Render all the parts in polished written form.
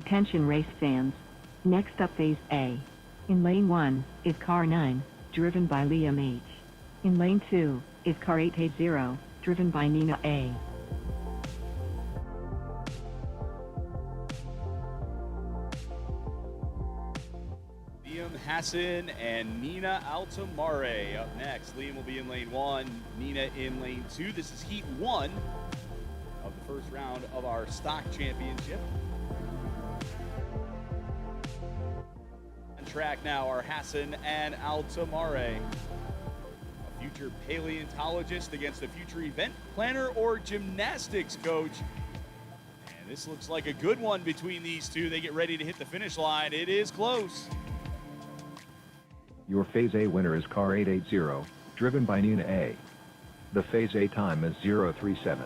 Attention race fans. Next up phase A. In lane 1 is car 9, driven by Liam H. In lane 2 is car 880, driven by Nina A. Liam Hassan and Nina Altamare up next. Liam will be in lane 1, Nina in lane 2. This is heat 1 of the first round of our stock championship. On track now are Hassan and Altamare. A future paleontologist against a future event planner or gymnastics coach. And this looks like a good one between these two. They get ready to hit the finish line. It is close. Your Phase A winner is car 880, driven by Nina A. The Phase A time is 0:37.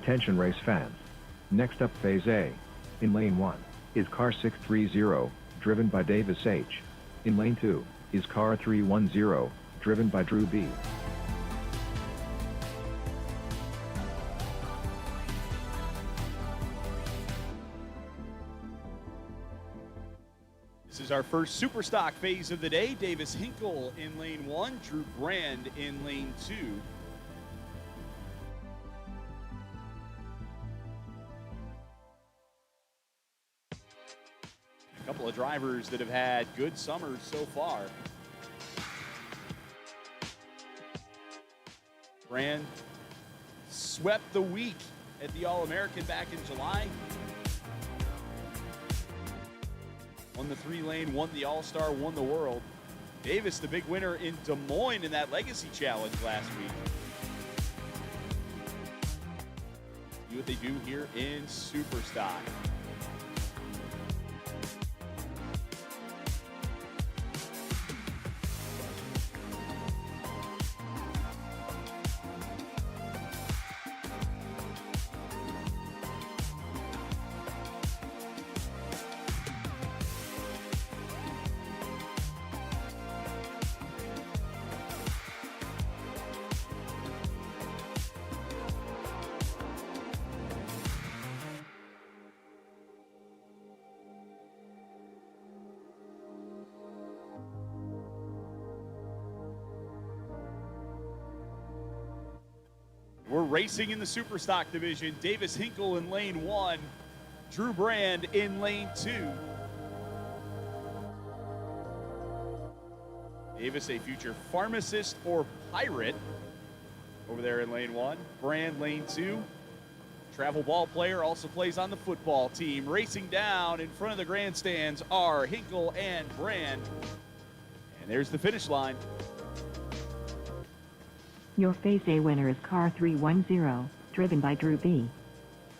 Attention race fans. Next up Phase A. In lane 1 is car 630, driven by Davis H. In lane 2 is car 310, driven by Drew B. This is our first super stock phase of the day. Davis Hinkle in lane 1, Drew Brand in lane 2. A couple of drivers that have had good summers so far. Brand swept the week at the All-American back in July. Won the 3-lane, won the All-Star, won the World. Davis, the big winner in Des Moines in that Legacy Challenge last week. See what they do here in Superstock. We're racing in the Superstock division. Davis Hinkle in lane 1, Drew Brand in lane 2. Davis, a future pharmacist or pirate, over there in lane 1. Brand, lane 2. Travel ball player, also plays on the football team. Racing down in front of the grandstands are Hinkle and Brand. And there's the finish line. Your Phase A winner is car 310, driven by Drew B.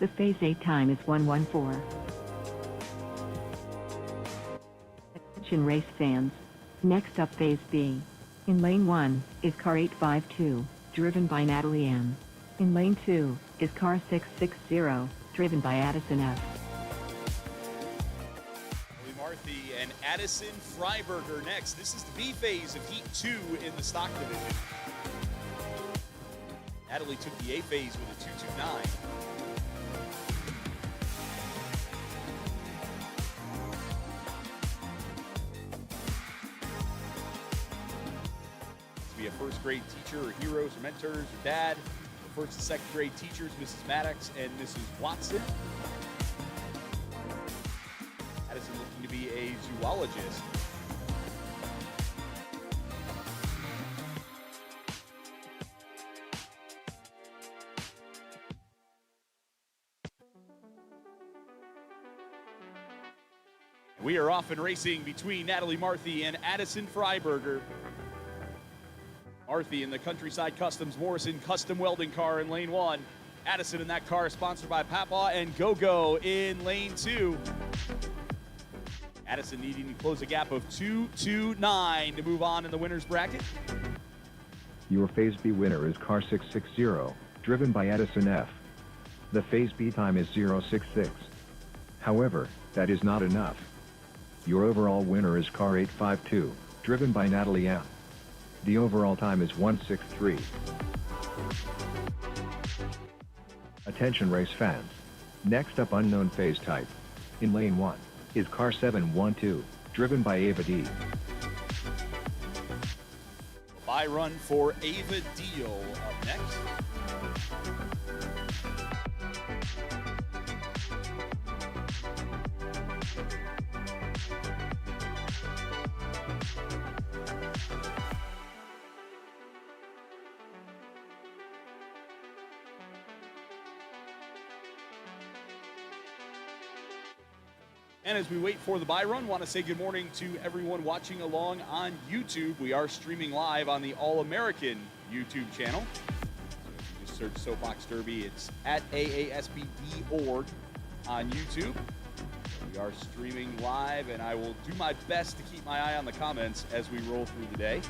The Phase A time is 1:14. Attention race fans. Next up, Phase B. In lane 1 is car 852, driven by Natalie M. In lane 2 is car 660, driven by Addison F. Marthy and Addison Freiberger next. This is the B phase of Heat 2 in the stock division. Natalie took the A phase with a 229. To be a first grade teacher or heroes or mentors or dad. The first and second grade teachers, Mrs. Maddox and Mrs. Watson. Addison looking to be a zoologist. We are off and racing between Natalie Marthy and Addison Freiberger. Marthy in the Countryside Customs Morrison custom welding car in lane 1. Addison in that car sponsored by Papa and Go-Go in lane 2. Addison needing to close a gap of 229 to move on in the winner's bracket. Your Phase B winner is car 660, driven by Addison F. The Phase B time is 066. However, that is not enough. Your overall winner is car 852, driven by Natalie M. The overall time is 163. Attention race fans. Next up, unknown phase type. In lane 1 is car 712, driven by Ava D. Bye run for Ava Deal up next. And as we wait for the buy run, want to say good morning to everyone watching along on YouTube. We are streaming live on the All-American YouTube channel. So if you just search Soapbox Derby, it's at AASPD.org on YouTube. We are streaming live, and I will do my best to keep my eye on the comments as we roll through the day.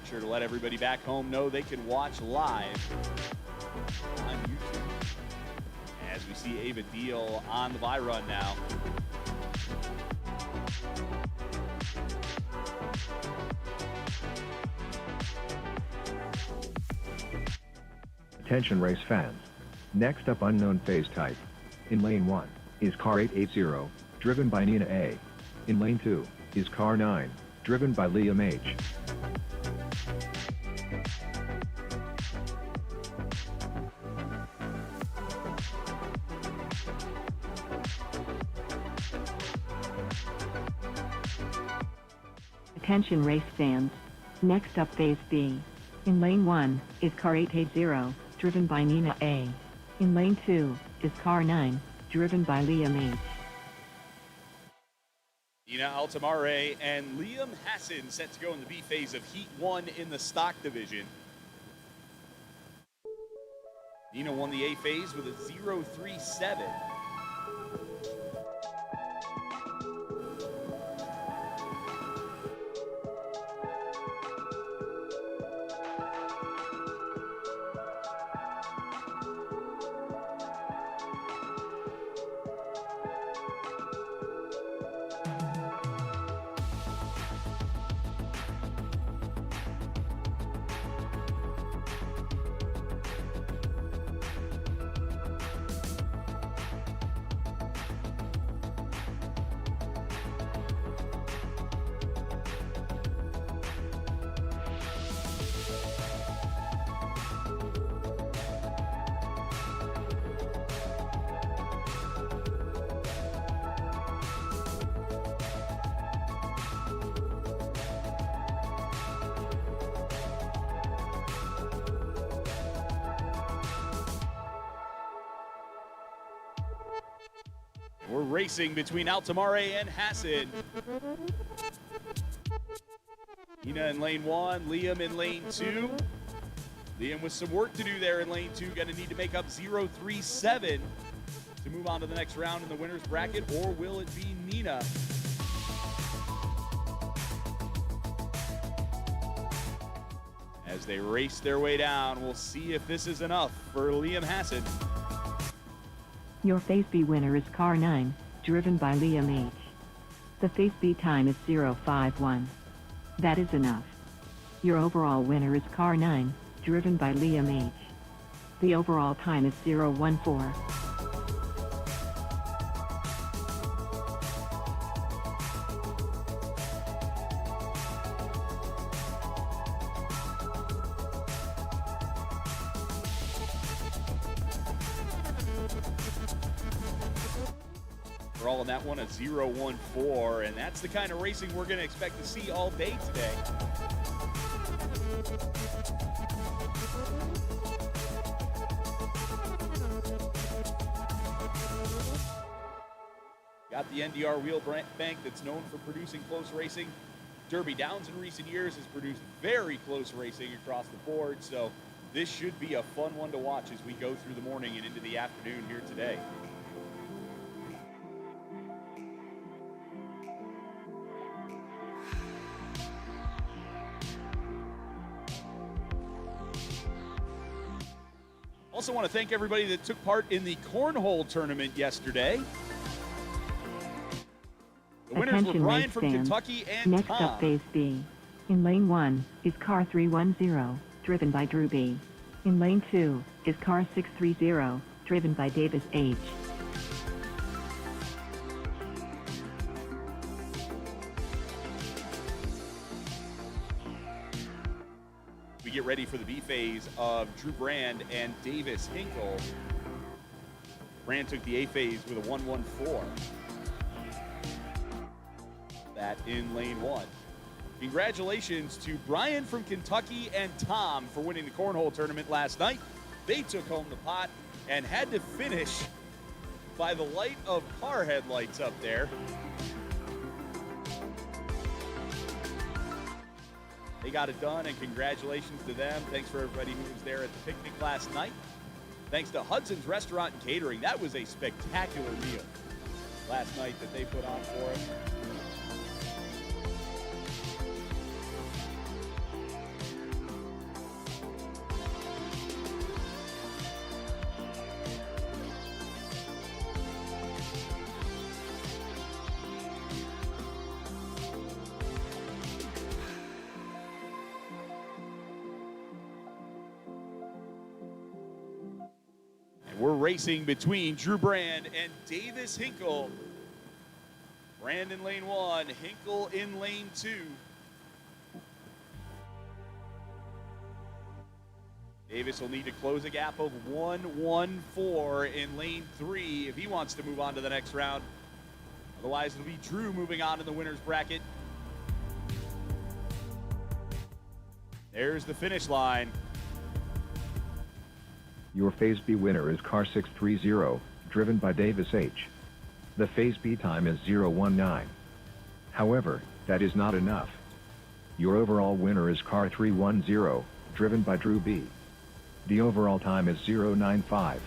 Sure to let everybody back home know they can watch live on YouTube. As we see Ava Deal on the buy run now. Attention race fans. Next up, unknown phase type. In lane 1 is car 880, driven by Nina A. In lane 2 is car 9, driven by Liam H. Attention race fans. Next up phase B. In lane 1 is car 880, driven by Nina A. In lane 2 is car 9, driven by Liam H. Nina Altamare and Liam Hassan set to go in the B phase of Heat 1 in the stock division. Nina won the A phase with a 0.37. We're racing between Altamare and Hassan. Nina in lane 1, Liam in lane 2. Liam with some work to do there in lane 2. Going to need to make up 0.37 to move on to the next round in the winner's bracket, or will it be Nina? As they race their way down, we'll see if this is enough for Liam Hassan. Your phase B winner is car 9, driven by Liam H. The phase B time is 0.51. That is enough. Your overall winner is car 9, driven by Liam H. The overall time is 0.14. We're all in that one, a 0.14, and that's the kind of racing we're going to expect to see all day today. Got the NDR wheel bank that's known for producing close racing. Derby Downs in recent years has produced very close racing across the board, so this should be a fun one to watch as we go through the morning and into the afternoon here today. Also want to thank everybody that took part in the cornhole tournament yesterday. The winners were Attention Brian race from fans. Kentucky and Next Tom. up phase B. In lane 1 is car 310, driven by Drew B. In lane 2 is car 630, driven by Davis H. We get ready for the B phase of Drew Brand and Davis Hinkle. Brand took the A phase with a 1.14. That in lane 1. Congratulations to Brian from Kentucky and Tom for winning the cornhole tournament last night. They took home the pot and had to finish by the light of car headlights up there. They got it done, and congratulations to them. Thanks for everybody who was there at the picnic last night. Thanks to Hudson's Restaurant and Catering. That was a spectacular meal last night that they put on for us. We're racing between Drew Brand and Davis Hinkle. Brand in lane 1, Hinkle in lane 2. Davis will need to close a gap of 1:14 in lane 3 if he wants to move on to the next round. Otherwise, it'll be Drew moving on in the winner's bracket. There's the finish line. Your Phase B winner is car 630, driven by Davis H. The Phase B time is 0:19. However, that is not enough. Your overall winner is car 310, driven by Drew B. The overall time is 0:95.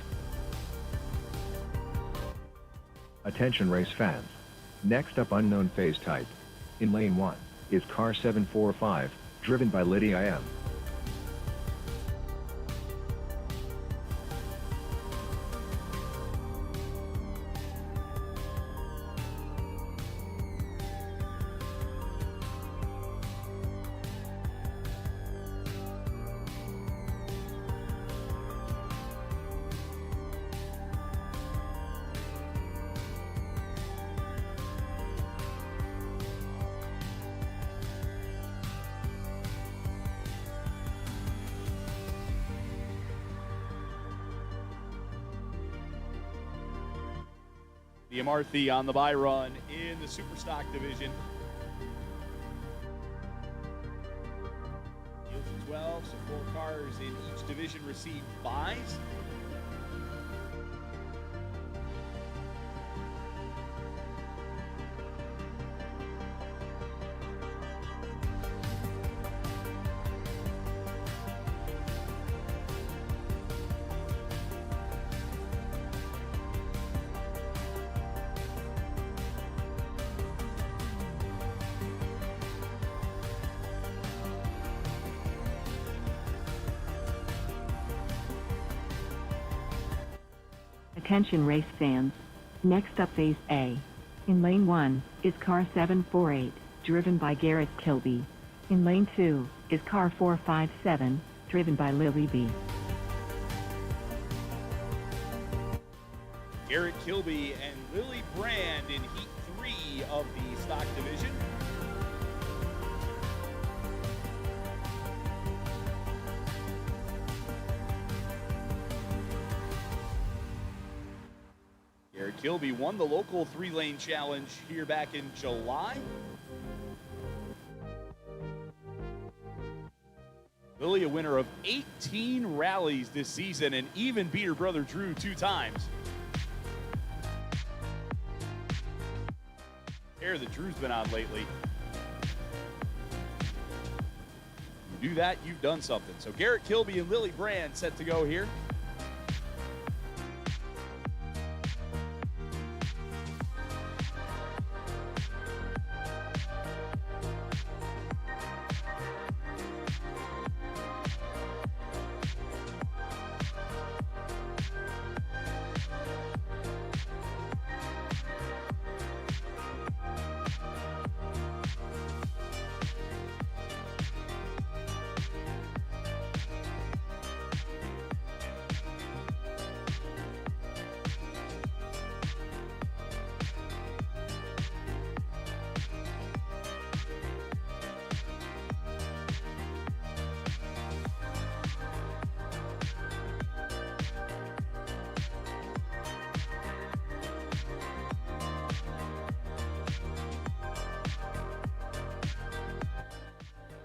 Attention race fans. Next up, unknown phase type. In lane 1 is car 745, driven by Lydia M. Diamarthi on the bye run in the Superstock division. Fields of 12, so 4 cars in each division receive buys. Attention race fans. Next up, Phase A. In lane 1 is car 748, driven by Garrett Kilby. In lane 2 is car 457, driven by Lily B. Garrett Kilby and Lily Brand in Heat 3 of the stock division. Garrett Kilby won the local 3-lane challenge here back in July. Lily, a winner of 18 rallies this season, and even beat her brother Drew 2 times. Air that Drew's been on lately. You do that, you've done something. So Garrett Kilby and Lily Brand set to go here.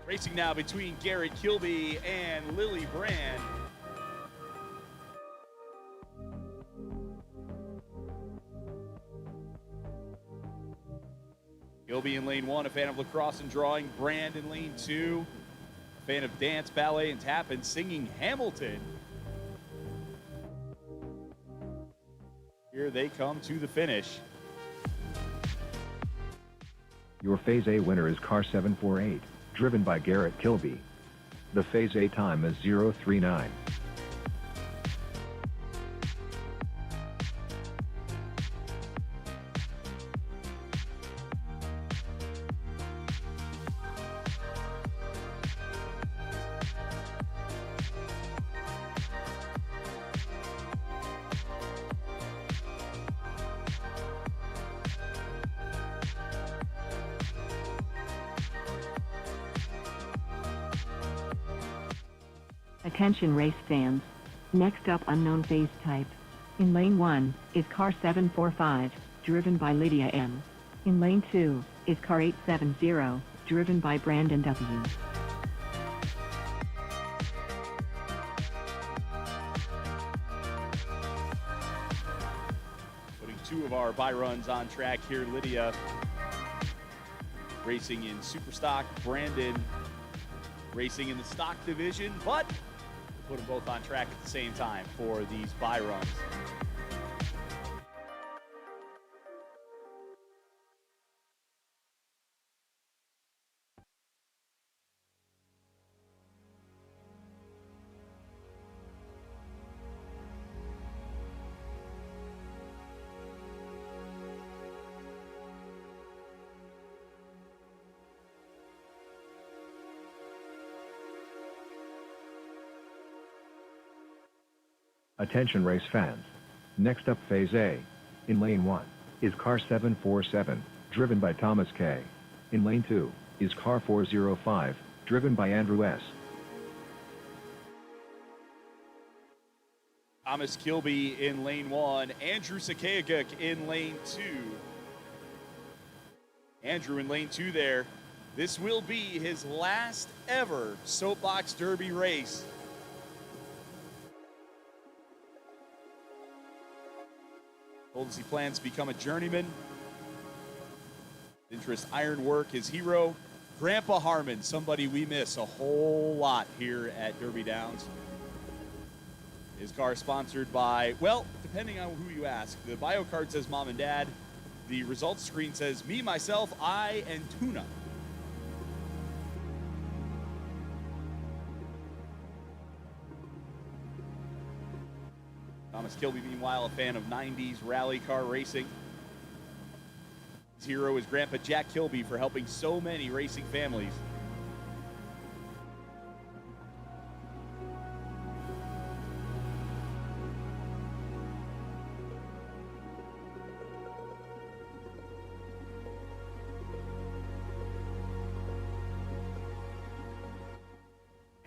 Racing now between Garrett Kilby and Lily Brand. Kilby in lane 1, a fan of lacrosse and drawing. Brand in lane 2, a fan of dance, ballet, and tap and singing Hamilton. Here they come to the finish. Your Phase A winner is car 748, driven by Garrett Kilby. The Phase A time is 0:39. Attention race fans. Next up, unknown phase type. In lane 1 is car 745, driven by Lydia M. In lane 2 is car 870, driven by Brandon W. Putting two of our buy runs on track here, Lydia racing in super stock, Brandon racing in the stock division, but we'll put them both on track at the same time for these buy runs. Attention race fans. Next up phase A. In lane 1 is car 747, driven by Thomas K. In lane 2 is car 405, driven by Andrew S. Thomas Kilby in lane 1, Andrew Sakayaguk in lane 2. Andrew in lane 2 there. This will be his last ever Soapbox Derby race. Told us he plans to become a journeyman. Interest Ironwork, his hero. Grandpa Harmon, somebody we miss a whole lot here at Derby Downs. His car sponsored by, well, depending on who you ask. The bio card says mom and dad. The results screen says me, myself, I, and Tuna. Thomas Kilby, meanwhile, a fan of 90s rally car racing. His hero is Grandpa Jack Kilby for helping so many racing families.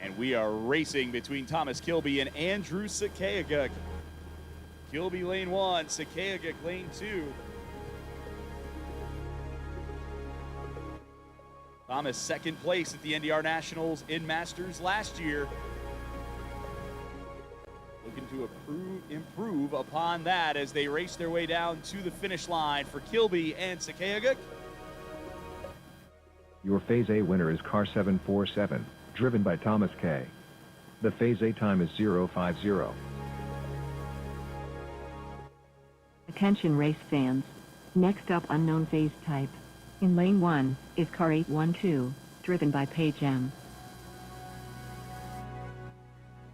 And we are racing between Thomas Kilby and Andrew Sakayaguk. Kilby lane 1, Sakayaguk lane 2. Thomas second place at the NDR Nationals in Masters last year. Looking to improve upon that as they race their way down to the finish line for Kilby and Sakayaguk. Your phase A winner is car 747, driven by Thomas K. The phase A time is 050. Attention race fans. Next up, unknown phase type. In lane 1 is car 812, driven by Paige M.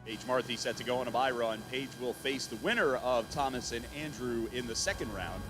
Paige Marthy set to go on a bye run. Paige will face the winner of Thomas and Andrew in the second round.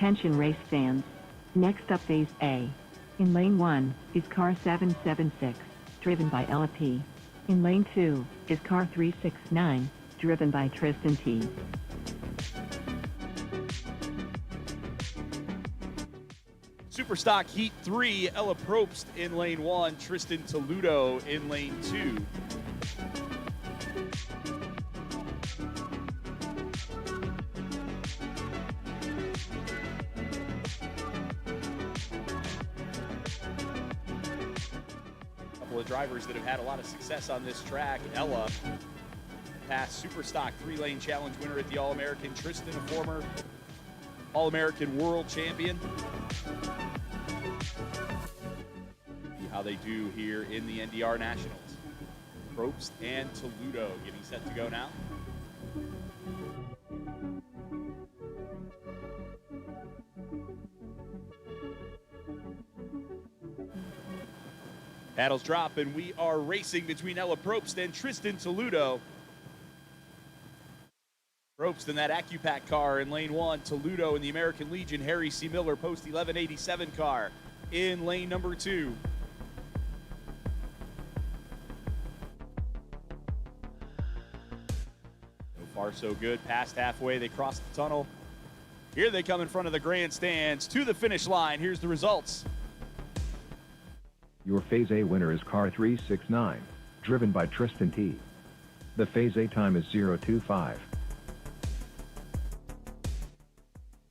Attention race fans. Next up phase A. In lane 1 is car 776, driven by Ella P. In lane 2 is car 369, driven by Tristan T. Superstock Heat 3, Ella Probst in lane 1, Tristan Toledo in lane 2. Couple of drivers that have had a lot of success on this track. Ella, past Superstock 3-lane challenge winner at the All-American. Tristan, a former All-American world champion. See how they do here in the NDR Nationals. Probst and Toledo getting set to go now. Paddles drop, and we are racing between Ella Probst and Tristan Toledo. Probst in that AccuPack car in lane 1, Toledo in the American Legion Harry C. Miller Post 1187 car in lane number 2. So far so good, past halfway, they cross the tunnel. Here they come in front of the grandstands to the finish line. Here's the results. Your Phase A winner is car 369, driven by Tristan T. The Phase A time is 0:25.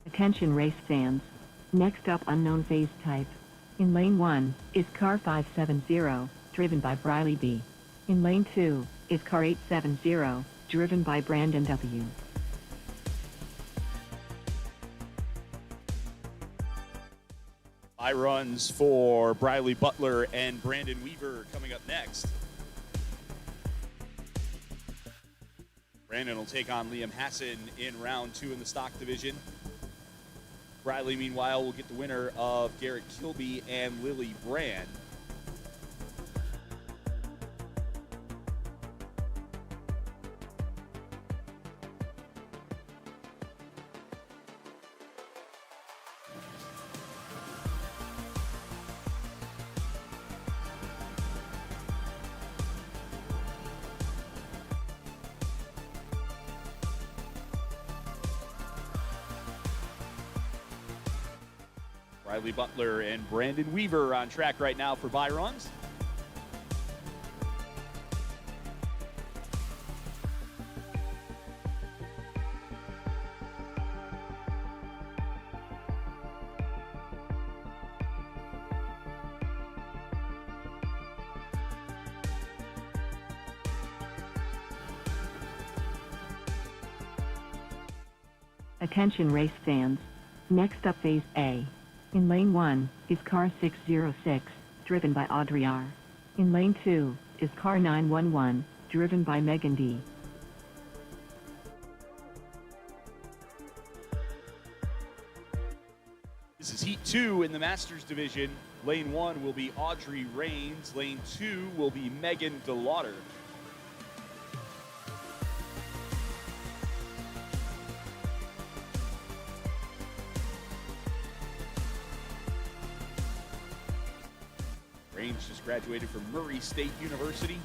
Attention race fans. Next up unknown phase type. In lane 1 is car 570, driven by Briley B. In lane 2 is car 870, driven by Brandon W. Runs for Briley Butler and Brandon Weaver coming up next. Brandon will take on Liam Hassan in round 2 in the stock division. Briley, meanwhile, will get the winner of Garrett Kilby and Lily Brand. Briley Butler and Brandon Weaver on track right now for bye runs. Attention race fans. Next up phase A. In lane 1 is car 606, driven by Audrey R. In lane 2 is car 911, driven by Megan D. This is Heat 2 in the Masters division. Lane 1 will be Audrey Raines. Lane 2 will be Megan DeLauder. Raines just graduated from Murray State University.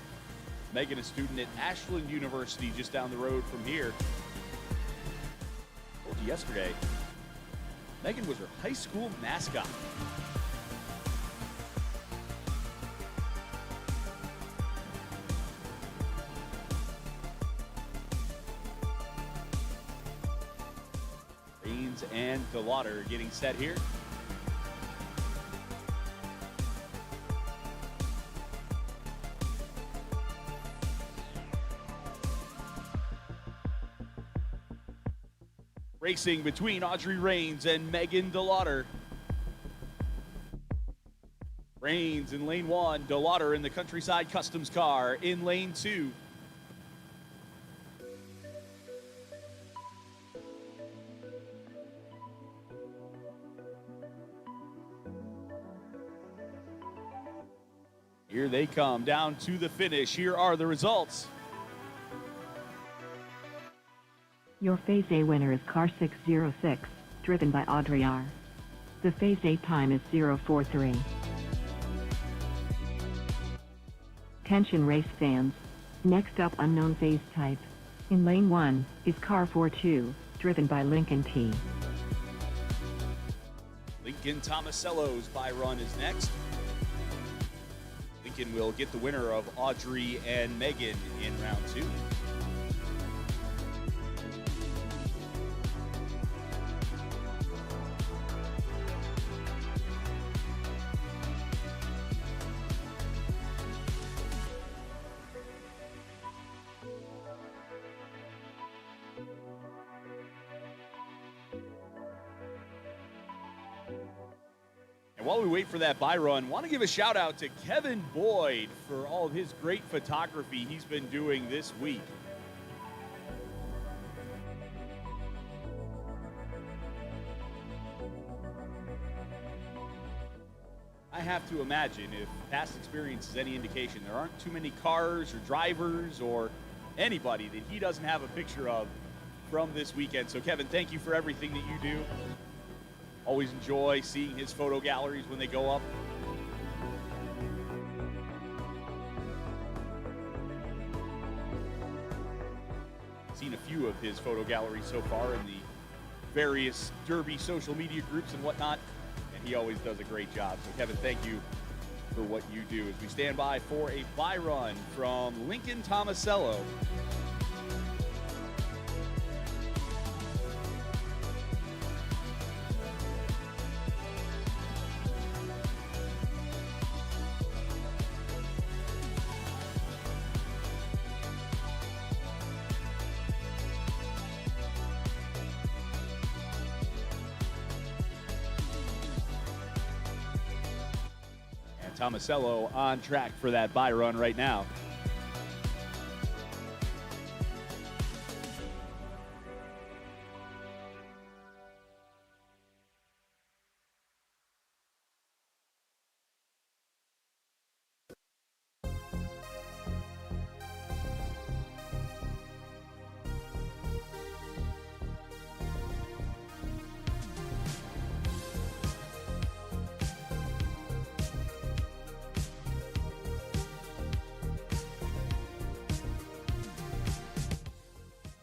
Megan, a student at Ashland University just down the road from here. I told you yesterday, Megan was her high school mascot. Raines and DeLauder getting set here. Racing between Audrey Raines and Megan DeLauder. Raines in lane 1, DeLauder in the Countryside Customs car in lane 2. Here they come down to the finish. Here are the results. Your phase A winner is car 606, driven by Audrey R. The Phase A time is 0:43. Attention race fans. Next up, unknown phase type. In lane 1 is car 42, driven by Lincoln T. Lincoln Tomasello's by run is next. Lincoln will get the winner of Audrey and Megan in round 2. And while we wait for that bye run, want to give a shout out to Kevin Boyd for all of his great photography he's been doing this week. I have to imagine, if past experience is any indication, there aren't too many cars or drivers or anybody that he doesn't have a picture of from this weekend. So Kevin, thank you for everything that you do. Always enjoy seeing his photo galleries when they go up. Seen a few of his photo galleries so far in the various Derby social media groups and whatnot, and he always does a great job. So Kevin, thank you for what you do as we stand by for a bye run from Lincoln Tomasello. Tomasello on track for that bye run right now.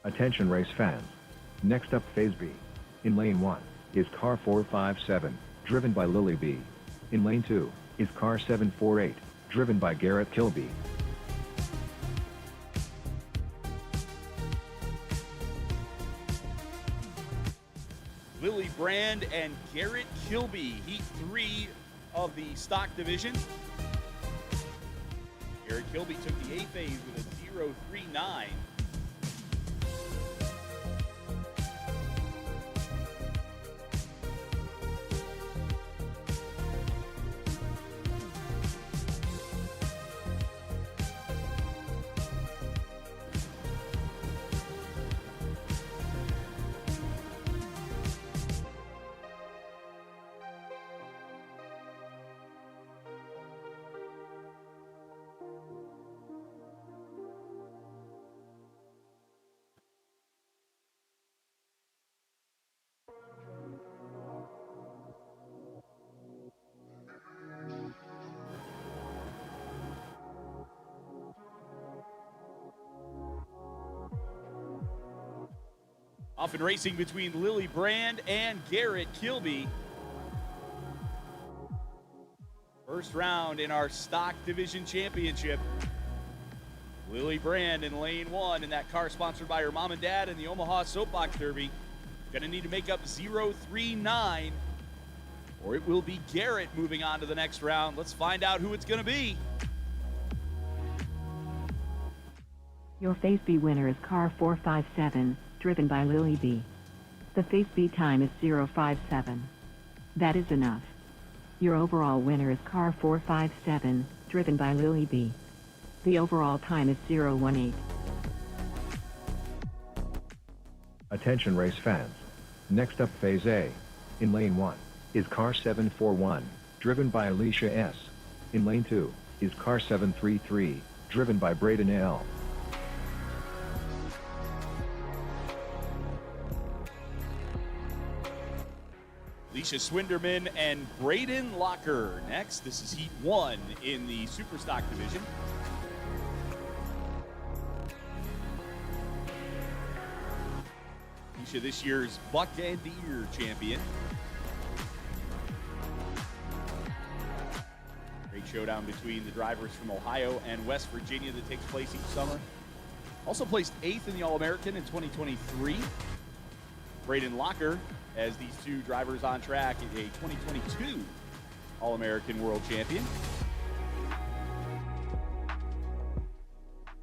Attention race fans. Next up, Phase B. In lane 1 is car 457, driven by Lily B. In lane 2 is car 748, driven by Garrett Kilby. Lily Brand and Garrett Kilby, Heat 3 of the stock division. Garrett Kilby took the A phase with a 0.39. Often racing between Lily Brand and Garrett Kilby. First round in our stock division championship. Lily Brand in lane 1 in that car sponsored by her mom and dad in the Omaha Soapbox Derby. Gonna need to make up 0.39 or it will be Garrett moving on to the next round. Let's find out who it's gonna be. Your Phase B winner is car 457, driven by Lily B. The Phase B time is 0:57. That is enough. Your overall winner is car 457, driven by Lily B. The overall time is 0:18. Attention race fans. Next up, Phase A. In lane 1 is car 741, driven by Alicia S. In lane 2 is car 733, driven by Braden L. Alicia Swinderman and Braden Locker next. This is Heat 1 in the Superstock division. Alicia, this year's Buck NDR champion. Great showdown between the drivers from Ohio and West Virginia that takes place each summer. Also placed 8th in the All-American in 2023. Braden Locker, as these two drivers on track, is a 2022 All-American World Champion.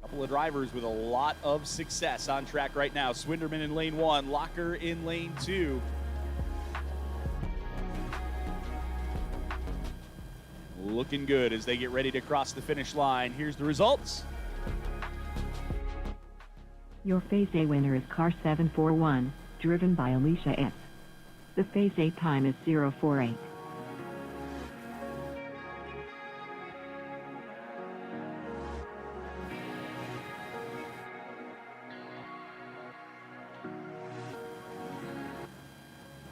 Couple of drivers with a lot of success on track right now. Swinderman in lane 1, Locker in lane 2. Looking good as they get ready to cross the finish line. Here's the results. Your Phase A winner is car 741, driven by Alicia S. The Phase A time is 048.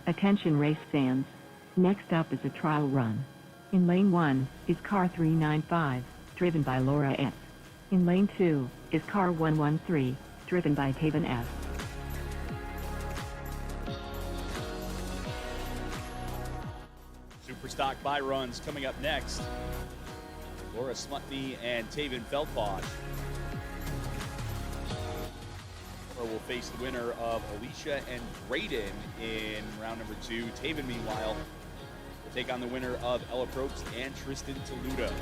Attention race fans. Next up is a trial run. In lane 1 is car 395, driven by Laura S. In lane 2 is car 113, driven by Taven S. Superstock buy runs coming up next. Laura Smutney and Taven Feldbosch. Laura will face the winner of Alicia and Braden in round number 2. Taven, meanwhile, will take on the winner of Ella Probst and Tristan Toluda.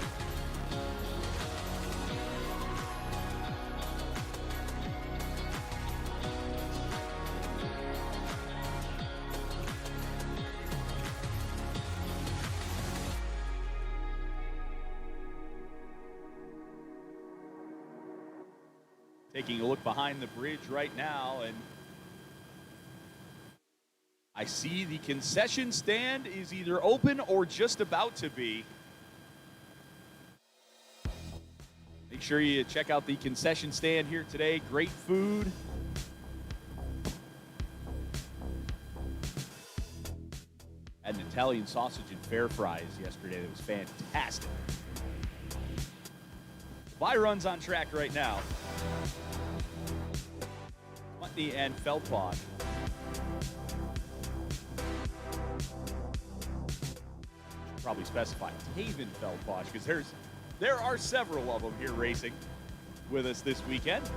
Taking a look behind the bridge right now, and I see the concession stand is either open or just about to be. Make sure you check out the concession stand here today. Great food. Had an Italian sausage and fair fries yesterday that was fantastic. Buy runs on track right now. Mutney and Feldbosch. Probably specify Taven Feldbosch because there are several of them here racing with us this weekend.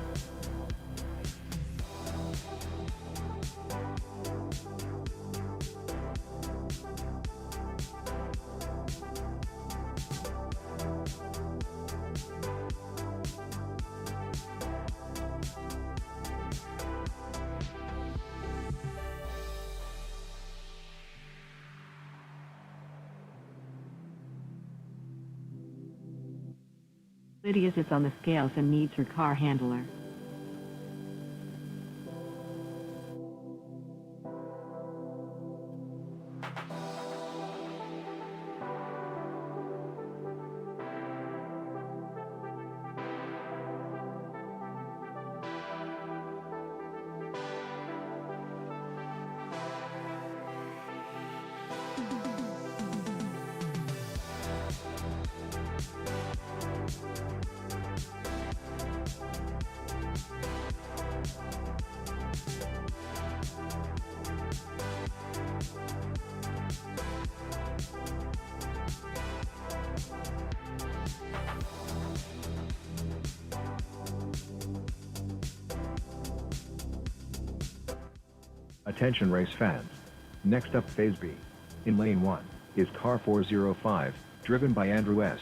Lydia sits on the scales and needs her car handler. Attention race fans. Next up Phase B. In lane 1 is car 405, driven by Andrew S.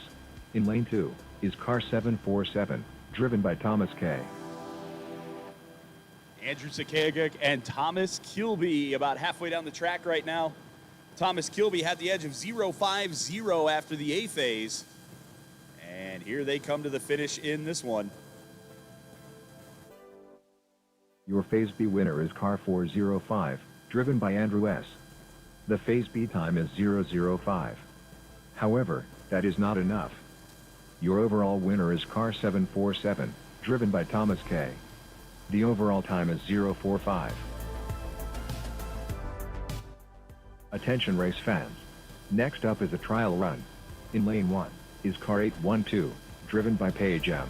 In lane 2 is car 747, driven by Thomas K. Andrew Sakaguk and Thomas Kilby about halfway down the track right now. Thomas Kilby had the edge of 0.50 after the A phase. And here they come to the finish in this one. Your Phase B winner is car 405, driven by Andrew S. The Phase B time is 0:05. However, that is not enough. Your overall winner is car 747, driven by Thomas K. The overall time is 0:45. Attention race fans. Next up is a trial run. In lane 1 is car 812, driven by Paige M.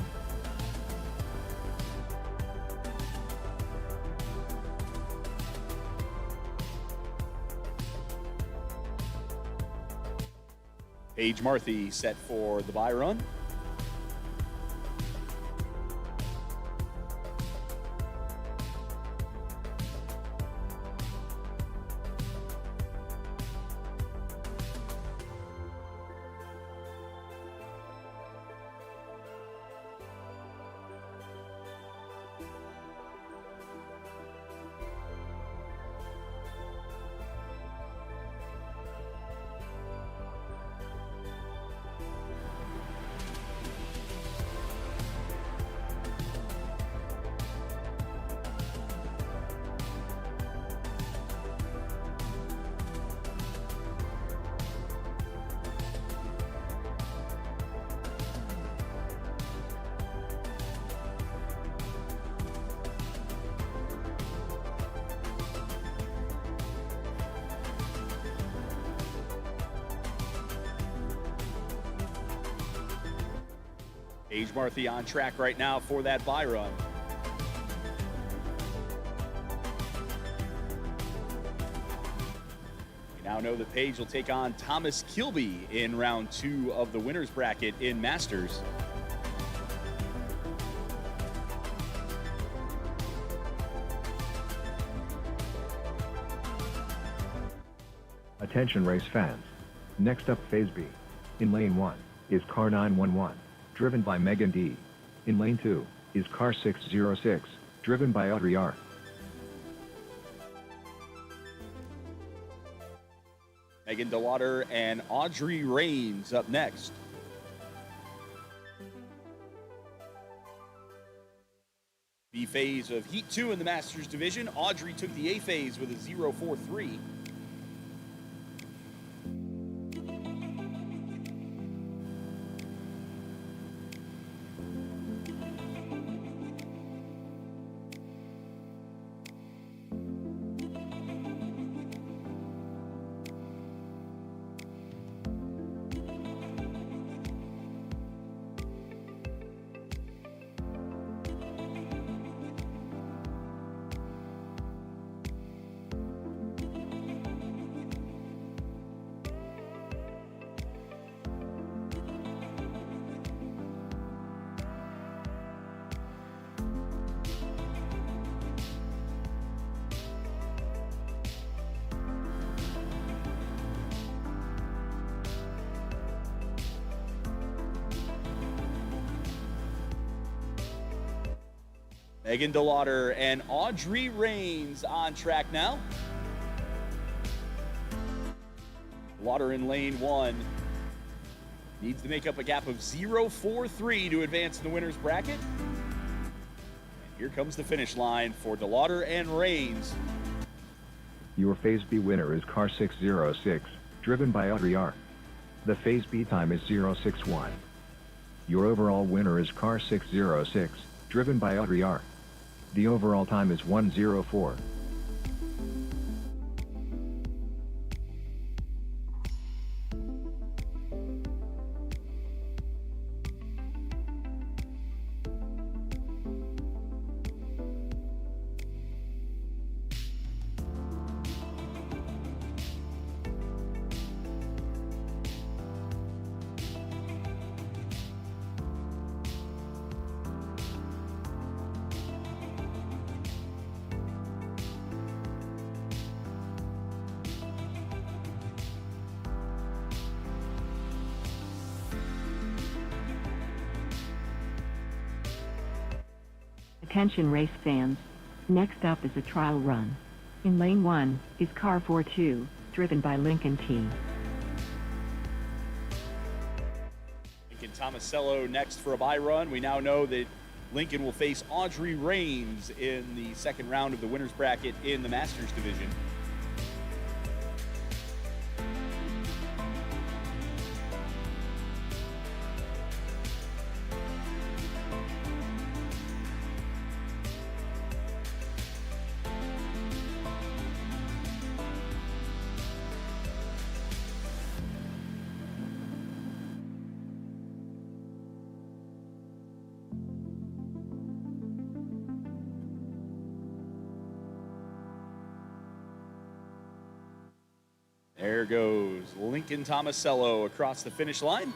Paige Marthy set for the bye run. Paige Marthy on track right now for that bye run. We now know that Paige will take on Thomas Kilby in round 2 of the winner's bracket in Masters. Attention race fans. Next up phase B. In lane 1 is car 911, driven by Megan D. In lane 2 is car 606, driven by Audrey R. Megan DeLauder and Audrey Rains up next. B phase of Heat 2 in the Masters division. Audrey took the A phase with a 0.43. Megan DeLauder and Audrey Rains on track now. DeLauder in lane 1 needs to make up a gap of 0.43 to advance in the winner's bracket. And here comes the finish line for DeLauder and Rains. Your phase B winner is car 606, driven by Audrey R. The phase B time is 0.61. Your overall winner is car 606, driven by Audrey R. The overall time is 1:04. Attention race fans. Next up is a trial run. In lane 1 is car 42, driven by Lincoln T. Lincoln Tomasello next for a bye run. We now know that Lincoln will face Audrey Rains in the second round of the winner's bracket in the Masters division. There goes Lincoln Tomasello across the finish line.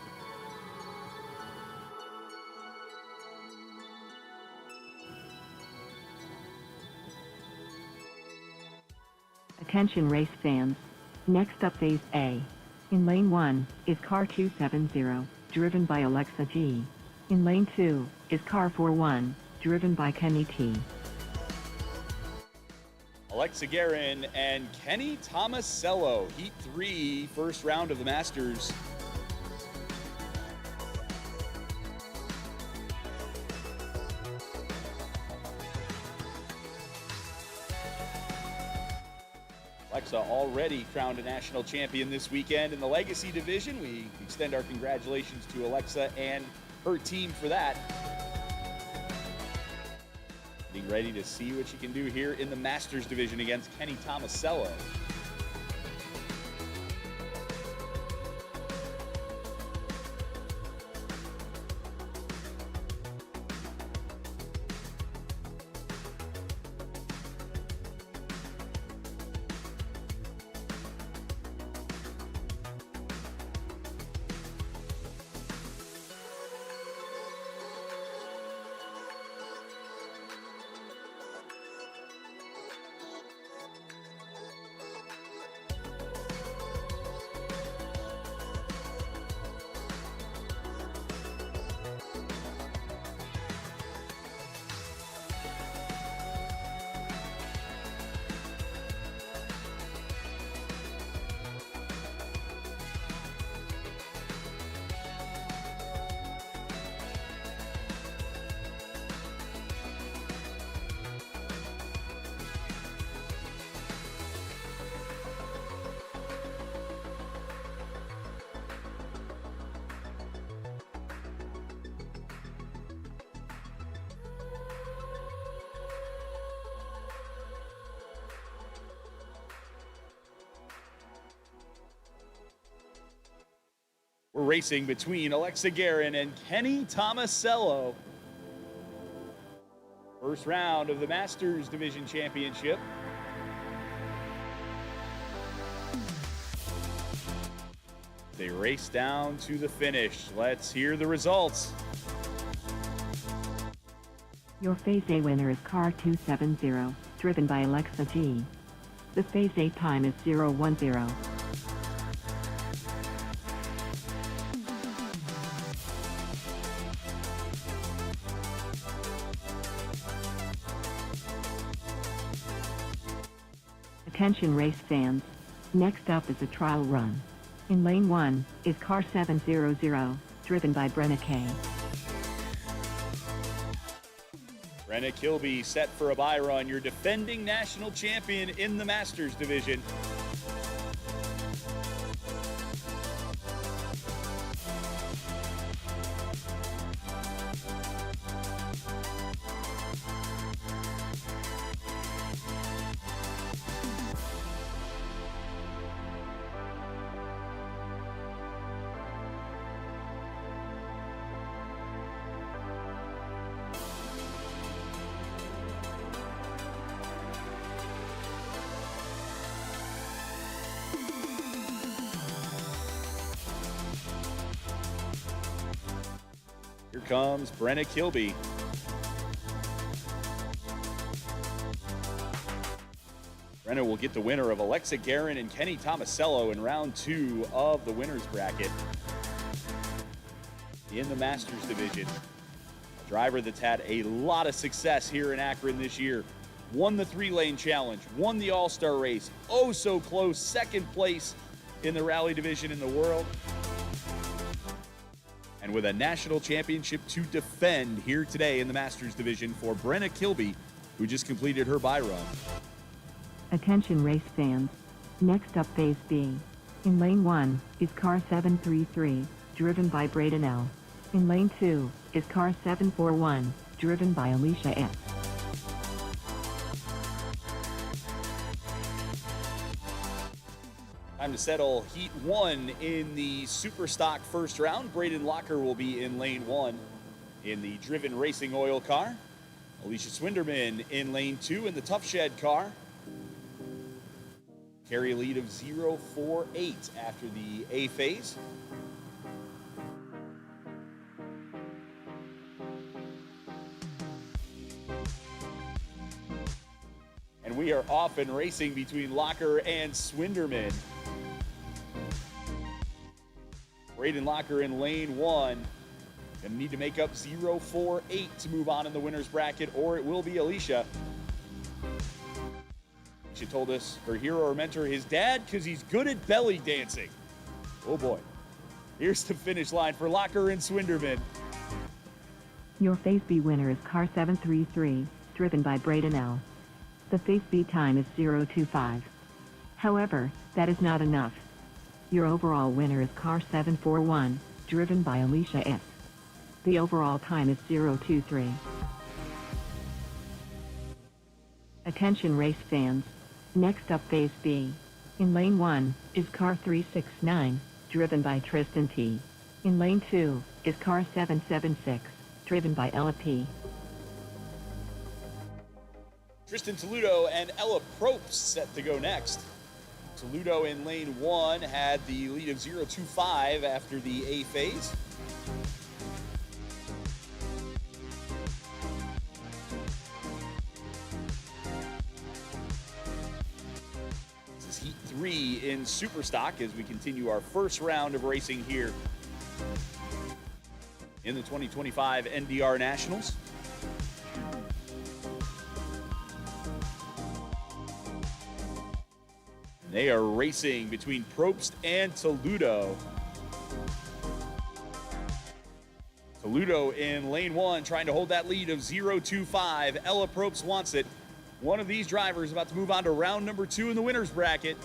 Attention race fans. Next up phase A. In lane 1 is car 270, driven by Alexa G. In lane 2 is car 41, driven by Kenny T. Alexa Guerin and Kenny Tomasello, Heat 3, first round of the Masters. Alexa already crowned a national champion this weekend in the Legacy Division. We extend our congratulations to Alexa and her team for that. Getting ready to see what she can do here in the Masters Division against Kenny Tomasello. We're racing between Alexa Guerin and Kenny Tomasello. First round of the Masters Division Championship. They race down to the finish. Let's hear the results. Your phase A winner is car 270, driven by Alexa G. The phase A time is 010. Attention race fans. Next up is a trial run. In lane 1 is car 700, driven by Brenna K. Brenna Kilby set for a bye run, your defending national champion in the Masters Division. Here comes Brenna Kilby. Brenna will get the winner of Alexa Guerin and Kenny Tomasello in round 2 of the winner's bracket. In the Masters Division, a driver that's had a lot of success here in Akron this year. Won the 3-lane challenge, won the All-Star race, oh so close, second place in the rally division in the world. And with a national championship to defend here today in the Masters Division for Brenna Kilby, who just completed her bye run. Attention race fans. Next up phase B. In lane 1 is car 733, driven by Braden L. In lane 2 is car 741, driven by Alicia S. Time to settle Heat 1 in the Super Stock first round. Braden Locker will be in lane 1 in the Driven Racing Oil car. Alicia Swinderman in lane 2 in the Tough Shed car. carry a lead of 0.48 after the A phase. And we are off and racing between Locker and Swinderman. Braden Locker in lane 1. Gonna need to make up 0.48 to move on in the winner's bracket, or it will be Alicia. She told us her hero or mentor, his dad, because he's good at belly dancing. Oh boy. Here's the finish line for Locker and Swinderman. Your Phase B winner is car 733, driven by Braden L. The Phase B time is 0.25. However, that is not enough. Your overall winner is car 741, driven by Alicia S. The overall time is 0.23. Attention race fans. Next up Phase B. In lane 1 is car 369, driven by Tristan T. In lane 2 is car 776, driven by Ella P. Tristan Toledo and Ella Probst set to go next. Toledo in lane 1 had the lead of 0.25 after the A phase. This is Heat 3 in Superstock as we continue our first round of racing here in the 2025 NDR Nationals. They are racing between Probst and Toledo. Toledo in lane 1 trying to hold that lead of 0.25. Ella Probst wants it. One of these drivers about to move on to round number 2 in the winner's bracket.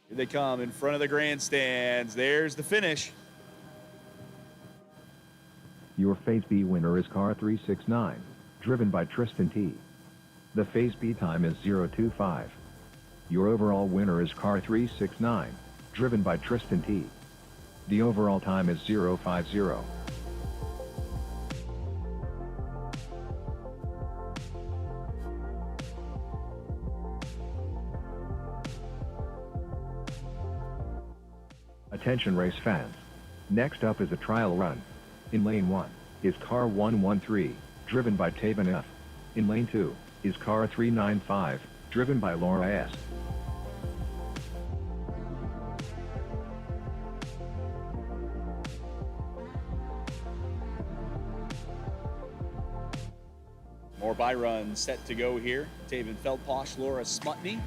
Here they come in front of the grandstands. There's the finish. Your Phase B winner is car 369, driven by Tristan T. The Phase B time is 0.25. Your overall winner is car 369, driven by Tristan T. The overall time is 0.50. Attention race fans. Next up is a trial run. In lane 1 is car 113, driven by Taven F. In lane 2 is car 395, driven by Laura S. More by runs set to go here. Taven Feldposh, Laura Smutney.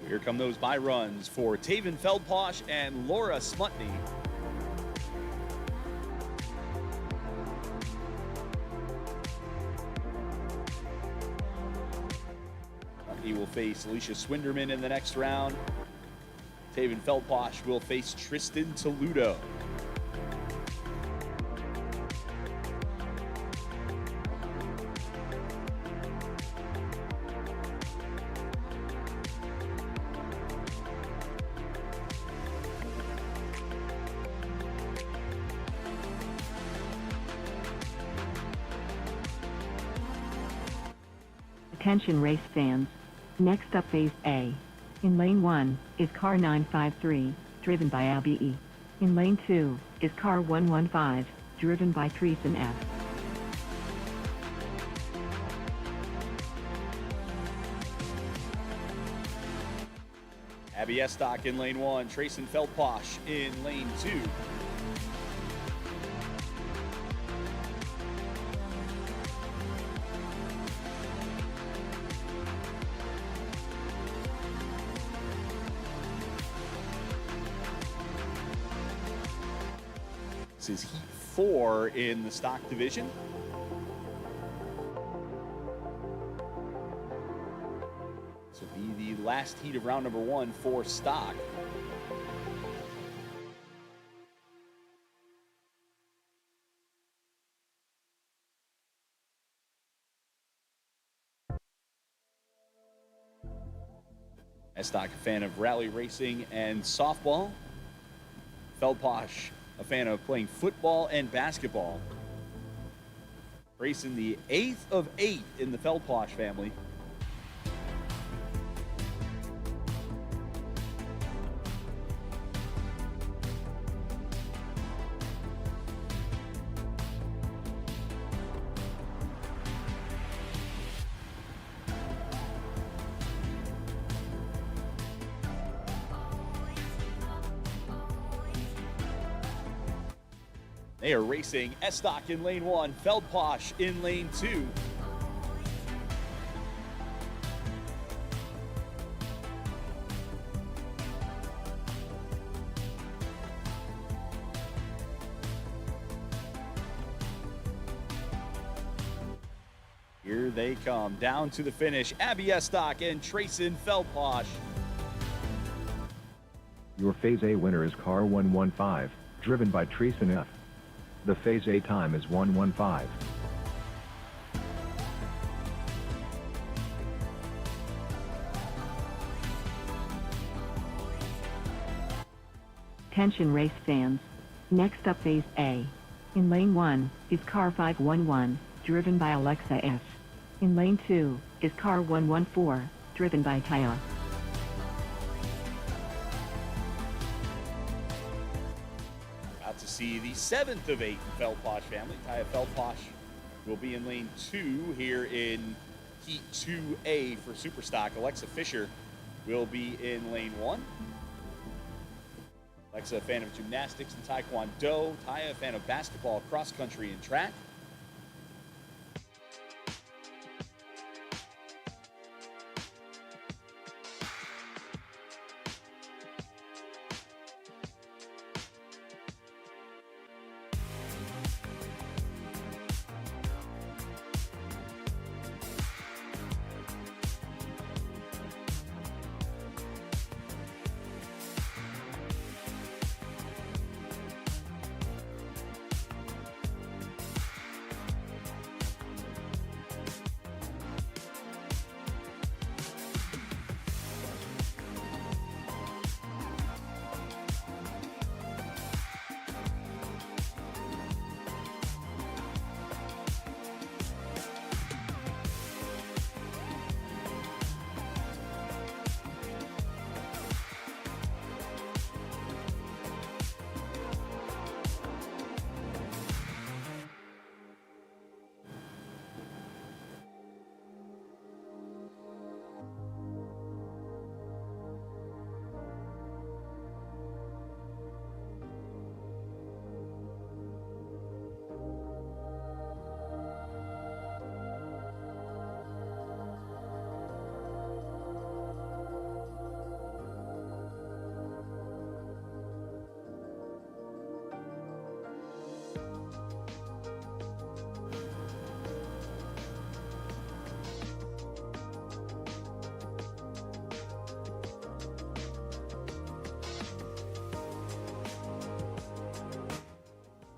Here come those by runs for Taven Feldposh and Laura Smutney. He will face Alicia Swinderman in the next round. Taven Feldposh will face Tristan Toledo. Attention race fans. Next up Phase A. In lane 1 is car 953, driven by Abby E. In lane 2 is car 115, driven by Treason F. Abby Estock in lane 1, Trayson Feldposh in lane 2. This is heat 4 in the stock division. This will be the last heat of round number 1 for stock. Estock, a fan of rally racing and softball. Feldposh, a fan of playing football and basketball. Racing the 8th of 8 in the Feldposh family. They are racing Estock in lane 1, Feldposh in lane 2. Here they come, down to the finish, Abby Estock and Trayson Feldposh. Your Phase A winner is car 115, driven by Trayson F. The Phase A time is 1:15. Attention race fans. Next up Phase A. In lane 1 is car 511, driven by Alexa S. In lane 2 is car 114, driven by Taya. About to see the 7th of 8 in Feldposh family. Taya Feldposh will be in lane 2 here in Heat 2A for Superstock. Alexa Fisher will be in lane 1. Alexa, a fan of gymnastics and taekwondo. Taya, a fan of basketball, cross country, and track.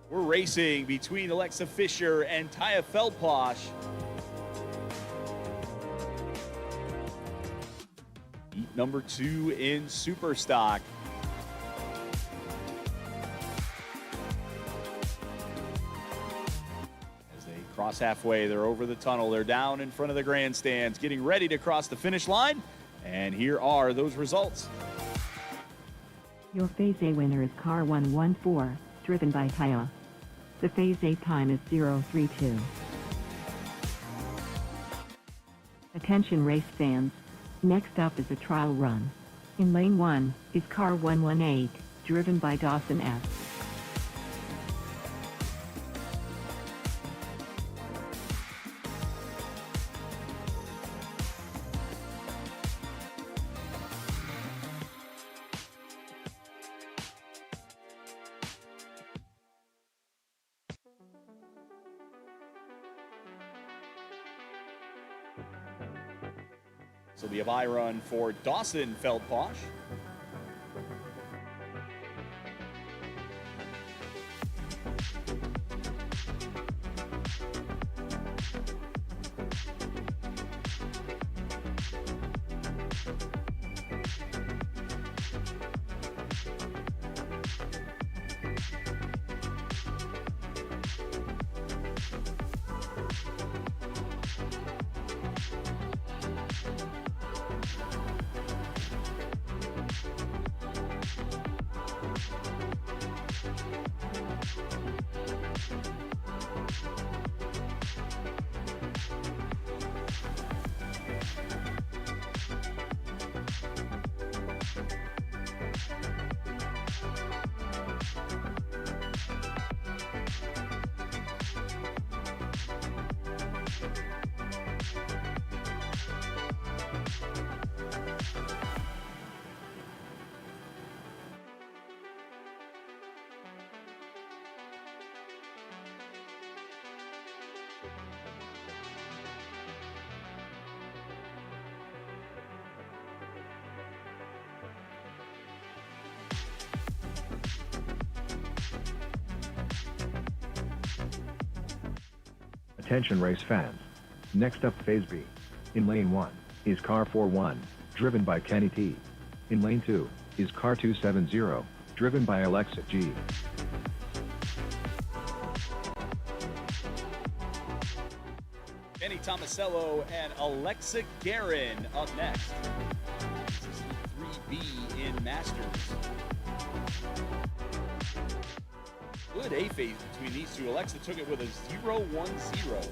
We're racing between Alexa Fisher and Taya Feldposh. Heat number 2 in Superstock. As they cross halfway, they're over the tunnel. They're down in front of the grandstands, getting ready to cross the finish line. And here are those results. Your Phase A winner is car 114, driven by Taya. The Phase A time is 0:32. Attention race fans. Next up is a trial run. In lane 1 is car 118, driven by Dawson S. So the bye run for Dawson Feldposh. Attention race fans. Next up phase B. In lane 1 is car 41, driven by Kenny T. In lane 2 is car 270, driven by Alexa G. Kenny Tomasello and Alexa Guerin up next. This is the 3B in Masters. Good A phase between these two. Alexa took it with a 0-1-0.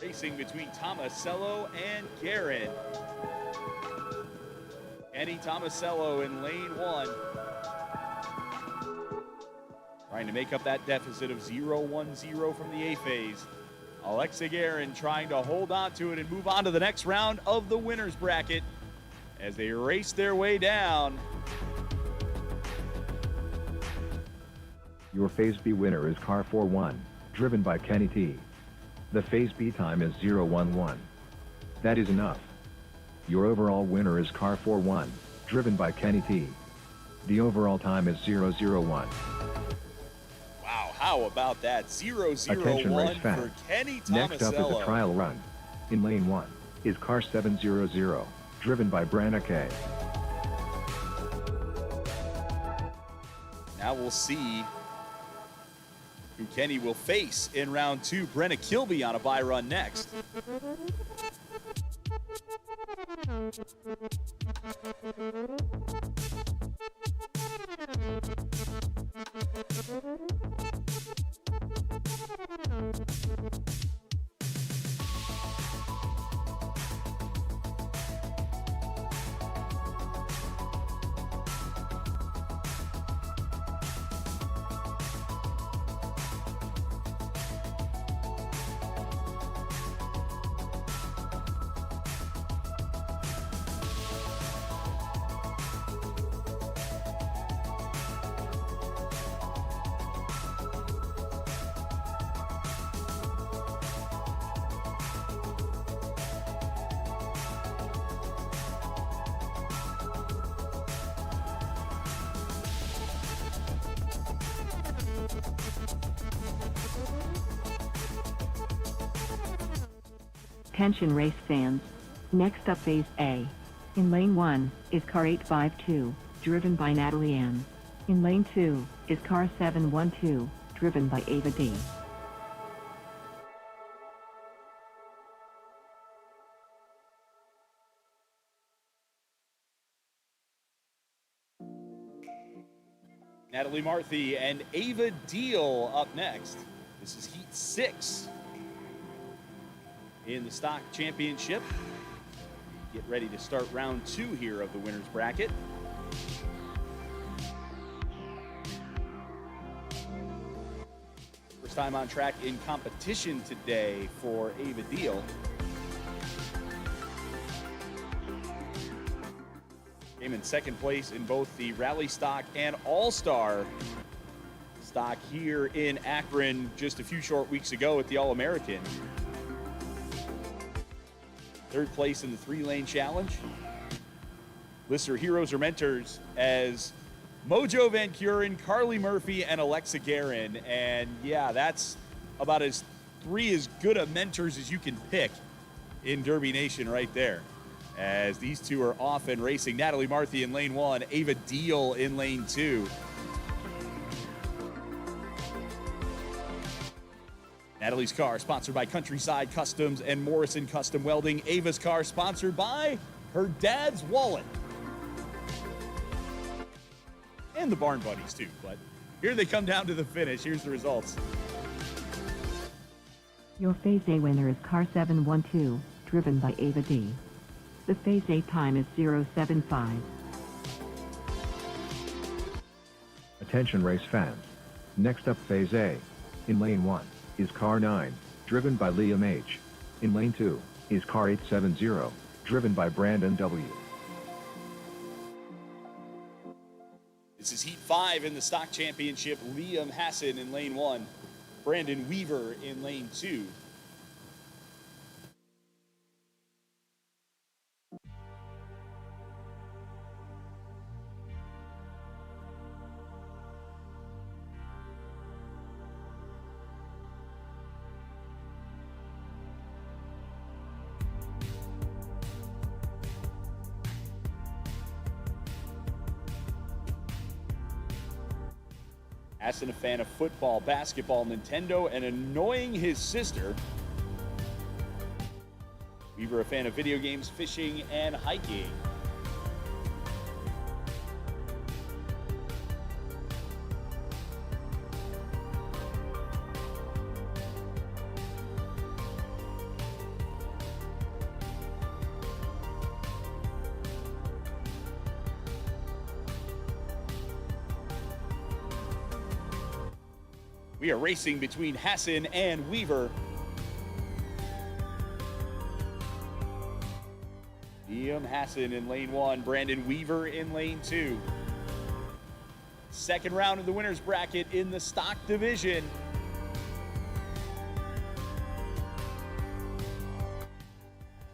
Racing between Tomasello and Guerin. Kenny Tomasello in lane 1. Trying to make up that deficit of 0-1-0 from the A phase. Alexa Guerin trying to hold on to it and move on to the next round of the winner's bracket as they race their way down. Your phase B winner is car 41, driven by Kenny T. The phase B time is 0-1-1. That is enough. Your overall winner is car 41, driven by Kenny T. The overall time is 0-0-1. Wow, how about that? 0-0-1 Attention race for fans. Kenny Tomasello. Next up is a trial run. In lane 1 is car 700, driven by Branna K. Now we'll see who Kenny will face in round 2. Brenna Kilby on a bye run next. Attention race fans. Next up phase A. In lane 1 is car 852, driven by Natalie Ann. In lane 2 is car 712, driven by Ava D. Natalie Marthy and Ava Deal up next. This is Heat 6 in the Stock Championship. Get ready to start round 2 here of the winner's bracket. First time on track in competition today for Ava Deal. Came in second place in both the Rally Stock and All-Star Stock here in Akron just a few short weeks ago at the All-American. Third place in the 3-lane challenge. Lists her heroes or mentors as Mojo Van Kuren, Carly Murphy, and Alexa Guerin. And yeah, that's about as 3 as good a mentors as you can pick in Derby Nation right there. As these two are off and racing. Natalie Marthy in lane 1, Ava Deal in lane 2. Natalie's car sponsored by Countryside Customs and Morrison Custom Welding. Ava's car sponsored by her dad's wallet. And the Barn Buddies too, but here they come down to the finish. Here's the results. Your phase A winner is car 712, driven by Ava D. The phase A time is 075. Attention race fans. Next up phase A. In lane 1 is car 9, driven by Liam H. In lane 2 is car 870, driven by Brandon W. This is Heat 5 in the Stock Championship. Liam Hassan in lane 1. Brandon Weaver in lane 2. Hassan, a fan of football, basketball, Nintendo, and annoying his sister. Weaver, a fan of video games, fishing, and hiking. We are racing between Hassan and Weaver. Liam Hassan in lane 1, Brandon Weaver in lane 2. Second round of the winner's bracket in the stock division.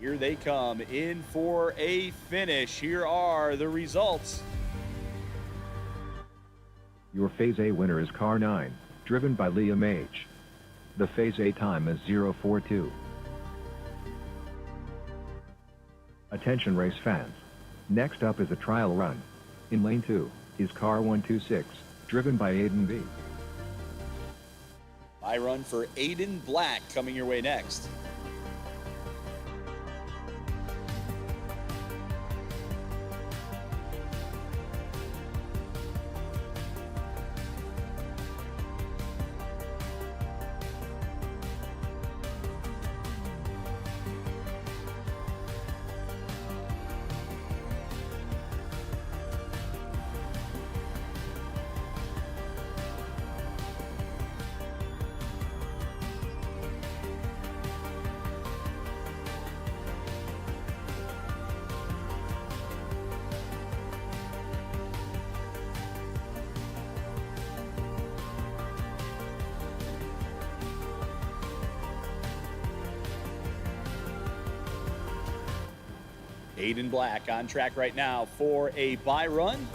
Here they come in for a finish. Here are the results. Your phase A winner is car 9, driven by Liam H. The phase A time is 042. Attention race fans. Next up is a trial run. In lane 2 is car 126, driven by Aiden B. By run for Aiden Black coming your way next. Aiden Black on track right now for a bye run.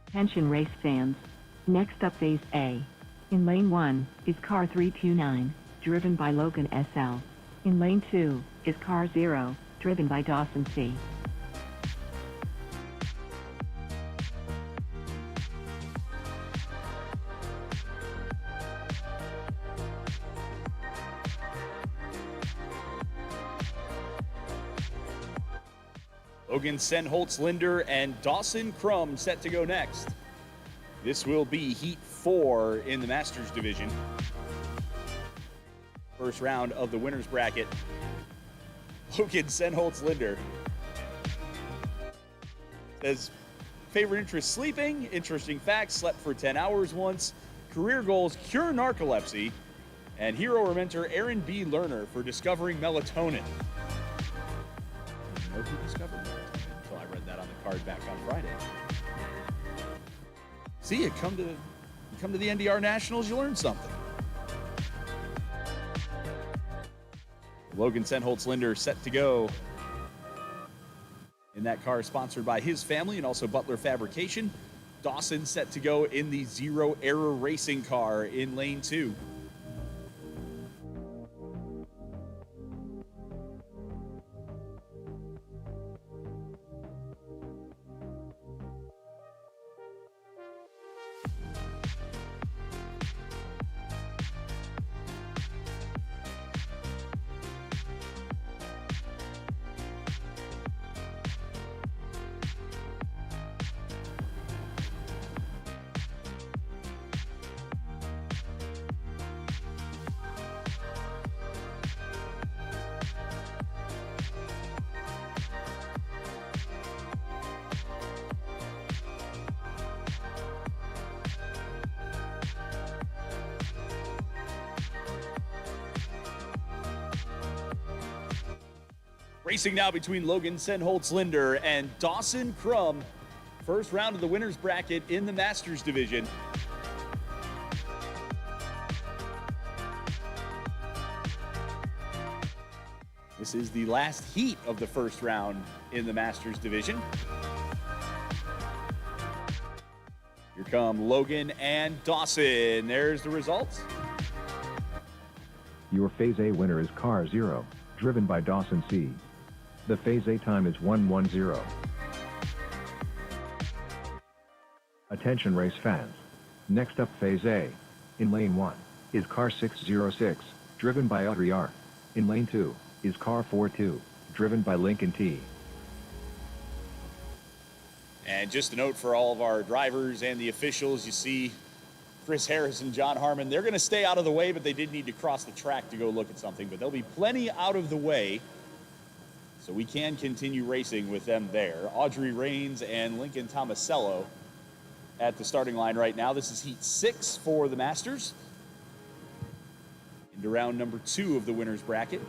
Attention race fans. Next up phase A. In lane 1 is car 329, driven by Logan SL. In lane 2 is car 0, driven by Dawson C. Logan Senholtz-Linder and Dawson Crum set to go next. This will be Heat 4 in the Masters division. First round of the winner's bracket. Logan Senholtz-Linder says, favorite interest, sleeping. Interesting facts, slept for 10 hours once. Career goals, cure narcolepsy. And hero or mentor, Aaron B. Lerner, for discovering melatonin. I didn't know who discovered melatonin until I read that on the card back on Friday. See, you come to the NDR Nationals, you learn something. Logan Senholtz-Linder set to go in that car sponsored by his family and also Butler Fabrication. Dawson set to go in the Zero Error Racing car in lane 2. Racing now between Logan Senholtz-Linder and Dawson Crum. First round of the winner's bracket in the Masters division. This is the last heat of the first round in the Masters division. Here come Logan and Dawson. There's the results. Your Phase A winner is car 0, driven by Dawson C. The Phase A time is 1:10. Attention race fans. Next up Phase A. In lane 1 is car 606, driven by Audrey R. In lane 2 is car 42, driven by Lincoln T. And just a note for all of our drivers and the officials, you see Chris Harris and John Harmon, they're going to stay out of the way, but they did need to cross the track to go look at something. But there'll be plenty out of the way, so we can continue racing with them there. Audrey Raines and Lincoln Tomasello at the starting line right now. This is Heat 6 for the Masters. Into round number 2 of the winner's bracket.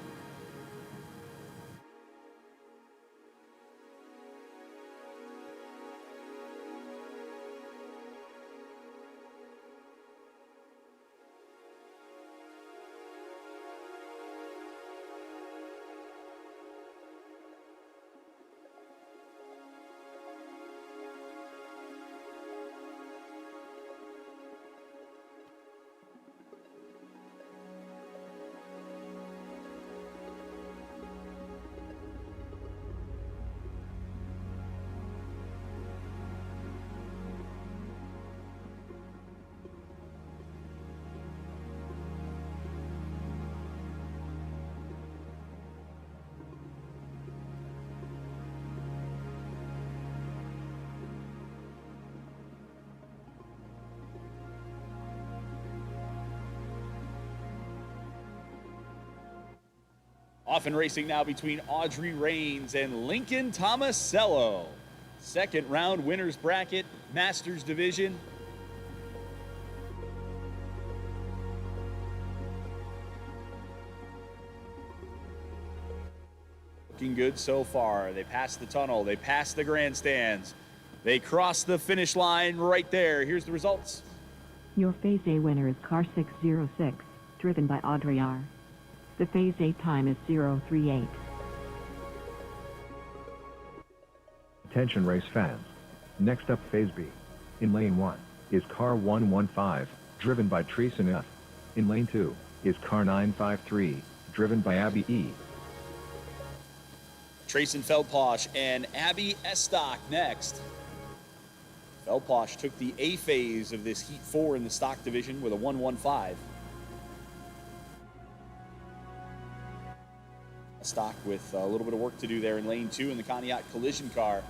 Often racing now between Audrey Raines and Lincoln Tomasello. Second round winner's bracket, Masters division. Looking good so far. They passed the tunnel, they passed the grandstands. They crossed the finish line right there. Here's the results. Your Phase A winner is car 606, driven by Audrey R. The Phase A time is 0:38. Attention race fans. Next up Phase B. In lane 1 is car 115, driven by Treason F. In lane 2 is car 953, driven by Abby E. Trayson Feldposh and Abby Estock next. Feldposh took the A phase of this Heat 4 in the stock division with a 115. Estock with a little bit of work to do there in lane 2 in the Cognac collision car.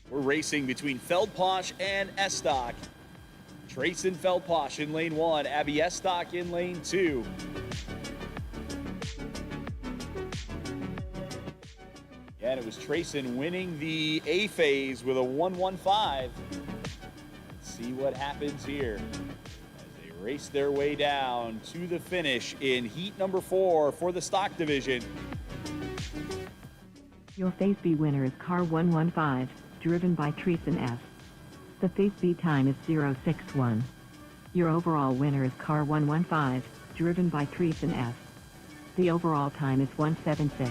We're racing between Feldposh and Estock. Trayson Feldposh in lane 1, Abby Estock in lane 2. Yeah, and it was Trayson winning the A phase with a 115. Let's see what happens here as they race their way down to the finish in heat number 4 for the stock division. Your Phase B winner is car 115, driven by Treason F. The Phase B time is 061. Your overall winner is car 115, driven by Treason F. The overall time is 176.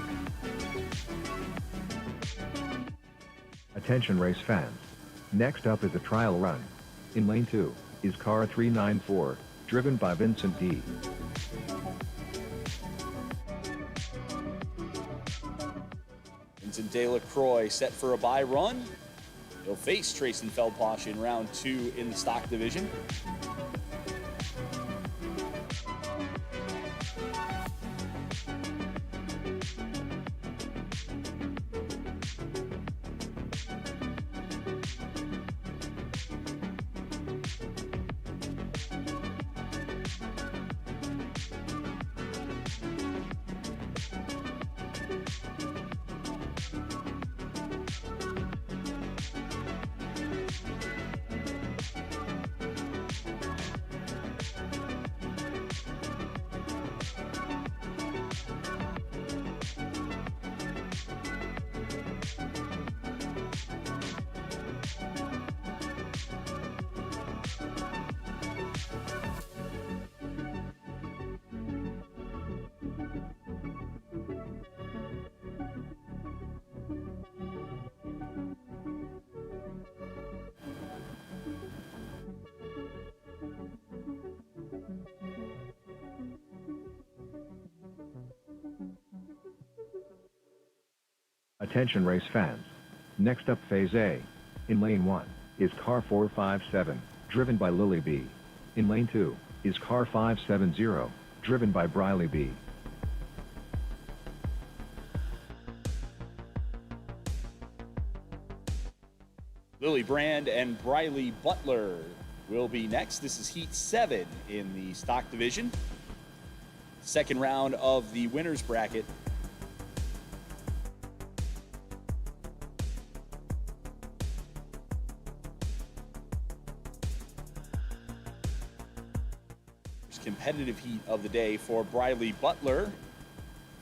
Attention race fans. Next up is a trial run. In lane 2 is car 394, driven by Vincent D. Vincent Delacroix set for a bye run. He'll face Trayson Feldposh in round 2 in the stock division. Attention race fans. Next up Phase A. In lane 1 is car 457, driven by Lily B. In lane 2 is car 570, driven by Briley B. Lily Brand and Briley Butler will be next. This is Heat 7 in the stock division. Second round of the winner's bracket. Competitive heat of the day for Briley Butler.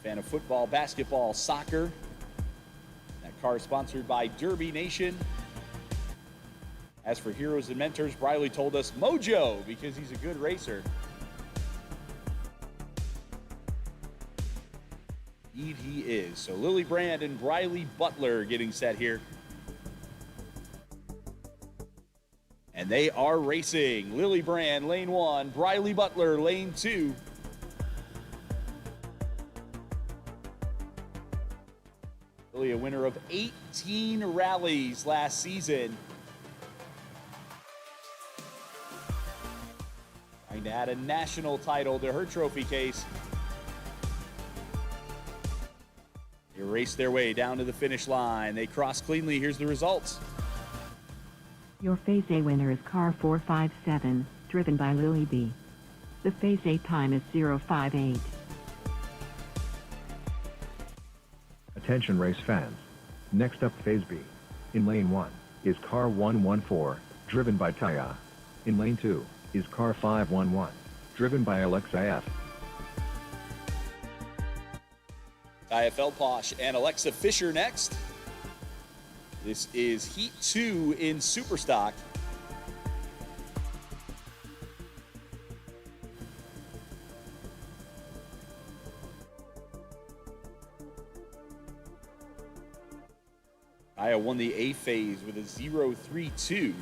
Fan of football, basketball, soccer. That car is sponsored by Derby Nation. As for heroes and mentors, Briley told us Mojo because he's a good racer. Indeed he is. So Lily Brand and Briley Butler getting set here. And they are racing. Lily Brand, lane 1. Briley Butler, lane 2. Lily, a winner of 18 rallies last season. Trying to add a national title to her trophy case. They race their way down to the finish line. They cross cleanly. Here's the results. Your Phase A winner is car 457, driven by Lily B. The Phase A time is 058. Attention race fans. Next up Phase B. In lane 1 is car 114, driven by Taya. In lane 2 is car 511, driven by Alexa F. IFL Posh and Alexa Fisher next. This is Heat 2 in Superstock. Aya won the A phase with a 0.32.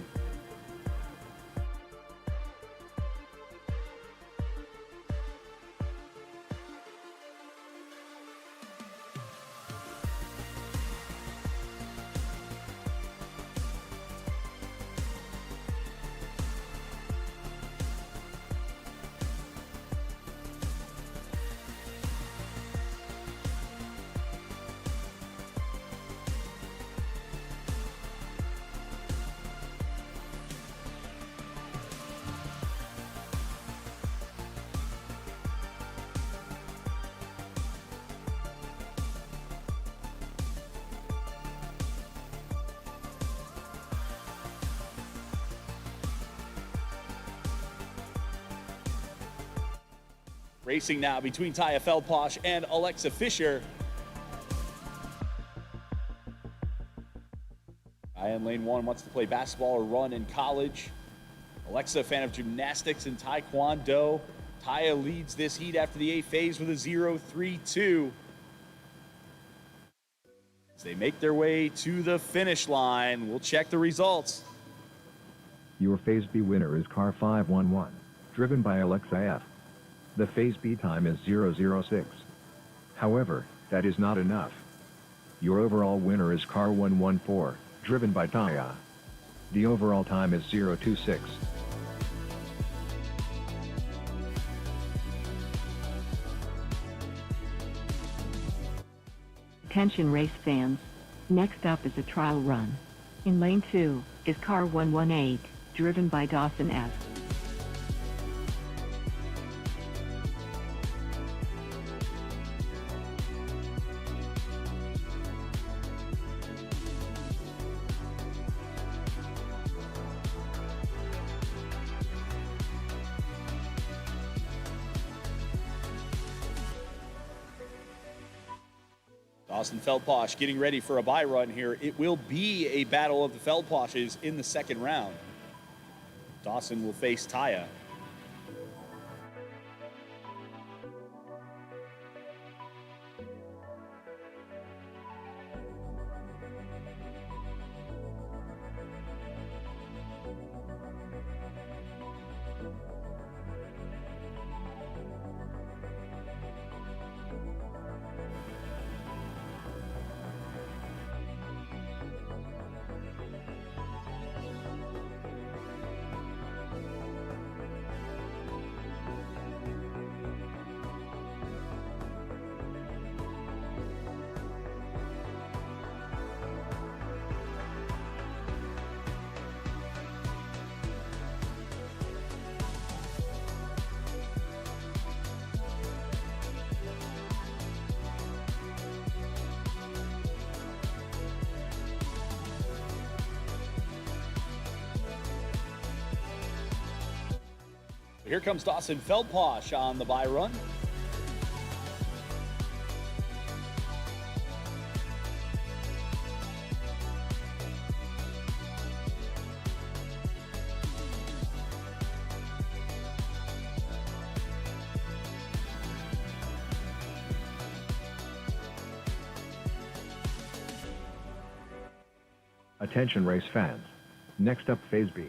Racing now between Taya Feldposh and Alexa Fisher. Taya in lane 1 wants to play basketball or run in college. Alexa, a fan of gymnastics and taekwondo. Taya leads this heat after the A phase with a 0.32. As they make their way to the finish line, we'll check the results. Your Phase B winner is car 511, driven by Alexa F. The Phase B time is 006. However, that is not enough. Your overall winner is car 114, driven by Taya. The overall time is 026. Attention race fans. Next up is a trial run. In lane 2 is car 118, driven by Dawson F. Dawson Feldposh getting ready for a bye run here. It will be a battle of the Feldposhes in the second round. Dawson will face Taya. Here comes Dawson Feldposh on the bye run. Attention race fans. Next up Phase B.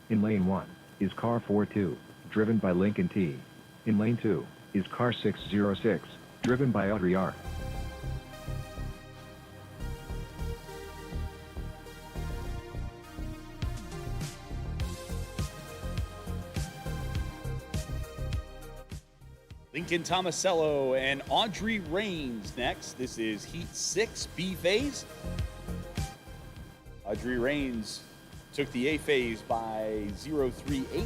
In lane 1 is car 42, driven by Lincoln T. In lane 2 is car 606, driven by Audrey R. Lincoln Tomasello and Audrey Rains next. This is Heat 6 B phase. Audrey Rains took the A phase by 0.38.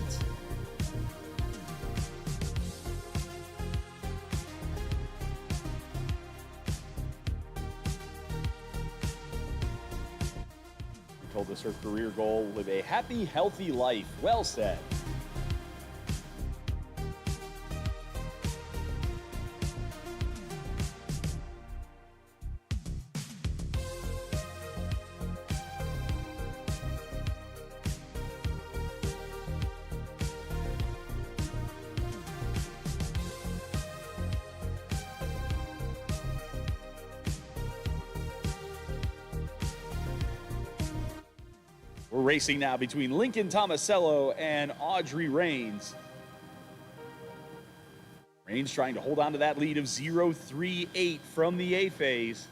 Told us her career goal: live a happy, healthy life. Well said. We're racing now between Lincoln Tomasello and Audrey Rains. Rains trying to hold on to that lead of 0.38 from the A phase.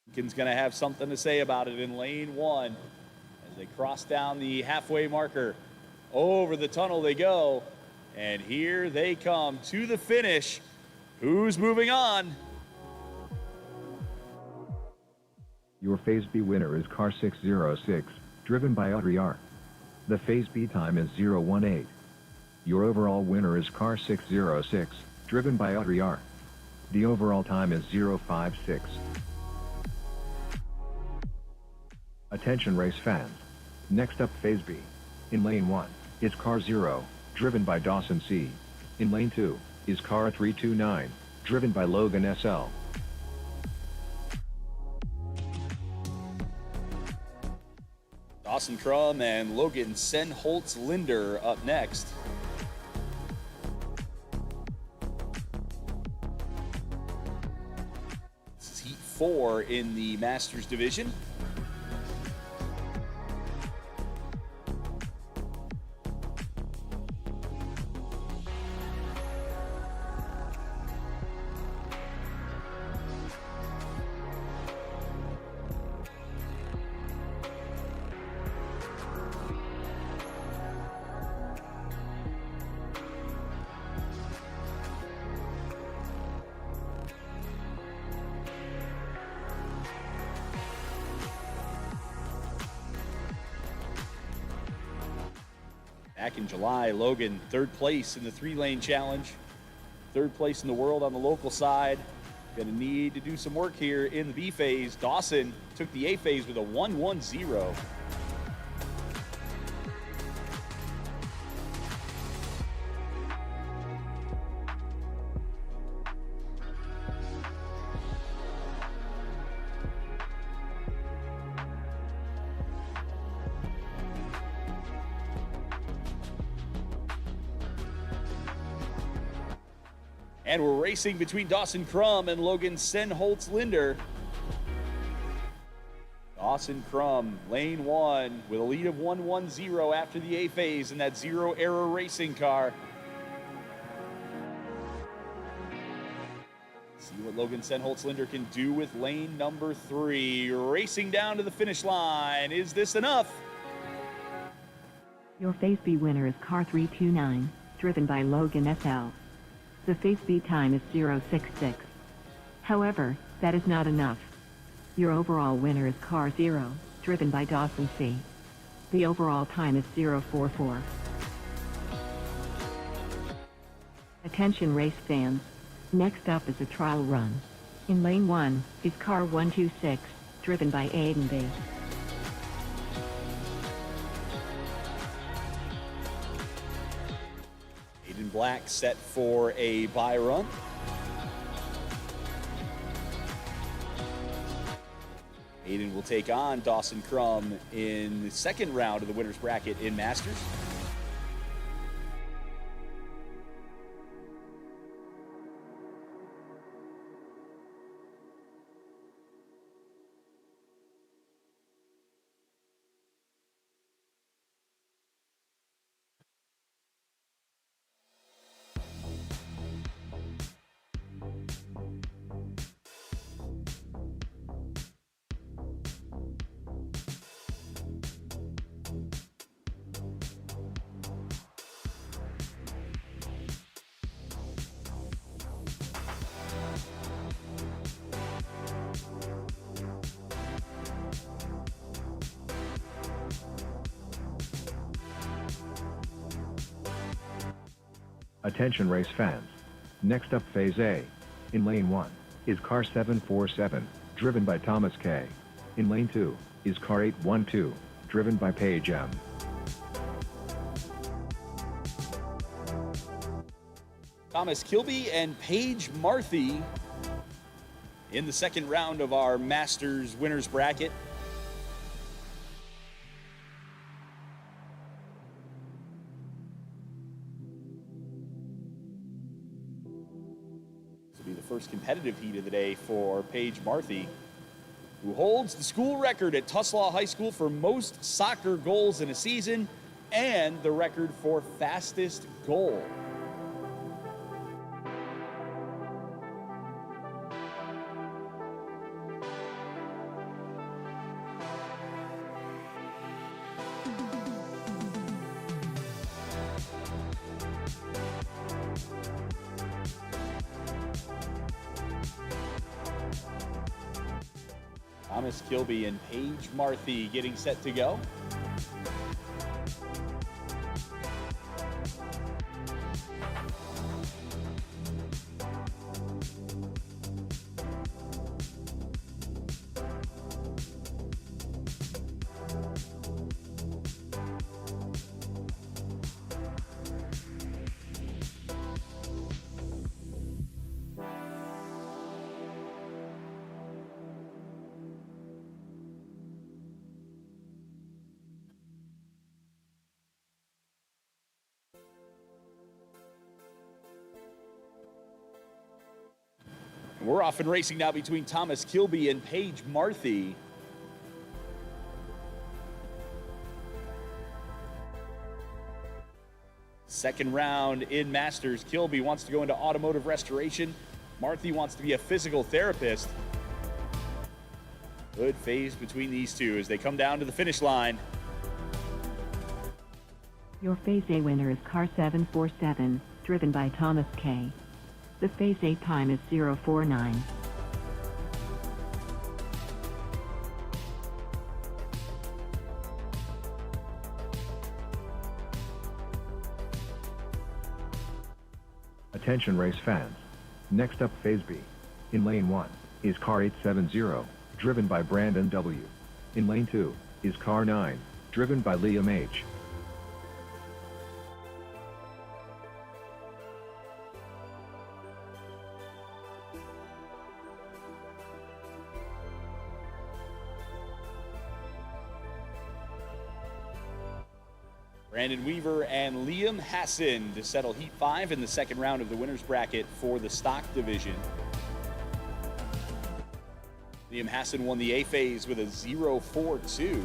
Lincoln's going to have something to say about it in lane 1 as they cross down the halfway marker. Over the tunnel they go, and here they come to the finish. Who's moving on? Your Phase B winner is car 606, driven by Audrey R. The Phase B time is 0.18. Your overall winner is car 606, driven by Audrey R. The overall time is 0.56. Attention race fans. Next up Phase B. In lane 1 is car 0, driven by Dawson C. In lane 2 is car 329, driven by Logan SL. Dawson Crum and Logan Senholtz Linder up next. This is Heat 4 in the Masters division. Back in July, Logan, third place in the 3-lane challenge. Third place in the world on the local side. Gonna need to do some work here in the B phase. Dawson took the A phase with a 1-1-0. And we're racing between Dawson Crum and Logan Senholtz Linder. Dawson Crum, lane 1, with a lead of 1-1-0 after the A phase in that zero-error racing car. See what Logan Senholtz Linder can do with lane number 3. Racing down to the finish line. Is this enough? Your Phase B winner is car 329, driven by Logan SL. The Phase B time is 0.66. However, that is not enough. Your overall winner is car 0, driven by Dawson C. The overall time is 0.44. Attention race fans. Next up is a trial run. In lane 1 is car 126, driven by Aiden B. Aiden Black set for a bye run. Aiden will take on Dawson Crum in the second round of the winner's bracket in Masters. Attention race fans. Next up phase A. In lane 1 is car 747, driven by Thomas K. In lane 2 is car 812, driven by Paige M. Thomas Kilby and Paige Marthy in the second round of our Masters winners bracket. This will be the first competitive heat of the day for Paige Marthy, who holds the school record at Tuslaw High School for most soccer goals in a season and the record for fastest goal. Thomas Kilby and Paige Marthy getting set to go. We're off and racing now between Thomas Kilby and Paige Marthy. Second round in Masters. Kilby wants to go into automotive restoration. Marthy wants to be a physical therapist. Good phase between these two as they come down to the finish line. Your Phase A winner is car 747, driven by Thomas K. The Phase A time is 0:49. Attention race fans. Next up phase B. In lane 1 is car 870, driven by Brandon W. In lane 2 is car 9, driven by Liam H. Brandon Weaver and Liam Hassan to settle Heat 5 in the second round of the winner's bracket for the stock division. Liam Hassan won the A phase with a 0.42.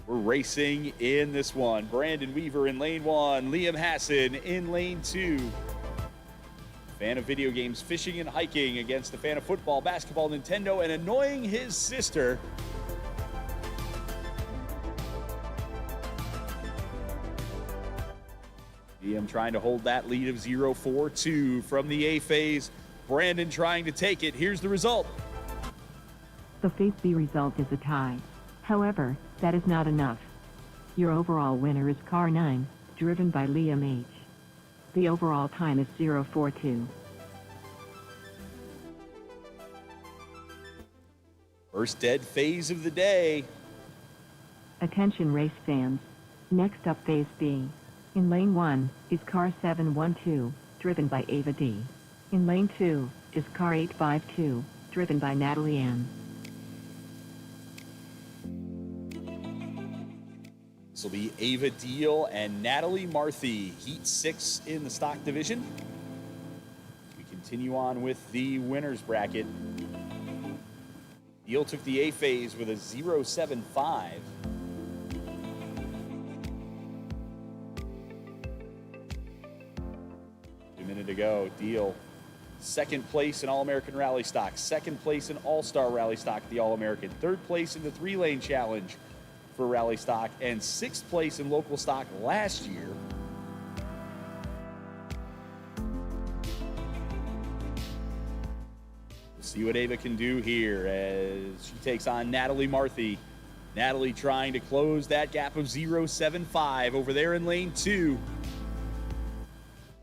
We're racing in this one. Brandon Weaver in lane 1, Liam Hassan in lane 2. Fan of video games, fishing and hiking against a fan of football, basketball, Nintendo, and annoying his sister. Liam trying to hold that lead of 0.42 from the A phase. Brandon trying to take it. Here's the result. The Phase B result is a tie. However, that is not enough. Your overall winner is car 9, driven by Liam H. The overall time is 0.42. First dead phase of the day. Attention race fans. Next up Phase B. In lane 1 is car 712, driven by Ava D. In lane 2 is car 852, driven by Natalie Ann. This will be Ava Deal and Natalie Marthy, Heat 6 in the stock division. We continue on with the winner's bracket. Deal took the A phase with a 0.75. A minute to go. Deal second place in All-American Rally Stock, second place in All-Star Rally Stock at the All-American, third place in the 3-lane challenge for Rally Stock, and sixth place in local stock last year. See what Ava can do here as she takes on Natalie Marthy. Natalie trying to close that gap of 0.75 over there in lane 2.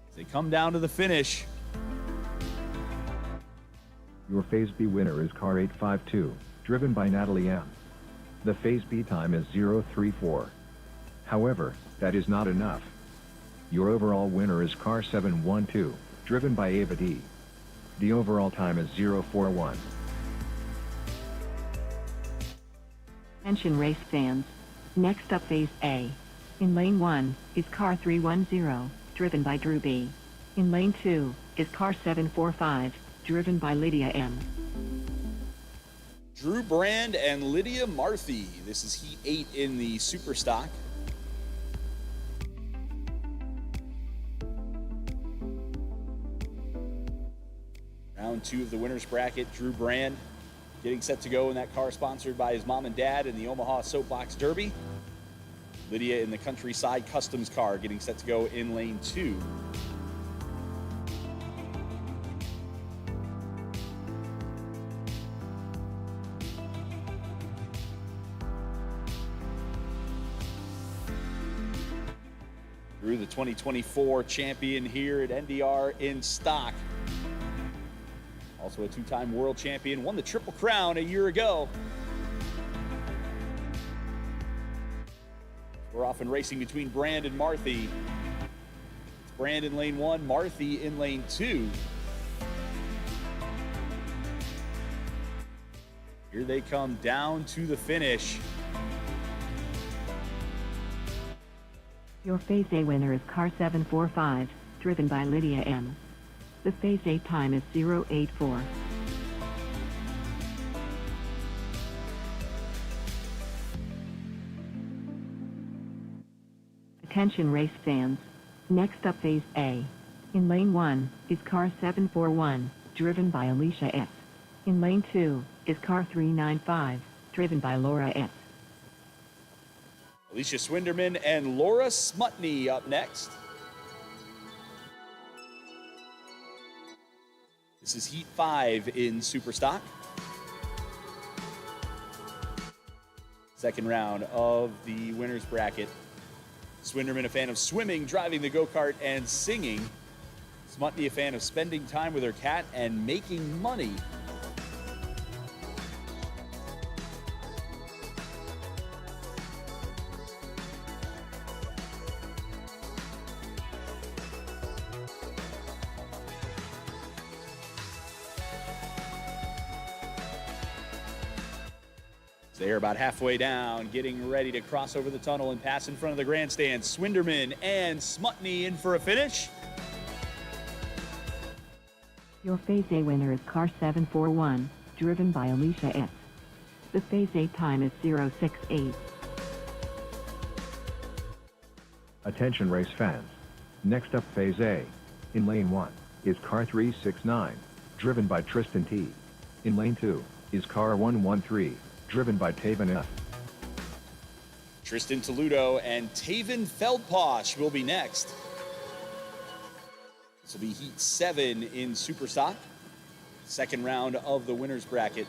As they come down to the finish. Your Phase B winner is car 852, driven by Natalie M. The Phase B time is 0.34. However, that is not enough. Your overall winner is car 712, driven by Ava D. The overall time is 0.41. Attention race fans. Next up Phase A. In lane 1 is car 310, driven by Drew B. In lane 2 is car 745, driven by Lydia M. Drew Brand and Lydia Marthy. This is Heat 8 in the Super Stock. Round 2 of the winner's bracket. Drew Brand getting set to go in that car sponsored by his mom and dad in the Omaha Soapbox Derby. Lydia in the Countryside Customs car getting set to go in lane 2. Drew, the 2024 champion here at NDR in stock. Also a two-time world champion, won the Triple Crown a year ago. We're off and racing between Brand and Marthy. It's Brand in lane 1, Marthy in lane 2. Here they come down to the finish. Your Phase A winner is car 745, driven by Lydia M. The Phase A time is 0.84. Attention race fans. Next up Phase A. In lane 1 is car 741, driven by Alicia S. In lane 2 is car 395, driven by Laura S. Alicia Swinderman and Laura Smutney up next. This is Heat 5 in Superstock. Second round of the winner's bracket. Swinderman, a fan of swimming, driving the go-kart, and singing. Smutney, a fan of spending time with her cat and making money. They're about halfway down, getting ready to cross over the tunnel and pass in front of the grandstand. Swinderman and Smutney in for a finish. Your Phase A winner is car 741, driven by Alicia S. The Phase A time is 0.68. Attention race fans. Next up Phase A. In lane 1 is car 369, driven by Tristan T. In lane 2 is car 113, driven by Taven F. Tristan Toludo and Taven Feldposh will be next. This will be Heat 7 in Superstock. Second round of the winner's bracket.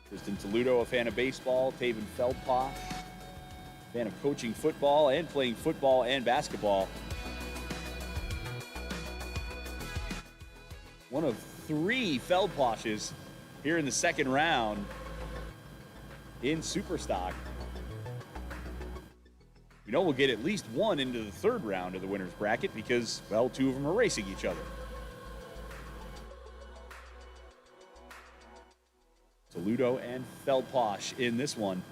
Tristan Toludo, a fan of baseball. Taven Feldposh, fan of coaching football and playing football and basketball. One of 3 Feldposhes here in the second round in Superstock. We know we'll get at least one into the third round of the winner's bracket because, well, 2 of them are racing each other. Toludo and Feldposh in this one.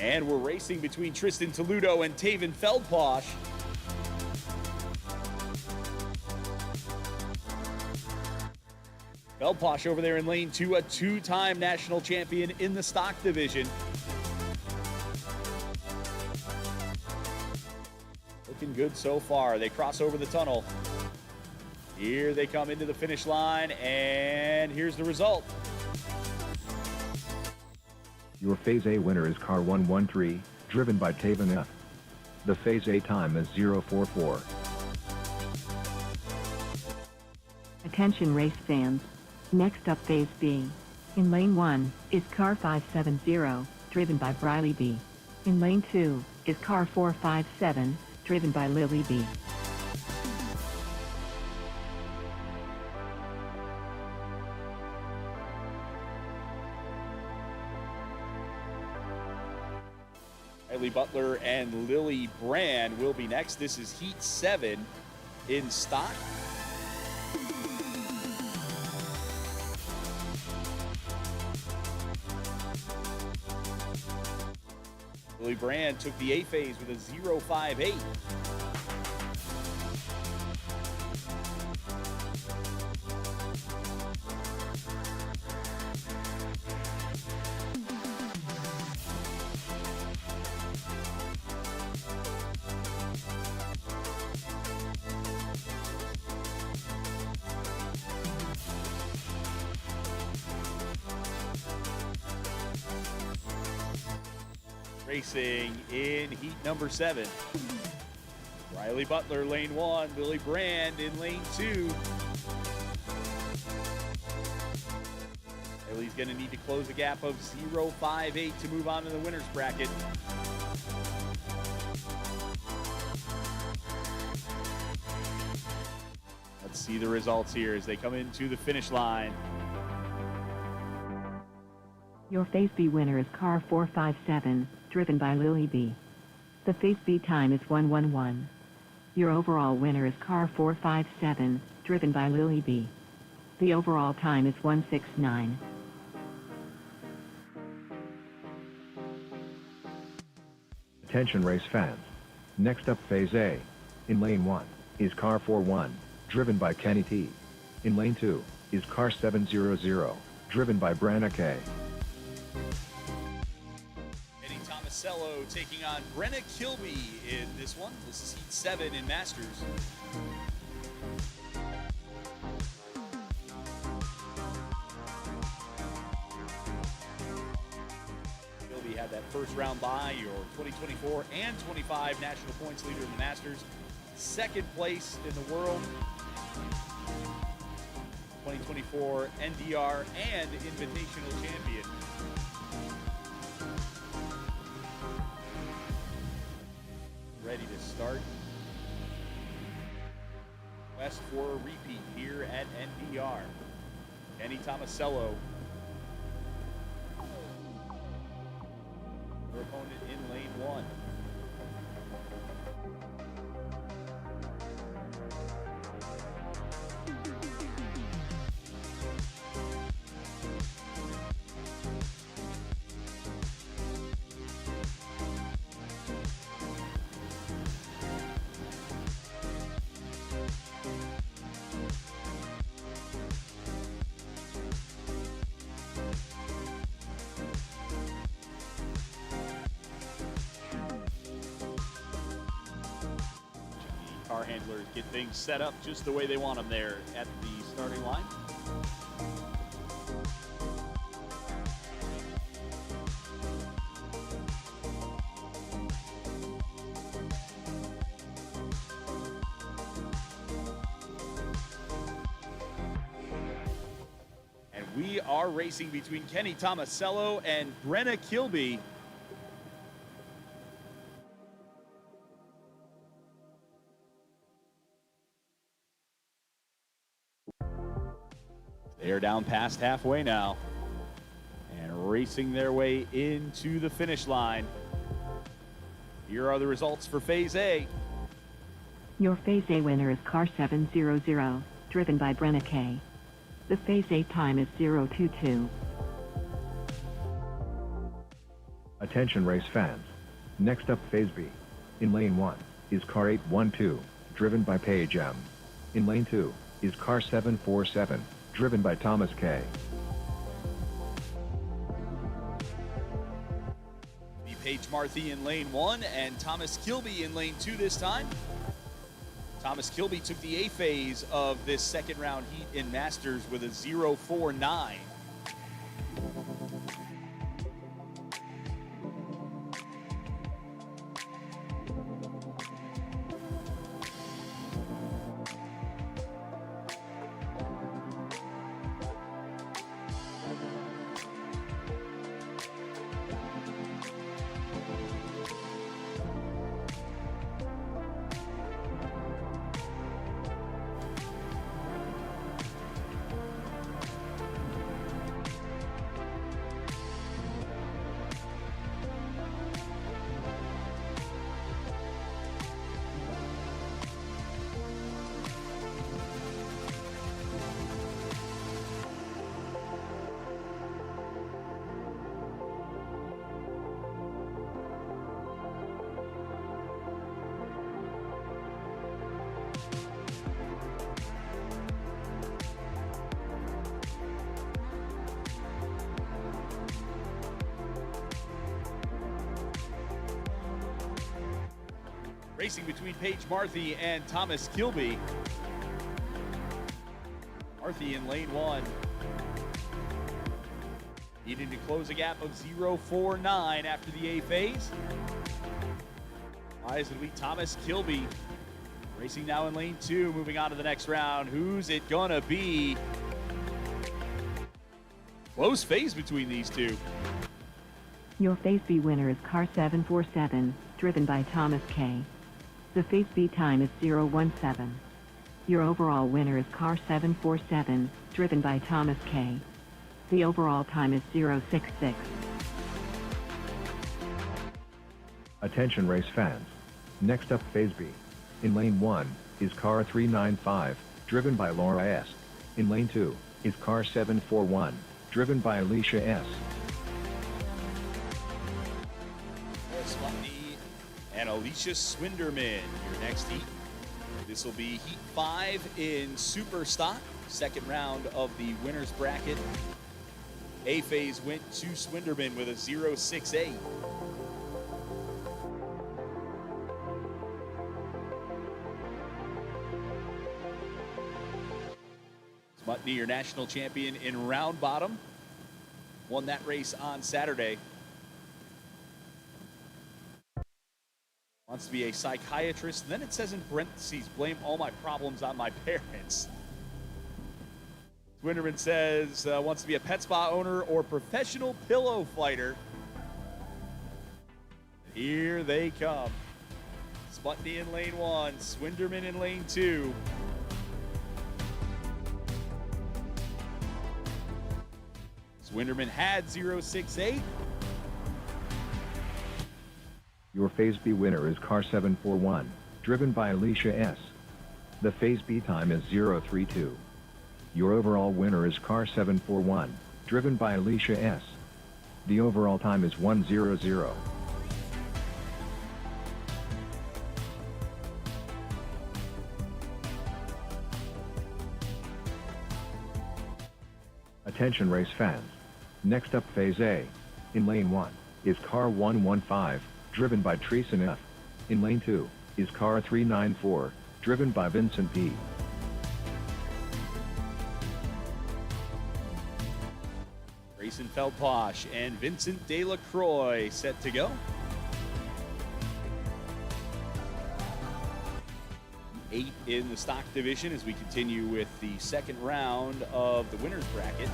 And we're racing between Tristan Toludo and Taven Feldposh. Belposh over there in lane 2, a two-time national champion in the stock division. Looking good so far. They cross over the tunnel. Here they come into the finish line, and here's the result. Your Phase A winner is car 113, driven by Taven F. The Phase A time is 044. Attention race fans. Next up Phase B. In lane 1 is car 570, driven by Briley B. In lane 2 is car 457, driven by Lily B. Riley Butler and Lily Brand will be next. This is Heat 7 in stock. Lily Brand took the A phase with a 0.58. Racing in heat number 7. Riley Butler, lane 1. Lily Brand in lane 2. Riley's going to need to close a gap of 0.58 to move on to the winner's bracket. Let's see the results here as they come into the finish line. Your Phase B winner is car 457, driven by Lily B. The Phase B time is 111. Your overall winner is car 457, driven by Lily B. The overall time is 169. Attention race fans. Next up Phase A. In lane 1 is car 41, driven by Kenny T. In lane 2 is car 700, driven by Branna K. Eddie Tomasello taking on Brenna Kilby in this one. This is Heat 7 in Masters. Kilby had that first round bye, your 2024 and 25 national points leader in the Masters. Second place in the world. 2024 NDR and Invitational champion. Ready to start. Quest for a repeat here at NDR. Kenny Tomasello. Your opponent in lane 1. Car handlers get things set up just the way they want them there at the starting line. And we are racing between Kenny Tomasello and Brenna Kilby. They're down past halfway now and racing their way into the finish line. Here are the results for Phase A. Your Phase A winner is car 700, driven by Brenna K. The Phase A time is 022. Attention race fans. Next up Phase B. In lane 1 is car 812, driven by Paige M. In lane 2 is car 747, driven by Thomas K. Be Paige Marthy in lane 1 and Thomas Kilby in lane 2 this time. Thomas Kilby took the A phase of this second round heat in Masters with a 0.49. Racing between Paige Marthy and Thomas Kilby. Marthy in lane 1. Needing to close a gap of 0.49 after the A phase. Why is it Thomas Kilby racing now in lane 2, moving on to the next round. Who's it gonna be? Close phase between these two. Your Phase B winner is car 747, driven by Thomas K. The Phase B time is 0.17. Your overall winner is car 747, driven by Thomas K. The overall time is 0.66. Attention race fans. Next up Phase B. In lane 1 is car 395, driven by Laura S. In lane 2 is car 741, driven by Alicia S. And Alicia Swinderman, your next heat. This will be heat 5 in Super Stock, second round of the winner's bracket. A phase went to Swinderman with a 0.68. Smutney, your national champion in round bottom, won that race on Saturday. Wants to be a psychiatrist. And then it says in parentheses, blame all my problems on my parents. Swinderman says wants to be a pet spa owner or professional pillow fighter. Here they come. Sputney in lane 1, Swinderman in lane 2. Swinderman had 0.68. Your Phase B winner is car 741, driven by Alicia S. The Phase B time is 0.32. Your overall winner is car 741, driven by Alicia S. The overall time is 1:00. Attention race fans. Next up Phase A. In lane 1 is car 115, driven by Treason F. In lane 2 is car 394, driven by Vincent P. Grayson Feldposh and Vincent Delacroix set to go. 8 in the stock division as we continue with the second round of the winner's bracket.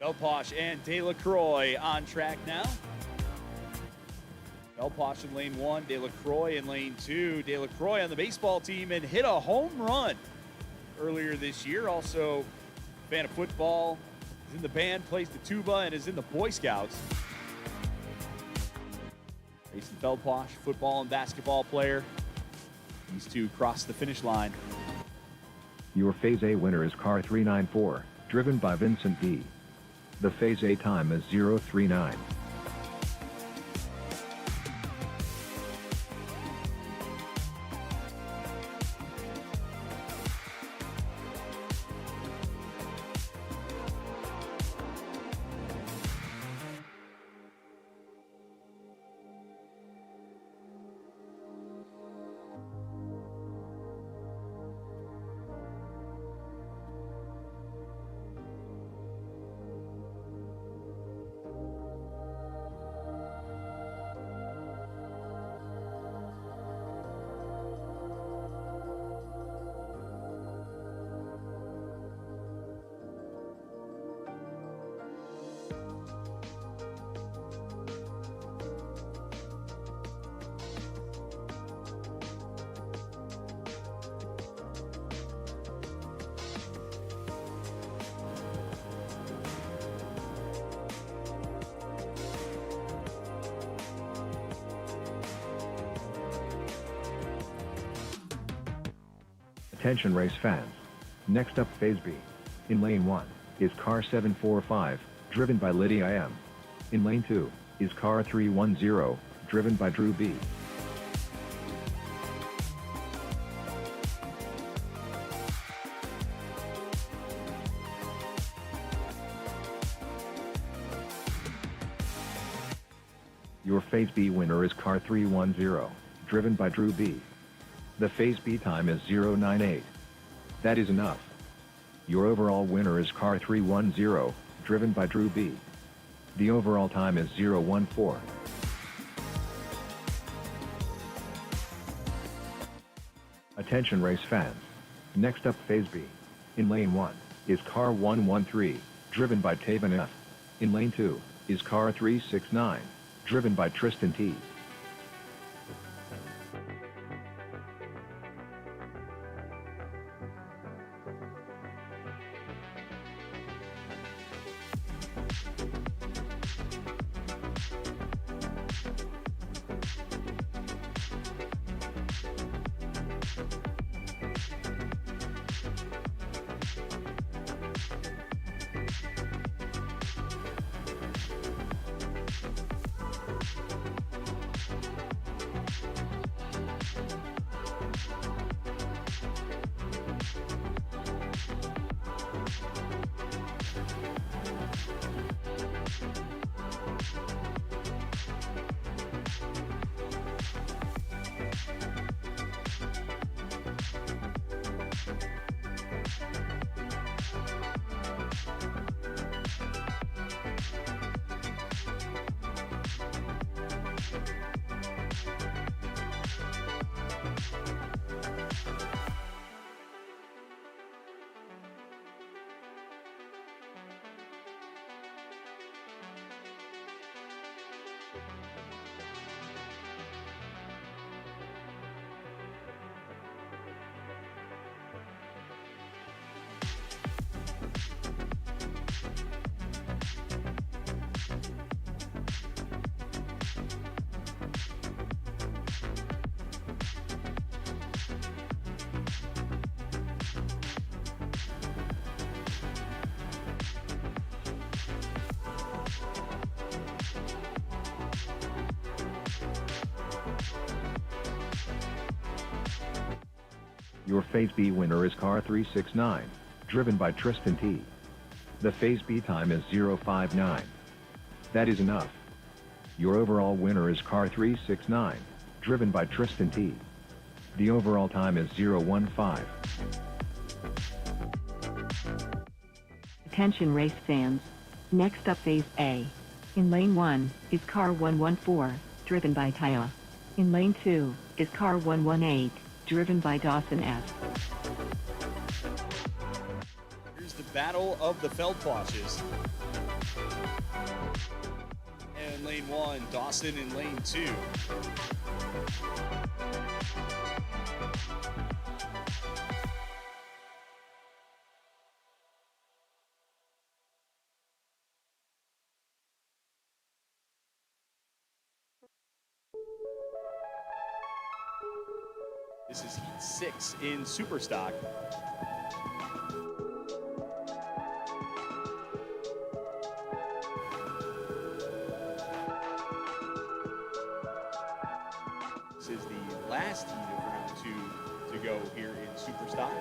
Belposh and Delacroix on track now. Belposh in lane 1, Delacroix in lane 2. Delacroix on the baseball team and hit a home run earlier this year. Also, fan of football, is in the band, plays the tuba, and is in the Boy Scouts. Mason Belposh, football and basketball player. These two cross the finish line. Your Phase A winner is car 394, driven by Vincent D. The Phase A time is 039. Attention race fans. Next up Phase B. In lane 1 is car 745, driven by Lydia M. In lane 2 is car 310, driven by Drew B. Your Phase B winner is car 310, driven by Drew B. The Phase B time is 098. That is enough. Your overall winner is car 310, driven by Drew B. The overall time is 014. Attention race fans. Next up Phase B. In lane 1 is car 113, driven by Taven F. In lane 2 is car 369, driven by Tristan T. Your Phase B winner is car 369, driven by Tristan T. The Phase B time is 059. That is enough. Your overall winner is car 369, driven by Tristan T. The overall time is 015. Attention race fans. Next up Phase A. In lane 1 is car 114, driven by Taya. In lane 2 is car 118, driven by Dawson S. Here's the battle of the Feldposhes. in lane 1, Dawson in lane 2. This is heat 6 in Superstock. This is the last heat of round 2 to go here in Superstock.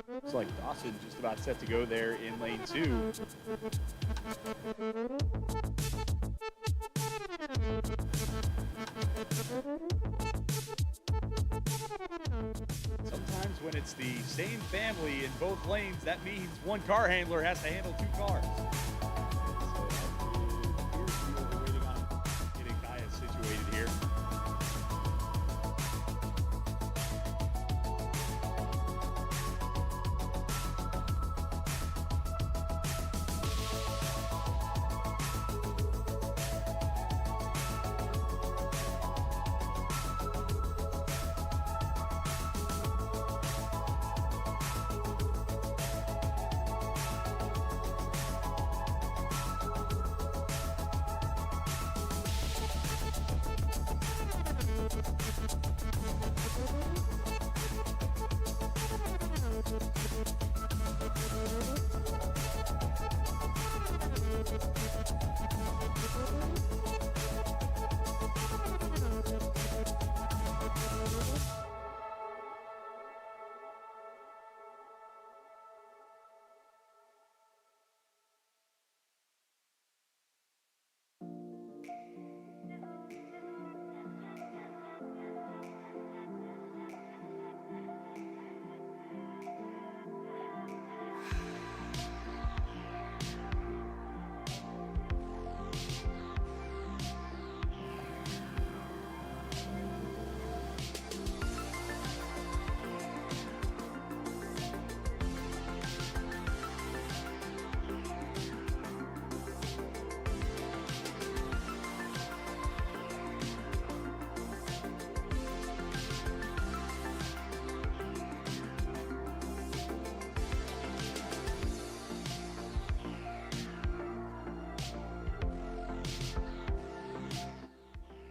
Looks like Dawson just about set to go there in lane 2. Sometimes when it's the same family in both lanes, that means one car handler has to handle 2 cars. So that appears to be what we're waiting on, getting Kaya situated here.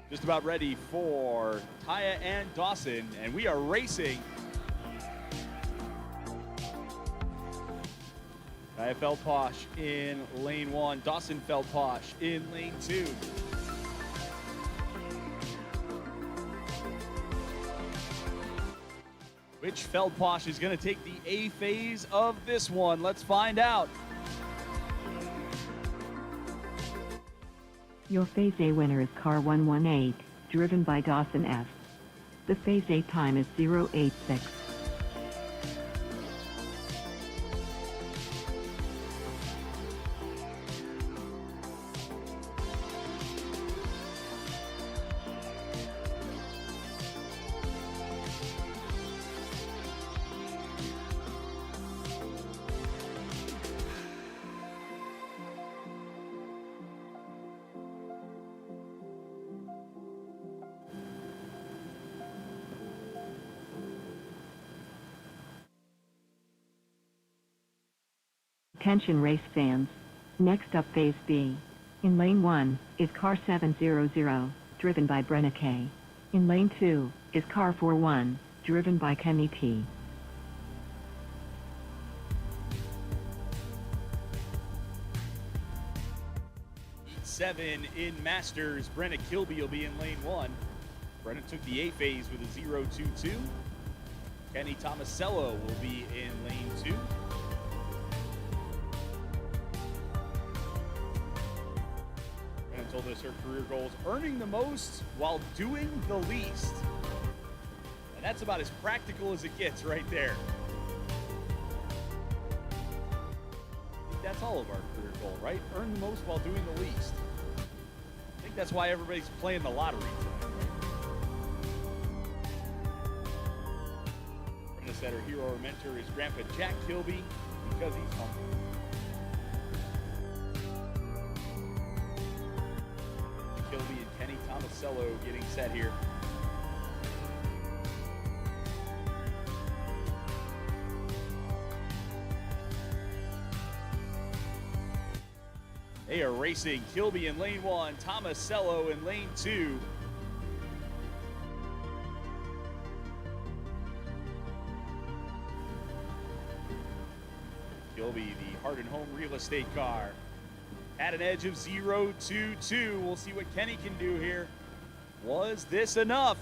Just about ready for Taya and Dawson, and we are racing. Taya Feldposh in lane 1, Dawson Feldposh in lane 2. Which Feldposh is going to take the A phase of this one? Let's find out. Your Phase A winner is car 118, driven by Dawson F. The Phase A time is 086. Attention race fans. Next up Phase B. In lane 1 is car 700, driven by Brenna K. In lane 2 is car 41, driven by Kenny T. 7 in Masters. Brenna Kilby will be in lane 1. Brenna took the A phase with a 0.22. Kenny Tomasello will be in lane 2. Brenna told us her career goal is earning the most while doing the least. And that's about as practical as it gets right there. I think that's all of our career goal, right? Earn the most while doing the least. I think that's why everybody's playing the lottery tonight, right? Brenna said her hero or mentor is Grandpa Jack Kilby because he's humble. Kilby and Kenny Tomasello getting set here. They are racing. Kilby in lane 1, Tomasello in lane 2. Kilby, the Heart and Home real estate car, at an edge of 0.22. We'll see what Kenny can do here. Was this enough?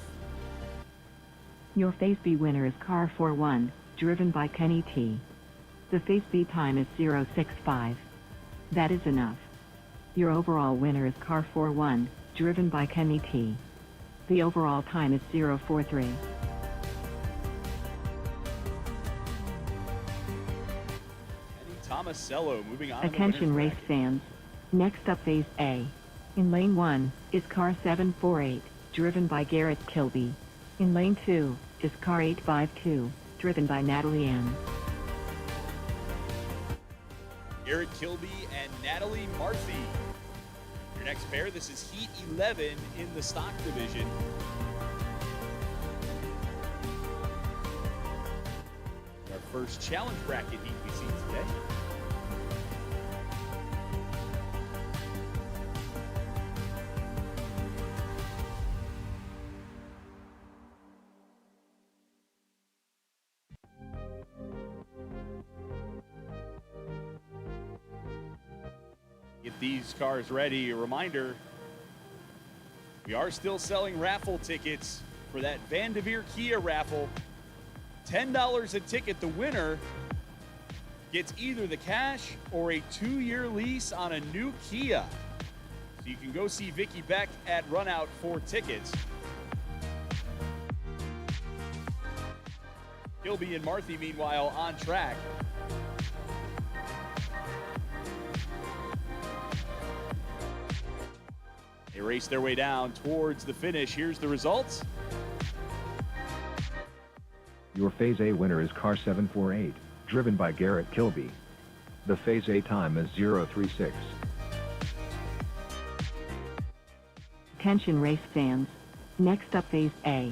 Your Phase B winner is car 4-1, driven by Kenny T. The Phase B time is 0.65. That is enough. Your overall winner is car 4-1, driven by Kenny T. The overall time is 0.43. Kenny Tomasello moving on. Attention race fans. Next up Phase A. In lane 1 is car 748, driven by Garrett Kilby. In lane 2 is car 852, driven by Natalie Ann. Garrett Kilby and Natalie Marthy. Your next pair, this is Heat 11 in the stock division. Our first challenge bracket heat we see today. Get these cars ready. A reminder, we are still selling raffle tickets for that Van Devere Kia raffle. $10 a ticket. The winner gets either the cash or a 2-year lease on a new Kia. So you can go see Vicky Beck at Runout for tickets. Kilby and Marthy, meanwhile, on track. They race their way down towards the finish. Here's the results. Your Phase A winner is car 748, driven by Garrett Kilby. The Phase A time is 0.36. Attention race fans. Next up Phase A.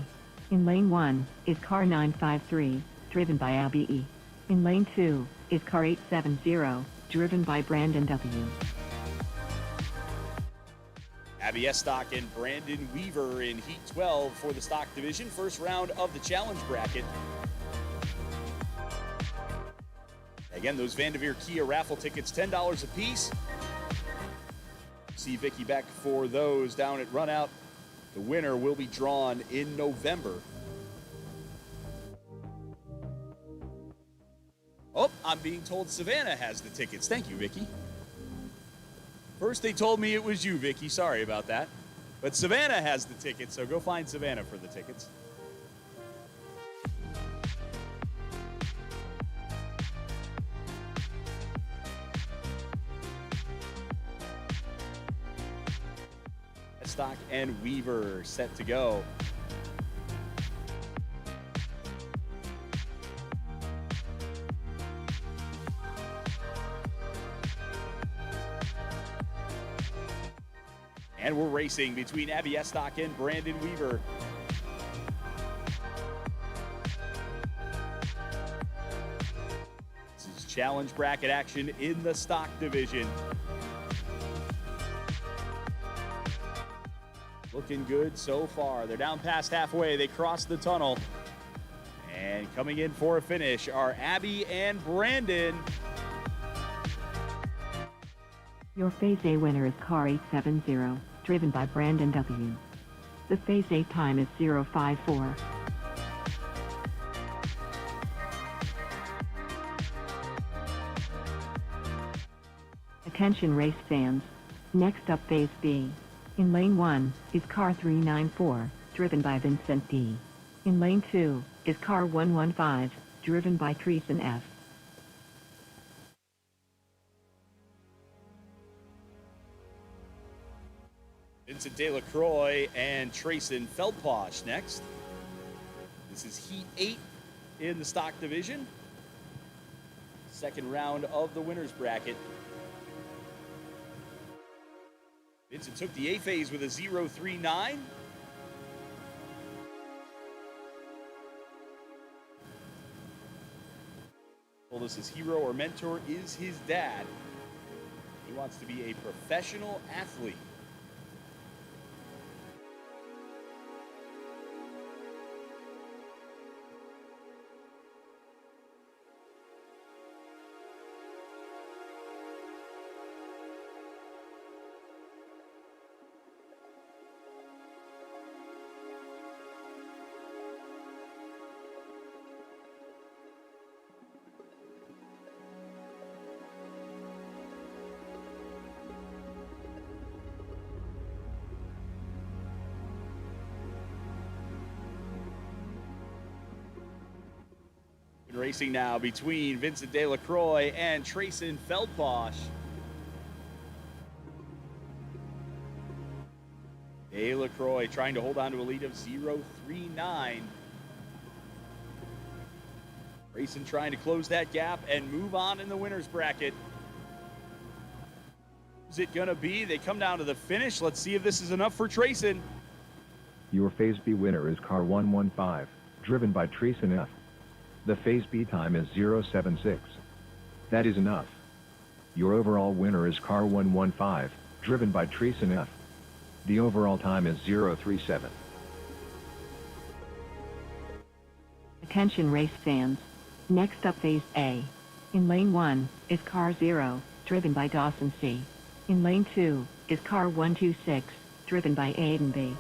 In lane 1 is car 953, driven by Abby E. In lane 2 is car 870, driven by Brandon W. Abby Estock and Brandon Weaver in Heat 12 for the stock division. First round of the challenge bracket. Again, those Van Devere Kia raffle tickets, $10 a piece. See Vicky Beck for those down at Runout. The winner will be drawn in November. Oh, I'm being told Savannah has the tickets. Thank you, Vicky. First they told me it was you, Vicky. Sorry about that. But Savannah has the tickets, so go find Savannah for the tickets. Stock and Weaver set to go. And we're racing between Abby Estock and Brandon Weaver. This is challenge bracket action in the stock division. Looking good so far. They're down past halfway. They cross the tunnel. And coming in for a finish are Abby and Brandon. Your Phase A winner is car 870, driven by Brandon W. The Phase A time is 054. Attention race fans. Next up Phase B. In Lane 1 is car 394, driven by Vincent D. In Lane 2 is car 115, driven by Treason F. Vincent Delacroix and Trayson Feldposh next. This is Heat 8 in the stock division. Second round of the winner's bracket. Vincent took the A phase with a 0.39. Told us his hero or mentor is his dad. He wants to be a professional athlete. Racing now between Vincent Delacroix and Trayson Feldposh. Delacroix trying to hold on to a lead of 0.39. Trayson trying to close that gap and move on in the winner's bracket. Who's it gonna be? They come down to the finish. Let's see if this is enough for Trayson. Your Phase B winner is car 115, driven by Treason F. The Phase B time is 0.76. That is enough. Your overall winner is car 115, driven by Treason F. The overall time is 0.37. Attention race fans. Next up Phase A. In Lane 1 is car 0, driven by Dawson C. In Lane 2 is car 126, driven by Aiden B.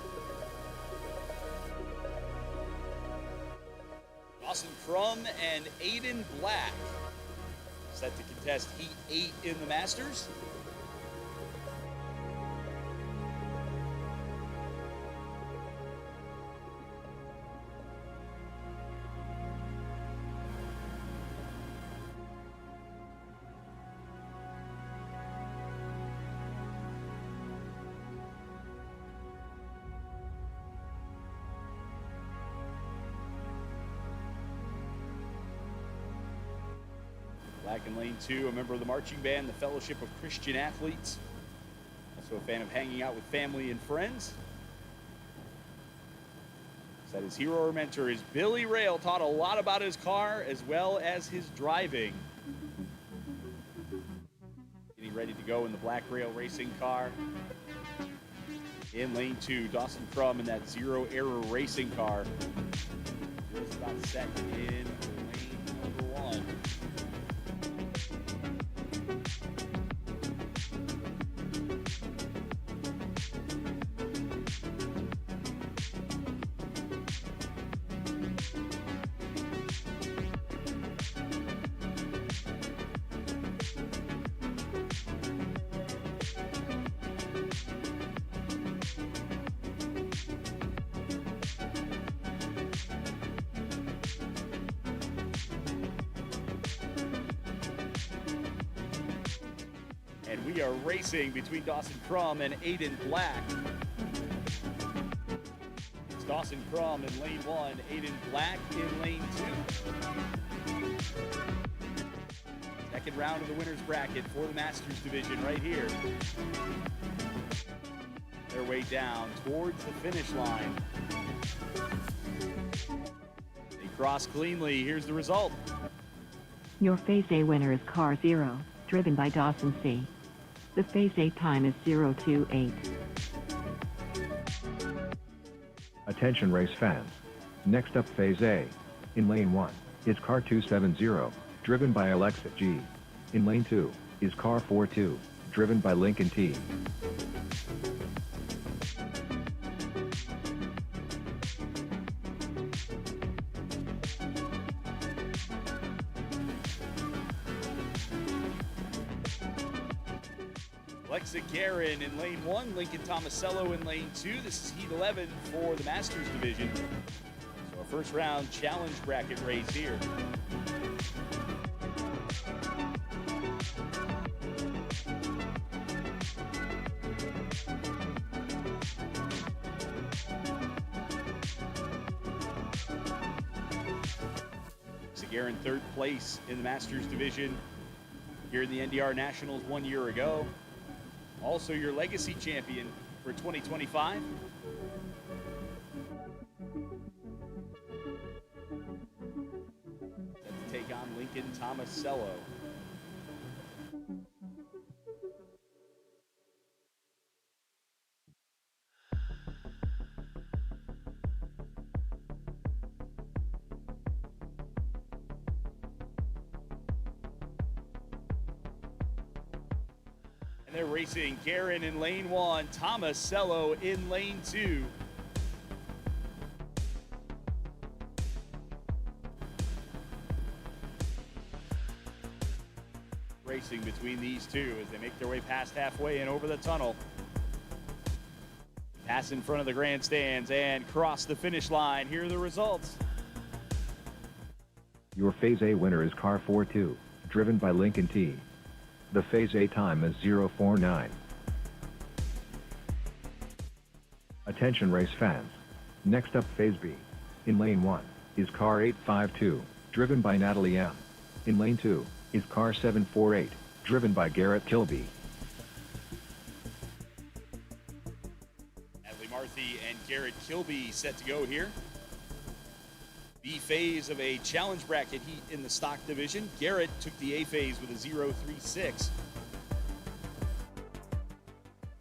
Dawson Crum and Aiden Black set to contest Heat 8 in the Masters. Black in Lane 2, a member of the marching band, the Fellowship of Christian Athletes. Also a fan of hanging out with family and friends. Said his hero or mentor is Billy Rail, taught a lot about his car as well as his driving. Getting ready to go in the Black Rail racing car. In Lane 2, Dawson Crum in that zero error racing car. Just about set in lane number 1. And we are racing between Dawson Crum and Aiden Black. It's Dawson Crum in lane 1, Aiden Black in lane 2. Second round of the winner's bracket for the Masters division right here. Their way down towards the finish line. They cross cleanly. Here's the result. Your Phase A winner is car 0, driven by Dawson C. The Phase A time is 0.28. Attention race fans. Next up Phase A. In Lane 1 is car 270, driven by Alexa G. In Lane 2 is car 42, driven by Lincoln T. Alexa Guerin in lane 1, Lincoln Tomasello in lane 2. This is heat 11 for the Masters division. So a first round challenge bracket race here. Alexa Guerin third place in the Masters division here in the NDR Nationals 1 year ago. Also your legacy champion for 2025. Set to take on Lincoln Tomasello. They're racing Guerin in lane 1, Tomasello in lane 2. Racing between these two as they make their way past halfway and over the tunnel. Pass in front of the grandstands and cross the finish line. Here are the results. Your Phase A winner is car 4-2, driven by Lincoln T. The Phase A time is 0:49. Attention race fans. Next up Phase B. In lane 1 is car 852, driven by Natalie M. In lane 2 is car 748, driven by Garrett Kilby. Natalie Marthy and Garrett Kilby set to go here. B phase of a challenge bracket heat in the stock division. Garrett took the A phase with a 0.36.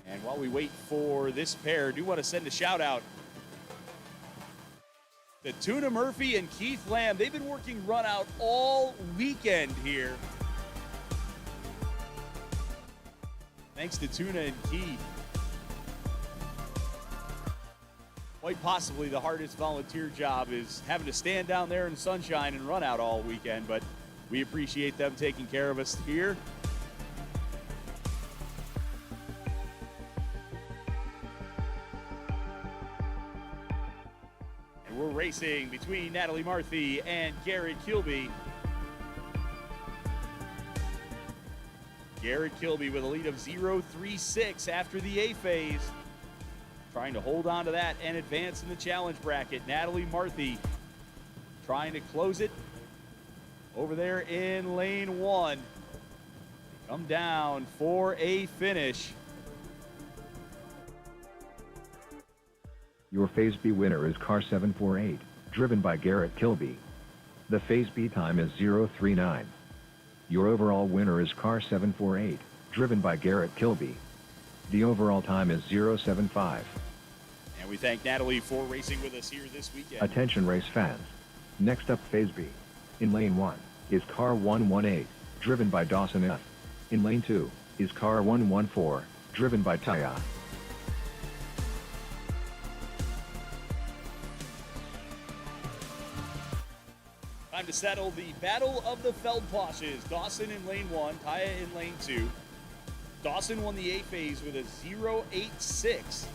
And while we wait for this pair, I do want to send a shout out to Tuna Murphy and Keith Lamb. They've been working run out all weekend here. Thanks to Tuna and Keith. Quite possibly the hardest volunteer job is having to stand down there in the sunshine and run out all weekend, but we appreciate them taking care of us here. And we're racing between Natalie Marthy and Garrett Kilby. Garrett Kilby with a lead of 0.36 after the A phase. Trying to hold on to that and advance in the challenge bracket. Natalie Marthy trying to close it over there in lane 1. They come down for a finish. Your Phase B winner is car 748, driven by Garrett Kilby. The Phase B time is 0:39. Your overall winner is car 748, driven by Garrett Kilby. The overall time is 0:75. And we thank Natalie for racing with us here this weekend. Attention race fans. Next up Phase B. In lane 1 is car 118, driven by Dawson F. In lane 2 is car 114, driven by Taya. Time to settle the battle of the Feldposhes. Dawson in lane 1, Taya in lane 2. Dawson won the A phase with a 0.86.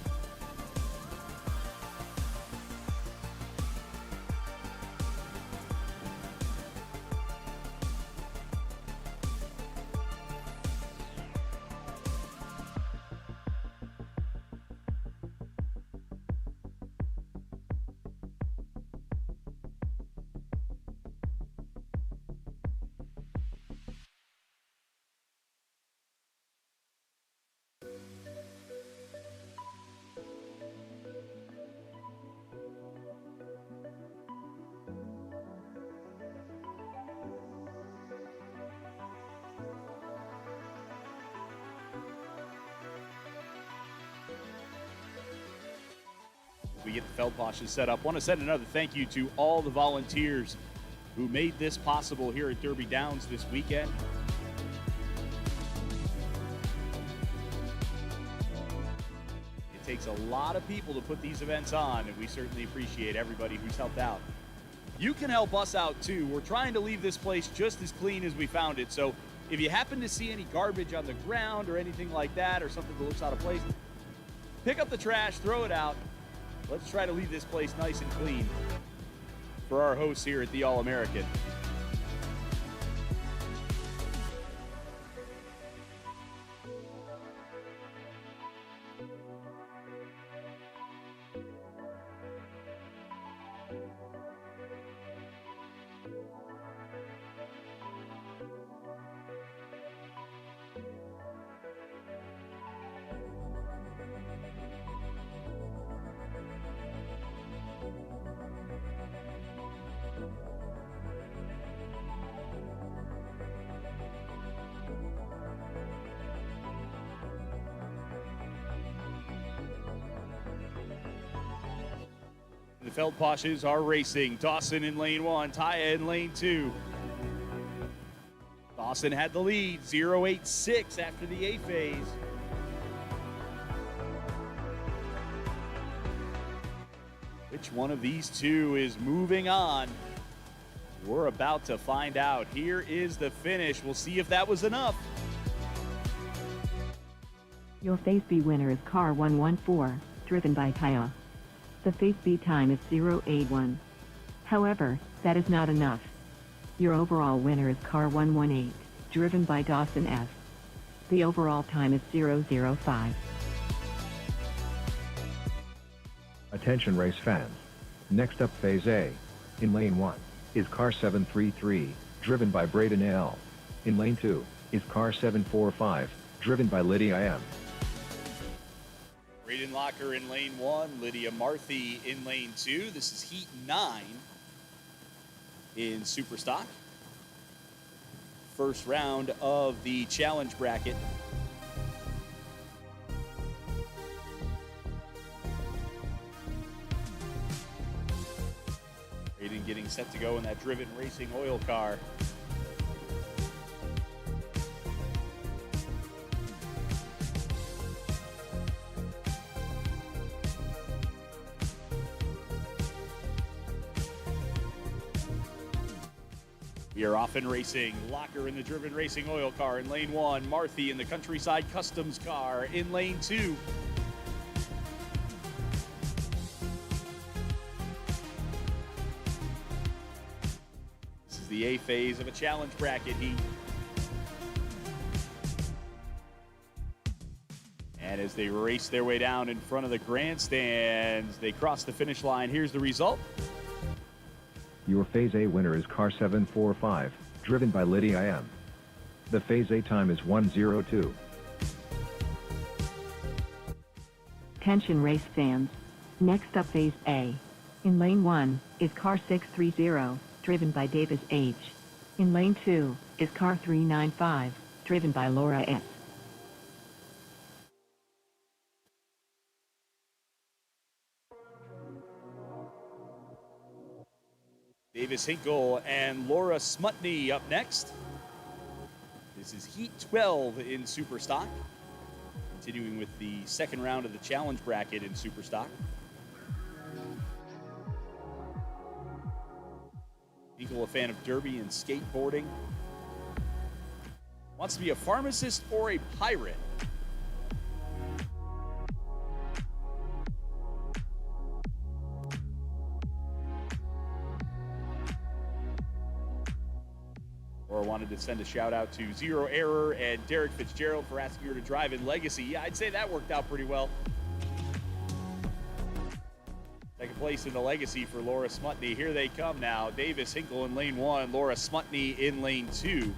We get the Feldposhes set up. Want to send another thank you to all the volunteers who made this possible here at Derby Downs this weekend. takes a lot of people to put these events on, and we certainly appreciate everybody who's helped out. You can help us out too. We're trying to leave this place just as clean as we found it. So if you happen to see any garbage on the ground or anything like that, or something that looks out of place, pick up the trash, throw it out. Let's try to leave this place nice and clean for our hosts here at the All-American. The Feldposhes are racing. Dawson in lane 1, Taya in lane 2. Dawson had the lead, 0.86 after the A phase. Which one of these two is moving on? We're about to find out. Here is the finish. We'll see if that was enough. Your Phase B winner is car 114, driven by Taya. The Phase B time is 0.81. However, that is not enough. Your overall winner is car 118, driven by Dawson S. The overall time is 0.05. Attention race fans. Next up Phase A. In lane 1 is car 733, driven by Braden L. In lane 2 is car 745, driven by Lydia M. Braden Locker in lane 1, Lydia Marthy in lane 2. This is heat 9 in Superstock. First round of the challenge bracket. Braden getting set to go in that Driven Racing oil car. We are off and racing. Locker in the Driven Racing oil car in lane 1. Marthy in the Countryside Customs car in lane 2. This is the A phase of a challenge bracket heat. And as they race their way down in front of the grandstands, they cross the finish line. Here's the result. Your Phase A winner is car 745, driven by Lydia M. The Phase A time is 1:02. Attention race fans. Next up Phase A. In lane 1 is car 630, driven by Davis H. In lane 2 is car 395, driven by Laura S. Davis Hinkle and Laura Smutney up next. This is Heat 12 in Superstock. Continuing with the second round of the challenge bracket in Superstock. Hinkle, a fan of derby and skateboarding. Wants to be a pharmacist or a pirate. Or wanted to send a shout out to Zero Error and Derek Fitzgerald for asking her to drive in Legacy. Yeah, I'd say that worked out pretty well. Second place in the Legacy for Laura Smutney. Here they come now. Davis Hinkle in lane 1, Laura Smutney in lane 2.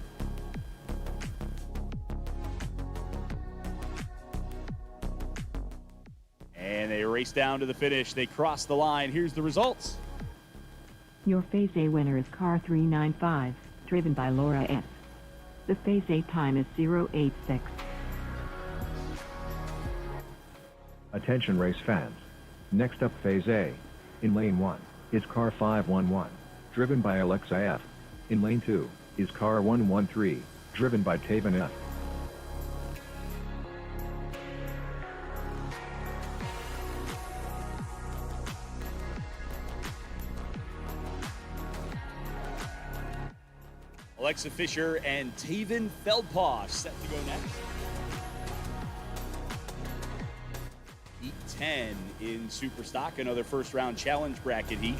And they race down to the finish. They cross the line. Here's the results. Your Phase A winner is car 395, driven by Laura S. The Phase A time is 0.86. Attention race fans. Next up Phase A. In lane 1 is car 511, driven by Alexa F. In lane 2 is car 113, driven by Taven F. Alexa Fisher and Taven Feldposh set to go next. Heat 10 in Super Stock, another first round challenge bracket heat.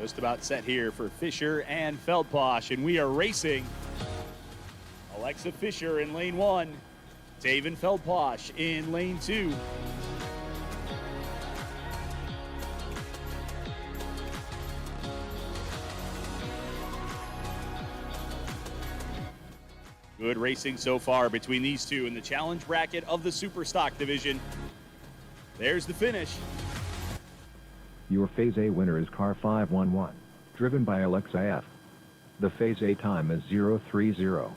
Just about set here for Fisher and Feldposh, and we are racing. Alexa Fisher in lane 1, Taven Feldposh in lane 2. Good racing so far between these two in the challenge bracket of the Super Stock division. There's the finish. Your Phase A winner is car 511, driven by Alexa F. The Phase A time is 0:30.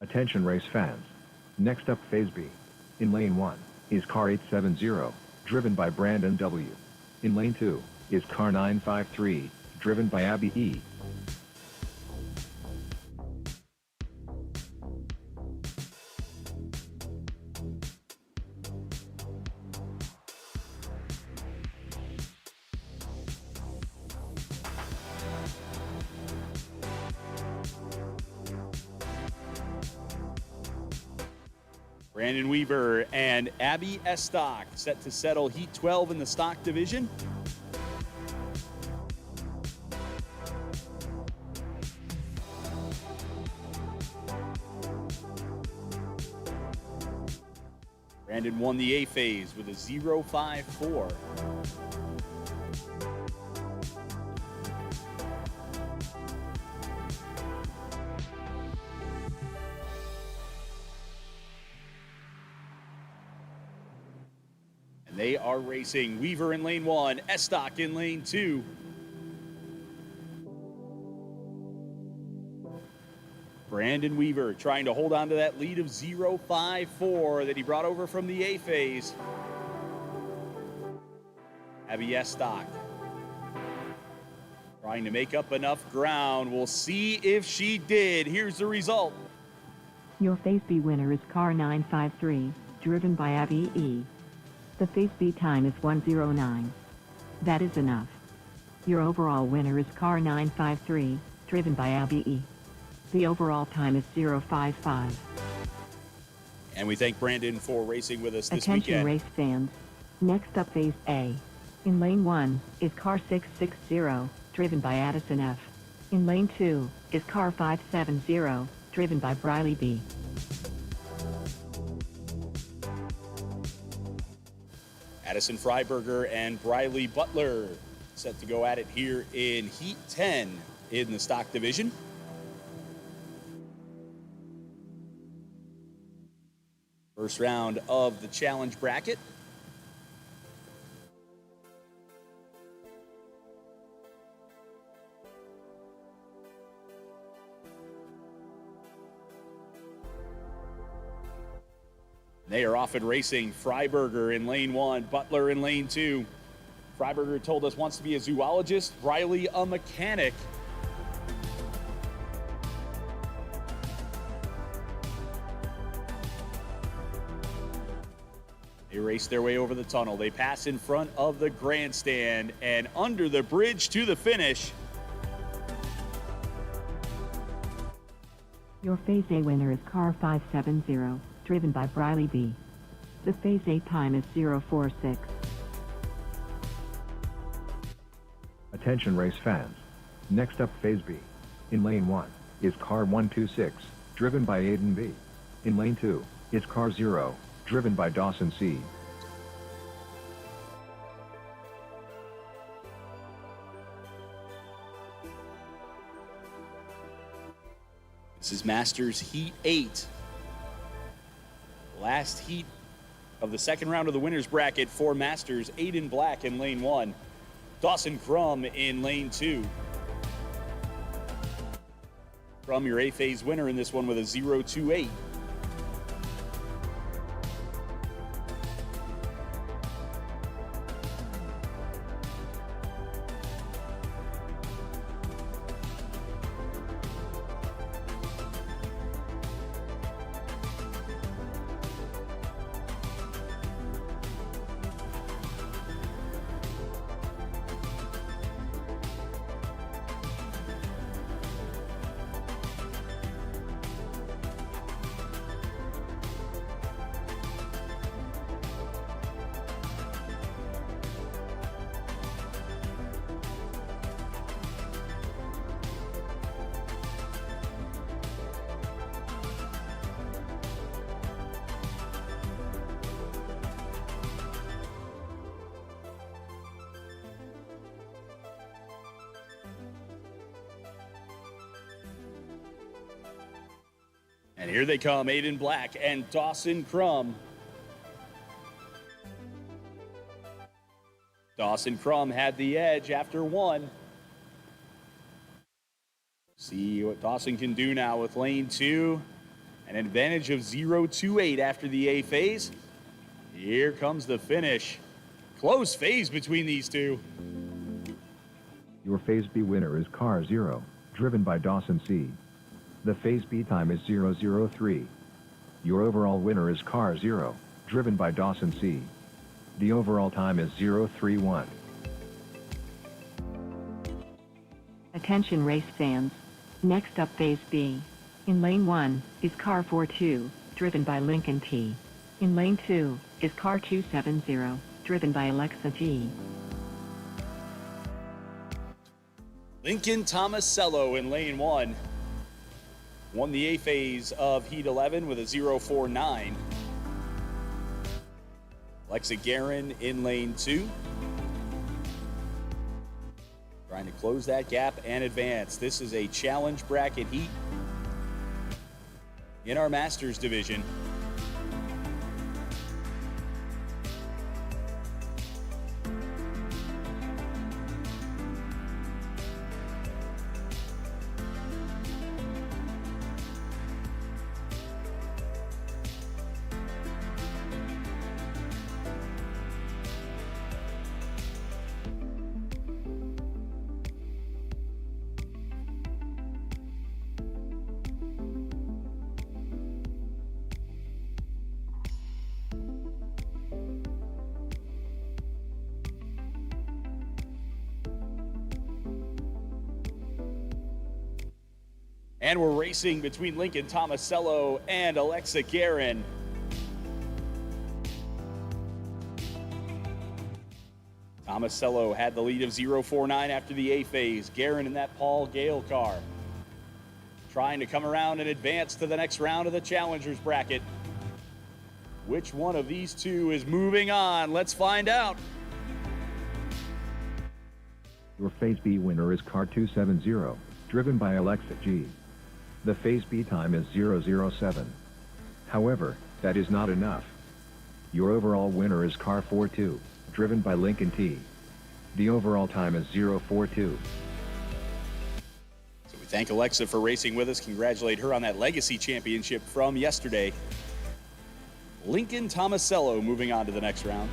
Attention race fans. Next up Phase B. In lane 1 is car 870, driven by Brandon W. In lane 2 is car 953, driven by Abby E. Brandon Weaver and Abby Estock set to settle Heat 12 in the stock division. Brandon won the A phase with a 0.54. They are racing. Weaver in lane 1, Estock in lane 2. Brandon Weaver trying to hold on to that lead of 0.54 that he brought over from the A phase. Abby Estock trying to make up enough ground. We'll see if she did. Here's the result. Your Phase B winner is car 953, driven by Abby E. The Phase B time is 1:09. That is enough. Your overall winner is car 953, driven by Abby E. The overall time is 0.55. And we thank Brandon for racing with us this Attention weekend. race fans. Next up Phase A. In lane 1 is car 660, driven by Addison F. In lane 2 is car 570, driven by Briley B. Addison Freiberger and Briley Butler set to go at it here in Heat 10 in the stock division. First round of the challenge bracket. They are off and racing. Freiberger in lane 1, Butler in lane 2. Freiberger told us wants to be a zoologist, Riley a mechanic. They race their way over the tunnel. They pass in front of the grandstand and under the bridge to the finish. Your Phase A winner is car 570, driven by Briley B. The Phase A time is 0.46. Attention race fans. Next up phase B. In lane 1 is car 126, driven by Aiden B. In lane 2 is car 0, driven by Dawson C. This is Masters Heat 8. Last heat of the second round of the winner's bracket for Masters. Aiden Black in lane 1. Dawson Crum in lane 2. Crum, your A-phase winner in this one with a 0.28. And here they come, Aiden Black and Dawson Crum. Dawson Crum had the edge after one. See what Dawson can do now with lane 2. An advantage of 0.28 after the A phase. Here comes the finish. Close phase between these two. Your phase B winner is car 0, driven by Dawson C. The phase B time is 0.03. Your overall winner is car 0, driven by Dawson C. The overall time is 0.31. Attention race fans. Next up phase B. In lane 1 is car 42, driven by Lincoln T. In lane 2 is car 270, driven by Alexa G. Lincoln Tomasello in lane 1. Won the A phase of Heat 11 with a 0.49. Alexa Guerin in lane 2. Trying to close that gap and advance. This is a challenge bracket heat in our Masters division. And we're racing between Lincoln Tomasello and Alexa Guerin. Tomasello had the lead of 0.49 after the A phase. Guerin in that Paul Gale car. Trying to come around and advance to the next round of the Challengers bracket. Which one of these two is moving on? Let's find out. Your phase B winner is car 270, driven by Alexa G. The phase B time is 0.07. However, that is not enough. Your overall winner is car 42, driven by Lincoln T. The overall time is 0.42. So we thank Alexa for racing with us. Congratulate her on that Legacy Championship from yesterday. Lincoln Tomasello moving on to the next round.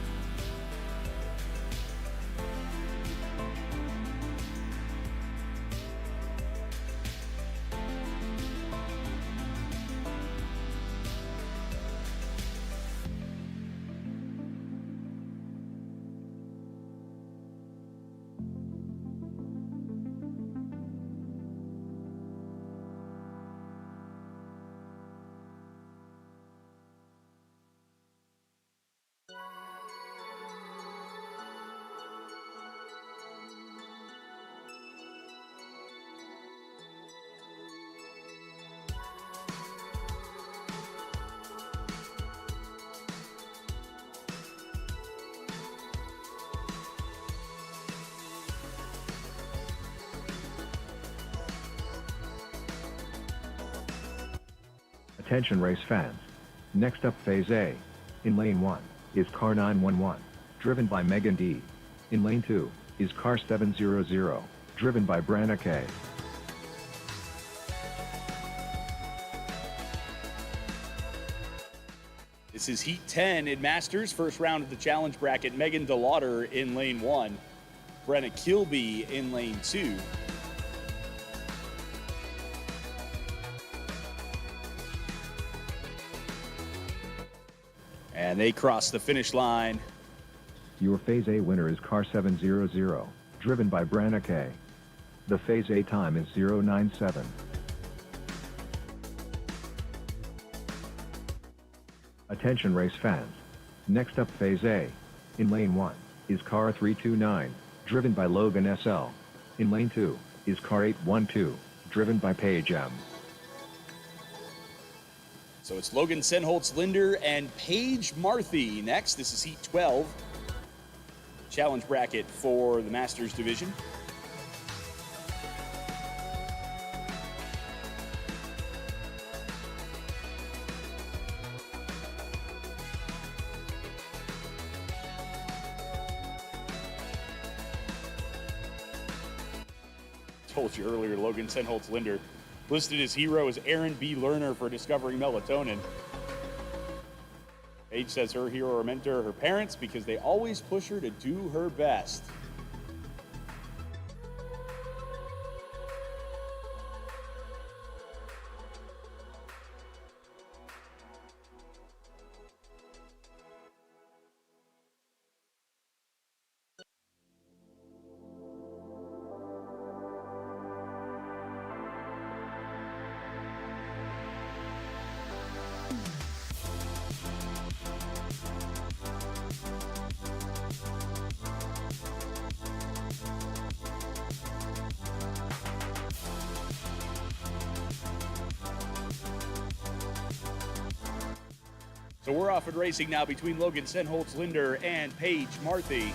Attention race fans. Next up phase A. In lane 1 is car 911, driven by Megan D. In lane 2 is car 700, driven by Branna K. This is Heat 10 in Masters, first round of the challenge bracket. Megan DeLauder in lane 1, Brenna Kilby in lane 2. And they cross the finish line. Your phase A winner is car 700, driven by Branna K. The phase A time is 097. Attention race fans. Next up phase A. In lane 1 is car 329, driven by Logan SL. In lane 2 is car 812, driven by Paige M. So it's Logan Senholtz-Linder and Paige Marthy next. This is Heat 12. Challenge bracket for the Masters division. Told you earlier, Logan Senholtz-Linder listed his hero as Aaron B. Lerner for discovering melatonin. Paige says her hero or mentor are her parents because they always push her to do her best. So we're off and racing now between Logan Senholtz-Linder and Paige Marthy.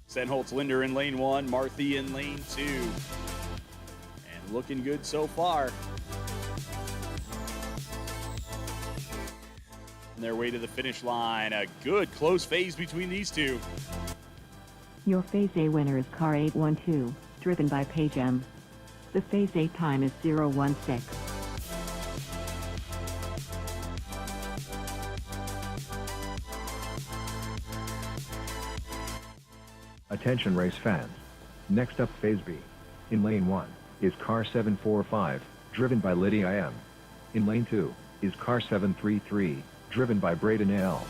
Senholtz-Linder in lane 1, Marthy in lane 2. And looking good so far. On their way to the finish line. A good close phase between these two. Your phase A winner is car 812, driven by Paige M. The phase A time is 016. Attention race fans. Next up phase B. In lane 1 is car 745, driven by Lydia M. In lane 2 is car 733, driven by Braden L.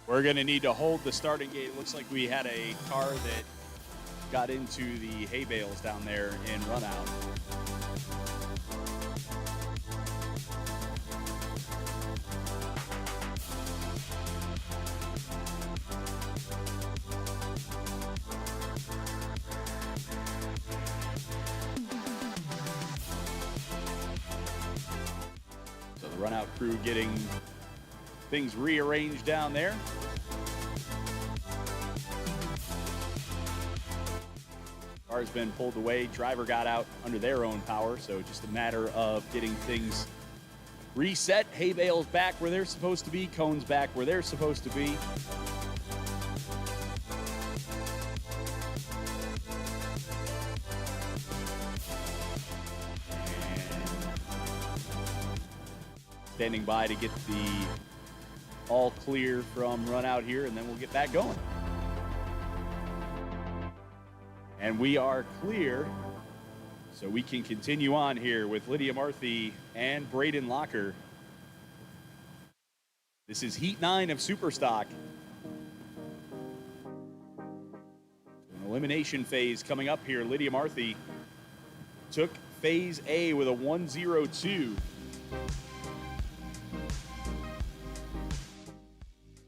We're going to need to hold the starting gate. It looks like we had a car that got into the hay bales down there in run out. So the run out crew getting things rearranged down there. Car's been pulled away. Driver got out under their own power, so just a matter of getting things reset. Hay bales back where they're supposed to be. Cones back where they're supposed to be. And standing by to get the all clear from run out here, and then we'll get back going. And we are clear, so we can continue on here with Lydia Marthy and Braden Locker. This is Heat 9 of Superstock. An elimination phase coming up here. Lydia Marthy took phase A with a 102.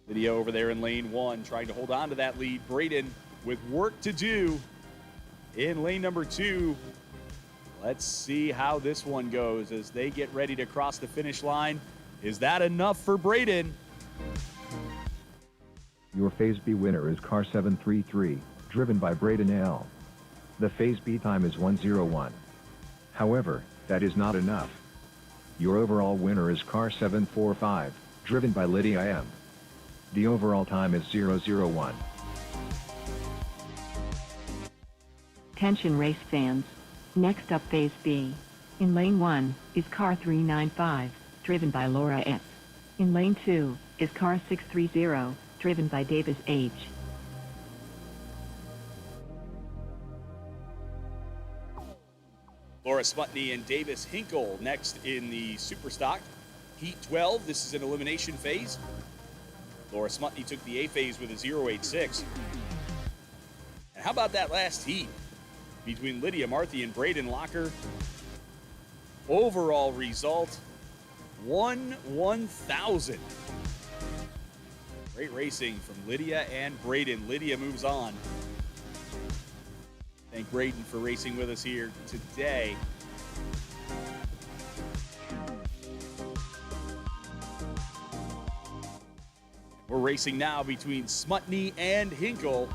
Lydia over there in lane 1 trying to hold on to that lead. Braden with work to do in lane number 2. Let's see how this one goes as they get ready to cross the finish line. Is that enough for Braden? Your Phase B winner is car 733, driven by Braden L. The Phase B time is 1:01. However, that is not enough. Your overall winner is car 745, driven by Lydia M. The overall time is 0:01. Attention race fans. Next up Phase B. In lane 1 is car 395, driven by Laura S. In lane 2 is car 630, driven by Davis H. Laura Smutney and Davis Hinkle next in the Superstock. Heat 12, this is an elimination phase. Laura Smutney took the A phase with a 0.86. And how about that last heat between Lydia Marthy and Braden Locker? Overall result, 1/1000. Great racing from Lydia and Braden. Lydia moves on. Thank Braden for racing with us here today. We're racing now between Smutney and Hinkle.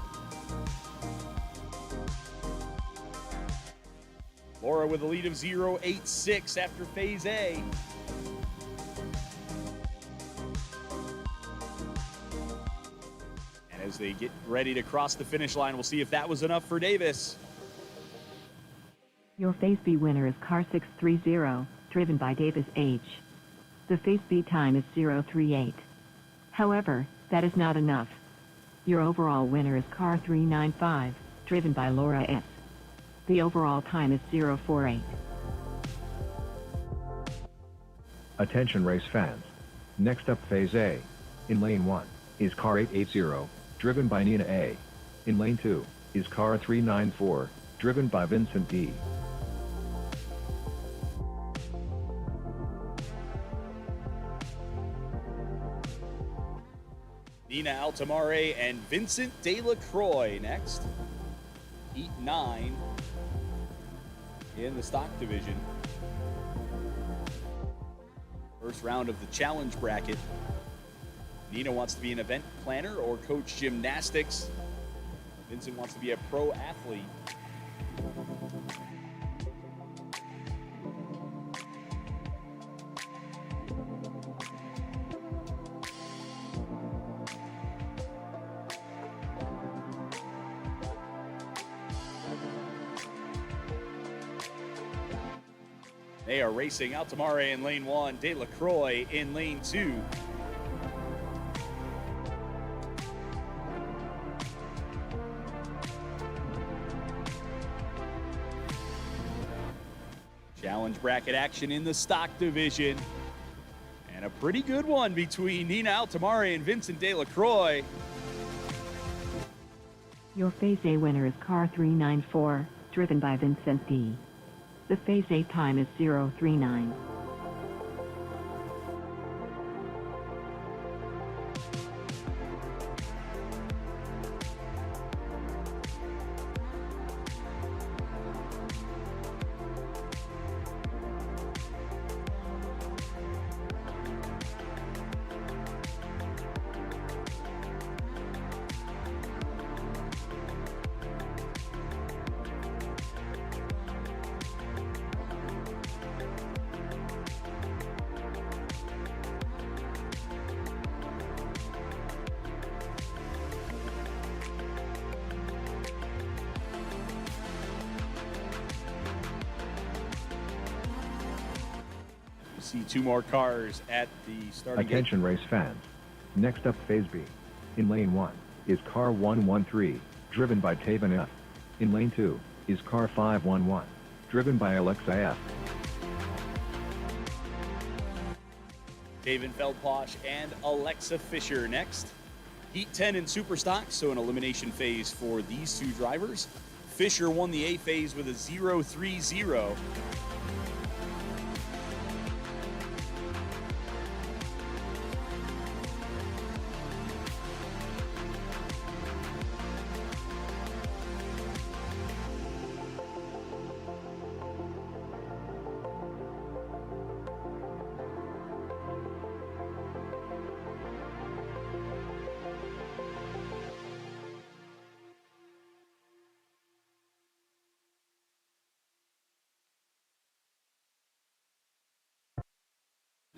Laura with a lead of 0.86 after Phase A. And as they get ready to cross the finish line, we'll see if that was enough for Davis. Your Phase B winner is car 630, driven by Davis H. The Phase B time is 0:38. However, that is not enough. Your overall winner is car 395, driven by Laura S. The overall time is 0:48. Attention race fans. Next up Phase A. In lane 1 is car 880, driven by Nina A. In lane 2 is car 394, driven by Vincent D. Nina Altamare and Vincent De La Croix next. Heat 9 in the stock division. First round of the challenge bracket. Nina wants to be an event planner or coach gymnastics. Vincent wants to be a pro athlete. They are racing Altamare in lane 1, De La Croix in lane 2. Challenge bracket action in the stock division. And a pretty good one between Nina Altamare and Vincent De La Croix. Your Phase A winner is car 394, driven by Vincent D. The Phase A time is 0:39. See two more cars at the starting gate. Attention race fans. Next up Phase B. In lane 1 is car 113, driven by Taven F. In lane 2 is car 511, driven by Alexa F. David Feldposh and Alexa Fisher next. Heat 10 in Superstock, so an elimination phase for these two drivers. Fisher won the A phase with a 0.30.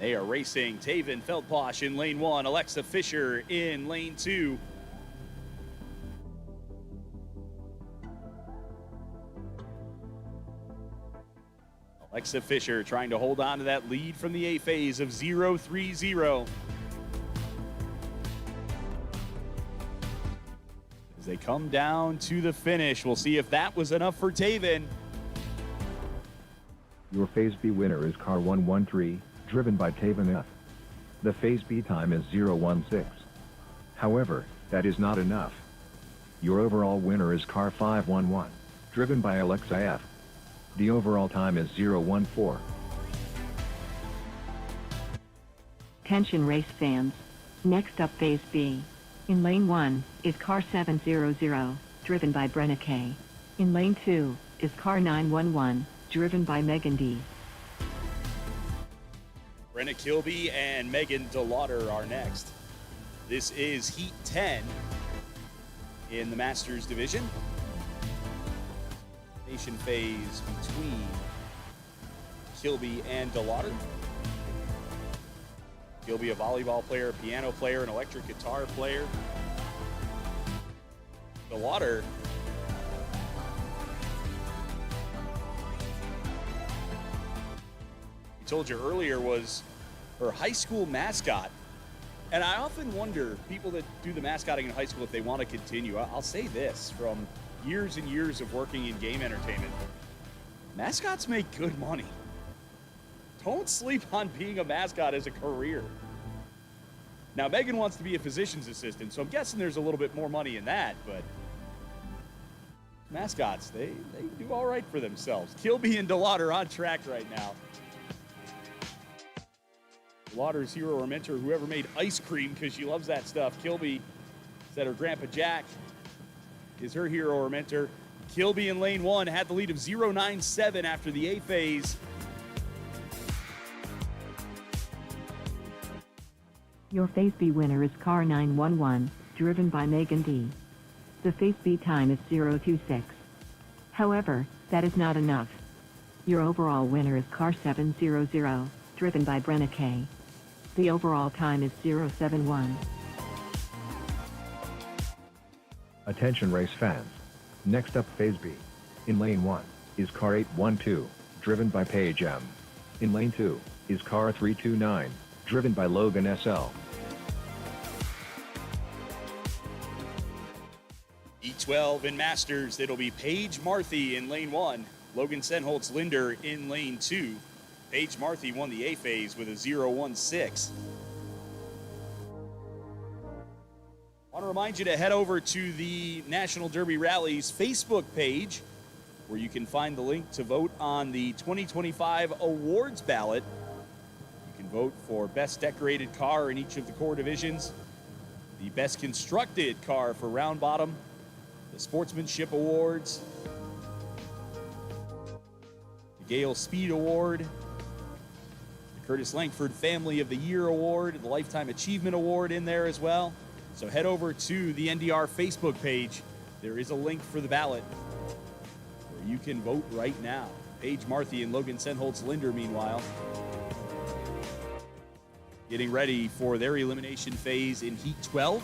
They are racing Taven Feldposh in lane 1, Alexa Fisher in lane 2. Alexa Fisher trying to hold on to that lead from the A phase of 0-3-0. As they come down to the finish, we'll see if that was enough for Taven. Your Phase B winner is car 113, driven by Taven F. The Phase B time is 0:16. However, that is not enough. Your overall winner is car 511, driven by Alexa F. The overall time is 0:14. Attention race fans. Next up Phase B. In lane 1 is car 700, driven by Brenna K. In lane 2 is car 911, driven by Megan D. Brenna Kilby and Megan DeLauder are next. This is Heat 10 in the Masters division. Nation phase between Kilby and DeLauder. Kilby, a volleyball player, a piano player, an electric guitar player. DeLauder, I told you earlier, was her high school mascot. And I often wonder, people that do the mascotting in high school, if they want to continue. I'll say this, from years and years of working in game entertainment, mascots make good money. Don't sleep on being a mascot as a career. Now, Megan wants to be a physician's assistant, so I'm guessing there's a little bit more money in that, but mascots, they do all right for themselves. Kilby and DeLauder on track right now. DeLauder's hero or mentor, whoever made ice cream because she loves that stuff. Kilby said her grandpa Jack is her hero or mentor. Kilby in lane 1 had the lead of 0-9-7 after the A phase. Your Phase B winner is car 911, driven by Megan D. The Phase B time is 0:26. However, that is not enough. Your overall winner is car 700, driven by Brenna K. The overall time is 0:71. Attention race fans. Next up Phase B. In lane 1 is car 812, driven by Paige M. In lane 2 is car 329, driven by Logan SL. E12 in Masters, it'll be Paige Marthy in lane 1, Logan Senholtz Linder in lane 2. Paige Marthy won the A phase with a 0-1-6. I want to remind you to head over to the National Derby Rally's Facebook page, where you can find the link to vote on the 2025 awards ballot. You can vote for Best Decorated Car in each of the core divisions, the Best Constructed Car for Round Bottom, the Sportsmanship Awards, the Gale Speed Award, the Curtis Langford Family of the Year Award, the Lifetime Achievement Award in there as well. So head over to the NDR Facebook page. There is a link for the ballot where you can vote right now. Paige Marthy and Logan Senholtz Linder, meanwhile, getting ready for their elimination phase in Heat 12.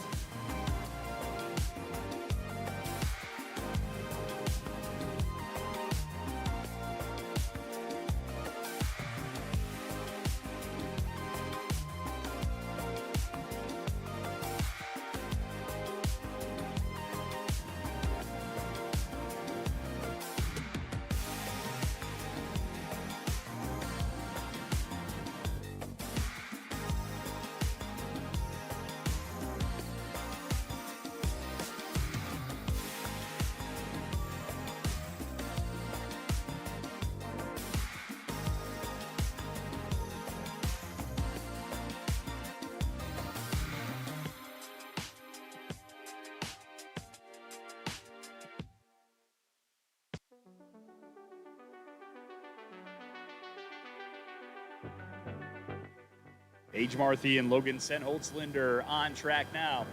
Paige Marthy and Logan Senholtz Linder on track now.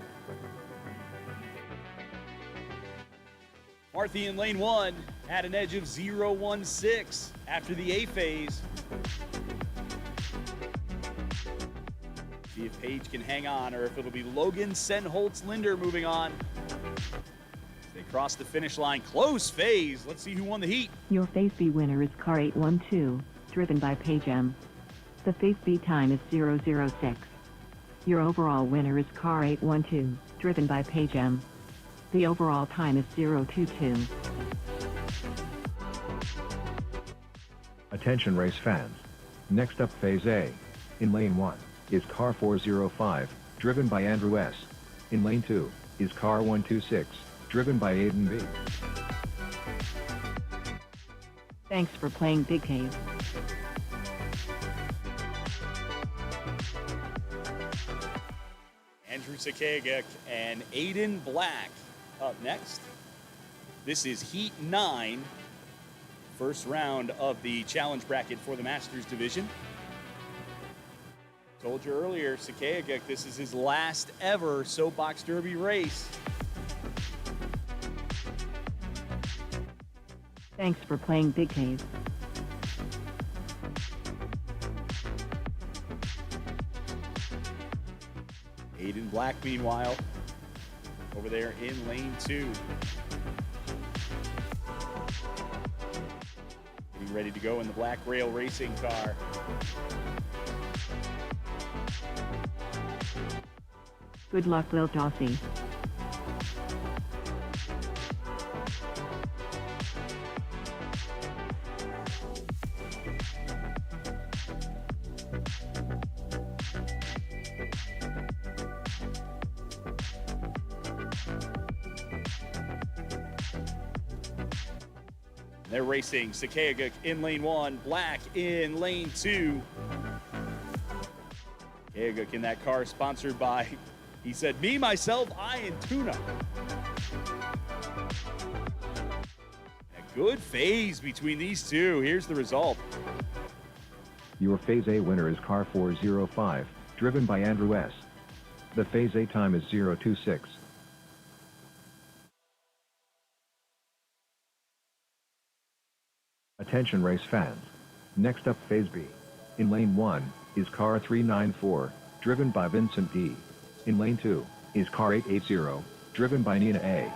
Marthy in lane 1 had an edge of 0-1-6 after the A phase. See if Page can hang on or if it'll be Logan Senholtz-Linder moving on. They cross the finish line. Close phase. Let's see who won the heat. Your Phase B winner is car 812, driven by Page M. The Phase B time is 006. Your overall winner is car 812, driven by Page M. The overall time is 022. Attention race fans. Next up Phase A. In lane 1 is car 405, driven by Andrew S. In lane 2 is car 126, driven by Aiden B. Thanks for playing Big Cave. Andrew Sakagik and Aiden Black up next. This is Heat 9, first round of the challenge bracket for the Masters division. Told you earlier, Sakagik, this is his last ever Soapbox Derby race. Thanks for playing Big Cave. Aiden Black, meanwhile, over there in lane 2. Getting ready to go in the Black Rail Racing car. Good luck, Lil Dossie. They're racing. Sakagik in lane 1, Black in lane 2. Sakagik in that car sponsored by, he said, me, myself, I, and Tuna. A good phase between these two. Here's the result. Your Phase A winner is car 405, driven by Andrew S. The Phase A time is 026. Attention race fans. Next up Phase B. In lane 1 is car 394, driven by Vincent D. In lane 2 is car 880, driven by Nina A.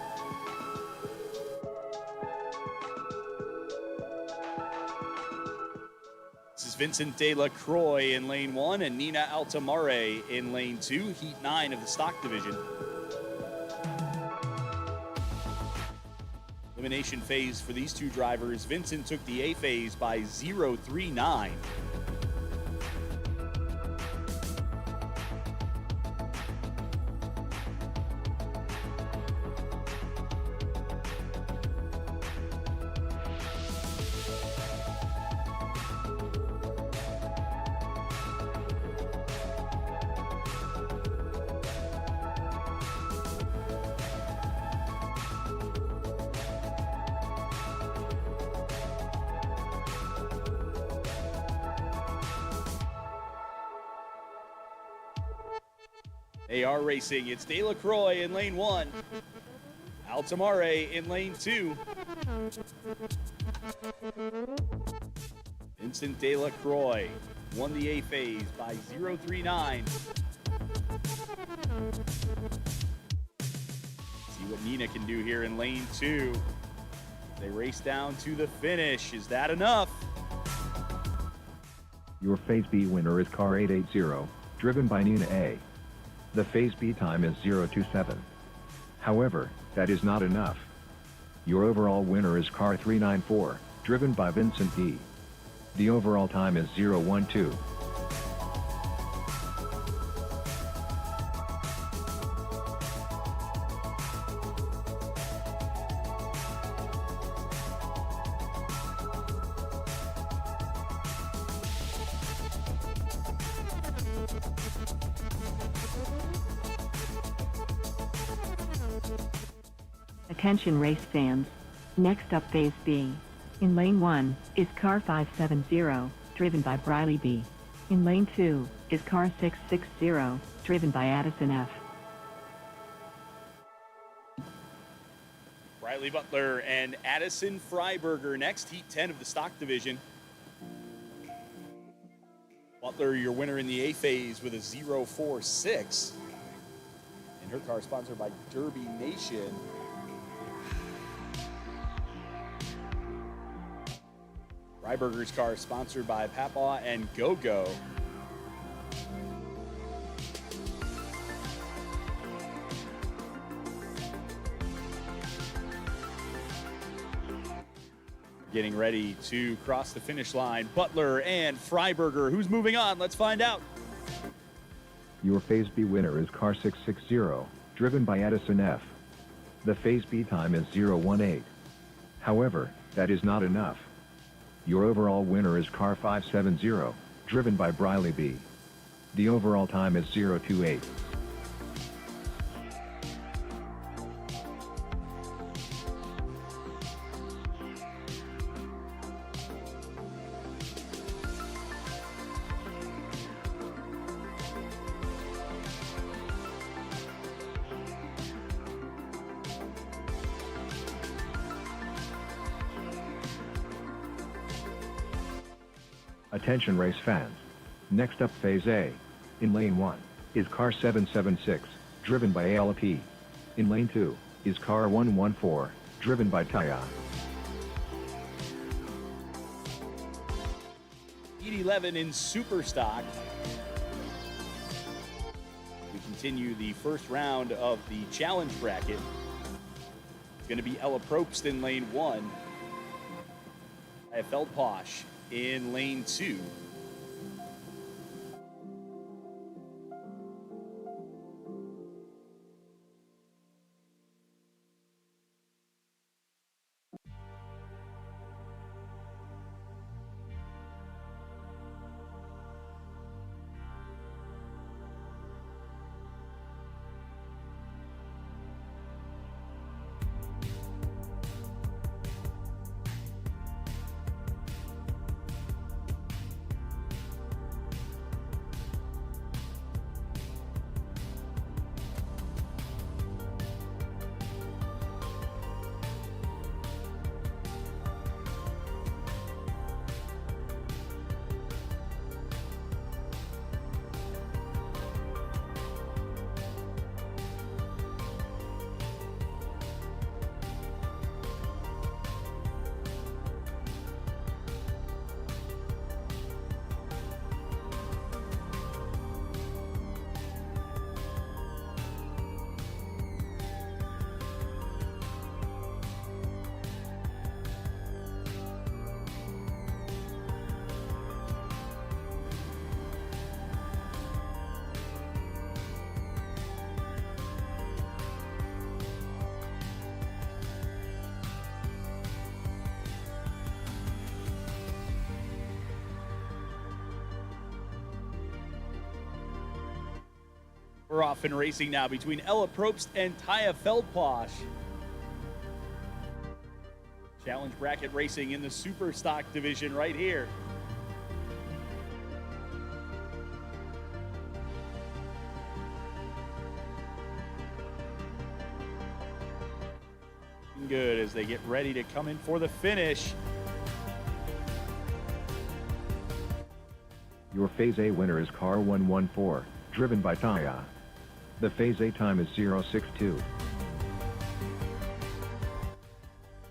This is Vincent De La Croix in lane 1 and Nina Altamare in lane 2, Heat 9 of the stock division. Elimination phase for these two drivers. Vincent took the A phase by 0.39. They are racing. It's De La Croix in lane 1. Altamare in lane 2. Vincent De La Croix won the A phase by 0.39. See what Nina can do here in lane 2. They race down to the finish. Is that enough? Your Phase B winner is car 880, driven by Nina A. The Phase B time is 027. However, that is not enough. Your overall winner is car 394, driven by Vincent D. The overall time is 012. Attention race fans. Next up Phase B. In lane 1 is car 570, driven by Briley B. In lane 2 is car 660, driven by Addison F. Riley Butler and Addison Freiberger next, Heat 10 of the stock division. Butler, your winner in the A phase with a 0.46. And her car sponsored by Derby Nation. Freiberger's car sponsored by Papaw and GoGo. Getting ready to cross the finish line, Butler and Freiberger. Who's moving on? Let's find out. Your Phase B winner is car 660, driven by Edison F. The Phase B time is 0.18. However, that is not enough. Your overall winner is car 570, driven by Briley B. The overall time is 0.28. Attention race fans. Next up Phase A. In lane 1 is car 776, driven by ALP. In lane 2 is car 114, driven by Taya. Heat 11 in super stock. We continue the first round of the challenge bracket. It's going to be Ella Probst in lane 1. IFL Posh in lane 2. We're off in racing now between Ella Probst and Taya Feldposh. Challenge bracket racing in the super stock division right here. Good as they get ready to come in for the finish. Your Phase A winner is car 114, driven by Taya. The Phase A time is 0.62.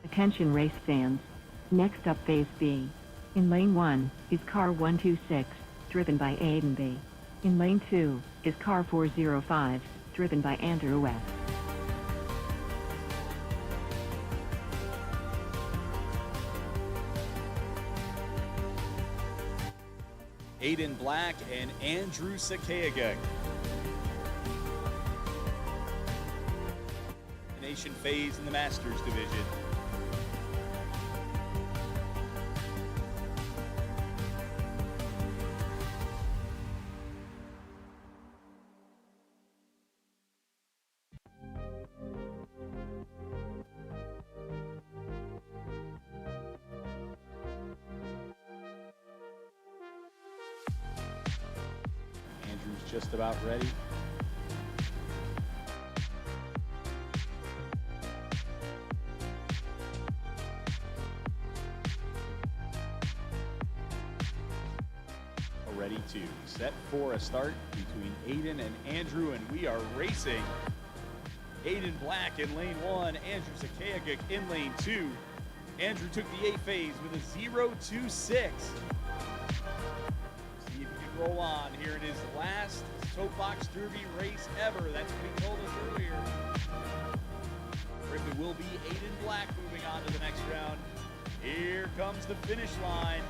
Attention race fans. Next up Phase B. In lane 1 is car 126, driven by Aiden B. In lane 2 is car 405, driven by Andrew West. Aiden Black and Andrew Sakayaga. Nation phase in the Masters division. Andrew's just about ready. Ready to for a start between Aiden and Andrew, and we are racing. Aiden Black in lane 1, Andrew Zakayagic in lane 2. Andrew took the 8 phase with a 0.26. See if he can roll on here in his last Soapbox Derby race ever. That's what he told us earlier. Or if it will be Aiden Black moving on to the next round. Here comes the finish line.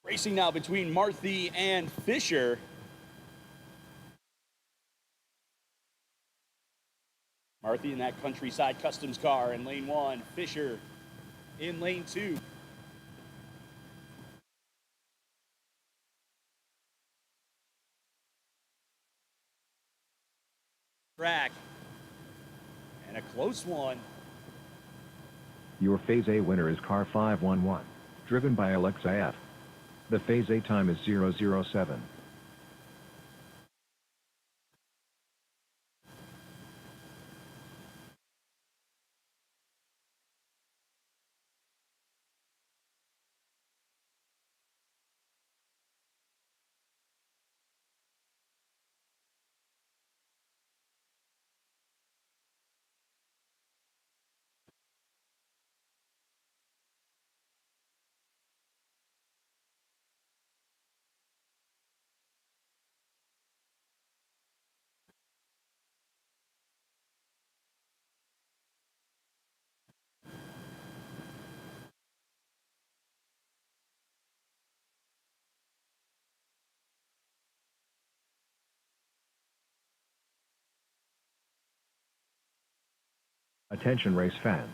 Racing now between Marthy and Fisher. Marthy in that Countryside Customs car in lane 1. Fisher in lane 2. Track. And a close one. Your Phase A winner is car 511, driven by Alexa F. The Phase A time is 007. Attention race fans.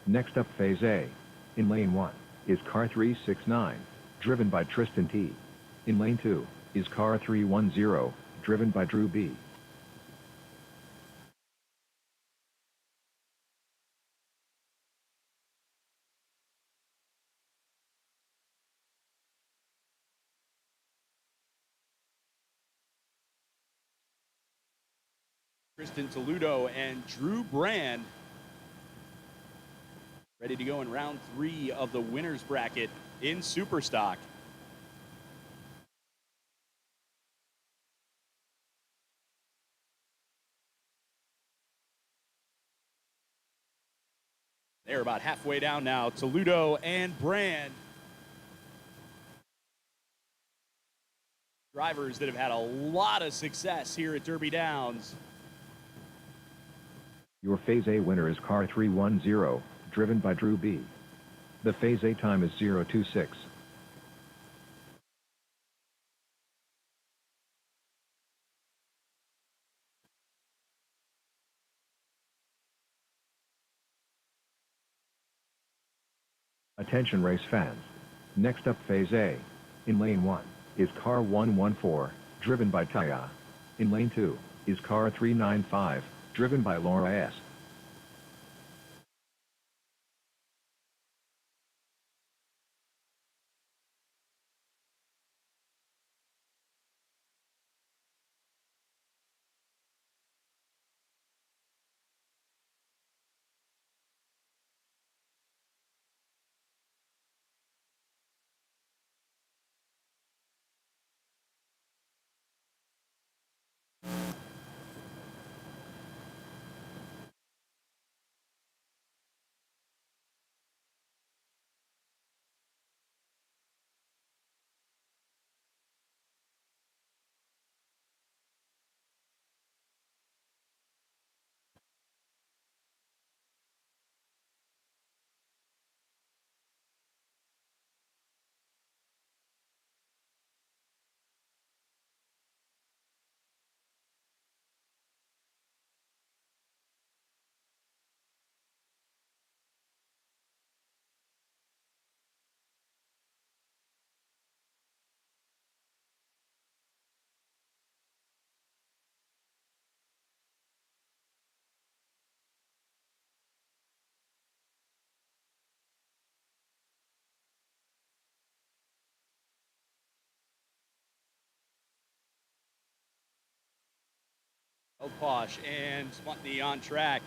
Next up Phase A. In lane 1 is car 369, driven by Tristan T. In lane 2 is car 310, driven by Drew B. Kristen Toledo and Drew Brand ready to go in round 3 of the winner's bracket in Superstock. They're about halfway down now. Toledo and Brand. Drivers that have had a lot of success here at Derby Downs. Your Phase A winner is car 310, driven by Drew B. The Phase A time is 026. Attention race fans. Next up Phase A. In lane 1 is car 114, driven by Taya. In lane 2 is car 395, driven by Laura S. Posh and Smutney on track.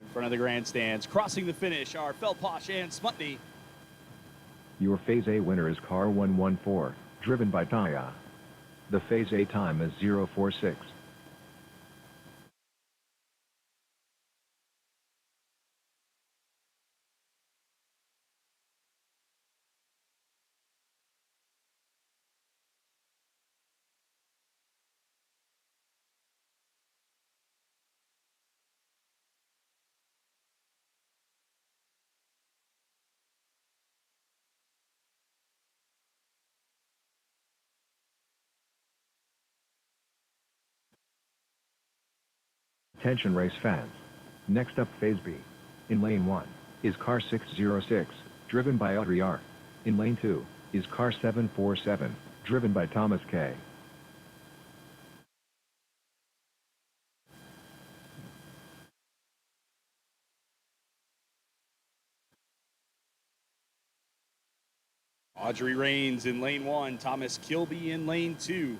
In front of the grandstands, crossing the finish are Felposh and Smutney. Your Phase A winner is car 114, driven by Taya. The Phase A time is 046. Attention race fans. Next up phase B. In lane 1 is car 606, driven by Audrey R. In lane 2 is car 747, driven by Thomas K. Audrey Rains in lane 1, Thomas Kilby in lane 2.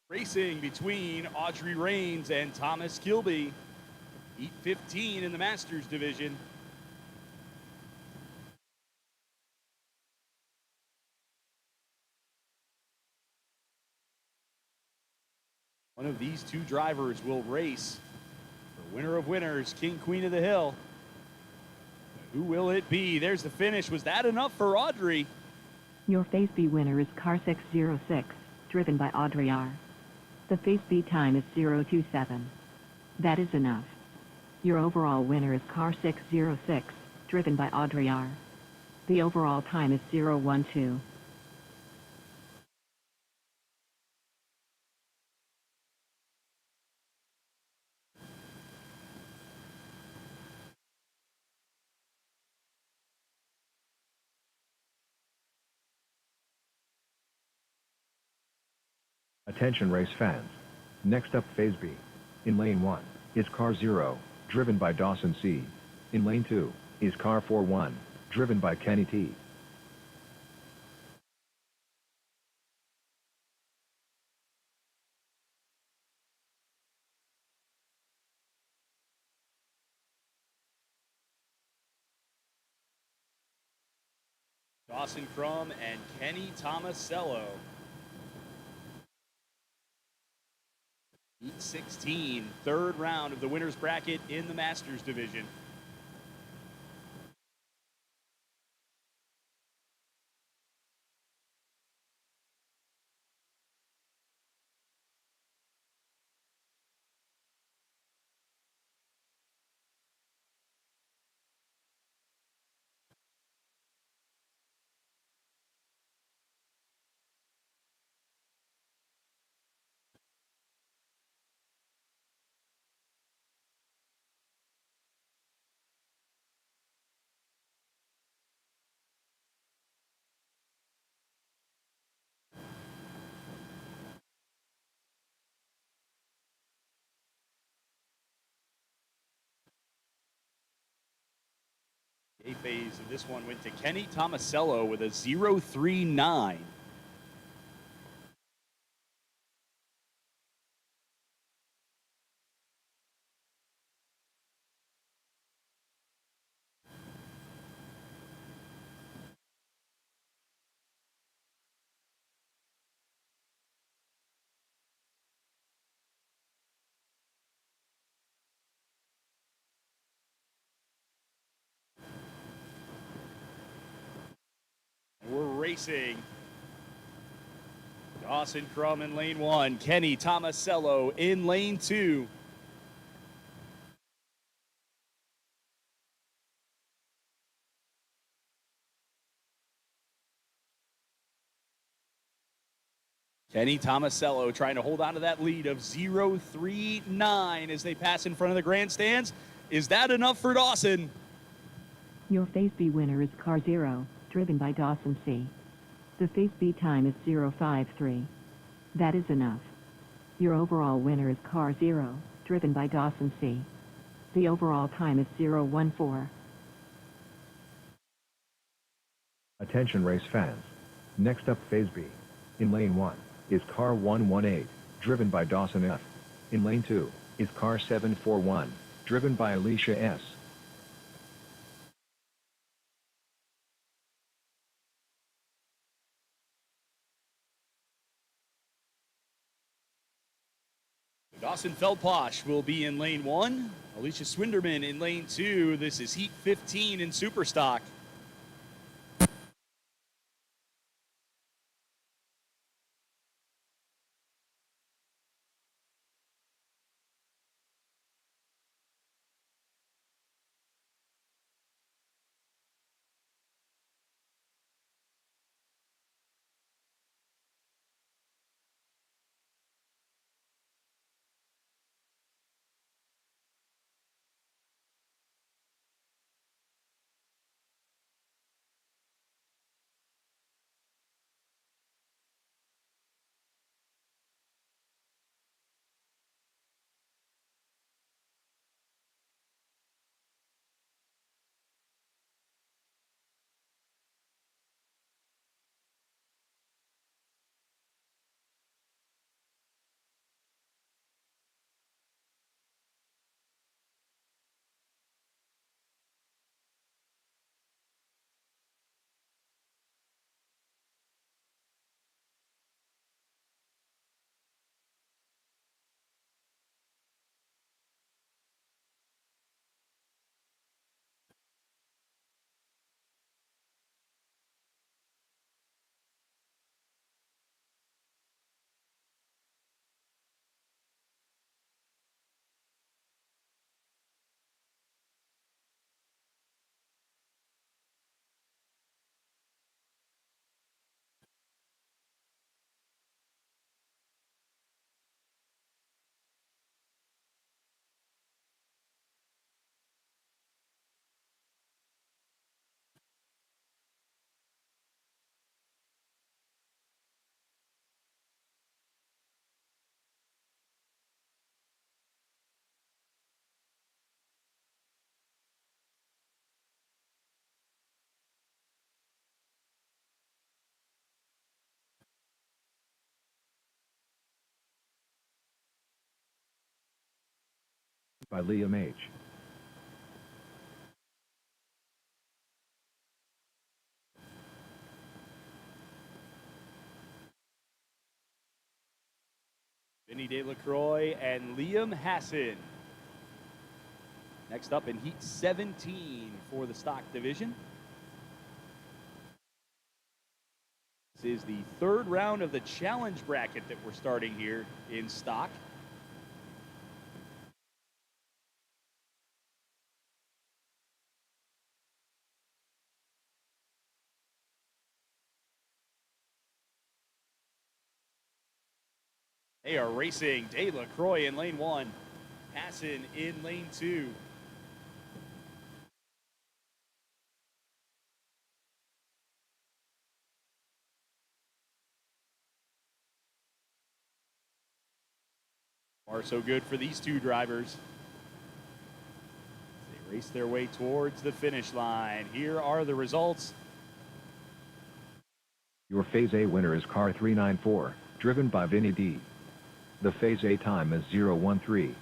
Racing between Audrey Rains and Thomas Kilby. Heat 15 in the Masters division. One of these two drivers will race for winner of winners, King Queen of the Hill. Who will it be? There's the finish. Was that enough for Audrey? Your phase B winner is car 606, driven by Audrey R. The phase B time is 027. That is enough. Your overall winner is car 606, driven by Audrey R. The overall time is 012. Attention race fans. Next up phase B. In lane 1 is car 0, driven by Dawson C. In lane 2 is car 41, driven by Kenny T. Dawson Crum and Kenny Tomasello. Heat 16, third round of the winner's bracket in the Masters division. A phase of this one went to Kenny Tomasello with a 039. We're racing. Dawson Crum in lane 1, Kenny Tomasello in lane 2. Kenny Tomasello trying to hold on to that lead of 039 as they pass in front of the grandstands. Is that enough for Dawson? Your phase B winner is car 0, driven by Dawson C. The phase B time is 053. That is enough. Your overall winner is car 0, driven by Dawson C. The overall time is 0:14. Attention race fans. Next up phase B. In lane 1 is car 118, driven by Dawson F. In lane 2 is car 741, driven by Alicia S. Dawson Feldposh will be in lane 1. Alicia Swinderman in lane 2. This is heat 15 in Superstock. By Liam H. Vinny Delacroix and Liam Hassan. Next up in heat 17 for the stock division. This is the third round of the challenge bracket that we're starting here in stock. They are racing Delacroix in lane 1, Hassan in lane 2. Far so good for these two drivers. They race their way towards the finish line. Here are the results. Your phase A winner is car 394, driven by Vinny D. The phase A time is 0:13.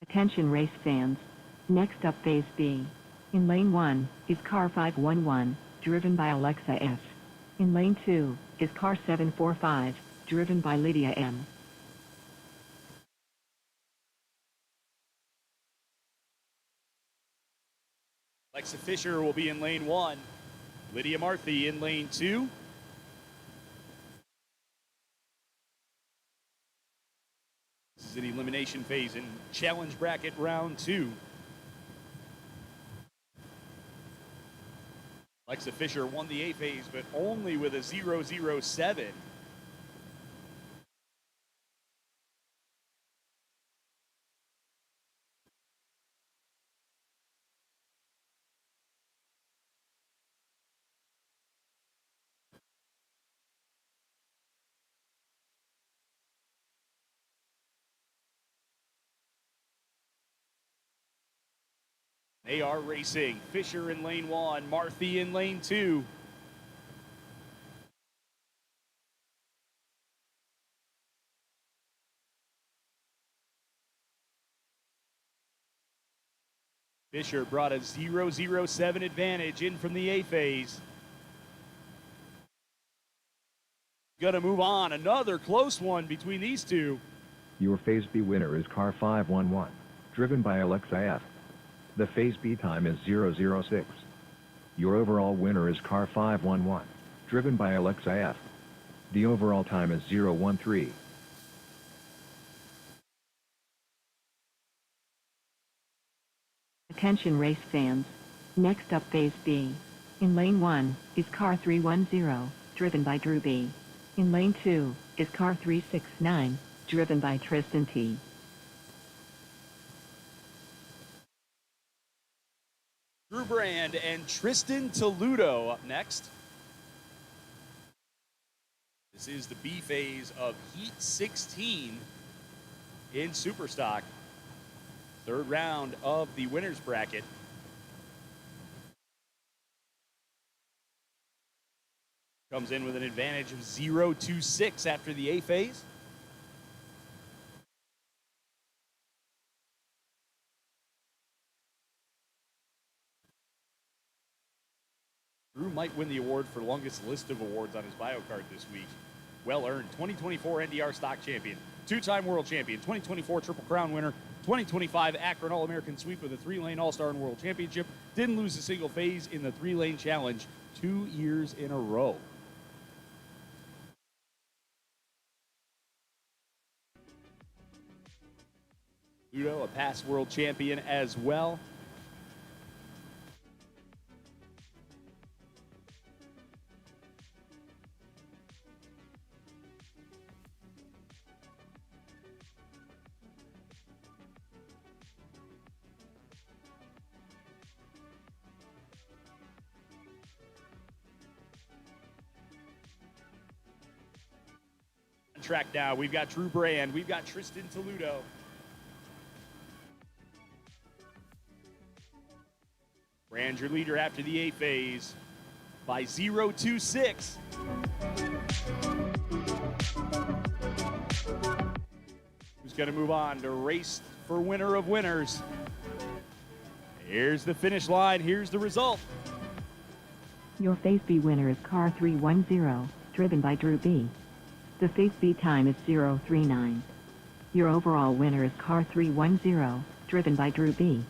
Attention race fans. Next up phase B. In lane 1 is car 511, driven by Alexa F. In lane 2 is car 745, driven by Lydia M. Alexa Fisher will be in lane 1. Lydia Marthy in lane 2. This is an elimination phase in challenge bracket round 2. Alexa Fisher won the A phase, but only with a 0:07. They are racing. Fisher in lane 1, Marthy in lane 2. Fisher brought a 0.07 advantage in from the A phase. Gonna move on. Another close one between these two. Your Phase B winner is car 511, driven by Alexa F. The Phase B time is 006. Your overall winner is car 511, driven by Alexa F. The overall time is 013. Attention race fans. Next up Phase B. In lane 1 is car 310, driven by Drew B. In lane 2 is car 369, driven by Tristan T. Drew Brand and Tristan Toludo up next. This is the B phase of Heat 16 in Superstock. Third round of the winner's bracket. Comes in with an advantage of 0.26 after the A phase. Drew might win the award for longest list of awards on his bio card this week. Well earned. 2024 NDR Stock Champion, two-time World Champion, 2024 Triple Crown winner, 2025 Akron All-American Sweep with a 3-lane All-Star and World Championship. Didn't lose a single phase in the 3-lane challenge 2 years in a row. Ludo, a past world champion as well. On track now, we've got Drew Brand, we've got Tristan Toludo. Brand, your leader after the A phase by 0.26. Who's going to move on to race for winner of winners? Here's the finish line. Here's the result. Your Phase B winner is car 310, driven by Drew B. The Phase B time is 039. Your overall winner is car 310, driven by Drew B.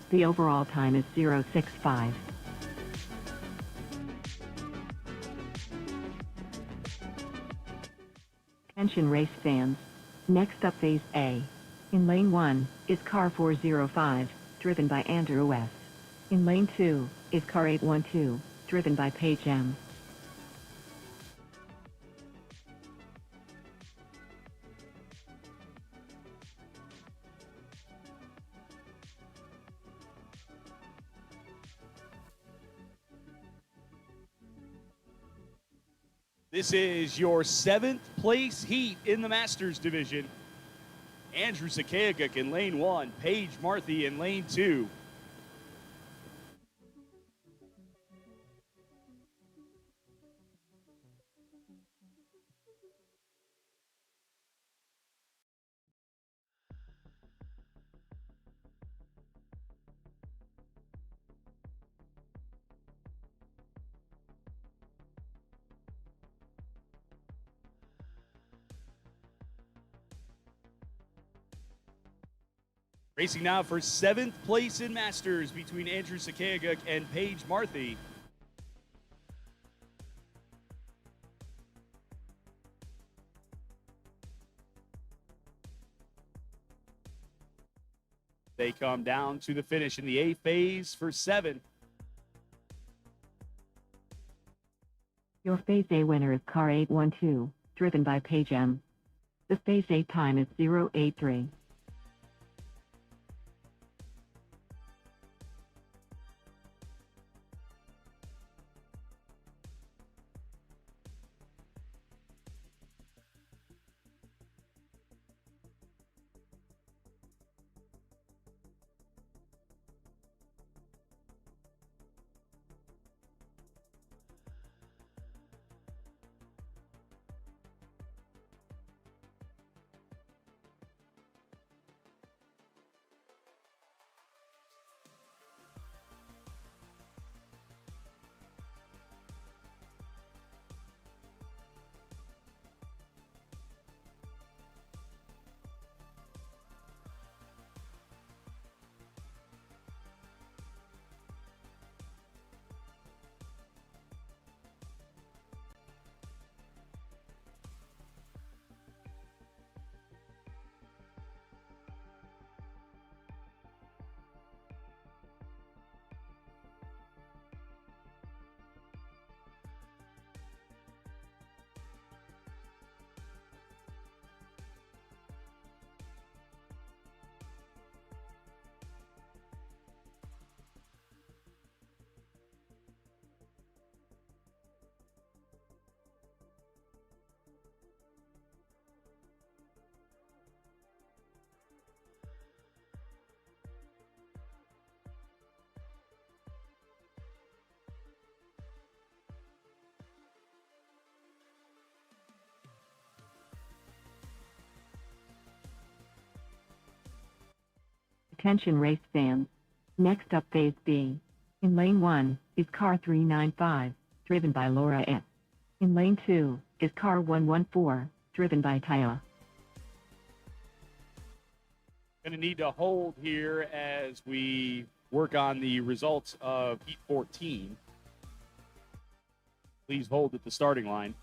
The overall time is 065. Attention race fans. Next up Phase A. In lane 1 is car 405, driven by Andrew S. In lane 2 is car 812, driven by Paige M. This is your 7th place heat in the Masters division. Andrew Sakayaguk in lane 1, Paige Marthy in lane 2. Racing now for 7th place in Masters between Andrew Sakayaguk and Paige Marthy. They come down to the finish in the A phase for 7th. Your Phase A winner is car 812, driven by Paige M. The Phase A time is 083. Attention race fans. Next up phase B. In lane 1 is car 395, driven by Laura S. In lane 2 is car 114, driven by Tyler. Going to need to hold here as we work on the results of Heat 14. Please hold at the starting line.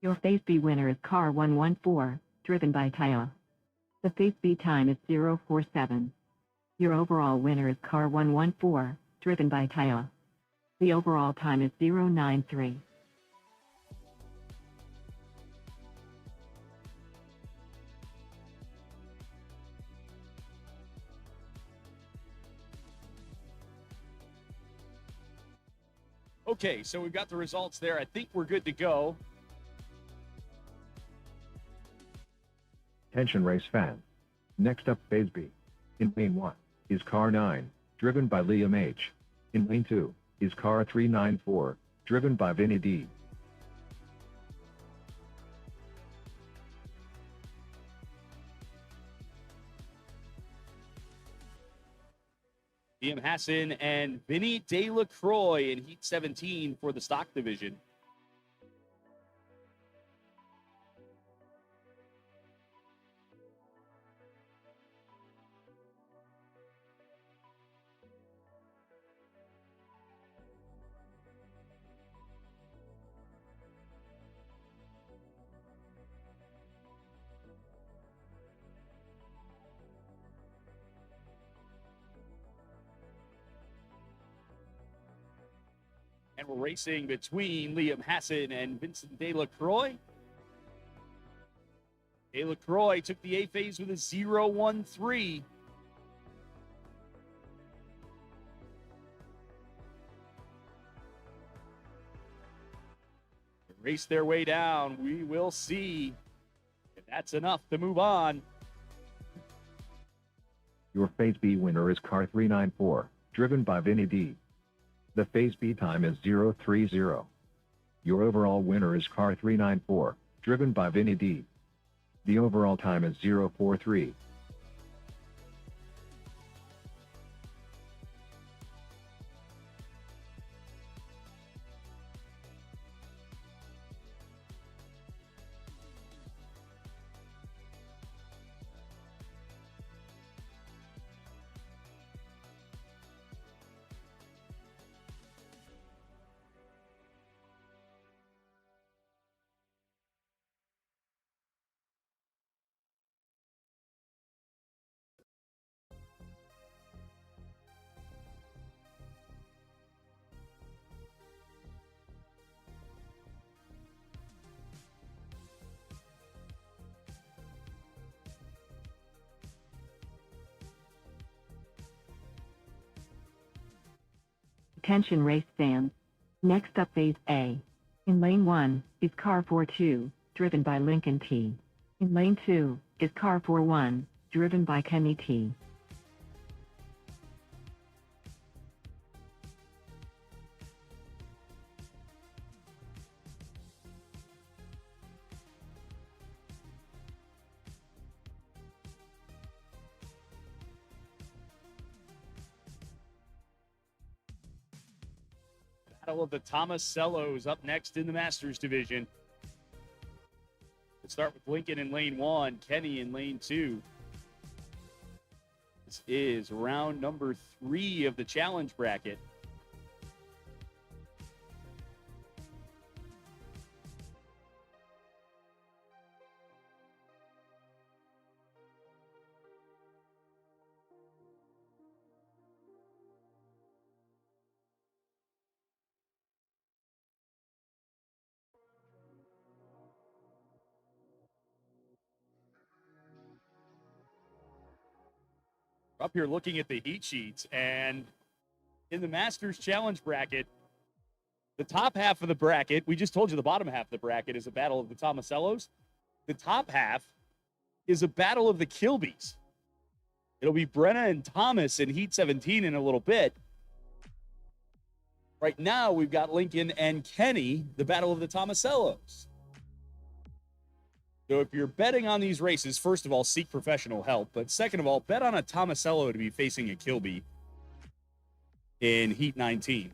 Your phase B winner is car 114, driven by Tyler. The phase B time is 047. Your overall winner is car 114, driven by Tyler. The overall time is 093. Okay, so we've got the results there. I think we're good to go. Attention race fans. Next up phase B. In lane 1 is car 9, driven by Liam H. In lane 2 is car 394, driven by Vinny D. Liam Hassan and Vinny DeLaCroix in Heat 17 for the stock division. And we're racing between Liam Hassan and Vincent DeLaCroix. DeLaCroix took the A phase with a 0-1-3. They race their way down. We will see if that's enough to move on. Your phase B winner is car 394, driven by Vinny D. The phase B time is 030. Your overall winner is car 394, driven by Vinny D. The overall time is 043. Attention race fans. Next up phase A. In lane 1 is car 42, driven by Lincoln T. In lane 2 is car 41, driven by Kenny T. Battle of the Tomasellos up next in the Masters division. We'll start with Lincoln in lane 1, Kenny in lane 2. This is round number 3 of the challenge bracket. We're up here looking at the heat sheets, and in the Masters Challenge bracket, the top half of the bracket, we just told you the bottom half of the bracket is a battle of the Tomasellos. The top half is a battle of the Kilbys. It'll be Brenna and Thomas in Heat 17 in a little bit. Right now, we've got Lincoln and Kenny, the battle of the Tomasellos. So if you're betting on these races, first of all, seek professional help. But second of all, bet on a Tomasello to be facing a Kilby in Heat 19.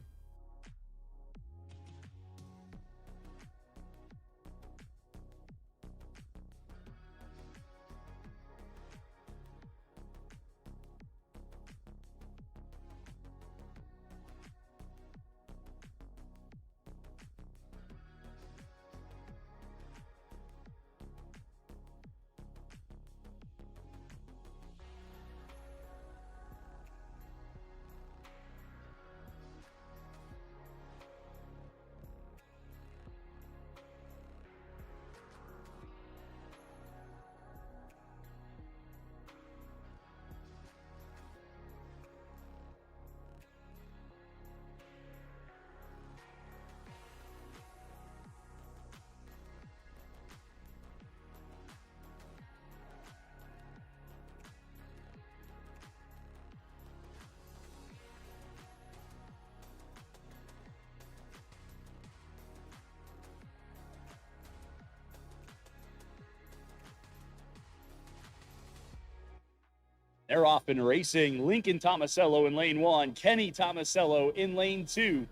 They're off and racing. Lincoln Tomasello in lane 1. Kenny Tomasello in lane 2.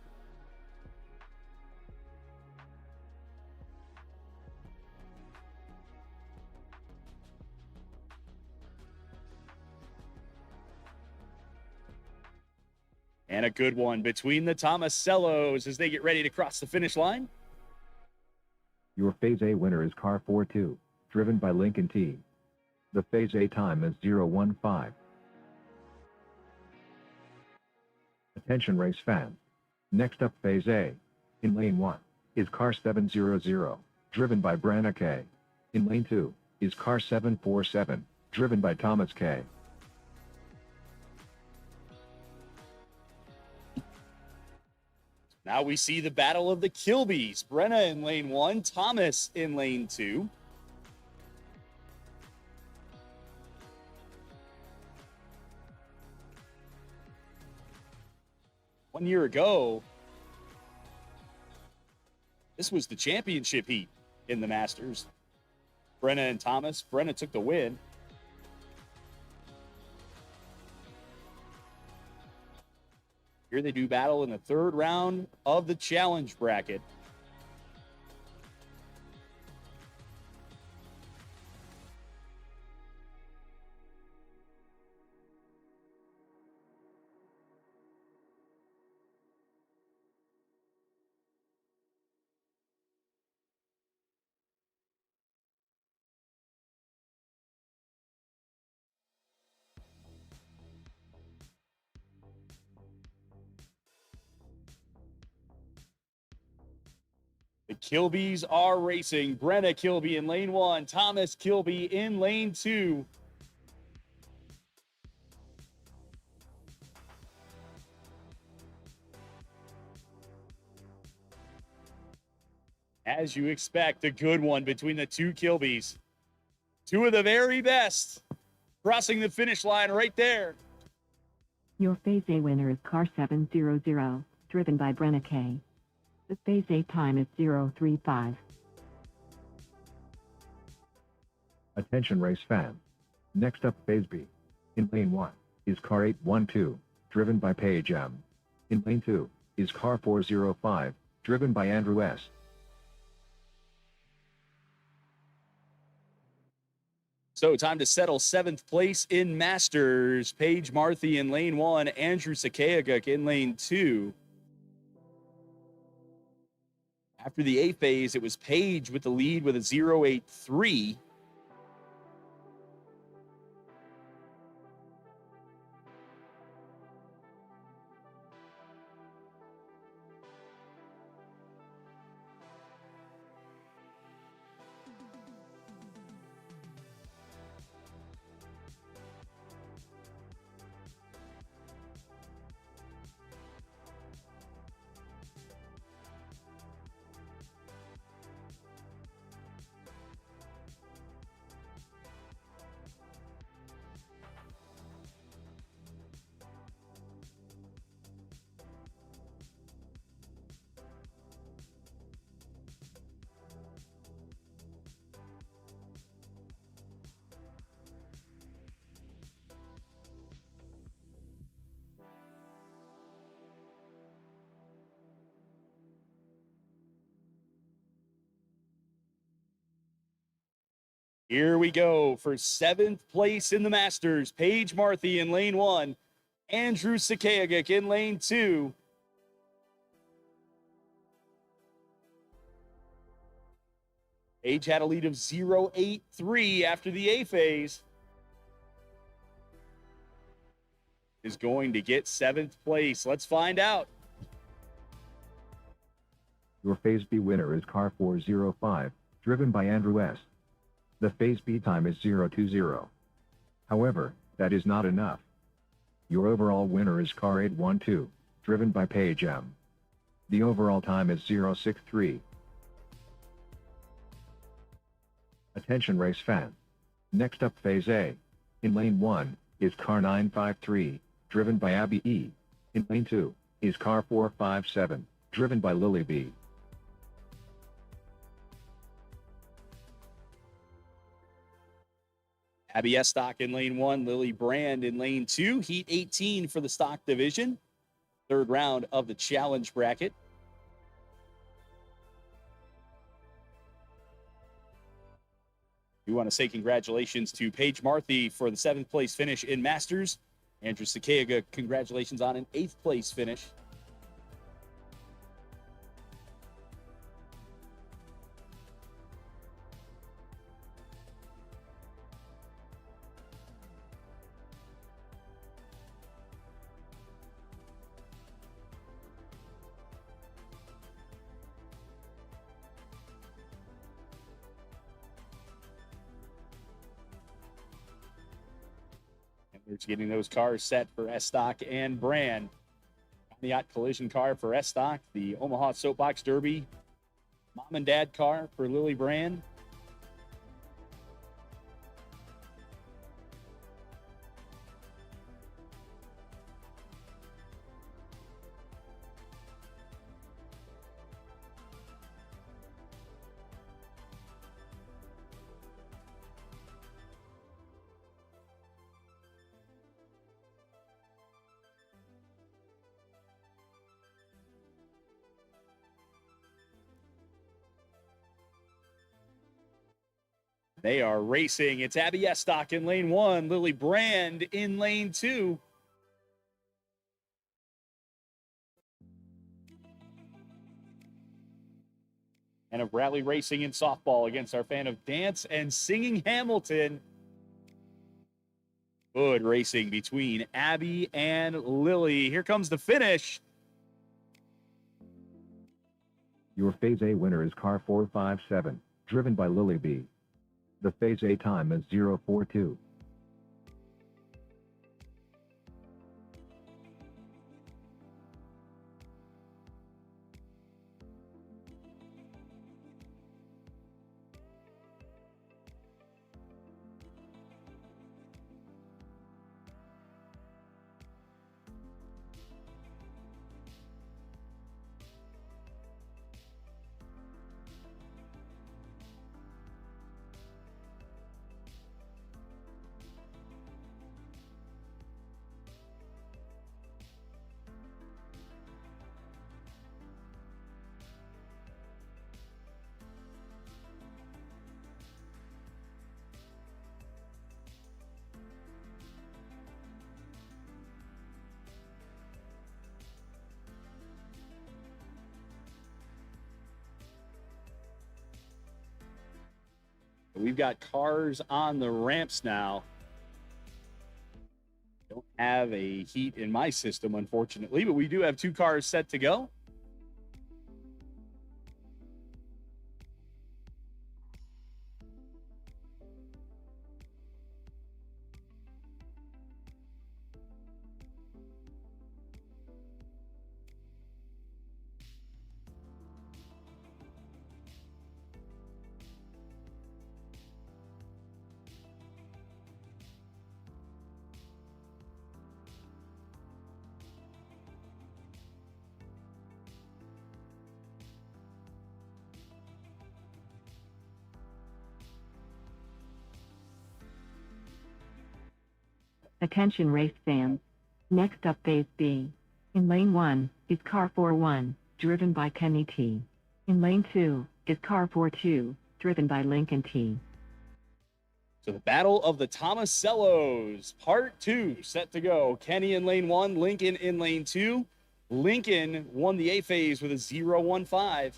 And a good one between the Tomasellos as they get ready to cross the finish line. Your Phase A winner is car 4-2, driven by Lincoln T. The Phase A time is 0:15. Attention race fans. Next up Phase A. In lane 1 is car 700, driven by Branna K. In lane 2 is car 747, driven by Thomas K. Now we see the battle of the Kilbys. Brenna in lane 1, Thomas in lane 2. One year ago, this was the championship heat in the Masters. Brenna and Thomas. Brenna took the win. Here they do battle in the third round of the challenge bracket. The Kilbys are racing. Brenna Kilby in lane 1. Thomas Kilby in lane 2. As you expect, a good one between the two Kilbys. Two of the very best crossing the finish line right there. Your Phase A winner is car 700, driven by Brenna K. The Phase A time is 0:35. Attention race fans. Next up Phase B. In lane 1 is car 812, driven by Paige M. In lane 2 is car 405, driven by Andrew S. So time to settle 7th place in Masters. Paige Marthy in lane 1, Andrew Sakayaguk in lane 2. After the A phase, it was Paige with the lead with a 0.83. Here we go for 7th place in the Masters. Paige Marthy in lane 1. Andrew Sakayagic in lane 2. Paige had a lead of 0.83 after the A phase. Is going to get 7th place. Let's find out. Your Phase B winner is car 405, driven by Andrew S. The Phase B time is 020. However, that is not enough. Your overall winner is car 812, driven by Paige M. The overall time is 063. Attention race fans. Next up Phase A. In lane 1 is car 953, driven by Abby E. In lane 2 is car 457, driven by Lily B. Abby Estock in lane 1, Lily Brand in lane 2. Heat 18 for the stock division. 3rd round of the challenge bracket. We want to say congratulations to Paige Marthy for the 7th place finish in Masters. Andrew Sakayaga, congratulations on an 8th place finish. We're getting those cars set for Estock and Brand. On the yacht collision car for Estock, the Omaha Soapbox Derby mom and dad car for Lily Brand. They are racing. It's Abby Estock in lane 1, Lily Brand in lane 2. And of Rally Racing in softball against our fan of dance and singing Hamilton. Good racing between Abby and Lily. Here comes the finish. Your Phase A winner is car 457, driven by Lily B. The Phase A time is 042. We've got cars on the ramps now. Don't have a heat in my system, unfortunately, but we do have 2 cars set to go. Attention race fans. Next up Phase B. In lane 1 is car 41, driven by Kenny T. In lane 2 is car 42, driven by Lincoln T. So the Battle of the Tomasellos, part 2, set to go. Kenny in lane 1, Lincoln in lane 2. Lincoln won the A phase with a 0-1-5.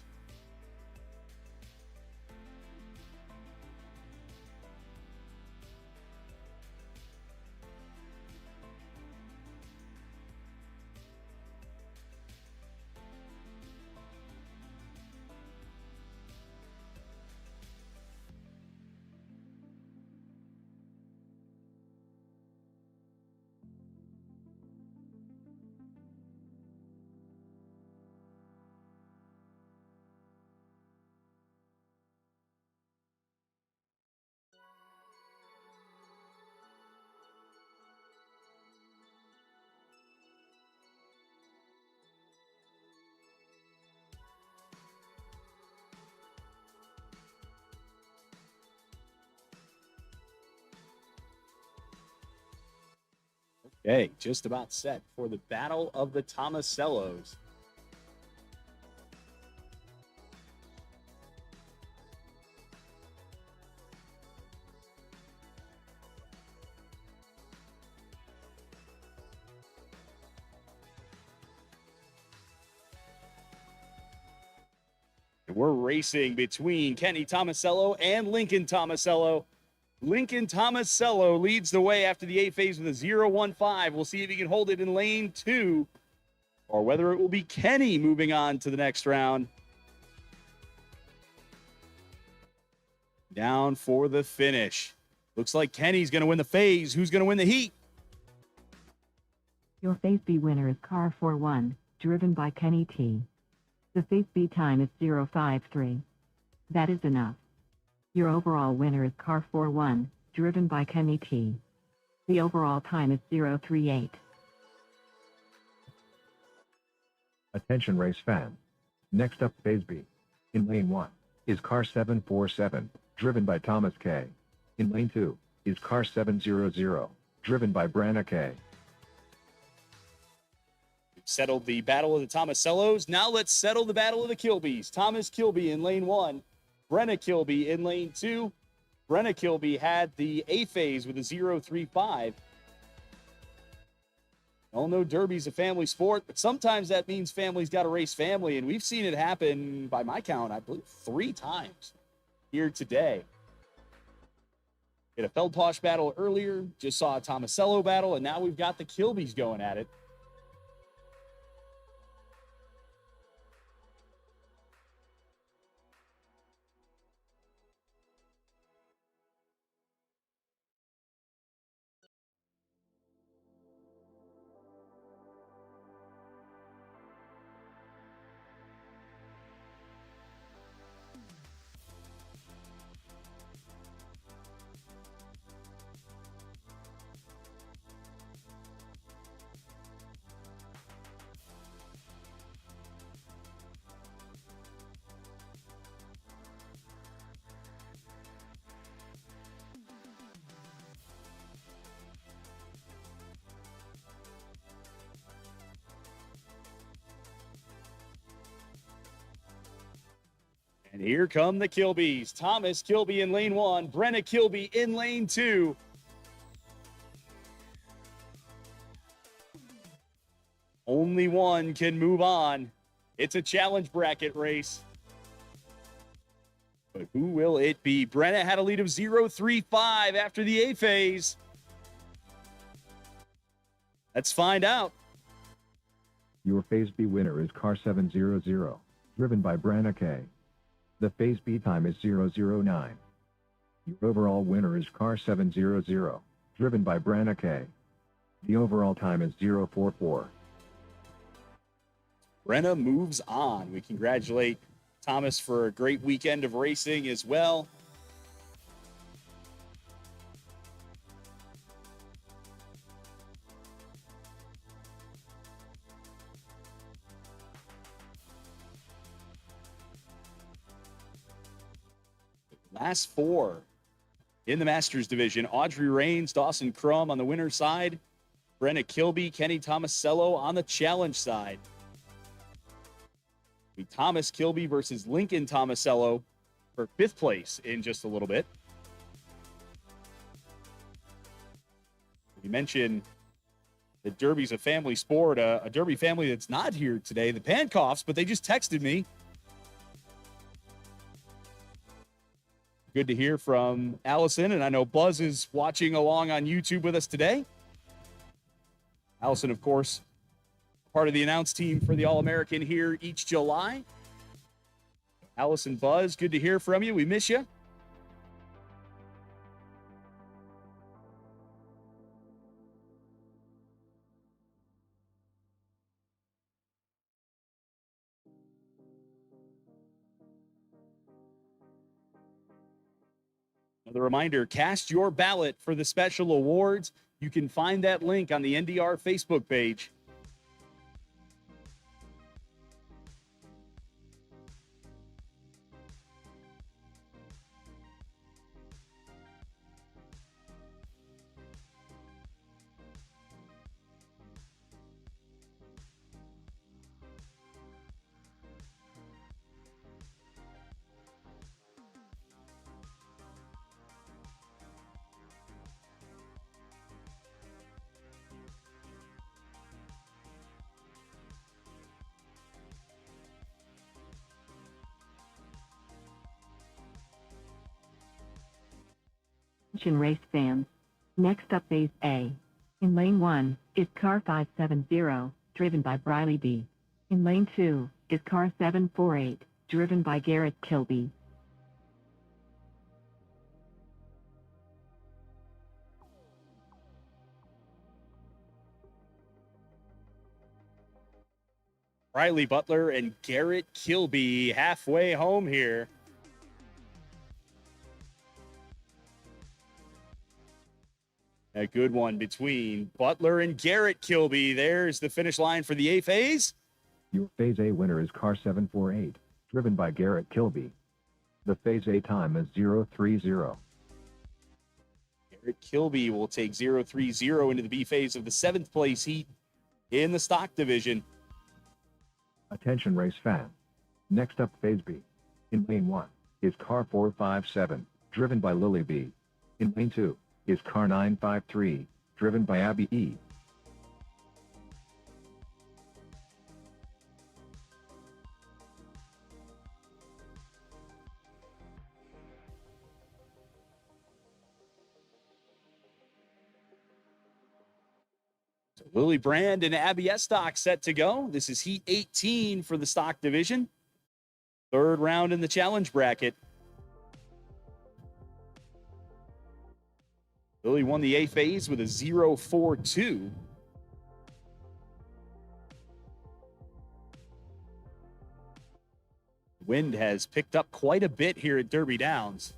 Okay, just about set for the Battle of the Tomasellos. We're racing between Kenny Tomasello and Lincoln Tomasello. Lincoln Tomasello leads the way after the A phase with a 0-1-5. We'll see if he can hold it in lane 2 or whether it will be Kenny moving on to the next round. Down for the finish. Looks like Kenny's going to win the phase. Who's going to win the heat? Your Phase B winner is car 4-1, driven by Kenny T. The Phase B time is 0.53. That is enough. Your overall winner is car 4-1, driven by Kenny T. The overall time is 0.38. Attention race fans. Next up Phase B. In lane 1 is car 747, driven by Thomas K. In lane 2 is car 700, driven by Branna K. We've settled the Battle of the Tomasellos. Now let's settle the Battle of the Kilbys. Thomas Kilby in lane 1. Brenna Kilby in lane 2. Brenna Kilby had the A phase with a 0.35. All know Derby's a family sport, but sometimes that means families got to race family, and we've seen it happen, by my count, I believe 3 times here today. We had a Feldposh battle earlier, just saw a Tomasello battle, and now we've got the Kilbys going at it. And here come the Kilbys. Thomas Kilby in lane 1. Brenna Kilby in lane 2. Only one can move on. It's a challenge bracket race. But who will it be? Brenna had a lead of 0.35 after the A phase. Let's find out. Your Phase B winner is car 700, driven by Branna K. The Phase B time is 0.09. Your overall winner is car 700, driven by Branna K. The overall time is 0.44. Brenna moves on. We congratulate Thomas for a great weekend of racing as well. Last 4 in the Masters division. Audrey Rains, Dawson Crum on the winner's side. Brenna Kilby, Kenny Tomasello on the challenge side. Thomas Kilby versus Lincoln Tomasello for 5th place in just a little bit. mention the Derby's a family sport, a Derby family that's not here today, the Pankoffs, but they just texted me. Good to hear from Allison, and I know Buzz is watching along on YouTube with us today. Allison, of course, part of the announce team for the All-American here each July. Allison, Buzz, good to hear from you. We miss you. Another reminder, cast your ballot for the special awards. You can find that link on the NDR Facebook page. Attention race fans. Next up, phase A. In lane 1 is car 570, driven by Briley B. In lane 2 is car 748, driven by Garrett Kilby. Riley Butler and Garrett Kilby halfway home here. A good one between Butler and Garrett Kilby. There's the finish line for the A phase. Your Phase A winner is car 748, driven by Garrett Kilby. The Phase A time is 030. Garrett Kilby will take 030 into the B phase of the 7th place heat in the stock division. Attention race fans. Next up, Phase B. In lane 1 is car 457, driven by Lily B. In lane 2 is car 953, driven by Abby E. So Lily Brand and Abby Estock set to go. This is heat 18 for the stock division. 3rd round in the challenge bracket. Lily won the A phase with a 0.42. Wind has picked up quite a bit here at Derby Downs.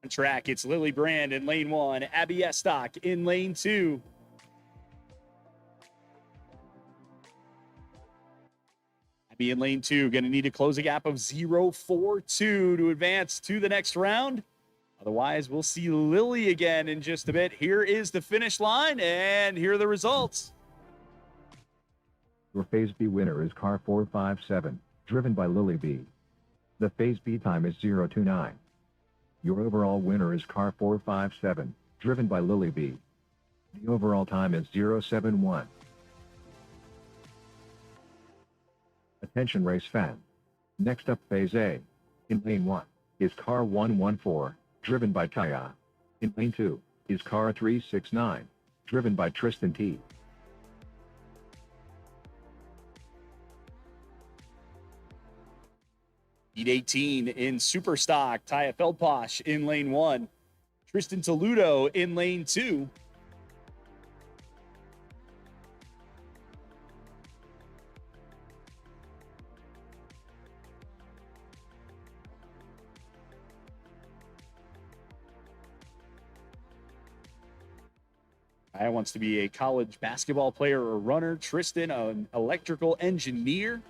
Track, it's Lily Brand in lane 1, Abby Estock in lane 2. Abby in lane 2 going to need to close a gap of 0.42 to advance to the next round. Otherwise, we'll see Lily again in just a bit. Here is the finish line, and here are the results. Your Phase B winner is car 457, driven by Lily B. The Phase B time is 029. Your overall winner is car 457, driven by Lily B. The overall time is 071. Attention race fan. Next up, Phase A. In lane 1 is car 114, driven by Taya. In lane 2 is car 369, driven by Tristan T. Heat 18 in super stock. Taya Feldposh in lane 1. Tristan Toludo in lane 2. Guy wants to be a college basketball player or runner. Tristan, an electrical engineer.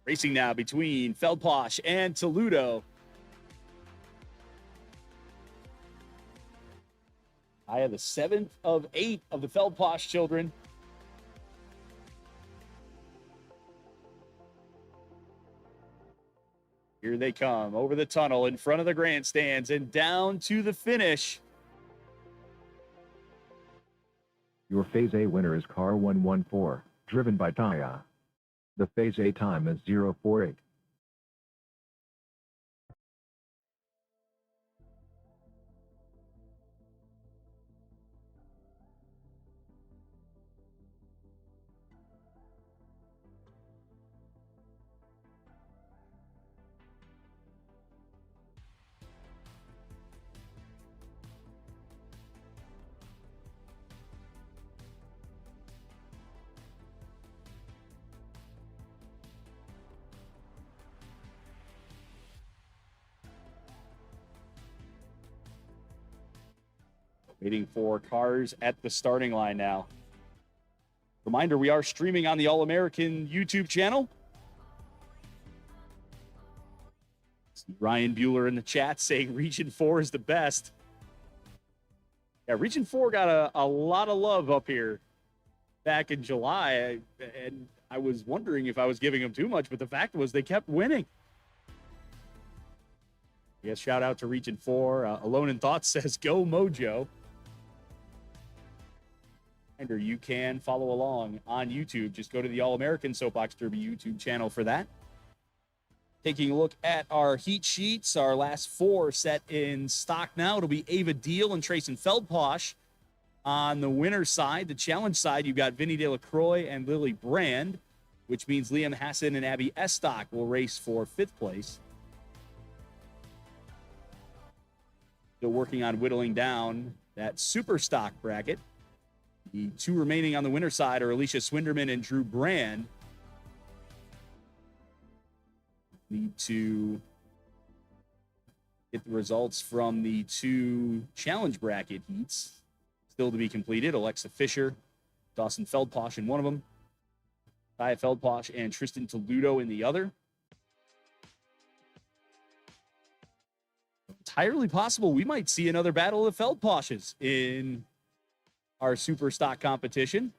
Racing now between Feldposh and Toledo. I have the 7th of 8 of the Feldposh children. Here they come over the tunnel in front of the grandstands and down to the finish. Your Phase A winner is car 114, driven by Taya. The Phase A time is 048. Waiting for cars at the starting line now. Reminder, we are streaming on the All-American YouTube channel. See Ryan Bueller in the chat saying Region 4 is the best. Yeah, Region 4 got a lot of love up here back in July, and I was wondering if I was giving them too much, but the fact was they kept winning. Yes, shout out to Region 4. Alone in Thoughts says, go Mojo. You can follow along on YouTube. Just go to the All-American Soapbox Derby YouTube channel for that. Taking a look at our heat sheets, our last 4 set in stock now. It'll be Ava Deal and Trayson Feldposh on the winner's side. The challenge side, you've got Vinny Delacroix and Lily Brand, which means Liam Hassan and Abby Estock will race for 5th place. Still working on whittling down that super stock bracket. The 2 remaining on the winner's side are Alicia Swinderman and Drew Brand. Need to get the results from the 2 challenge bracket heats. Still to be completed. Alexa Fisher, Dawson Feldposh in one of them. Taya Feldposh and Tristan Toledo in the other. Entirely possible we might see another battle of Feldposhes in our super stock competition.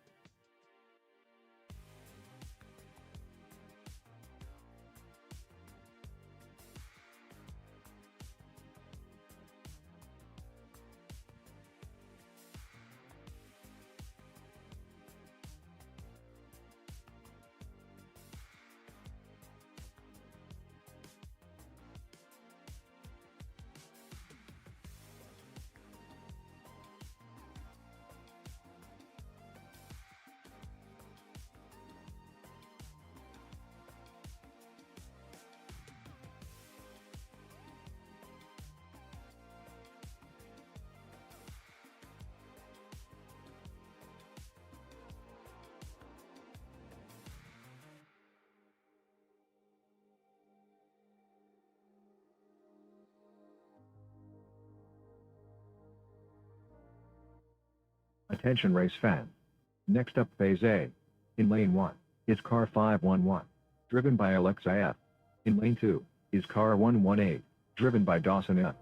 Attention race fan. Next up Phase A. In lane 1 is car 511, driven by Alexa F. In lane 2 is car 118, driven by Dawson F.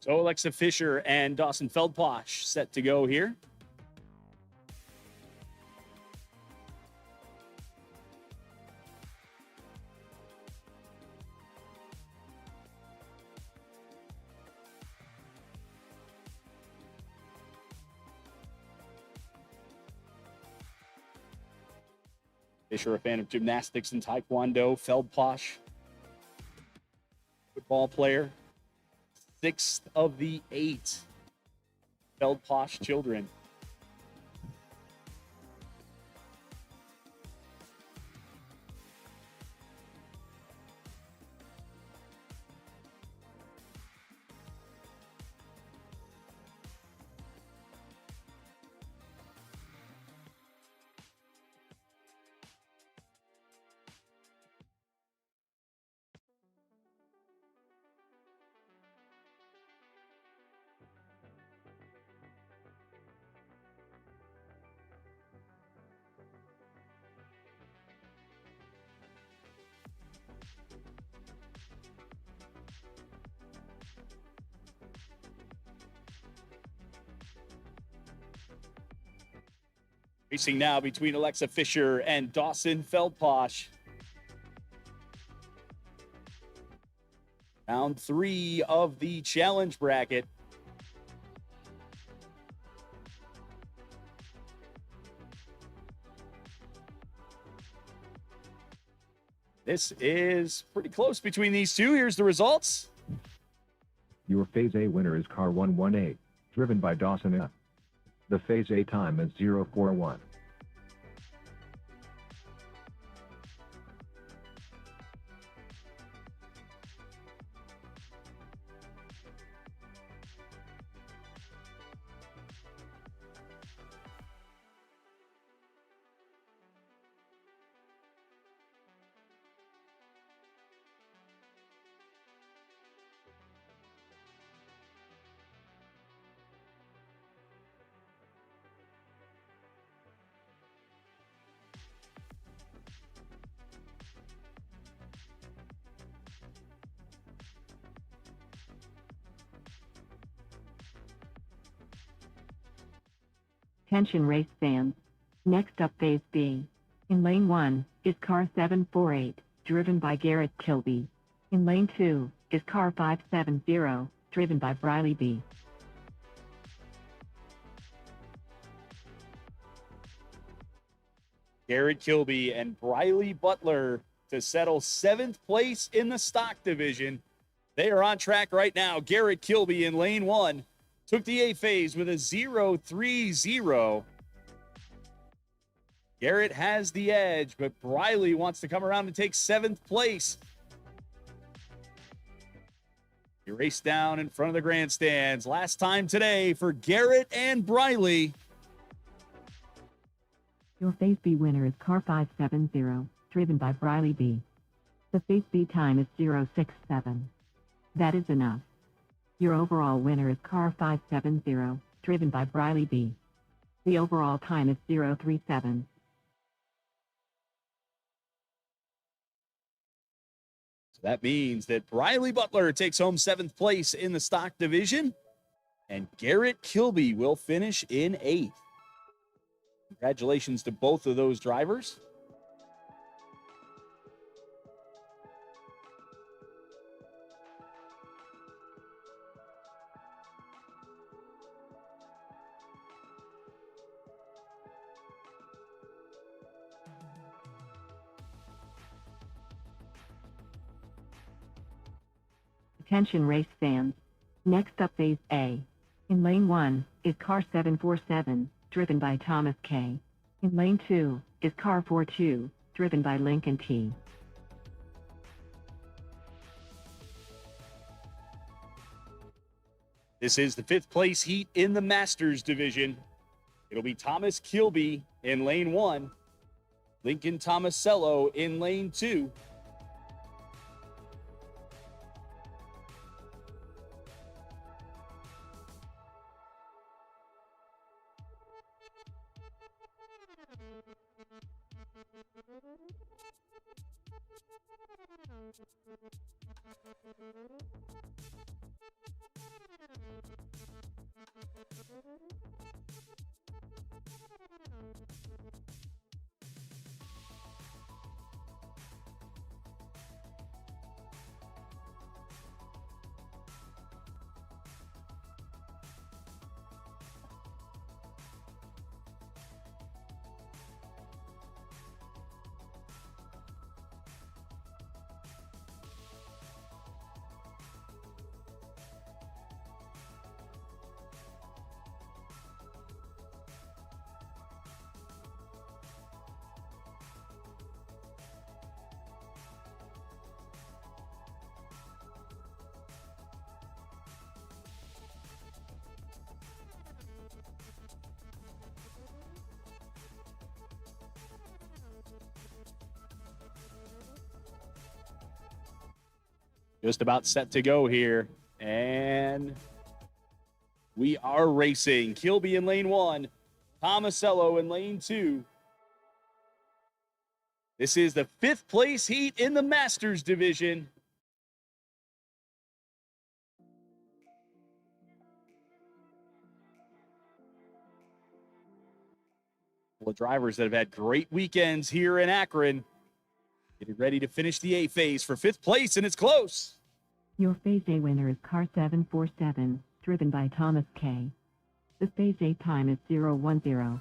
So Alexa Fisher and Dawson Feldposh set to go here. Fisher, a fan of gymnastics and taekwondo. Feldposh, football player. 6th of the 8 Feldposh children. Racing now between Alexa Fisher and Dawson Feldposh. Round 3 of the challenge bracket. This is pretty close between these two. Here's the results. Your Phase A winner is car 118, driven by Dawson F. The Phase A time is 041. Attention race fans. Next up Phase B. In Lane 1 is car 748, driven by Garrett Kilby. In Lane 2 is car 570, driven by Briley B. Garrett Kilby and Briley Butler to settle 7th place in the stock division. They are on track right now. Garrett Kilby in lane 1 took the A phase with a 0.30. Garrett has the edge, but Briley wants to come around and take 7th place. He raced down in front of the grandstands. Last time today for Garrett and Briley. Your Phase B winner is car 570, driven by Briley B. The Phase B time is 067. That is enough. Your overall winner is car 570, driven by Briley B. The overall time is 037. So that means that Briley Butler takes home 7th place in the stock division, and Garrett Kilby will finish in 8th. Congratulations to both of those drivers. Attention race fans. Next up Phase A. In Lane 1 is car 747, driven by Thomas K. In Lane 2 is car 42, driven by Lincoln T. This is the 5th place heat in the Masters division. It'll be Thomas Kilby in lane 1, Lincoln Tomasello in lane 2. Just about set to go here. And we are racing. Kilby in lane 1, Tomasello in lane 2. This is the 5th place heat in the Masters division. The drivers that have had great weekends here in Akron, getting ready to finish the A phase for 5th place, and it's close. Your Phase A winner is car 747, driven by Thomas K. The Phase A time is 010.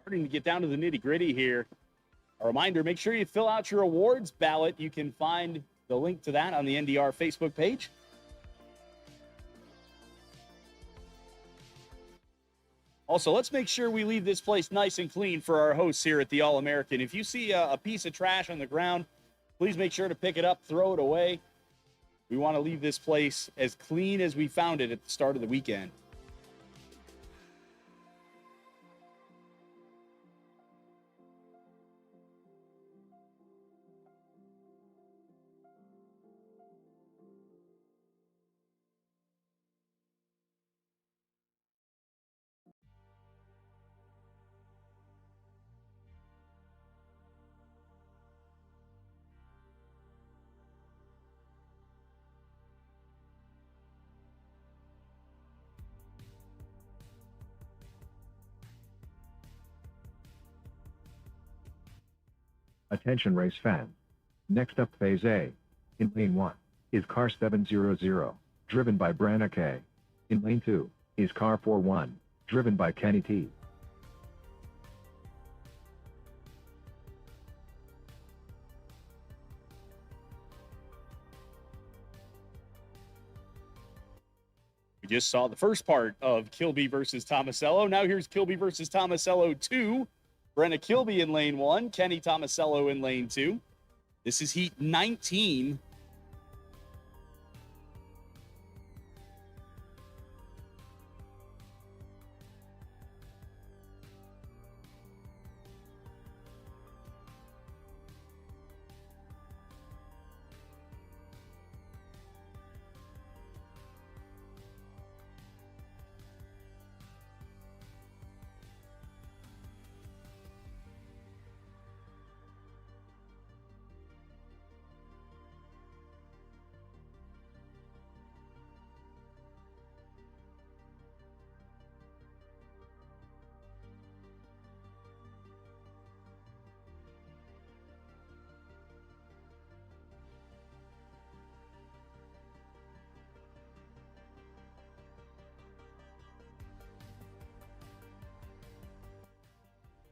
Starting to get down to the nitty gritty here. A reminder, make sure you fill out your awards ballot. You can find the link to that on the NDR Facebook page. Also, let's make sure we leave this place nice and clean for our hosts here at the All-American. If you see a piece of trash on the ground, please make sure to pick it up, throw it away. We want to leave this place as clean as we found it at the start of the weekend. Attention race fans. Next up Phase A. In lane 1 is car 700, driven by Branna K. In lane 2 is car 41, driven by Kenny T. We just saw the first part of Kilby versus Tomasello. Now here's Kilby versus Tomasello 2. Brenna Kilby in lane 1, Kenny Tomasello in lane 2. This is heat 19.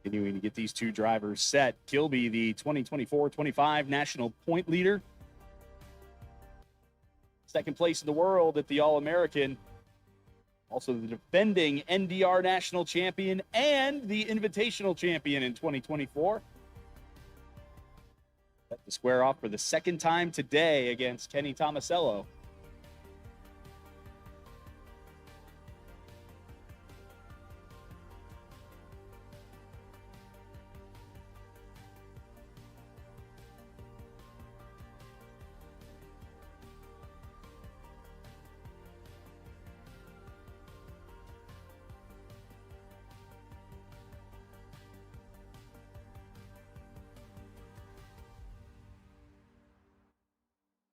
Continuing to get these two drivers set. Kilby, the 2024-25 national point leader. Second place in the world at the All-American. Also the defending NDR national champion and the invitational champion in 2024. Set to square off for the second time today against Kenny Tomasello.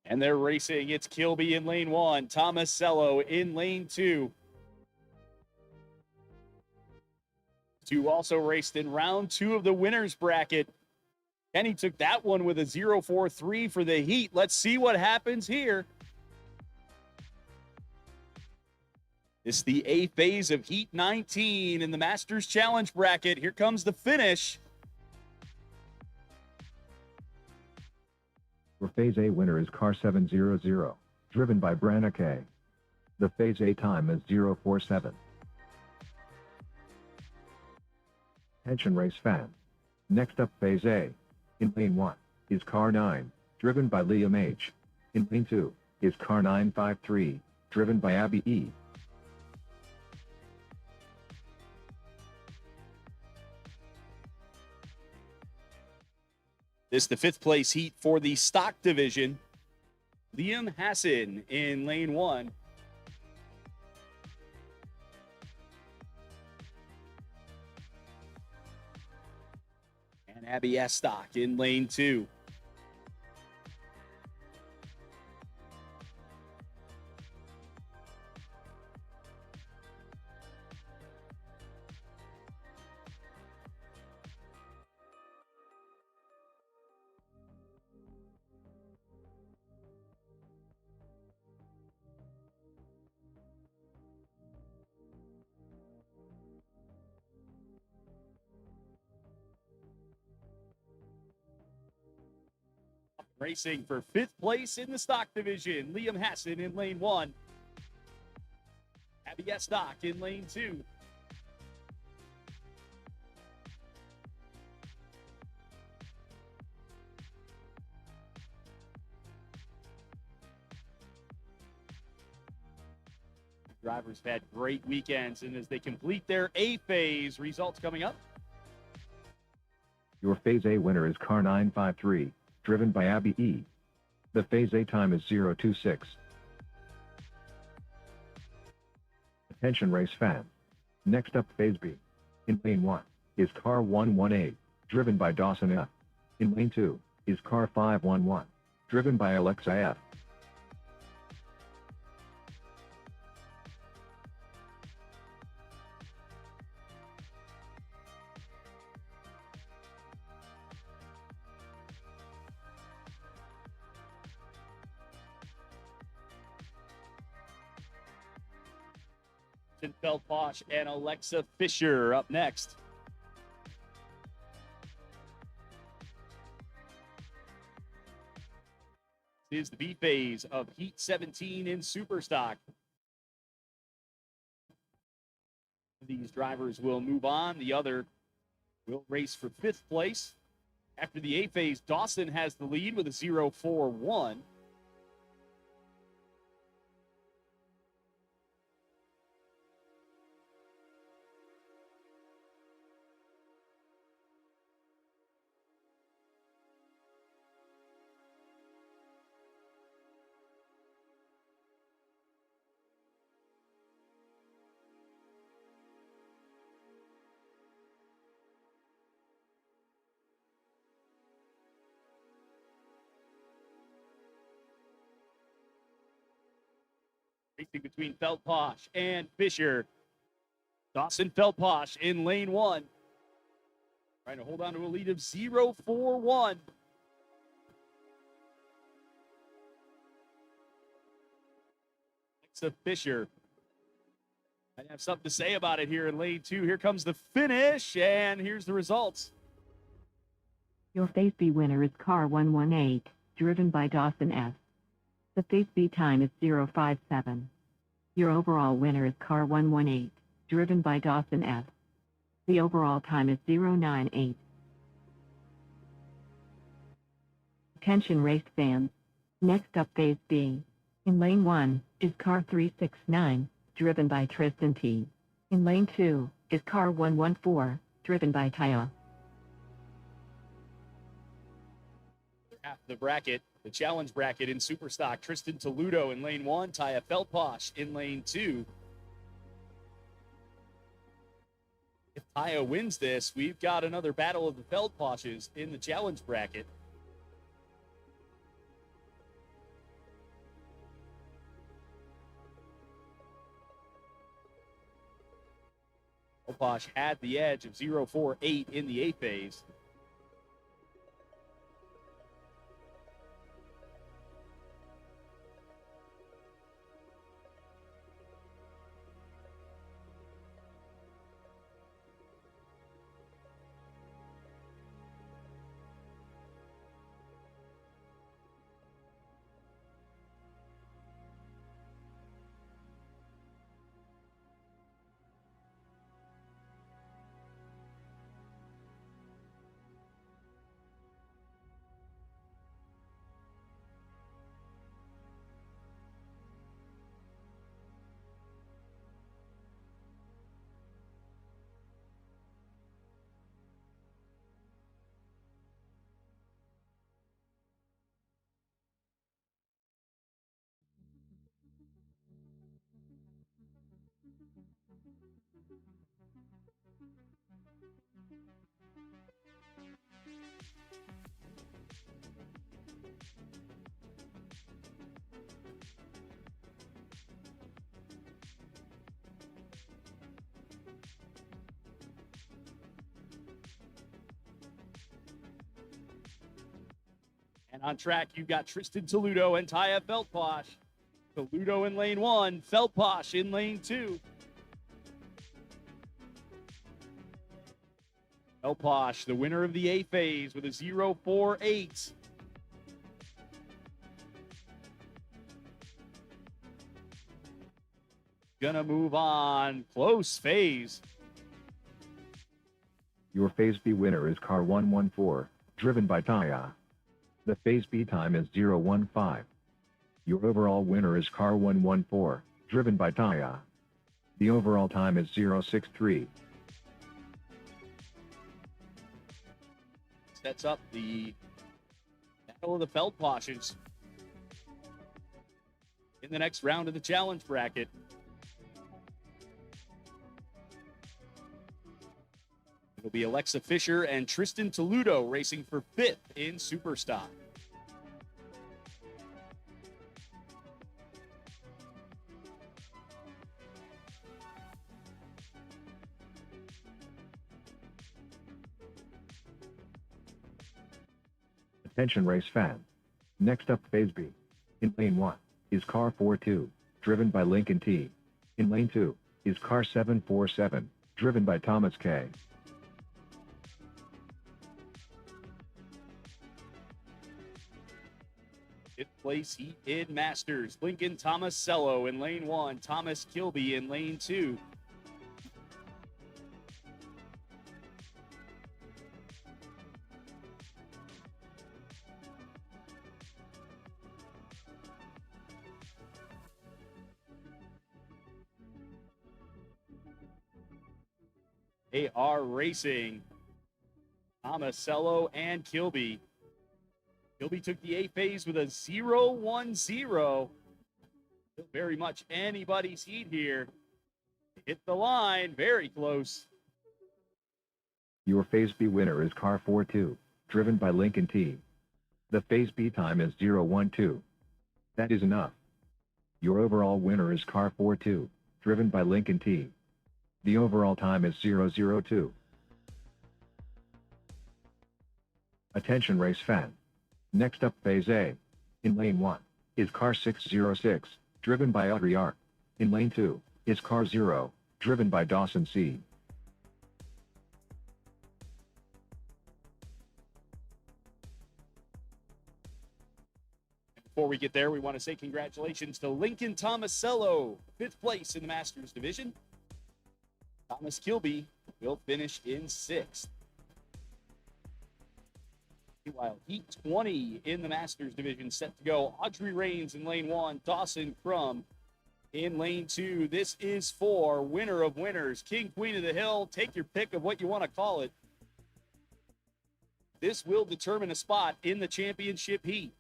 And they're racing. It's Kilby in lane 1, Tomasello in lane 2. Two also raced in round two of the winners bracket. Kenny took that one with a 0.43 for the heat. Let's see what happens here. It's the A phase of Heat 19 in the Masters Challenge bracket. Here comes the finish. Your Phase A winner is car 700, driven by Branna K. The Phase A time is 0.47. Attention race fans. Next up Phase A. In lane 1 is car 9, driven by Liam H. In lane 2 is car 953, driven by Abby E. This is the fifth place heat for the stock division. Liam Hassan in lane 1. And Abby Estock in lane 2. Racing for fifth place in the stock division, Liam Hassan in lane 1. Abby Estock in lane 2. Drivers have had great weekends, and as they complete their A phase, results coming up. Your Phase A winner is car 953, driven by Abby E. The Phase A time is 0.26. Attention race fans. Next up Phase B. In lane 1 is car 118, driven by Dawson F. In lane 2 is car 511, driven by Alexa F. Feldposh and Alexa Fisher up next. This is the B phase of Heat 17 in Superstock. These drivers will move on. The other will race for fifth place. After the A phase, Dawson has the lead with a 0.41. Racing between Feldposh and Fisher. Dawson Feldposh in lane 1. Trying to hold on to a lead of 0.41. Alexa Fisher might have something to say about it here in lane 2. Here comes the finish, and here's the results. Your Phase B winner is car 118, driven by Dawson S. The Phase B time is 0.57. Your overall winner is car 118, driven by Dawson F. The overall time is 0.98. Attention race fans. Next up Phase B. In lane 1 is car 369, driven by Tristan T. In lane 2 is car 114, driven by Taya. Half the bracket, the challenge bracket in Superstock, Tristan Toludo in lane 1, Taya Feldposh in lane 2. If Taya wins this, we've got another battle of the Feldposhes in the challenge bracket. Feldposh had the edge of 0.48 in the A phase. And on track, you've got Tristan Toludo and Taya Feldposh. Toludo in lane 1, Feldposh in lane 2. Feldposh, the winner of the A phase with a 0.48. Gonna move on. Close phase. Your Phase B winner is car 114, driven by Taya. The Phase B time is 0.15. Your overall winner is car 114, driven by Taya. The overall time is 0.63. Sets up the battle of the Feldposhes in the next round of the challenge bracket. It'll be Alexa Fisher and Tristan Toludo racing for 5th in Superstock. Attention race fans. Next up Phase B. In lane 1 is car 42, driven by Lincoln T. In lane 2 is car 747, driven by Thomas K. Fifth place heat in Masters. Lincoln Tomasello in lane 1. Thomas Kilby in lane 2. They are racing Tomasello and Kilby. Kilby took the A phase with a 0.10. Still very much anybody's heat here. Hit the line, very close. Your Phase B winner is car 42, driven by Lincoln T. The Phase B time is 0.12. That is enough. Your overall winner is car 42, driven by Lincoln T. The overall time is 0.02. Attention race fan. Next up Phase A. In lane 1 is car 606, driven by Audrey R. In lane 2 is car 0, driven by Dawson C. Before we get there, we want to say congratulations to Lincoln Tomasello, 5th place in the Masters division. Thomas Kilby will finish in 6th. Meanwhile, Heat 20 in the Masters division set to go. Audrey Rains in lane 1, Dawson Crum in lane 2. This is for winner of winners, King, Queen of the Hill. Take your pick of what you want to call it. This will determine a spot in the championship heat.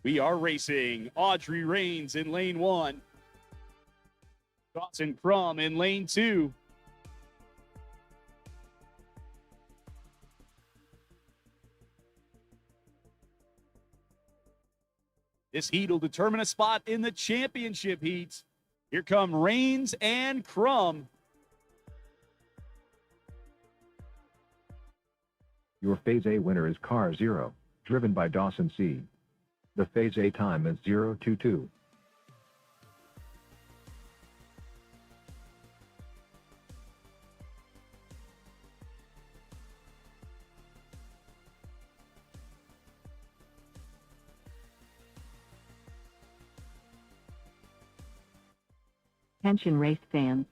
We are racing Audrey Rains in lane 1. Dawson Crum in lane 2. This heat will determine a spot in the championship heats. Here come Rains and Crum. Your Phase A winner is car 0, driven by Dawson C. The Phase A time is 0:22. Attention race fans.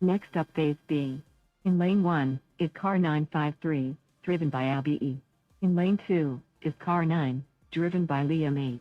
Next up Phase B. In lane 1 is car 953, driven by Abby E. In lane 2 is car 9, driven by Liam H.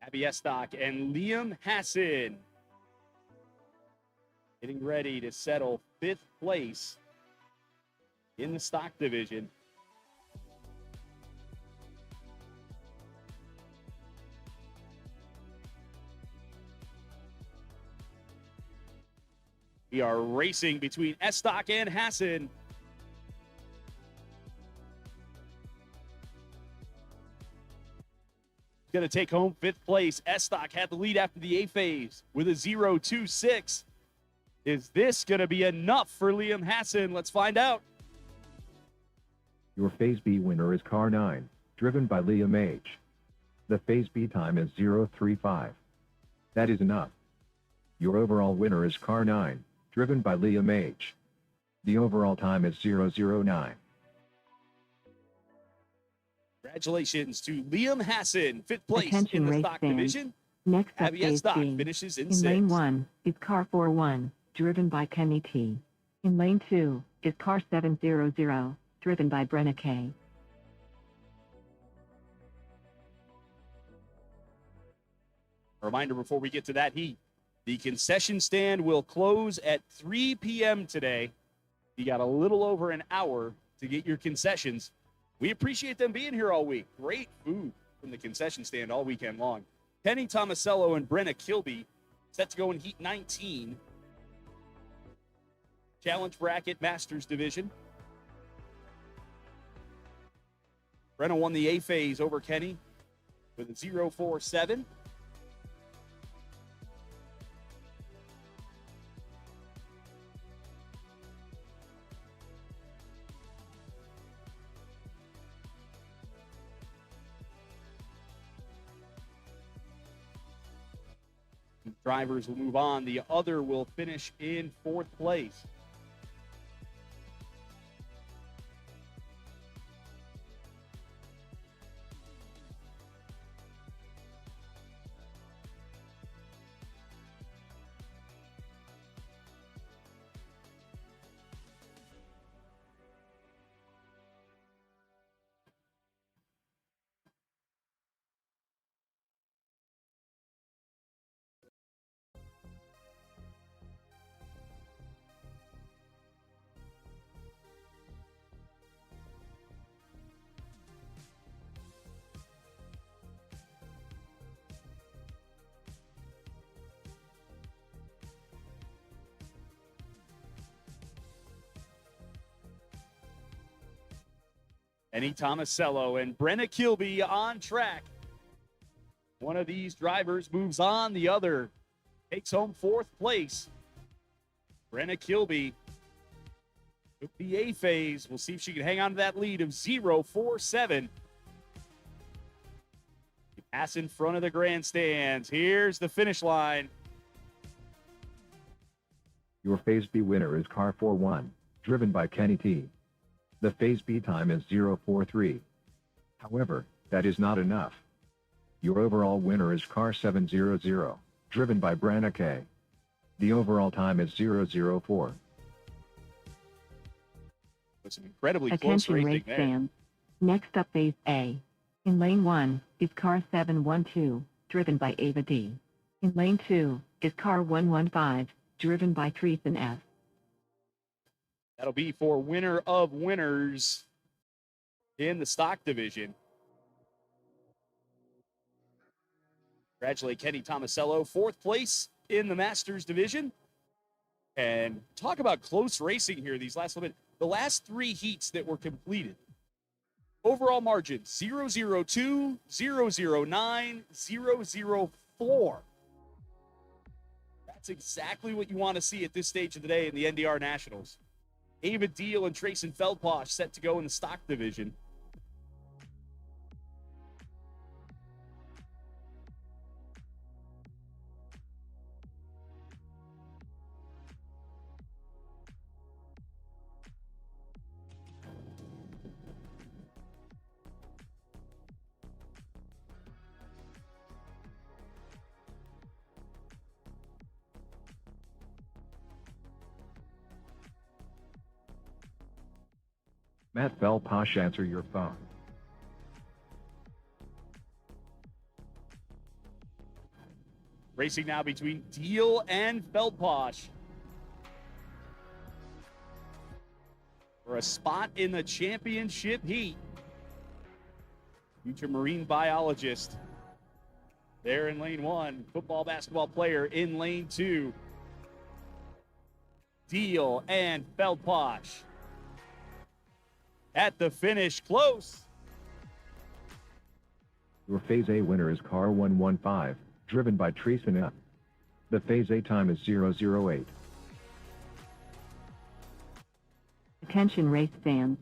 Abby Estock and Liam Hassan getting ready to settle 5th place in the stock division. We are racing between Estock and Hassan. Going to take home 5th place. Estock had the lead after the A phase with a 0.26. Is this going to be enough for Liam Hassan? Let's find out. Your Phase B winner is car 9, driven by Liam H. The Phase B time is 0:35. That is enough. Your overall winner is car 9, driven by Liam H. The overall time is 0:09. Congratulations to Liam Hassan, 5th place Attention in the race stock fans. division. Next up Abby Phase Estock B. finishes in In 6th. lane 1 is car 41, driven by Kenny T. In lane 2 is car 700, driven by Brenna K. A reminder before we get to that heat, the concession stand will close at 3 p.m. today. You got a little over an hour to get your concessions. We appreciate them being here all week. Great food from the concession stand all weekend long. Penny Tomasello and Brenna Kilby set to go in Heat 19. Challenge Bracket Masters Division. Brenna won the A phase over Kenny with a 0.47. Drivers will move on. The other will finish in 4th place. Penny Tomasello and Brenna Kilby on track. One of these drivers moves on. The other takes home 4th place. Brenna Kilby took the A phase. We'll see if she can hang on to that lead of 0.47. Pass in front of the grandstands. Here's the finish line. Your Phase B winner is car 4-1, driven by Kenny T. The Phase B time is 0:43. However, that is not enough. Your overall winner is car 700, driven by Branna K. The overall time is 0:04. With some incredibly close Attention racing race there. fans. Next up phase A. In lane 1 is car 712, driven by Ava D. In lane 2 is car 115, driven by Treason F. That'll be for winner of winners in the stock division. Congratulate Kenny Tomasello, 4th place in the Masters division. And talk about close racing here these last little bit. The last 3 heats that were completed. Overall margin 002, 009, 004. That's exactly what you want to see at this stage of the day in the NDR Nationals. Ava Deal and Trayson Feldposh set to go in the stock division. Matt Feldposh, answer your phone. Racing now between Deal and Feldposh for a spot in the championship heat. Future marine biologist there in lane 1. Football, basketball player in lane 2. Deal and Feldposh at the finish, close. Your Phase A winner is car 115, driven by Treason F. The Phase A time is 0:08. Attention race fans.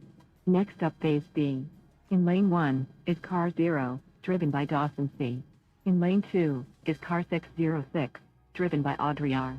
Next up phase B. In lane 1 is car 0, driven by Dawson C. In lane 2 is car 606, driven by Audrey R.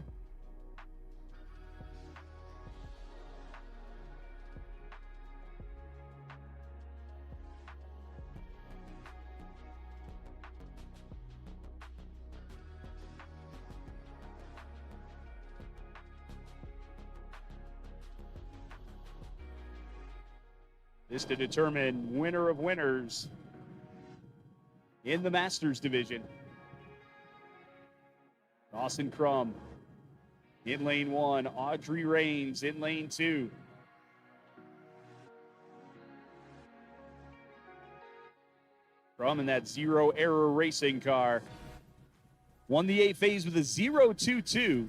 This to determine winner of winners in the Masters division. Dawson Crum in lane 1. Audrey Raines in lane 2. Crum in that zero error racing car. Won the A phase with a 0.22.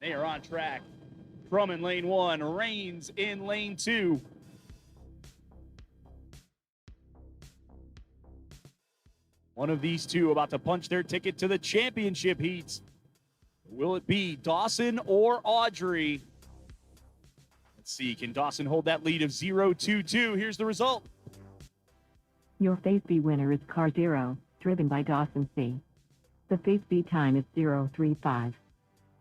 They are on track. Crum in lane 1, Raines in lane 2. One of these two about to punch their ticket to the championship heats. Will it be Dawson or Audrey? Let's see, can Dawson hold that lead of 0.22? Here's the result. Your phase B winner is car 0, driven by Dawson C. The phase B time is 0:35.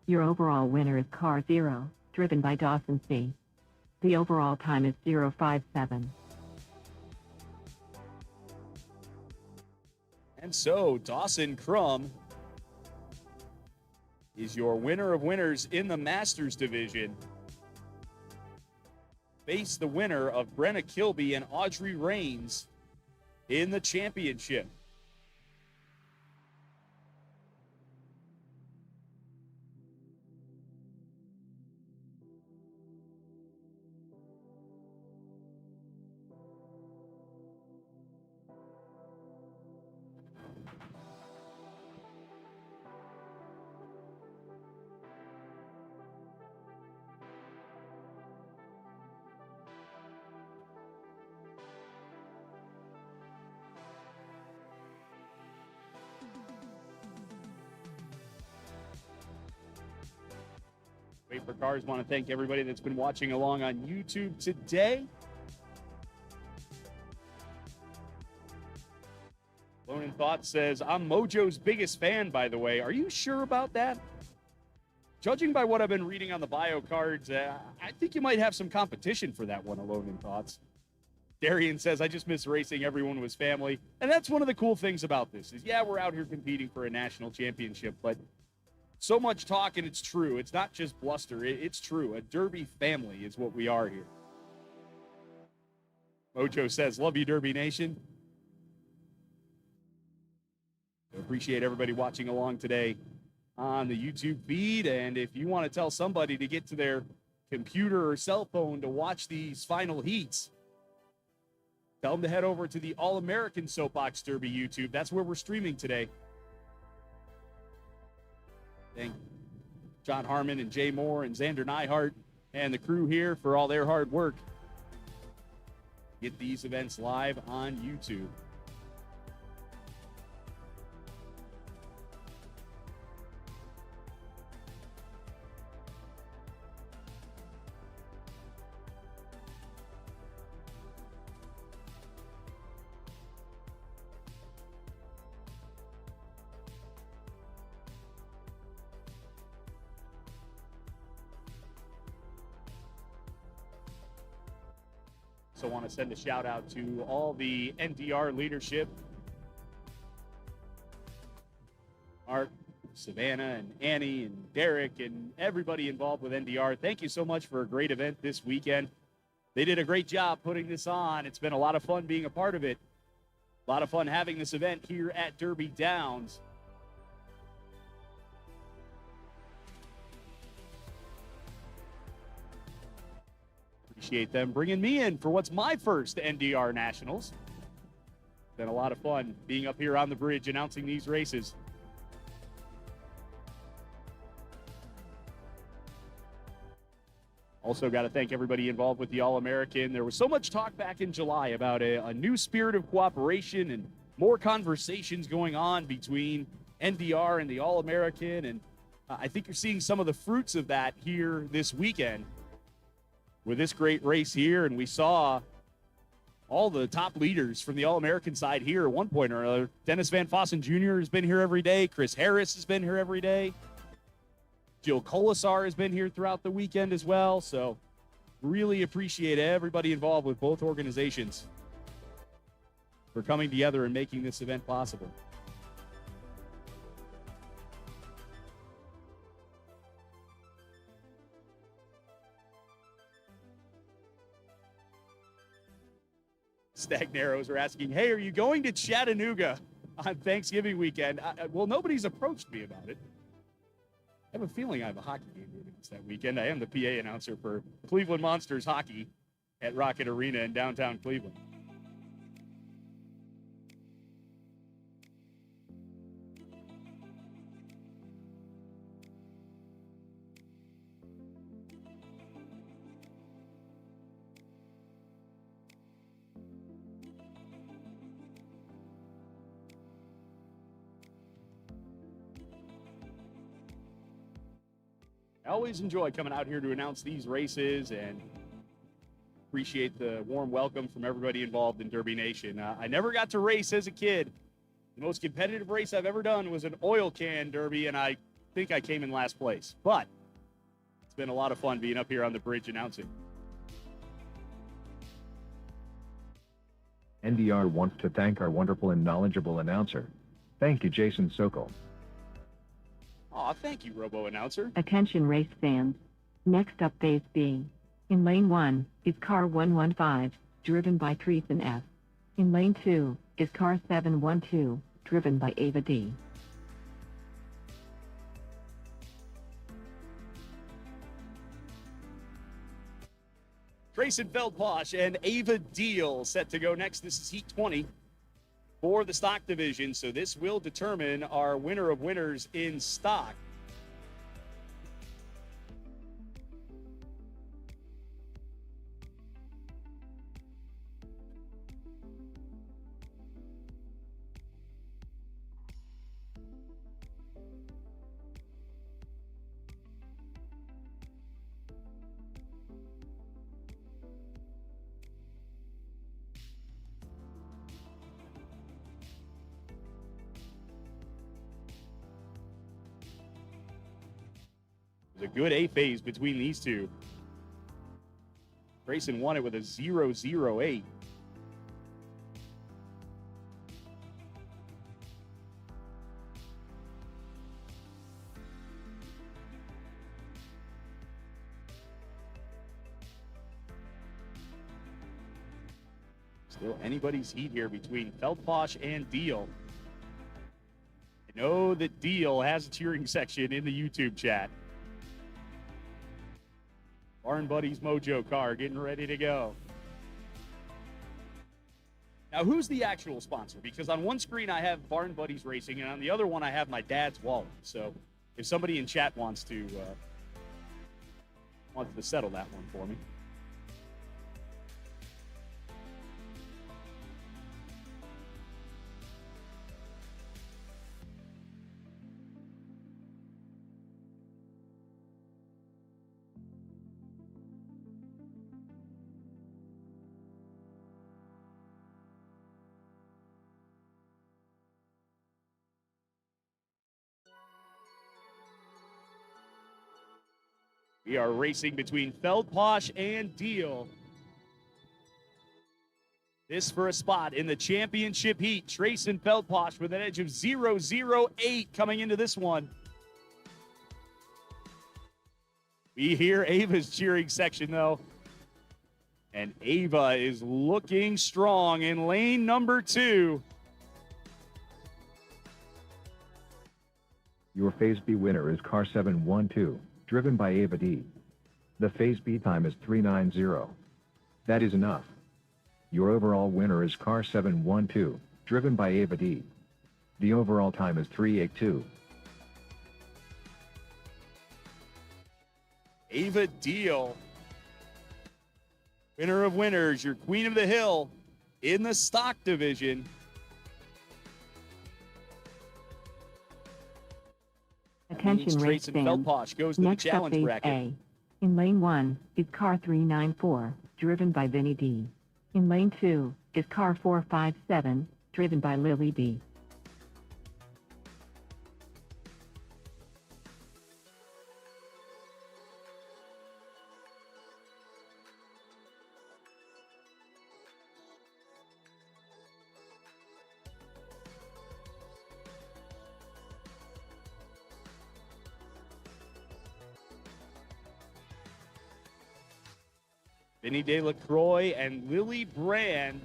Your overall winner is car 0, driven by Dawson C. The overall time is 0:57. And so Dawson Crum is your winner of winners in the Masters division. face the winner of Brenna Kilby and Audrey Rains in the championship. Wait for Cars. Want to thank everybody that's been watching along on YouTube today. Lone in Thought says, I'm Mojo's biggest fan, by the way. Are you sure about that? Judging by what I've been reading on the bio cards, I think you might have some competition for that one, Alone in Thoughts. Darian says, I just miss racing. Everyone was family. And that's one of the cool things about this is, yeah, we're out here competing for a national championship, but so much talk, and it's true. It's not just bluster. It's true. A Derby family is what we are here. Mojo says, love you, Derby Nation. I appreciate everybody watching along today on the YouTube feed. And if you want to tell somebody to get to their computer or cell phone to watch these final heats, tell them to head over to the All-American Soapbox Derby YouTube. That's where we're streaming today. Thank John Harmon and Jay Moore and Xander Neihart and the crew here for all their hard work. Get these events live on YouTube. So want to send a shout out to all the NDR leadership. Art, Savannah, and Annie, and Derek, and everybody involved with NDR. Thank you so much for a great event this weekend. They did a great job putting this on. It's been a lot of fun being a part of it. A lot of fun having this event here at Derby Downs. Appreciate them bringing me in for what's my first NDR Nationals. Been a lot of fun being up here on the bridge announcing these races. Also got to thank everybody involved with the All-American. There was so much talk back in July about a new spirit of cooperation and more conversations going on between NDR and the All-American. And I think you're seeing some of the fruits of that here this weekend with this great race here. And we saw all the top leaders from the All-American side here at one point or another. Dennis Van Fossen Jr. has been here every day. Chris Harris has been here every day. Jill Colasar has been here throughout the weekend as well. So really appreciate everybody involved with both organizations for coming together and making this event possible. Stagneros are asking, hey, are you going to Chattanooga on Thanksgiving weekend? Well, nobody's approached me about it. I have a feeling I have a hockey game that weekend. I am the PA announcer for Cleveland Monsters hockey at Rocket Arena in downtown Cleveland. I always enjoy coming out here to announce these races and appreciate the warm welcome from everybody involved in Derby Nation. I never got to race as a kid. The most competitive race I've ever done was an oil can derby, and I think I came in last place. But it's been a lot of fun being up here on the bridge announcing. NDR wants to thank our wonderful and knowledgeable announcer. Thank you, Jason Sokol. Aw, thank you, Robo Announcer. Attention race fans. Next up, Phase B. In lane 1 is car 115, driven by Treason F. In lane 2 is car 712, driven by Ava D. Grayson Feldposh and Ava Deal set to go next. This is Heat 20 for the stock division, so this will determine our winner of winners in stock. A good A phase between these two. Grayson won it with a 0.08. Still anybody's heat here between Feldposh and Deal. I know that Deal has a cheering section in the YouTube chat. Barn Buddies Mojo car getting ready to go. Now, who's the actual sponsor? Because on one screen I have Barn Buddies Racing, and on the other one I have my dad's wallet. So if somebody in chat wants to settle that one for me. We are racing between Feldposh and Deal. This for a spot in the championship heat. Trayson Feldposh with an edge of 0.08 coming into this one. We hear Ava's cheering section, though. And Ava is looking strong in lane number 2. Your Phase B winner is car 712, driven by Ava D. The Phase B time is 3:90. That is enough. Your overall winner is car 712, driven by Ava D. The overall time is 3:82. Ava Deal, winner of winners, your queen of the hill in the stock division. Attention race Trayson fans. Feldposh goes to the Next up, challenge phase bracket. A. In lane 1 is car 394, driven by Vinny D. In lane 2 is car 457, driven by Lily B. Vinny DeLacroix and Lily Brand.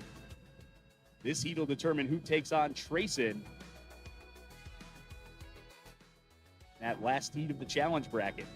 This heat will determine who takes on Trayson. That last heat of the challenge bracket.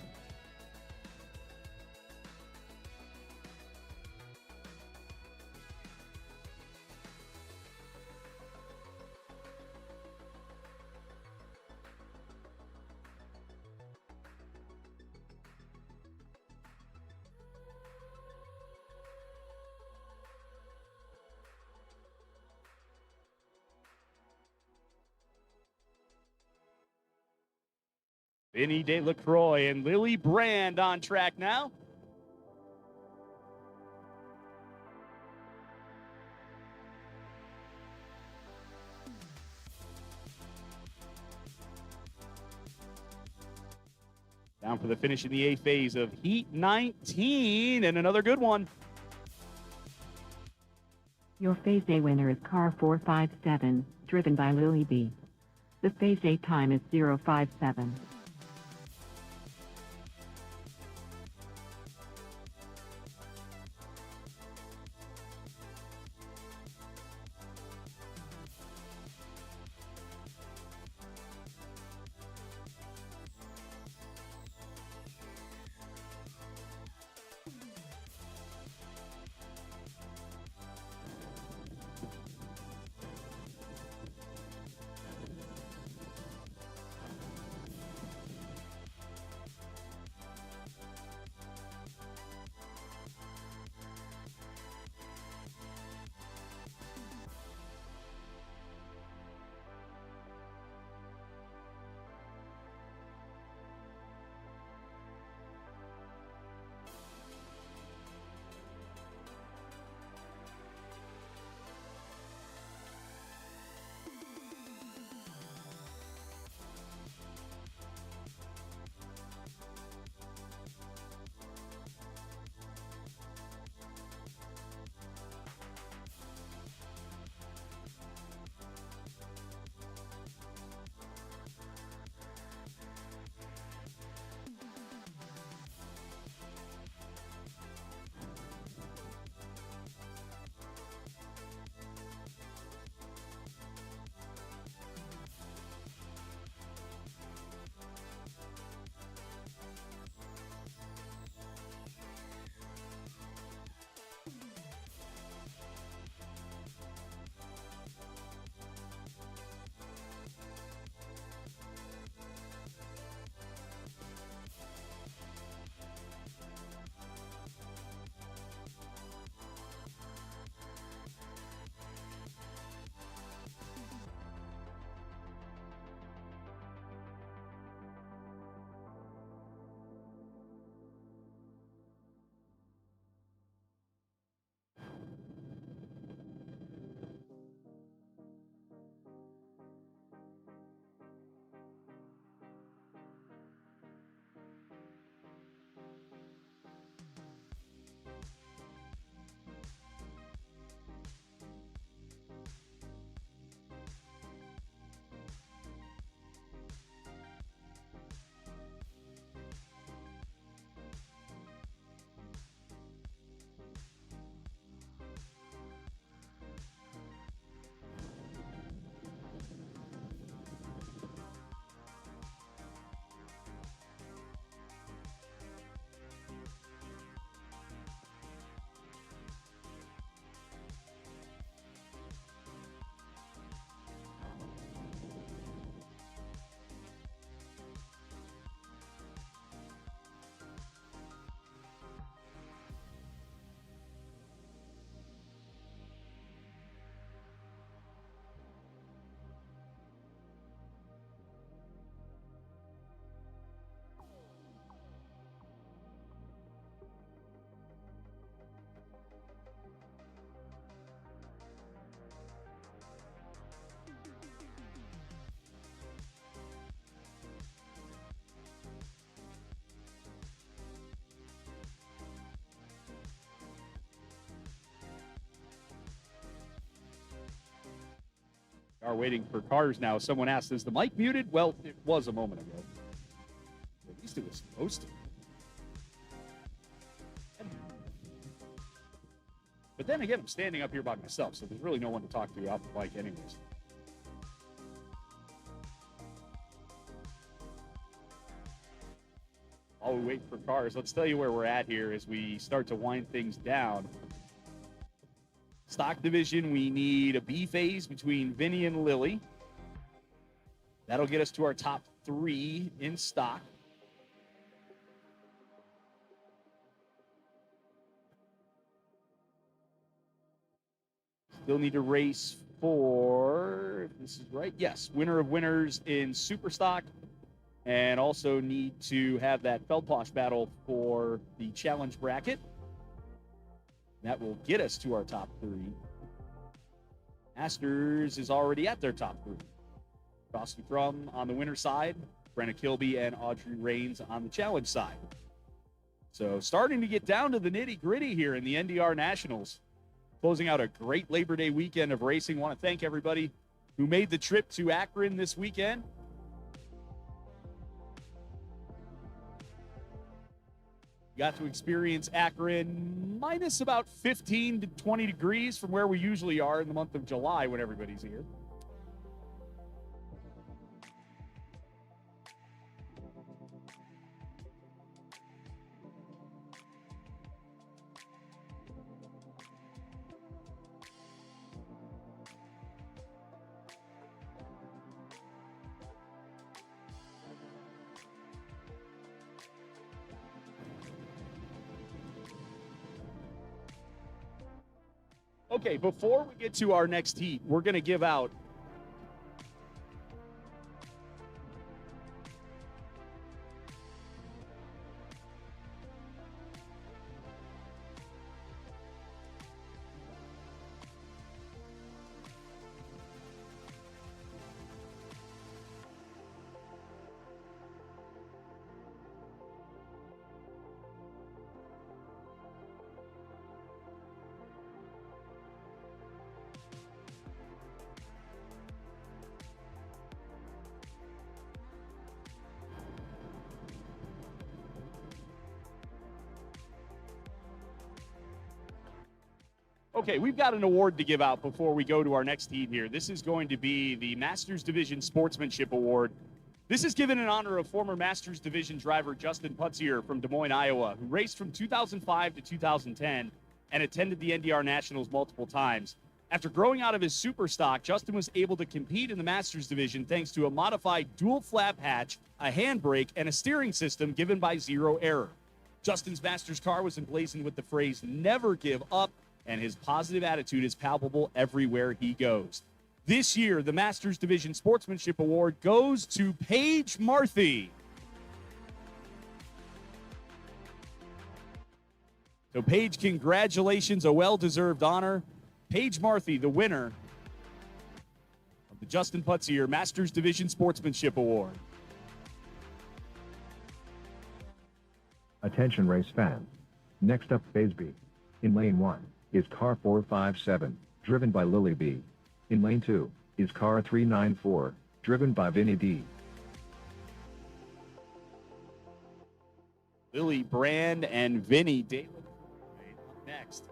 Vinny DeLacroix and Lily Brand on track now. Down for the finish in the A phase of Heat 19, and another good one. Your Phase A winner is car 457, driven by Lily B. The Phase A time is 057. are waiting for cars now. Someone asked, is the mic muted? Well, it was a moment ago. At least it was supposed to. But then again, I'm standing up here by myself, so there's really no one to talk to out the mic anyways. While we wait for cars, let's tell you where we're at here as we start to wind things down. Stock division, we need a B phase between Vinny and Lily. That'll get us to our top 3 in stock. Still need to race for, if this is right, yes, winner of winners in super stock, and also need to have that Feldposh battle for the challenge bracket. That will get us to our top 3. Masters is already at their top 3. Dawson Crum on the winner side, Brenna Kilby and Audrey Rains on the challenge side. So starting to get down to the nitty-gritty here in the NDR Nationals. Closing out a great Labor Day weekend of racing. Want to thank everybody who made the trip to Akron this weekend. Got to experience Akron minus about 15 to 20 degrees from where we usually are in the month of July when everybody's here. Okay, before we get to our next heat, we're going to give out Okay, we've got an award to give out before we go to our next heat here. This is going to be the Masters Division Sportsmanship Award. This is given in honor of former Masters Division driver Justin Putzier from Des Moines, Iowa, who raced from 2005 to 2010 and attended the NDR Nationals multiple times. After growing out of his super stock, Justin was able to compete in the Masters Division thanks to a modified dual flap hatch, a handbrake, and a steering system given by Zero Error. Justin's Masters car was emblazoned with the phrase, "Never give up," and his positive attitude is palpable everywhere he goes. This year, the Masters Division Sportsmanship Award goes to Paige Marthy. So, Paige, congratulations, a well-deserved honor. Paige Marthy, the winner of the Justin Putzier Masters Division Sportsmanship Award. Attention race fans. Next up, Phase B. In lane 1 is car 457, driven by Lily B. In lane 2 is car 394, driven by Vinny D. Lily Brand and Vinny Daly up next.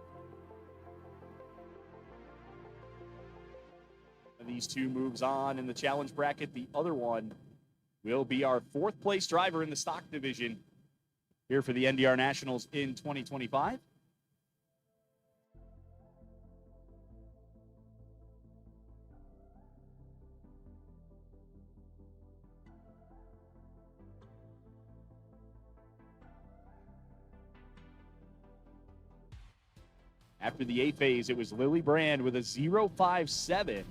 And these two moves on in the challenge bracket. The other one will be our 4th place driver in the stock division here for the NDR Nationals in 2025. After the A phase, it was Lily Brand with a 0.57.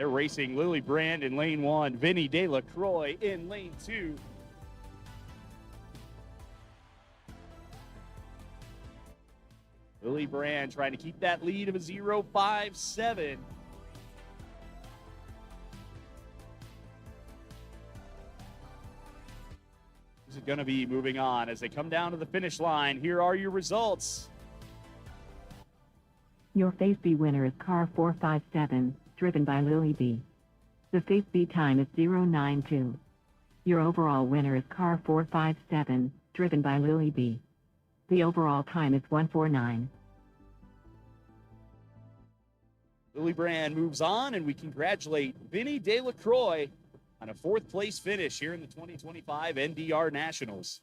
They're racing Lily Brand in lane 1, Vinny De La Croix in lane 2. Lily Brand trying to keep that lead of a 0.57. This is going to be moving on as they come down to the finish line. Here are your results. Your Phase B winner is car 457, driven by Lily B. The Phase B time is 0.92. Your overall winner is car 457, driven by Lily B. The overall time is 1:49. Lily Brand moves on, and we congratulate Vinny De La Croix on a 4th place finish here in the 2025 NDR Nationals.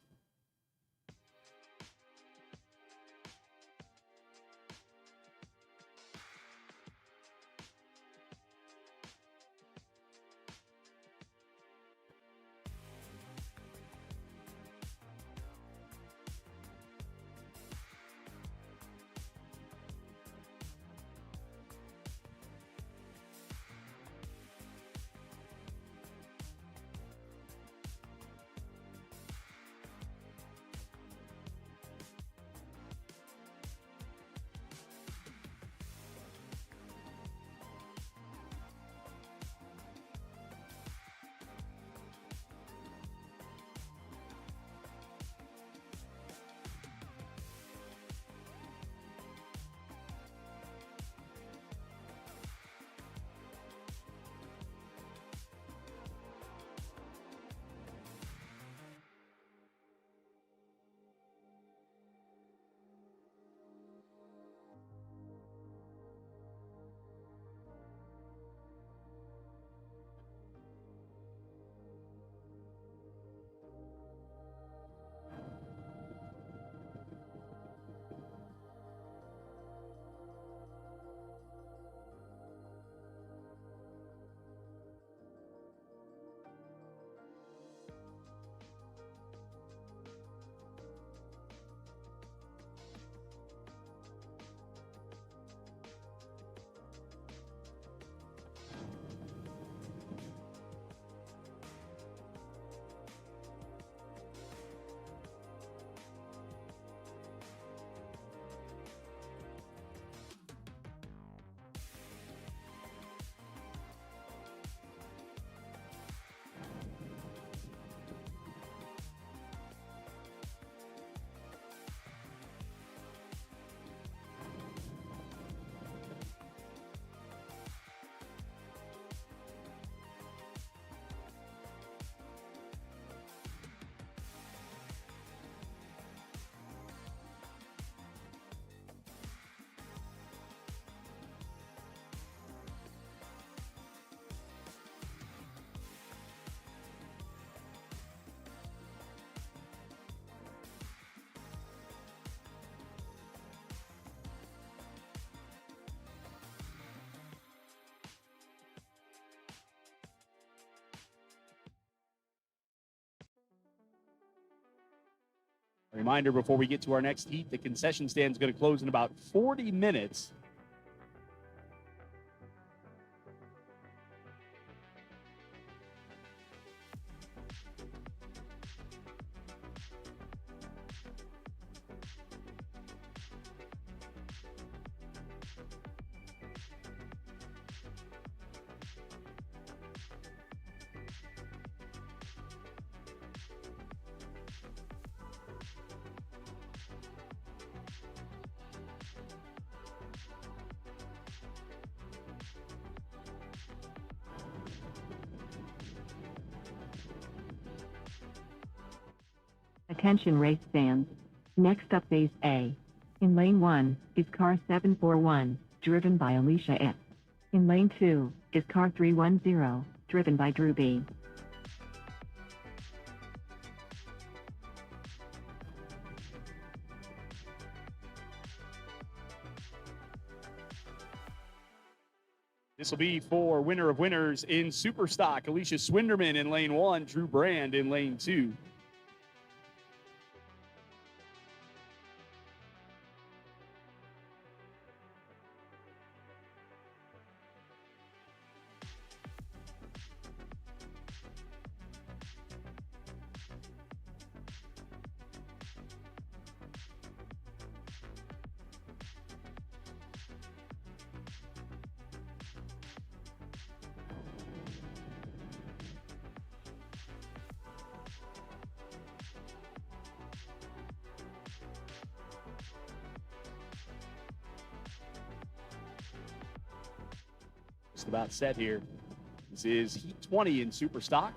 A reminder before we get to our next heat, the concession stand is going to close in about 40 minutes. Attention race fans. Next up Phase A. In lane 1 is car 741, driven by Alicia F. In lane 2 is car 310, driven by Drew B. This will be for winner of winners in Superstock, Alicia Swinderman in lane 1, Drew Brand in lane 2. just about set here. This is Heat 20 in Super Stock.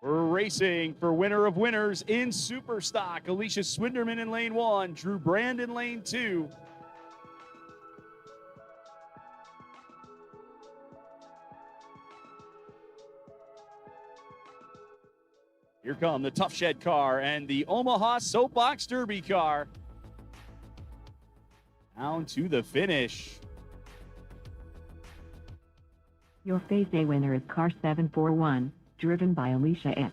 We're racing for winner of winners in Super Stock. Alicia Swinderman in lane 1, Drew Brand in lane 2. Here come the Tough Shed car and the Omaha Soapbox Derby car. Down to the finish. Your Phase A winner is car 741, driven by Alicia S.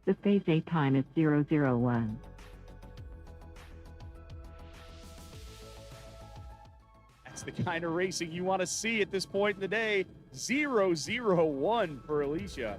The Phase A time is 001. That's the kind of racing you want to see at this point in the day. 001 for Alicia.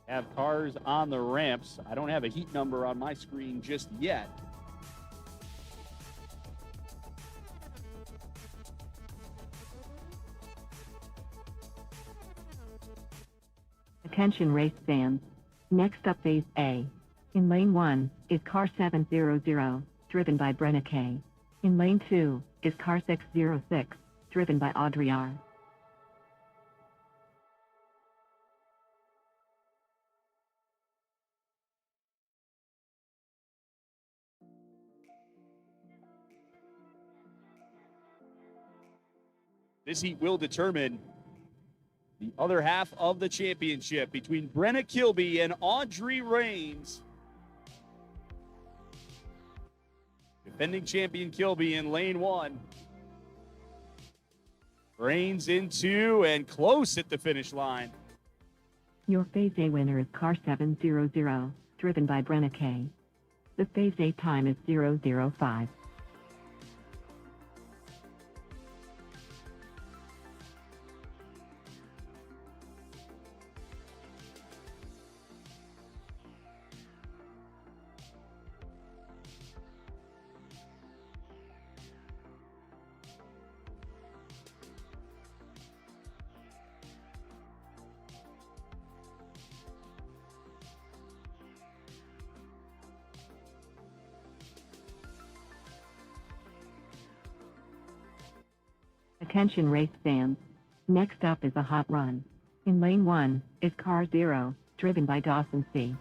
Have cars on the ramps. I don't have a heat number on my screen just yet. Attention race fans. Next up Phase A. In lane 1 is car 700, driven by Brenna K. In lane 2 is car 606, driven by Audrey R. This heat will determine the other half of the championship between Brenna Kilby and Audrey Rains. Defending champion Kilby in lane 1. Rains in 2 and close at the finish line. Your Phase A winner is car 700, driven by Brenna K. The Phase A time is 005. Attention race fans. Next up is a hot run. In lane 1 is car 0, driven by Dawson C.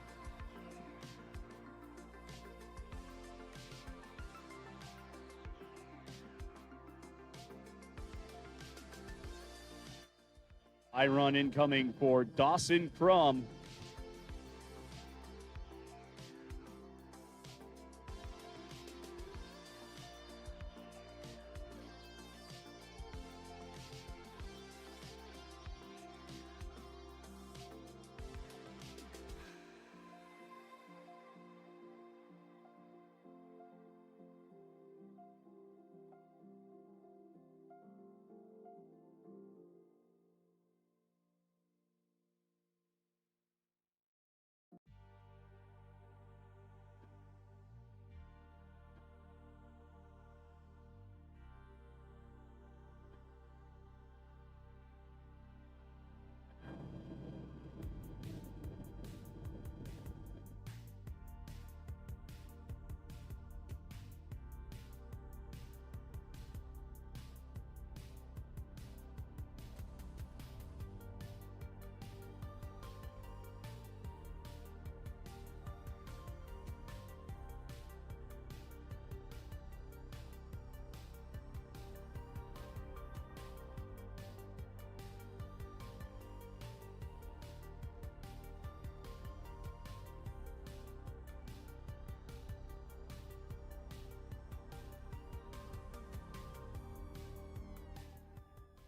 I run incoming for Dawson Crum.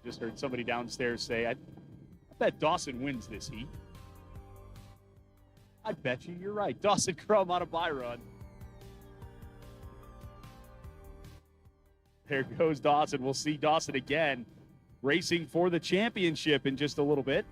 Just heard somebody downstairs say, I bet Dawson wins this heat. I bet you're right. Dawson Crum on a bye run. There goes Dawson. We'll see Dawson again racing for the championship in just a little bit.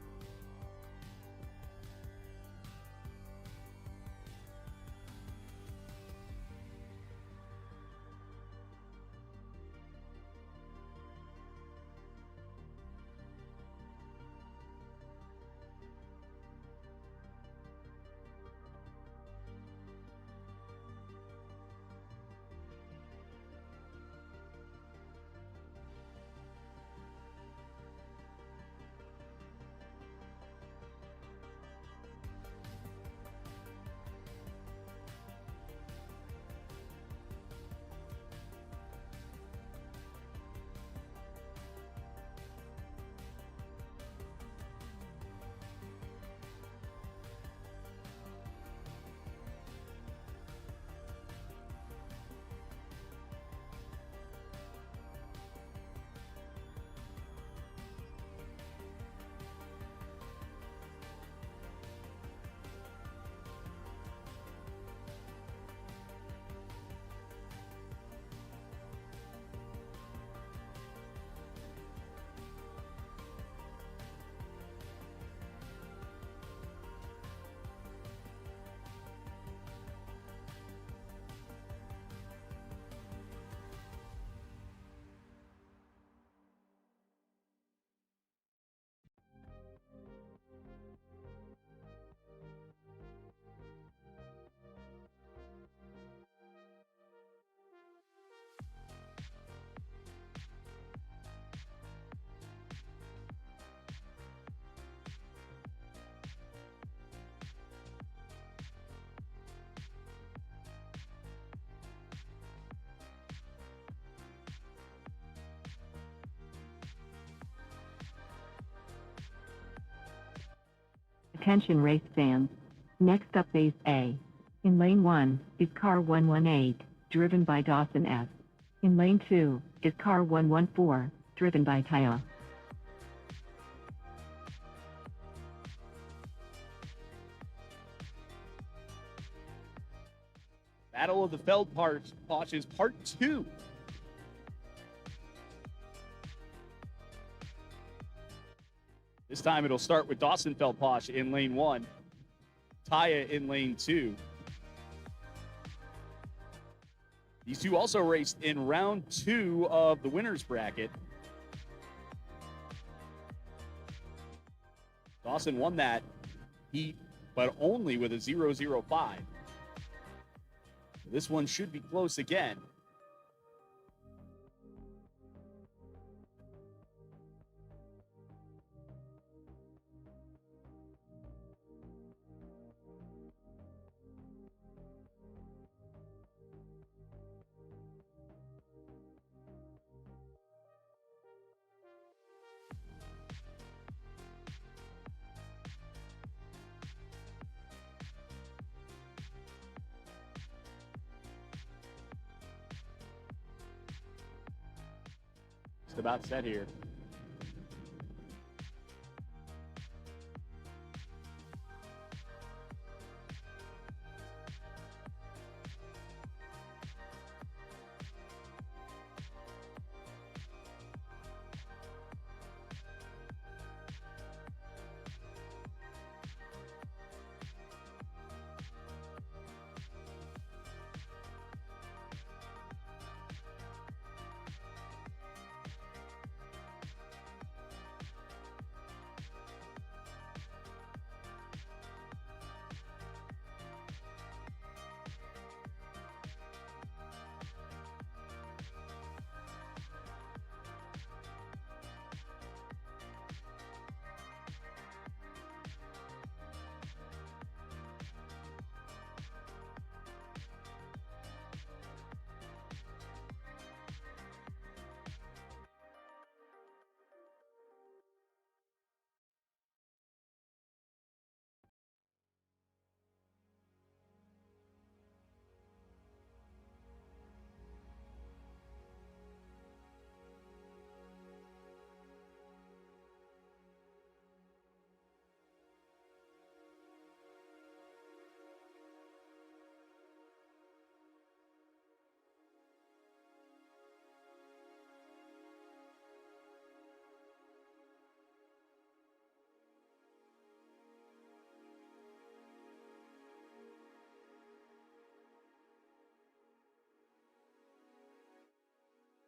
Attention race fans. Next up phase A. In lane 1 is car 118, driven by Dawson S. In lane 2 is car 114, driven by Taya. Battle of the Feldpoches Part 2. This time it'll start with Dawson Feldposh in lane 1, Taya in lane 2. These two also raced in round 2 of the winner's bracket. Dawson won that heat, but only with a 0.05. This one should be close again. Just about set here.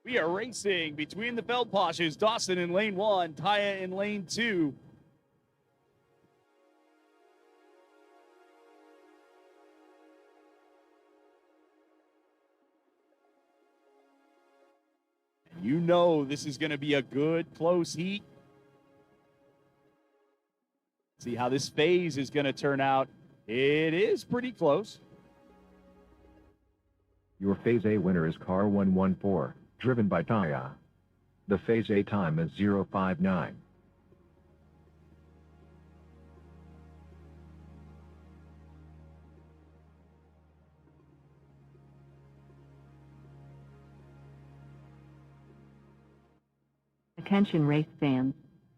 We are racing between the Feldposhes, Dawson in lane 1, Taya in lane 2. And you know this is going to be a good, close heat. See how this phase is going to turn out. It is pretty close. Your Phase A winner is car 114, driven by Taya. The Phase A time is 0:59. Attention race fans.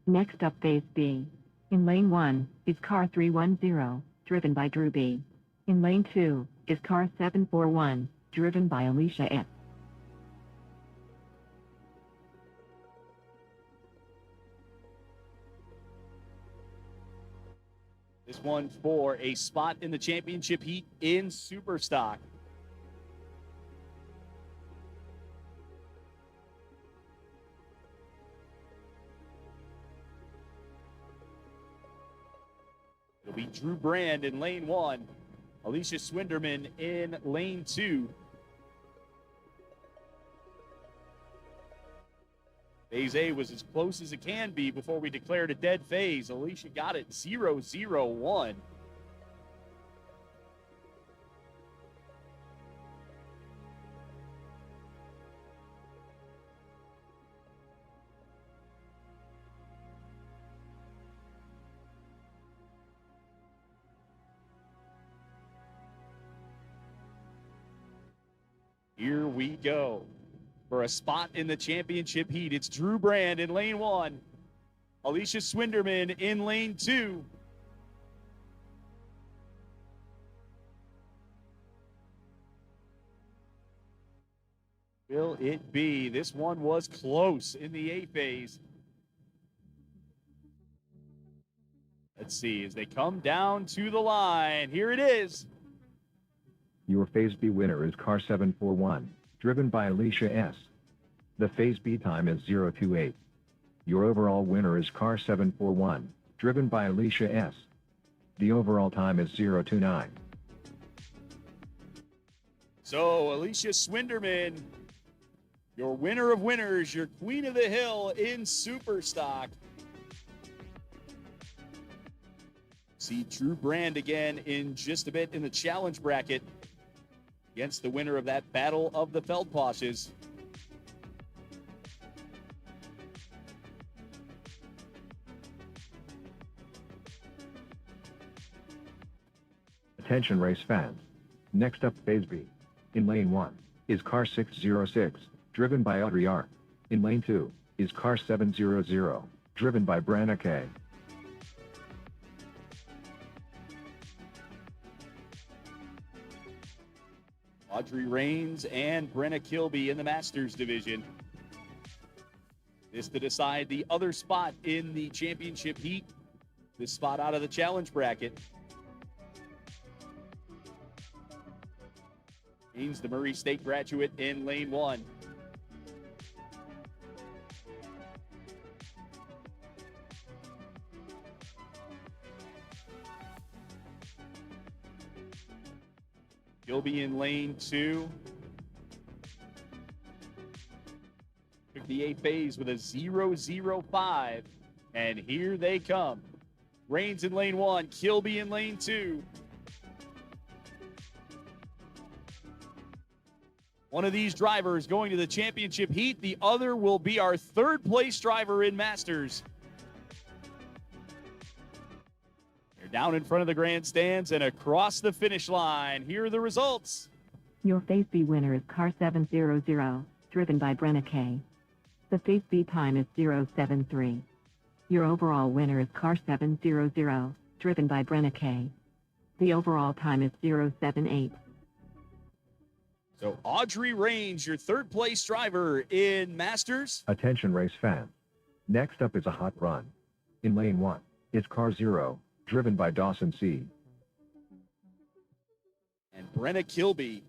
Next up Phase B. In lane 1 is car 310, driven by Drew B. In lane 2 is car 741, driven by Alicia S. This one for a spot in the championship heat in Superstock. It'll be Drew Brand in lane 1, Alicia Swinderman in lane 2. Phase A was as close as it can be before we declared a dead phase. Alicia got it 0-0-1. Here we go. For a spot in the championship heat, it's Drew Brand in lane 1, Alicia Swinderman in lane 2. Will it be? This one was close in the A phase. Let's see as they come down to the line. Here it is. Your Phase B winner is car 741, driven by Alicia S. The Phase B time is 0:28. Your overall winner is car 741, driven by Alicia S. The overall time is 0:29. So Alicia Swinderman, your winner of winners, your queen of the hill in Superstock. See Drew Brand again in just a bit in the challenge bracket against the winner of that Battle of the Feldposhes. Attention race fans. Next up Phase B. In lane 1 is car 606, driven by Audrey R. In lane 2 is car 700, driven by Brenna K. Audrey Raines and Brenna Kilby in the Masters division. This to decide the other spot in the championship heat. This spot out of the challenge bracket. Raines, the Murray State graduate, in lane 1. Kilby in lane 2. Took the A phase with a 0-0-5. And here they come. Raines in lane 1, Kilby in lane 2. One of these drivers going to the championship heat. The other will be our third place driver in Masters. They're down in front of the grandstands and across the finish line. Here are the results. Your Phase B winner is car 700, driven by Brenna K. The Phase B time is 0:73. Your overall winner is car 700, driven by Brenna K. The overall time is 0:78. So Audrey Raines, your third place driver in Masters. Attention race fans. Next up is a hot run. In lane 1 is car 0, driven by Dawson C. And Brenna Kilby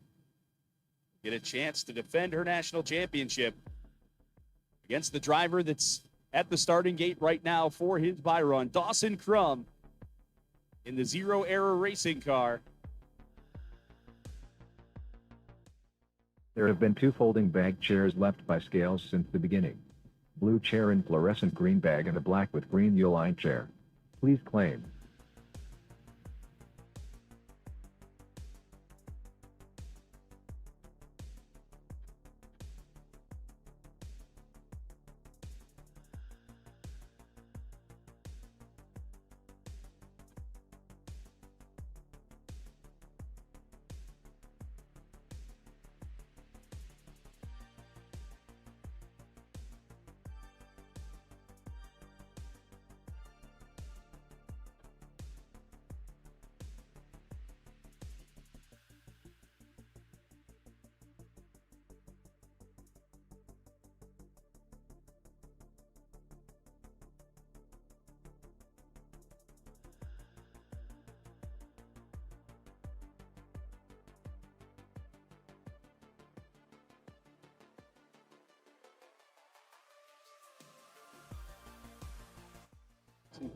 get a chance to defend her national championship. against the driver that's at the starting gate right now for his bye run, Dawson Crum in the Zero Error racing car. There have been 2 folding bag chairs left by Scales since the beginning. Blue chair in fluorescent green bag and a black with green Uline chair. Please claim.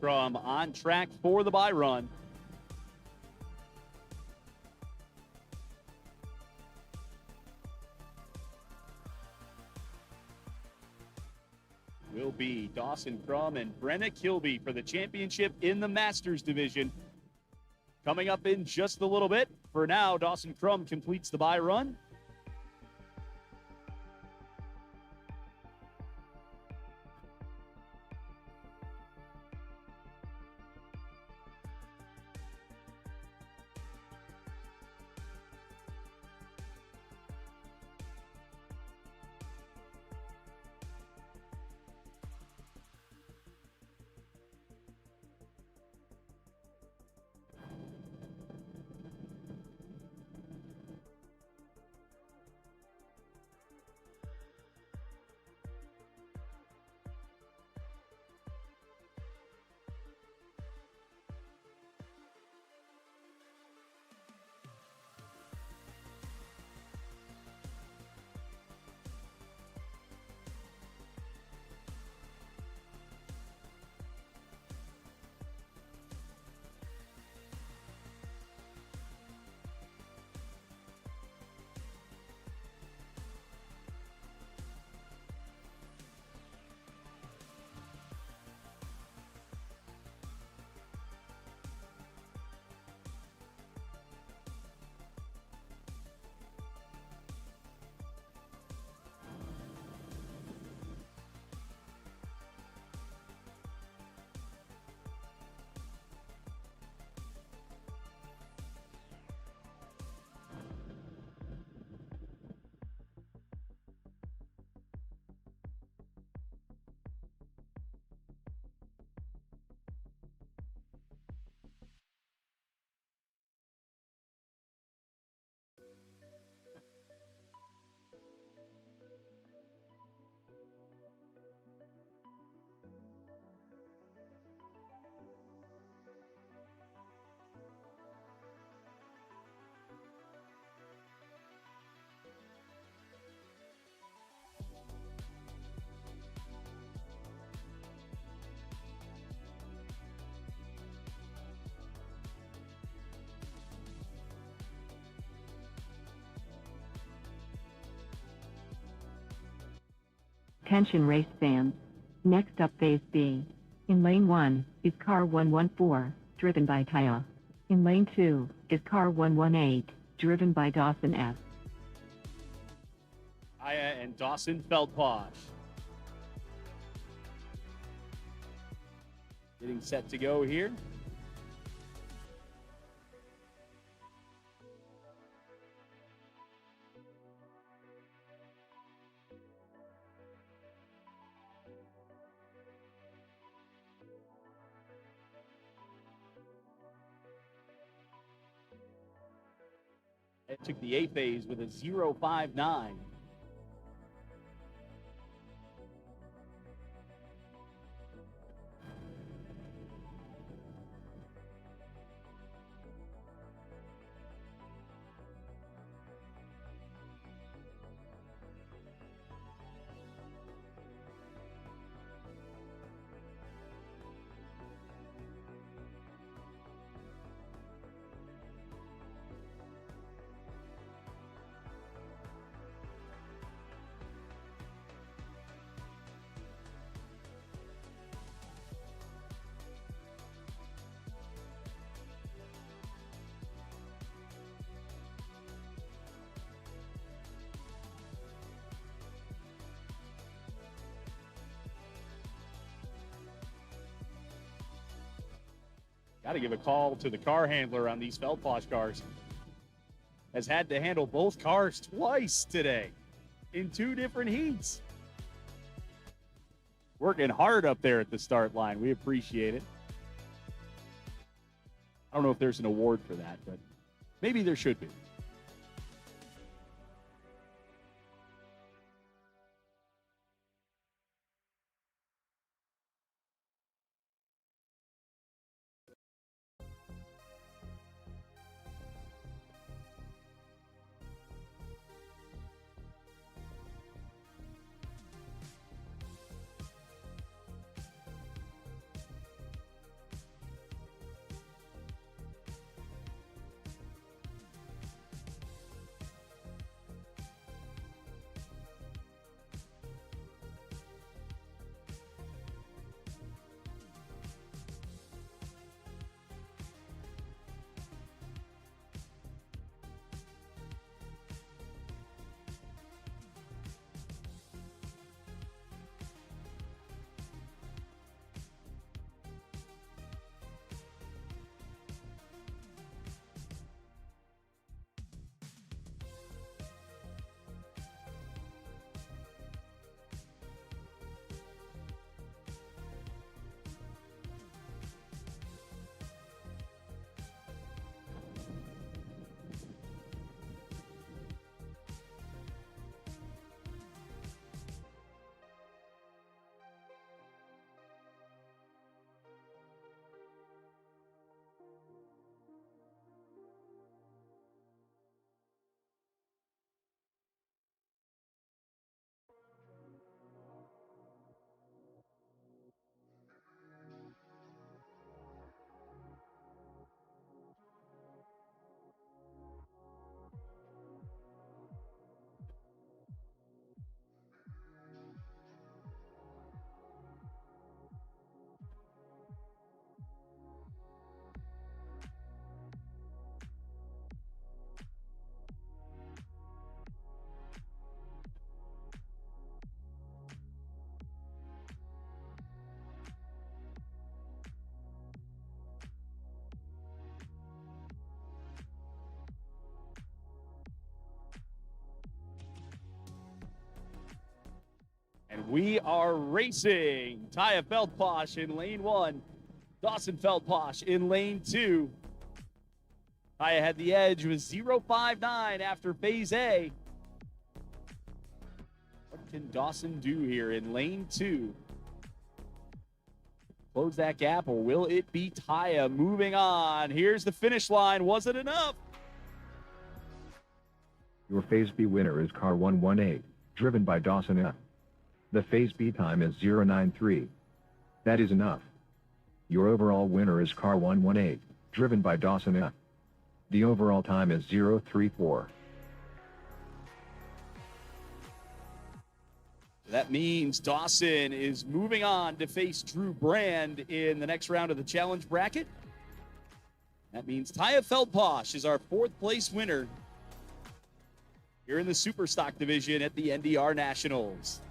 Crum on track for the bye run. Will be Dawson Crum and Brenna Kilby for the championship in the Masters division. Coming up in just a little bit. For now, Dawson Crum completes the bye run. Attention race fans. Next up phase B. In lane 1 is car 114, driven by Taya. In lane 2 is car 118, driven by Dawson S. Aya and Dawson Feldposh. Getting set to go here. It took the A phase with a 0.59. Got to give a call to the car handler on these Feldposh cars. Has had to handle both cars twice today in 2 different heats. Working hard up there at the start line. We appreciate it. I don't know if there's an award for that, but maybe there should be. And we are racing. Taya Feldposh in lane 1. Dawson Feldposh in lane 2. Taya had the edge with 0.59 after phase A. What can Dawson do here in lane 2? Close that gap, or will it be Taya moving on? Here's the finish line. Was it enough? Your Phase B winner is car 118, driven by Dawson F. The Phase B time is 0.93. That is enough. Your overall winner is car 118, driven by Dawson F. The overall time is 0.34. That means Dawson is moving on to face Drew Brand in the next round of the challenge bracket. That means Taya Feldposh is our 4th place winner here in the Superstock division at the NDR Nationals.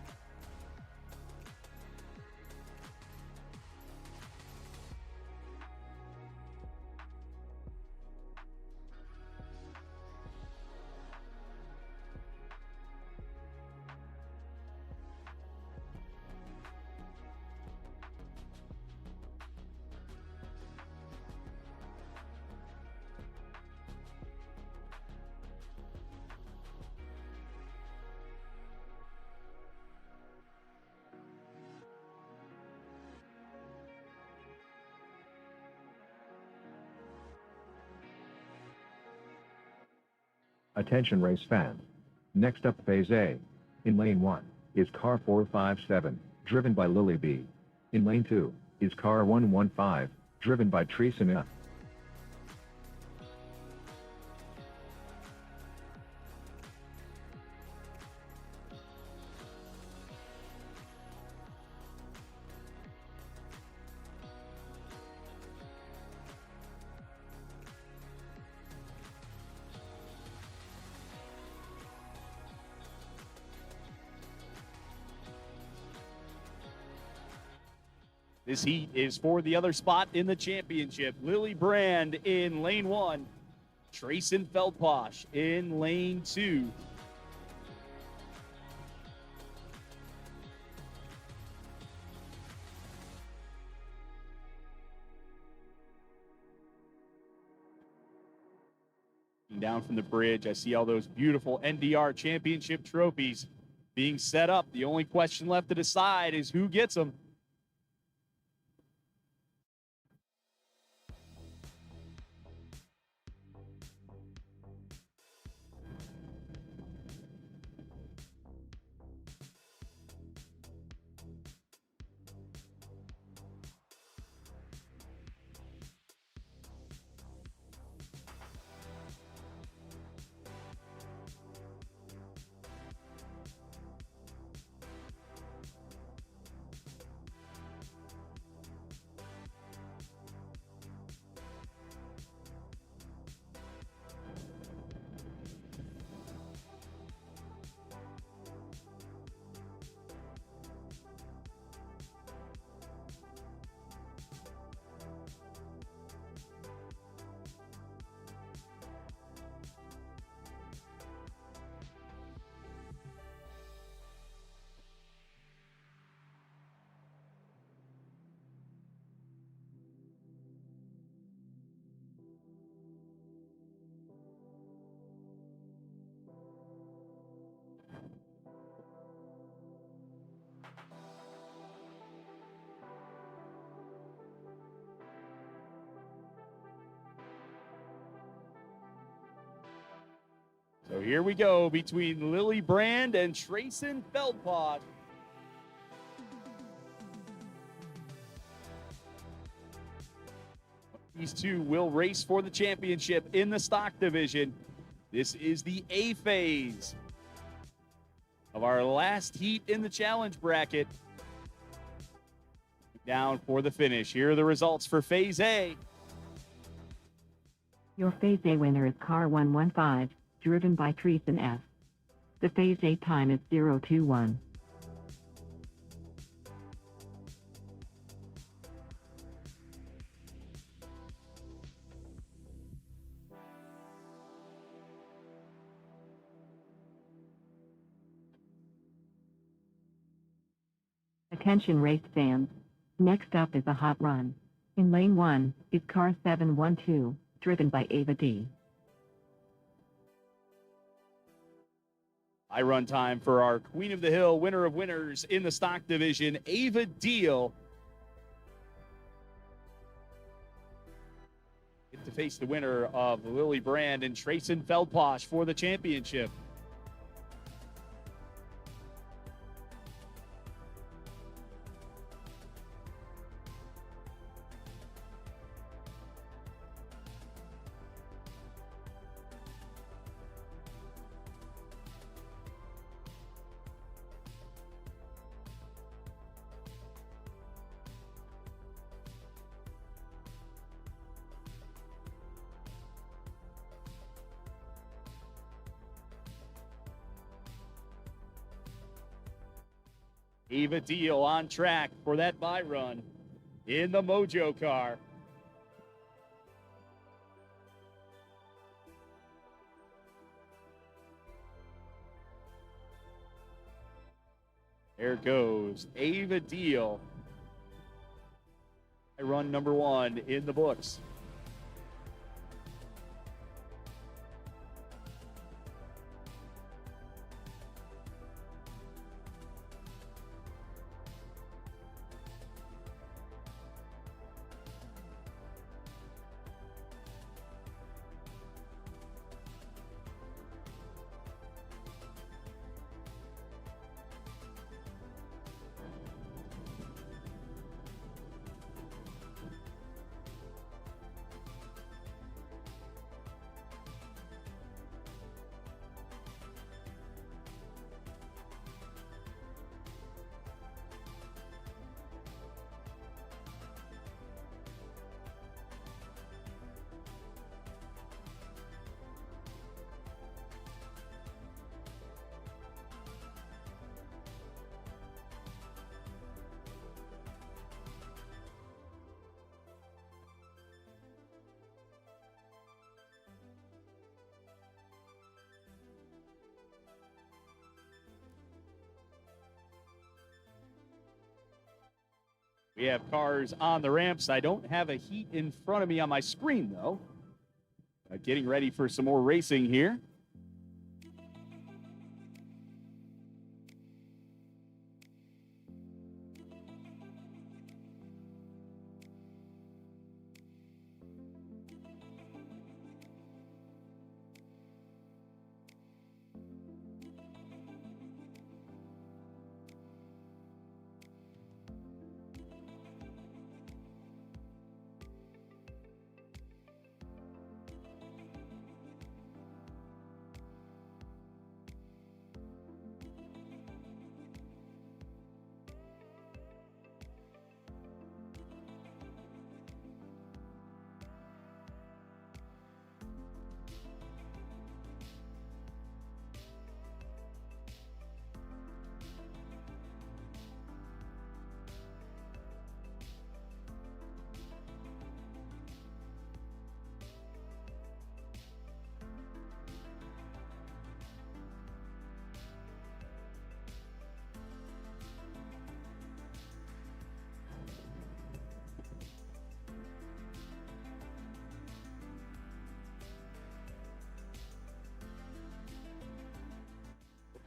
Attention race fans. Next up Phase A. In lane 1 is car 457, driven by Lily B. In lane 2 is car 115, driven by Treason F. This heat is for the other spot in the championship. Lily Brand in lane 1. Trayson Feldposh in lane 2. Down from the bridge, I see all those beautiful NDR Championship trophies being set up. The only question left to decide is who gets them. So here we go between Lily Brand and Trayson Feldposh. These two will race for the championship in the stock division. This is the A phase of our last heat in the challenge bracket. Down for the finish. Here are the results for Phase A. Your Phase A winner is car 115, driven by Trayson F. The Phase A time is 021. Attention race fans. Next up is a hot run. In lane 1 is car 712, driven by Ava D. High run time for our Queen of the Hill, winner of winners in the stock division, Ava Deal. Get to face the winner of Lily Brand and Trayson Feldposh for the championship. Ava Deal on track for that bye run in the Mojo car. There goes Ava Deal. Run number 1 in the books. We have cars on the ramps. I don't have a heat in front of me on my screen, though. Getting ready for some more racing here.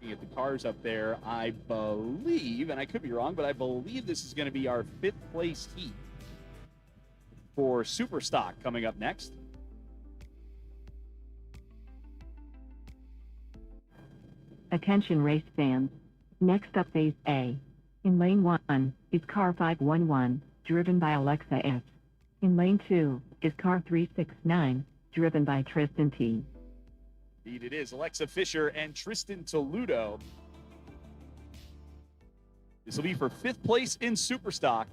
Looking at the cars up there, I believe, and I could be wrong, but I believe this is going to be our 5th place heat for Super Stock coming up next. Attention race fans. Next up, Phase A. In Lane 1 is car 511, driven by Alexa S. In Lane 2 is car 369, driven by Tristan T. Indeed it is. Alexa Fisher and Tristan Toludo. This will be for 5th place in Superstock.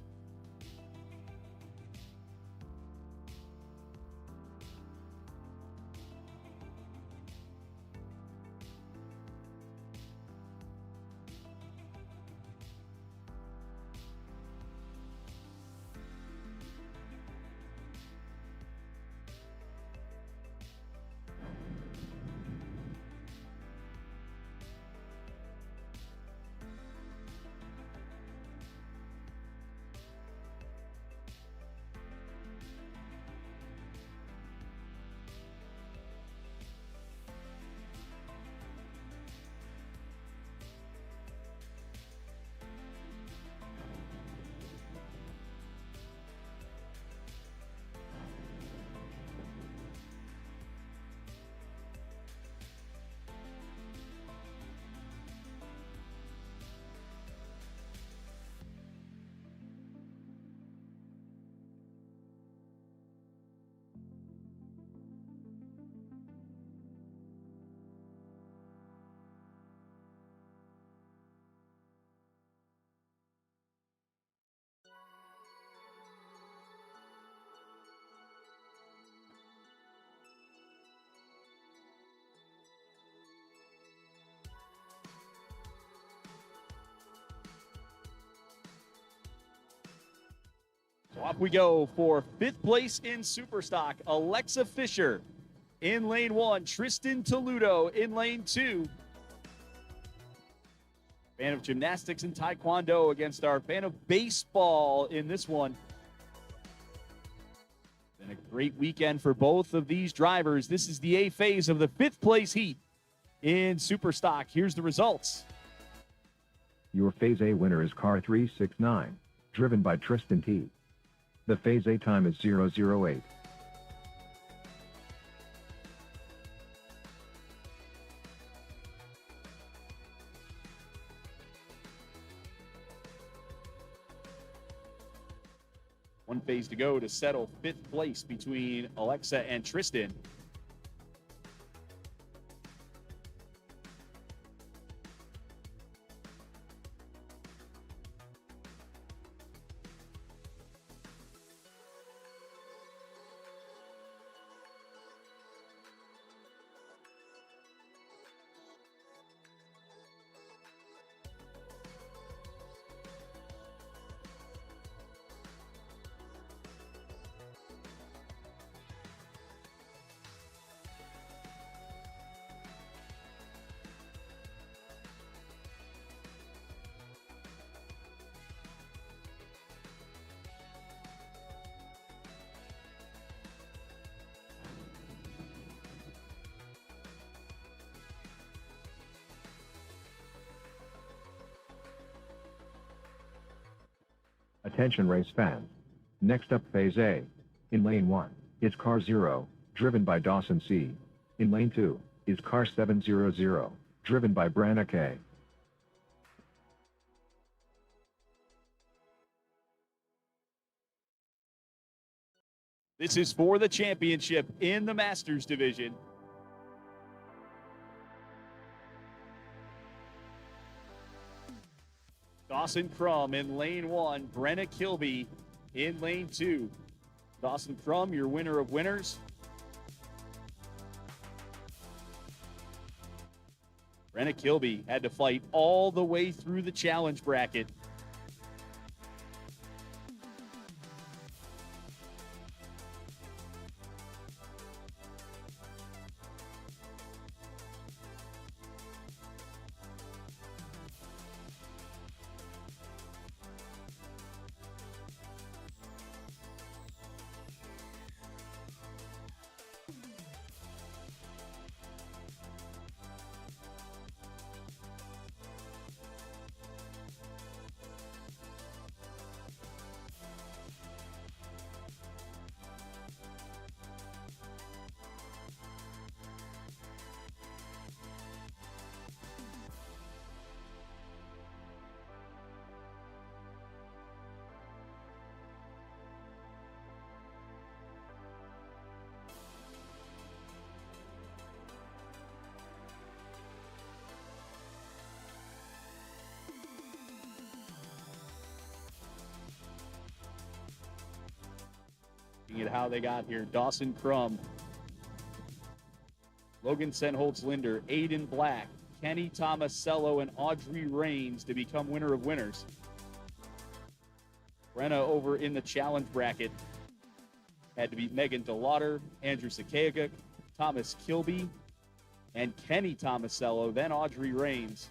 So off we go for 5th place in Superstock. Alexa Fisher in Lane 1. Tristan Toludo in Lane 2. Fan of gymnastics and taekwondo against our fan of baseball in this one. Been a great weekend for both of these drivers. This is the A phase of the 5th place heat in Superstock. Here's the results. Your Phase A winner is car 369, driven by Tristan T. The Phase A time is 008. One phase to go to settle 5th place between Alexa and Tristan. Attention race fans. Next up phase A. In lane 1 is car 0, driven by Dawson C. In lane 2 is car 700, driven by Branna K. This is for the championship in the Masters division. Dawson Crum in lane 1, Brenna Kilby in lane 2. Dawson Crum, your winner of winners. Brenna Kilby had to fight all the way through the challenge bracket. Looking at how they got here, Dawson Crum, Logan Senholtz-Linder, Aiden Black, Kenny Tomasello, and Audrey Rains to become winner of winners. Brenna over in the challenge bracket had to beat Megan DeLauder, Andrew Sakayaguk, Thomas Kilby, and Kenny Tomasello, then Audrey Rains,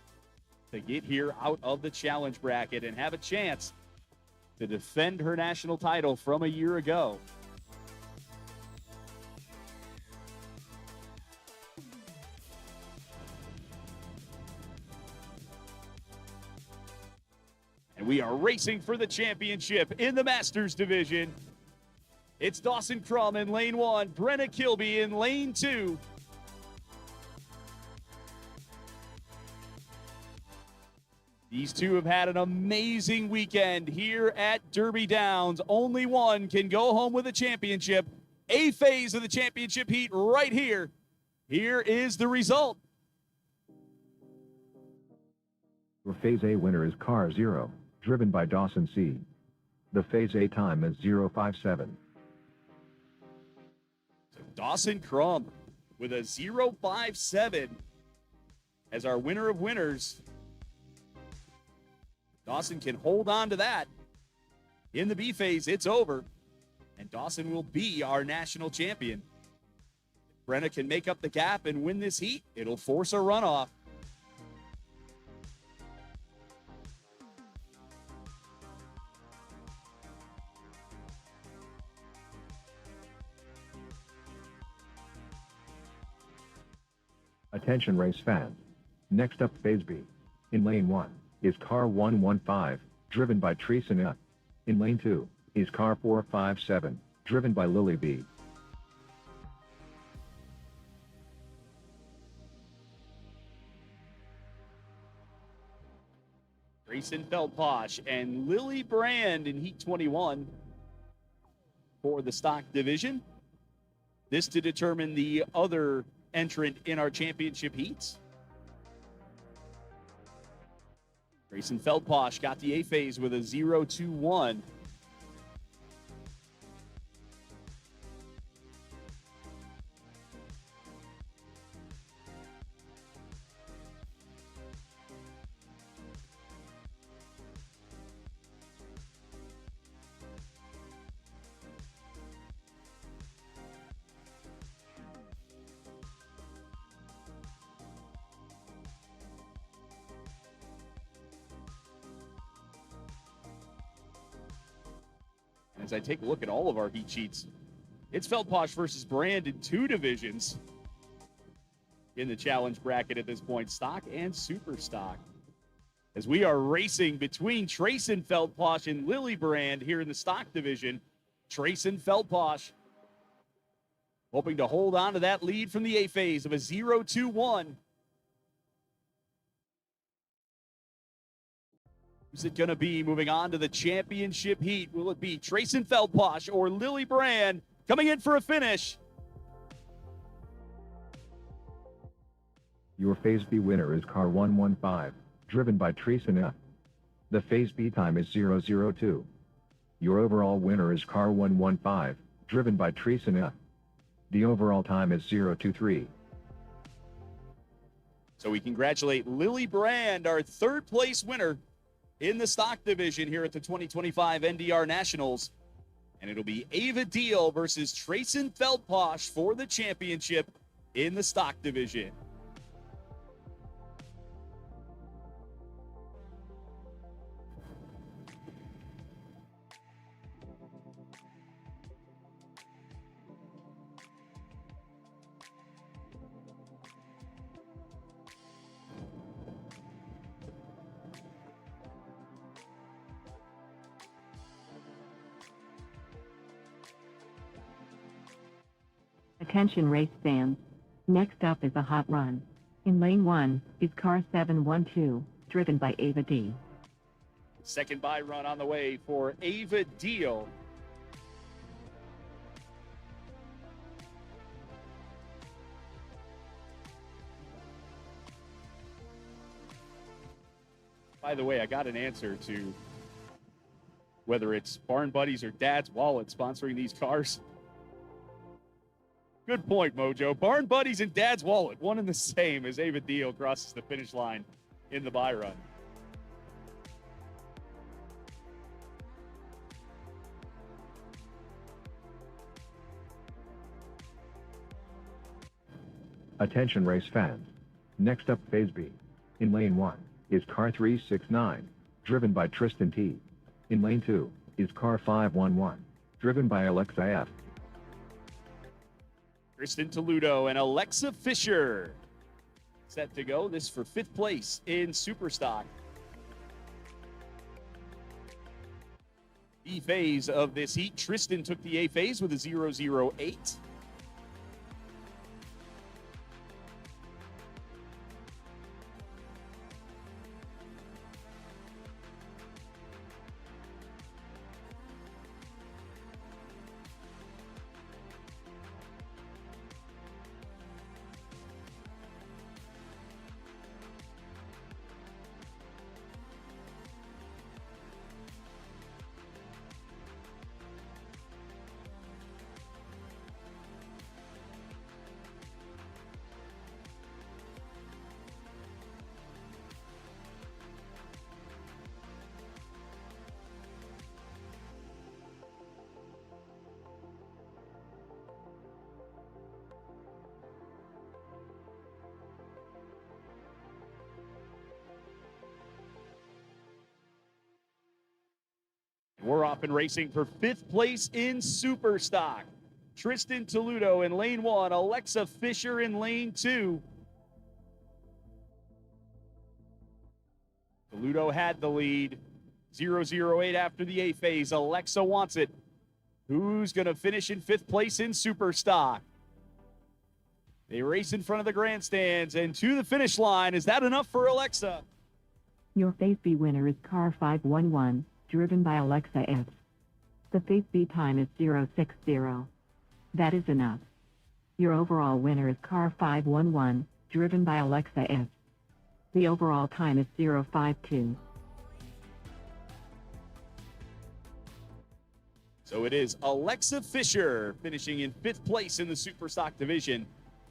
to get here out of the challenge bracket and have a chance to defend her national title from a year ago. And we are racing for the championship in the Masters division. It's Dawson Crum in lane 1, Brenna Kilby in lane 2. These two have had an amazing weekend here at Derby Downs. Only one can go home with a championship. A phase of the championship heat right here. Here is the result. Your phase A winner is car 0, driven by Dawson C. The phase A time is 0:57. So Dawson Crum with a 0:57 as our winner of winners. Dawson can hold on to that. In the B phase, it's over, and Dawson will be our national champion. If Brenna can make up the gap and win this heat, it'll force a runoff. Attention race fans. Next up phase B. In lane 1 is car 115, driven by Teresa. In lane 2 is car 457, driven by Lily B. Grayson Feldposh and Lily Brand in Heat 21 for the stock division. This to determine the other entrant in our championship heats. Grayson Feldposh got the A phase with a 0-2-1. As I take a look at all of our heat sheets, it's Feldposh versus Brand in 2 divisions in the challenge bracket at this point, stock and super stock. as we are racing between Trayson Feldposh and Lily Brand here in the stock division. Trayson Feldposh hoping to hold on to that lead from the A phase of a 0-2-1. Who's it going to be moving on to the championship heat? Will it be Trayson Feldposh or Lily Brand coming in for a finish? Your Phase B winner is car 115, driven by Trayson F. The Phase B time is 002. Your overall winner is car 115, driven by Trayson F. The overall time is 023. So we congratulate Lily Brand, our third place winner in the stock division here at the 2025 NDR Nationals. And it'll be Ava Deal versus Trayson Feldposh for the championship in the stock division. Attention race fans. Next up is a hot run. In lane 1 is car 712, driven by Ava D. Second bye run on the way for Ava Deal. By the way, I got an answer to whether it's Barn Buddies or Dad's Wallet sponsoring these cars. Good point, Mojo. Barn Buddies and Dad's Wallet, one and the same as Ava Deal crosses the finish line in the bye run. Attention race fans. Next up Phase B. In lane 1 is car 369, driven by Tristan T. In lane 2 is car 511, driven by Alexa F. Kristen Toledo and Alexa Fisher set to go. This for 5th place in Superstock. B phase of this heat, Tristan took the A phase with a 008. We're off and racing for 5th place in Superstock. Tristan Toledo in lane 1, Alexa Fisher in lane 2. Toledo had the lead. 008 after the A phase. Alexa wants it. Who's going to finish in 5th place in Superstock? They race in front of the grandstands and to the finish line. Is that enough for Alexa? Your Phase B winner is car 511, driven by Alexa F. The Phase B time is 060. That is enough. Your overall winner is car 511, driven by Alexa F. The overall time is 052. So it is Alexa Fisher finishing in 5th place in the Superstock division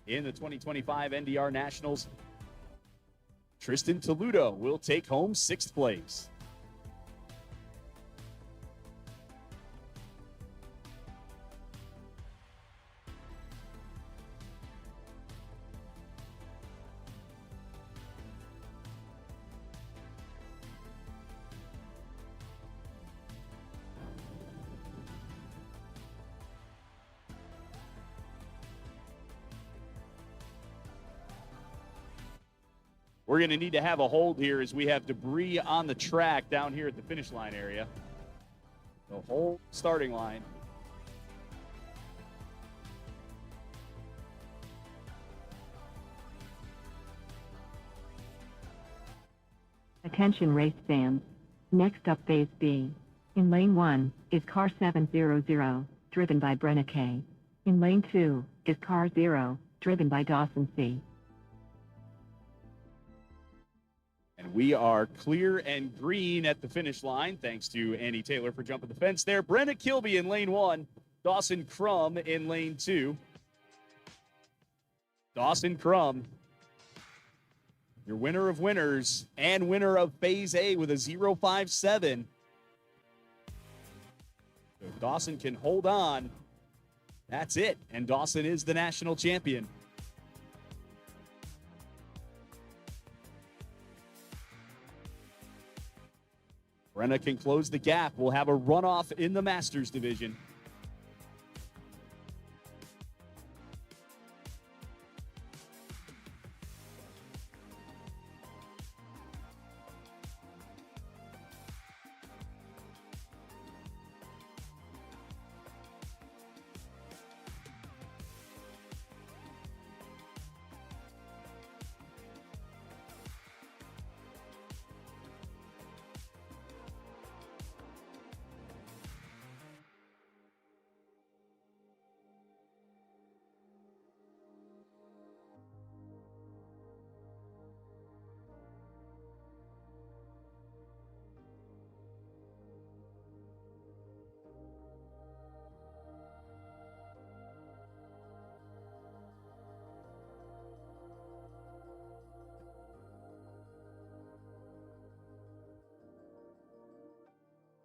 in the 2025 NDR Nationals. Tristan Toledo will take home 6th place. We're going to need to have a hold here as we have debris on the track down here at the finish line area. The whole starting line. Attention race fans. Next up phase B. In lane 1 is car 700, driven by Brenna K. In lane 2 is car 0, driven by Dawson C. And we are clear and green at the finish line. Thanks to Andy Taylor for jumping the fence there. Brenna Kilby in lane 1. Dawson Crum in lane 2. Dawson Crum, your winner of winners and winner of Phase A with a 0.57. So if Dawson can hold on, that's it. And Dawson is the national champion. Brenna can close the gap. We'll have a runoff in the Masters division.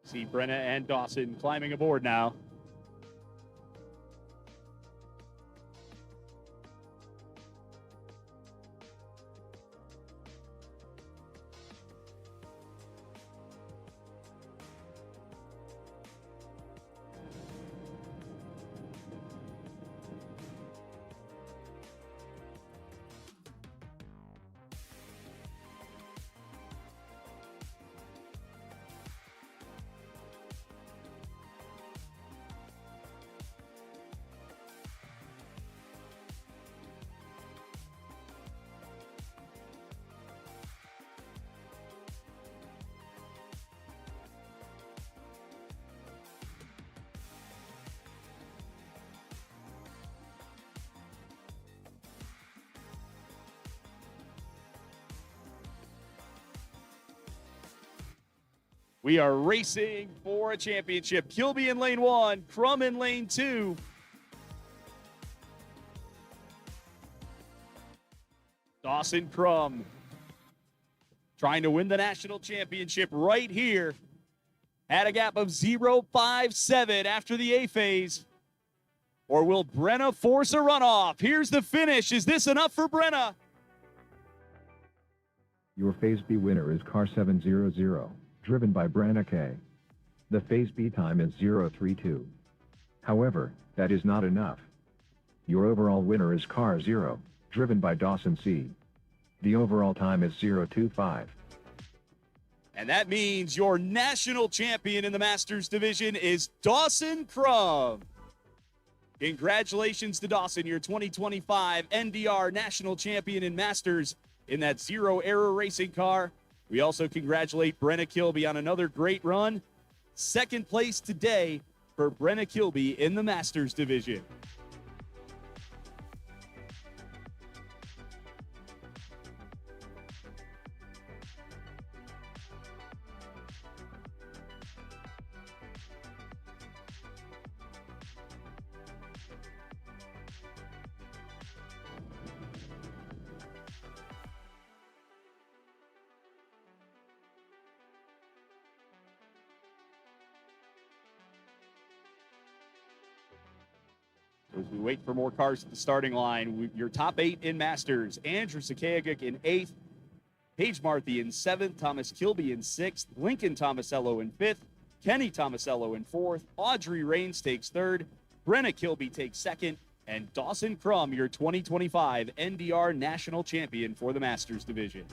See Brenna and Dawson climbing aboard now. We are racing for a championship. Kilby in lane 1, Crum in lane 2. Dawson Crum trying to win the national championship right here. Had a gap of 0.57 after the A phase. Or will Brenna force a runoff? Here's the finish. Is this enough for Brenna? Your Phase B winner is car 700, driven by Brenna K. The Phase B time is 0.32. However, that is not enough. Your overall winner is car 0, driven by Dawson C. The overall time is 0.25. And that means your national champion in the Masters division is Dawson Crum. Congratulations to Dawson, your 2025 NDR National Champion in Masters in that zero-error racing car. We also congratulate Brenna Kilby on another great run. Second place today for Brenna Kilby in the Masters division. As we wait for more cars at the starting line, your top 8 in Masters: Andrew Sakayagic in 8th, Paige Marthy in 7th, Thomas Kilby in 6th, Lincoln Tomasello in 5th, Kenny Tomasello in 4th, Audrey Rains takes 3rd, Brenna Kilby takes 2nd, and Dawson Crum, your 2025 NDR National Champion for the Masters Division.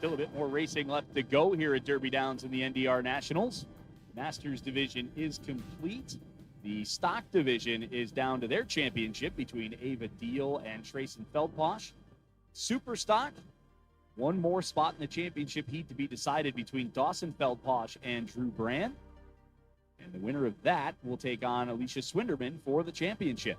Still a bit more racing left to go here at Derby Downs in the NDR Nationals. Masters division is complete. The stock division is down to their championship between Ava Deal and Trayson Feldposh. Super stock, one more spot in the championship heat to be decided between Dawson Feldposh and Drew Brand. And the winner of that will take on Alicia Swinderman for the championship.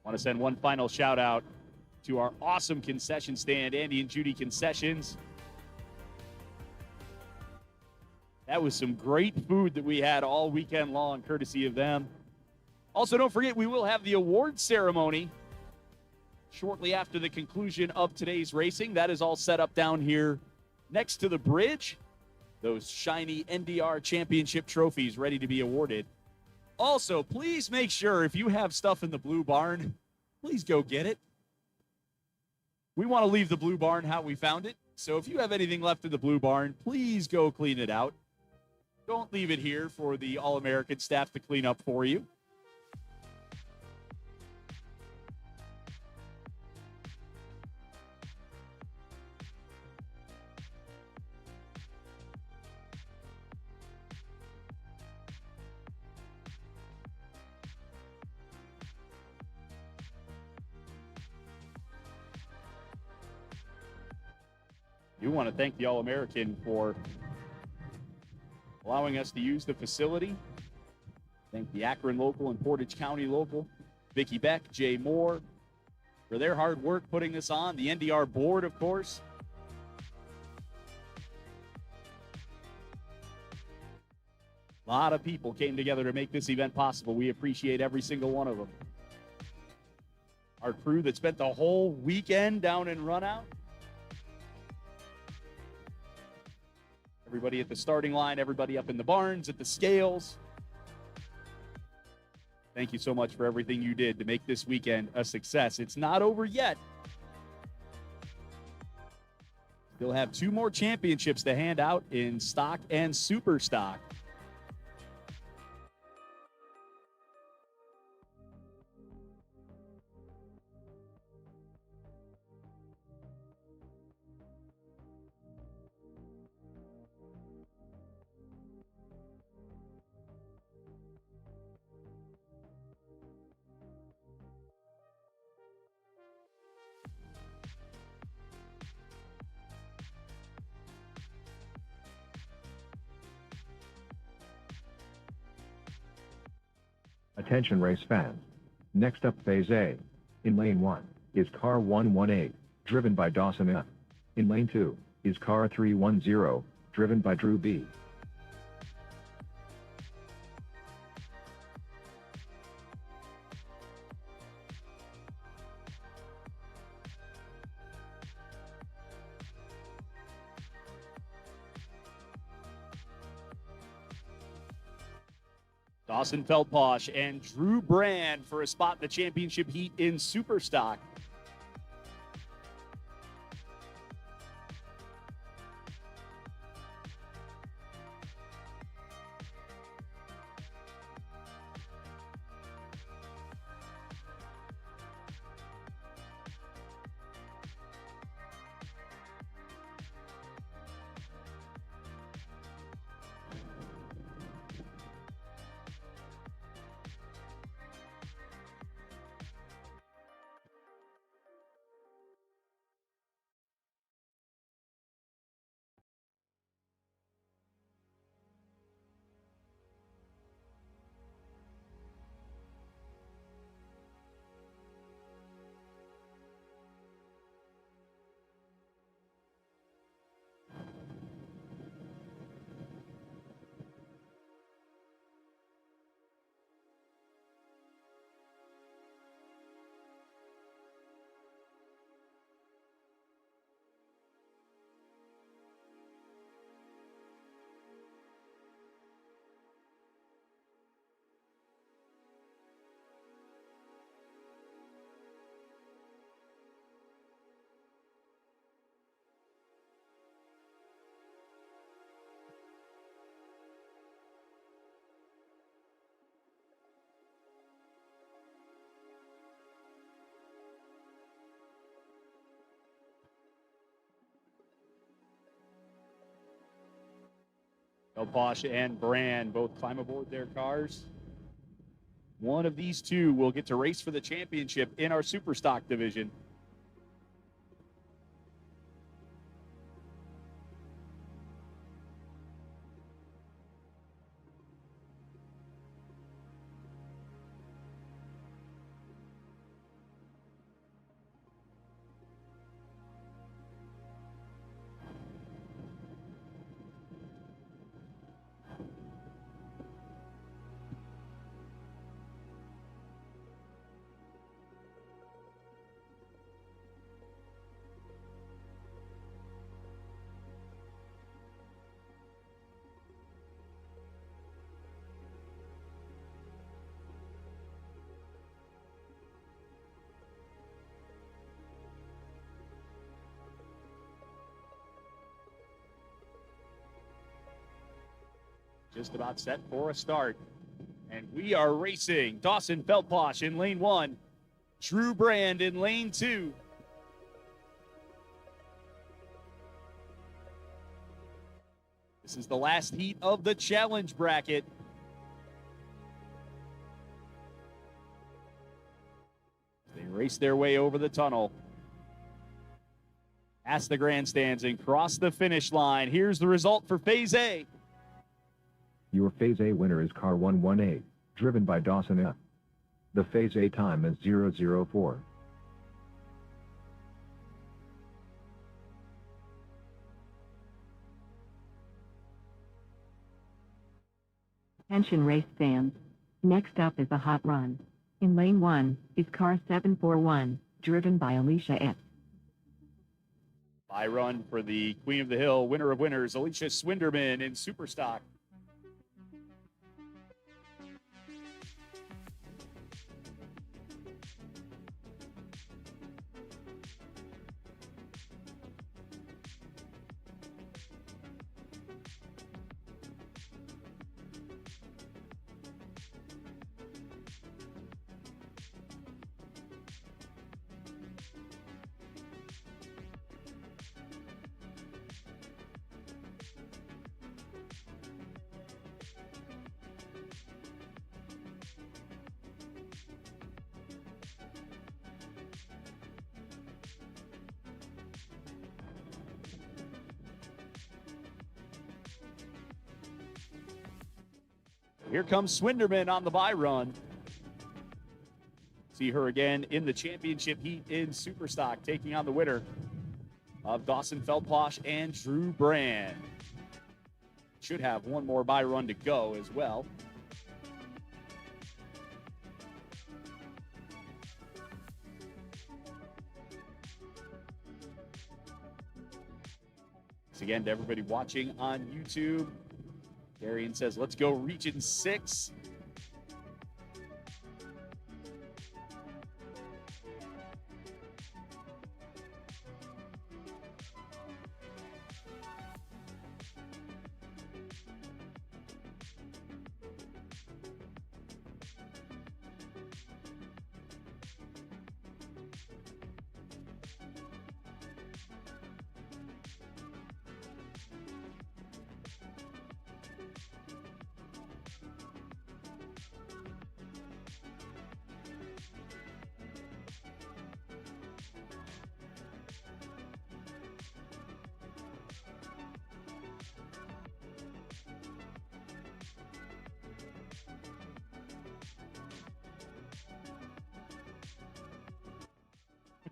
Want to send one final shout out to our awesome concession stand, Andy and Judy Concessions. That was some great food that we had all weekend long, courtesy of them. Also, don't forget, we will have the award ceremony shortly after the conclusion of today's racing. That is all set up down here next to the bridge. Those shiny NDR Championship trophies ready to be awarded. Also, please make sure if you have stuff in the Blue Barn, please go get it. We want to leave the Blue Barn how we found it. So if you have anything left in the Blue Barn, please go clean it out. Don't leave it here for the All-American staff to clean up for you. I want to thank the All-American for allowing us to use the facility. Thank the Akron local and Portage County local, Vicki Beck, Jay Moore, for their hard work putting this on. The NDR board, of course. A lot of people came together to make this event possible. We appreciate every single one of them. Our crew that spent the whole weekend down in Runout. Everybody at the starting line, everybody up in the barns, at the scales. Thank you so much for everything you did to make this weekend a success. It's not over yet. Still have 2 more championships to hand out in stock and super stock. Attention race fans. Next up phase A. In lane 1 is car 118, driven by Dawson F. In lane 2 is car 310, driven by Drew B. Dawson Feldposh and Drew Brand for a spot in the championship heat in super stock. Feldposh and Brand both climb aboard their cars. One of these two will get to race for the championship in our Super Stock division. Just about set for a start. And we are racing Dawson Feldposh in lane 1, Drew Brand in lane 2. This is the last heat of the challenge bracket. They race their way over the tunnel, past the grandstands, and cross the finish line. Here's the result for Phase A. Your Phase A winner is car 118, driven by Dawson F. The Phase A time is 004. Attention race fans. Next up is a hot run. In lane 1 is car 741, driven by Alicia F. By run for the Queen of the Hill, winner of winners, Alicia Swinderman in Superstock. Here comes Swinderman on the bye run. See her again in the championship heat in Superstock, taking on the winner of Dawson Feldposh and Drew Brand. Should have one more bye run to go as well. Thanks again to everybody watching on YouTube. Darian says, let's go Region 6.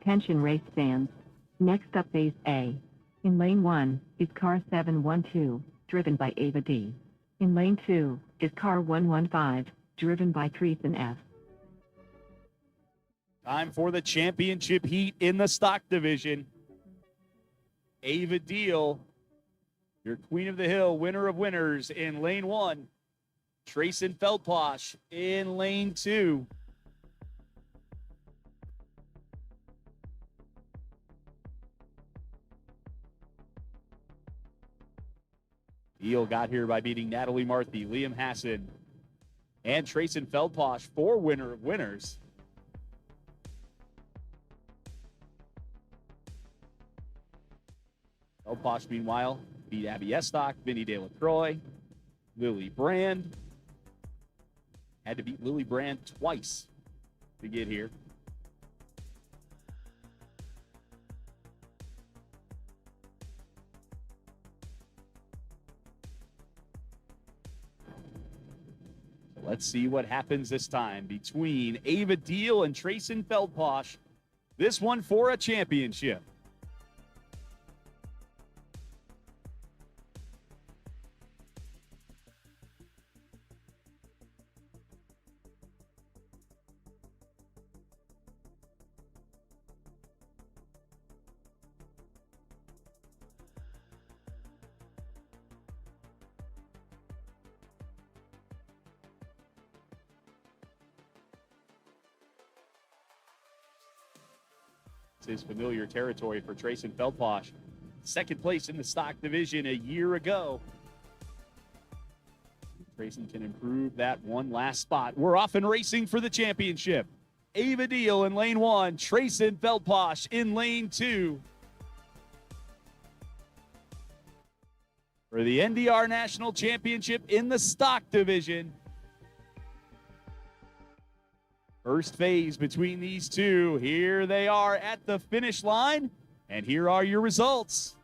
Attention race fans. Next up Phase A. In lane 1 is car 712, driven by Ava D. In lane 2 is car 115, driven by Treathan F. Time for the championship heat in the stock division. Ava Deal, your Queen of the Hill, winner of winners in lane 1. Trayson Feldposh in lane 2. Deal got here by beating Natalie Marthy, Liam Hassan, and Trayson Feldposh for winner of winners. Feldposh, meanwhile, beat Abby Estock, Vinny De La Croix, Lily Brand. Had to beat Lily Brand twice to get here. Let's see what happens this time between Ava Deal and Trayson Feldposh. This one for a championship. This is familiar territory for Trayson Feldposh. Second place in the stock division a year ago. Trayson can improve that one last spot. We're off and racing for the championship. Ava Deal in lane 1, Trayson Feldposh in lane 2. For the NDR National Championship in the stock division. First phase between these two. Here they are at the finish line, and here are your results.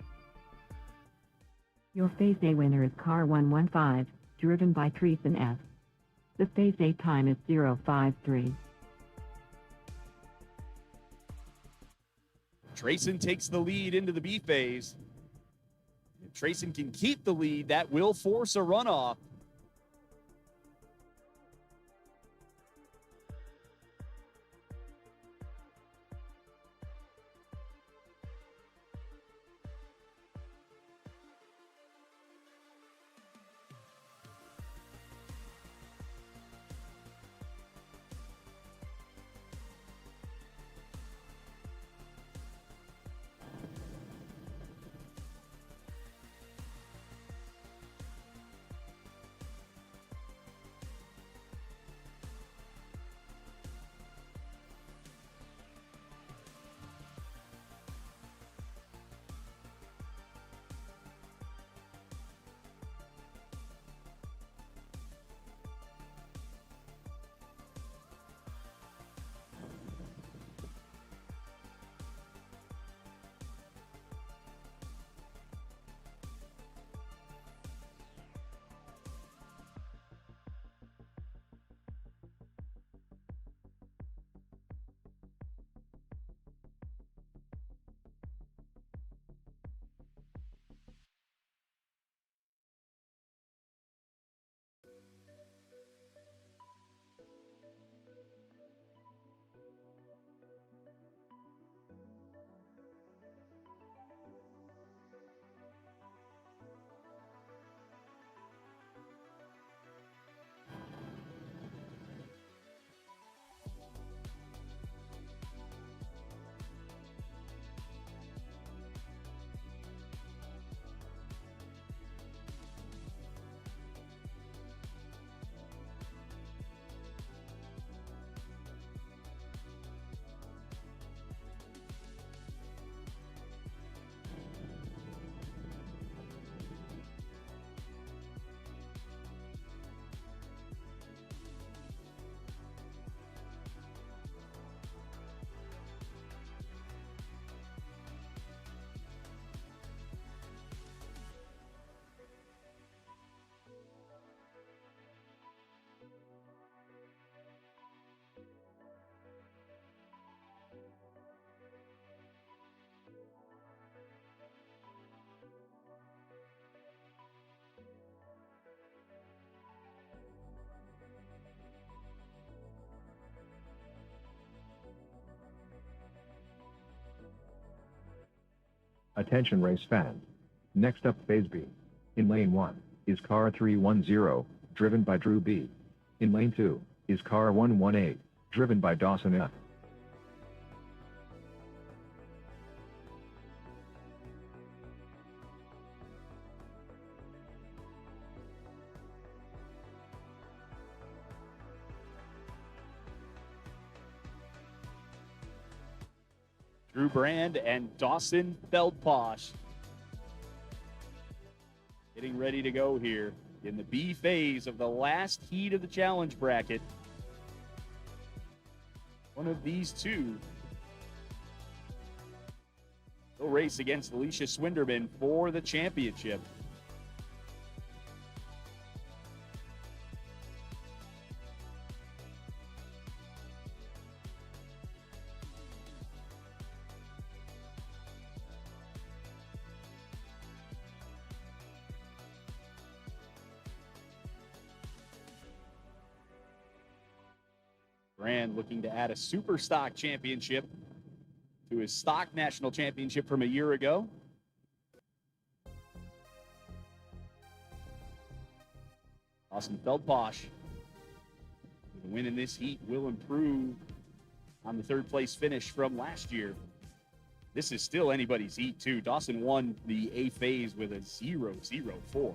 Your Phase A winner is car 115, driven by Trayson F. The Phase A time is 0:53. Trayson takes the lead into the B phase. If Trayson can keep the lead, that will force a runoff. Attention race fans. Next up Phase B. In lane 1 is car 310, driven by Drew B. In lane 2 is car 118, driven by Dawson F. Drew Brand and Dawson Feldposh getting ready to go here. in the B phase of the last heat of the challenge bracket. One of these two will race against Alicia Swinderman for the championship. Brand looking to add a super stock championship to his stock national championship from a year ago. Dawson Feldposh, the win in this heat will improve on the third place finish from last year. This is still anybody's heat too. Dawson won the A phase with a 0.04.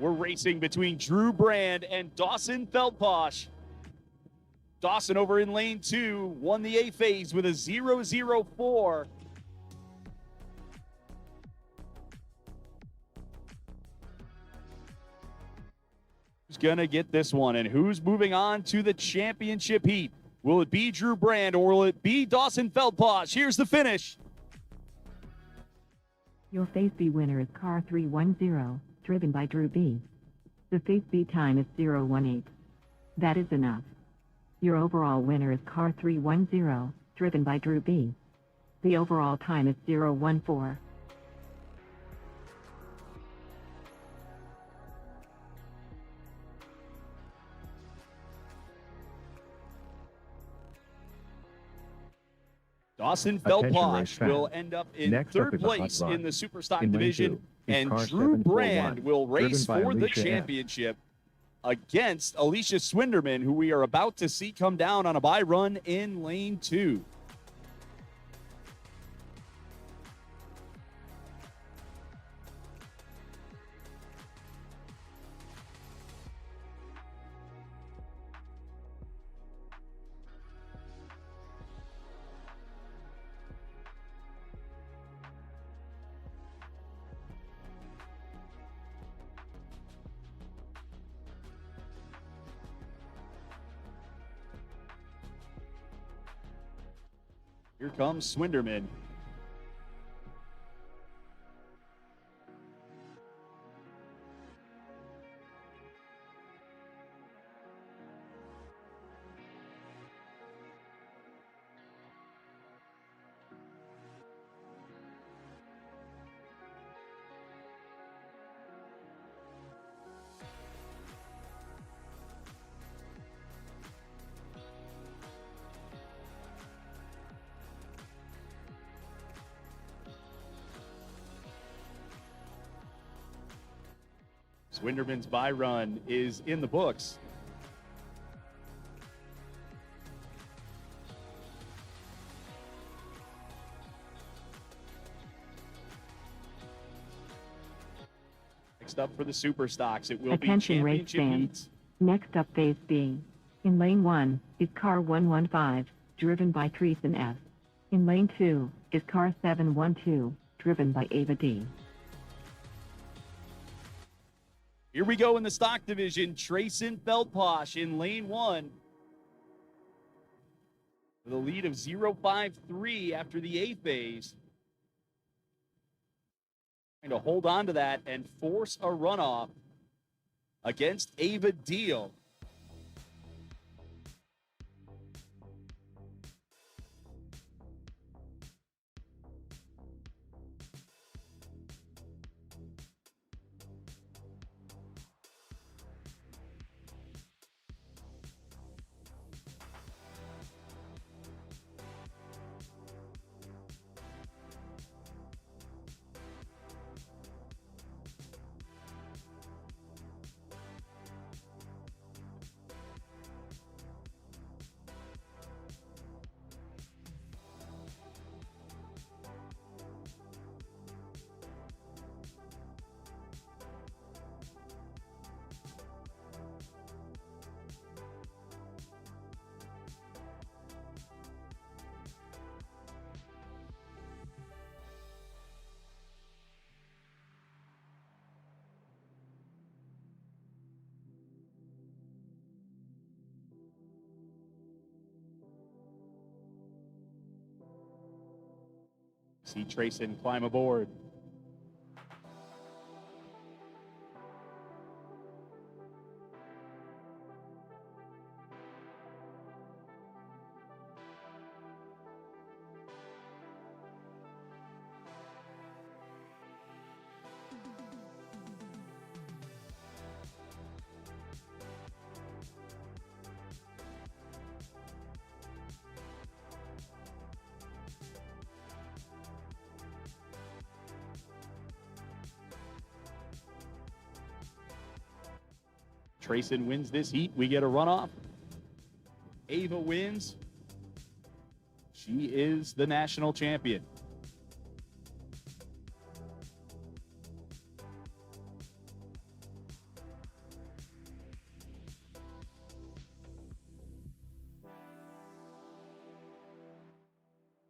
We're racing between Drew Brand and Dawson Feldposh. Dawson over in lane 2 won the A phase with a 0.04. Who's gonna get this one, and who's moving on to the championship heat? Will it be Drew Brand or will it be Dawson Feldposh? Here's the finish. Your Phase B winner is car 310, driven by Drew B. The Phase B time is 0.18. That is enough. Your overall winner is car 310, driven by Drew B. The overall time is 0.14. Dawson Attention, race Feldposh fans. will end up in Next up third is a hot place run. in the Superstock In lane division, 2 is and car Drew 741, Brand will race driven by for the Alicia F. championship against Alicia Swinderman, who we are about to see come down on a bye run in lane 2. Here comes Swinderman. Swinderman's bye run is in the books. Next up for the super stocks, it will Attention be race championship fans. heats. Next up phase B. In lane 1 is car 115, driven by Treason F. In lane 2 is car 712, driven by Ava D. Here we go in the stock division. Trayson Feldposh in lane 1. With a lead of 0.53 after the A phase. Trying to hold on to that and force a runoff against Ava Deal. See Trayson climb aboard. Trayson wins this heat. We get a runoff. Ava wins. She is the national champion.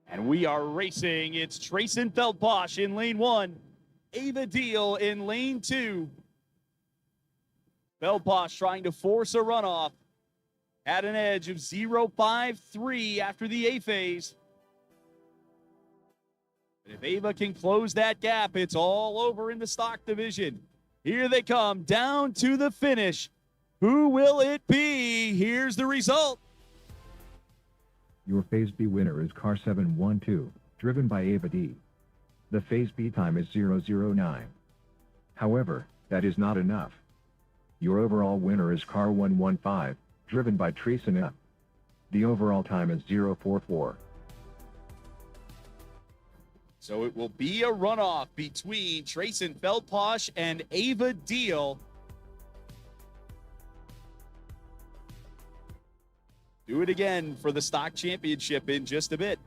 And we are racing. It's Trayson Feldposh in lane 1. Ava Deal in lane 2. Feldposh trying to force a runoff. At an edge of 0.53 after the A phase. If Ava can close that gap, it's all over in the stock division. Here they come down to the finish. Who will it be? Here's the result. Your Phase B winner is car 712, driven by Ava D. The Phase B time is 009. However, that is not enough. Your overall winner is car 115, driven by Treason F. The overall time is 044. So it will be a runoff between Trayson Feldposh and Ava Deal. Do it again for the stock championship in just a bit.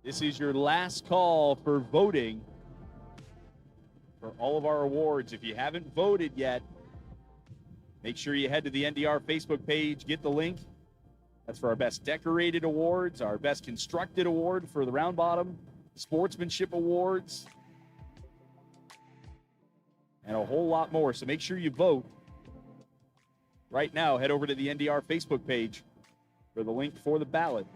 This is your last call for voting for all of our awards. If you haven't voted yet, make sure you head to the NDR Facebook page, get the link. That's for our best decorated awards, our best constructed award for the round bottom, sportsmanship awards, and a whole lot more. So make sure you vote. Right now, head over to the NDR Facebook page for the link for the ballot.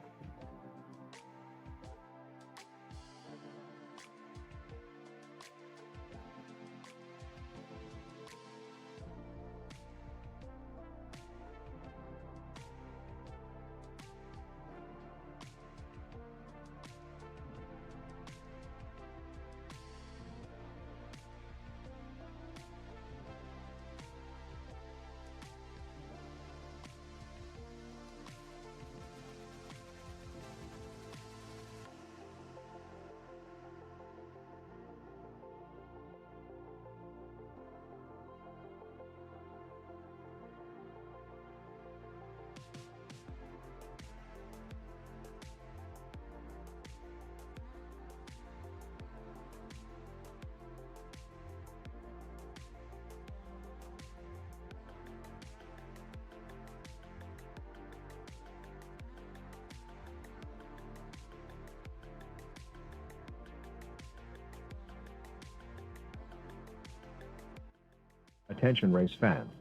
Attention race fans.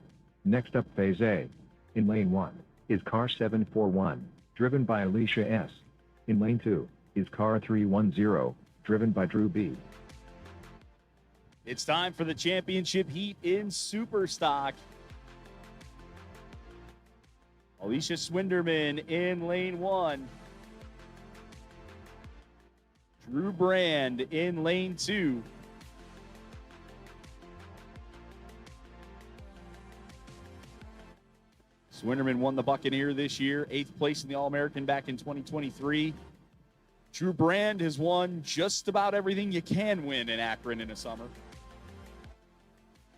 Next up Phase A. In Lane 1 is car 741, driven by Alicia S. In Lane 2 is car 310, driven by Drew B. It's time for the championship heat in Superstock. Alicia Swinderman in Lane 1. Drew Brand in Lane 2. Swinderman won the Buccaneer this year, 8th place in the All-American back in 2023. Drew Brand has won just about everything you can win in Akron in a summer.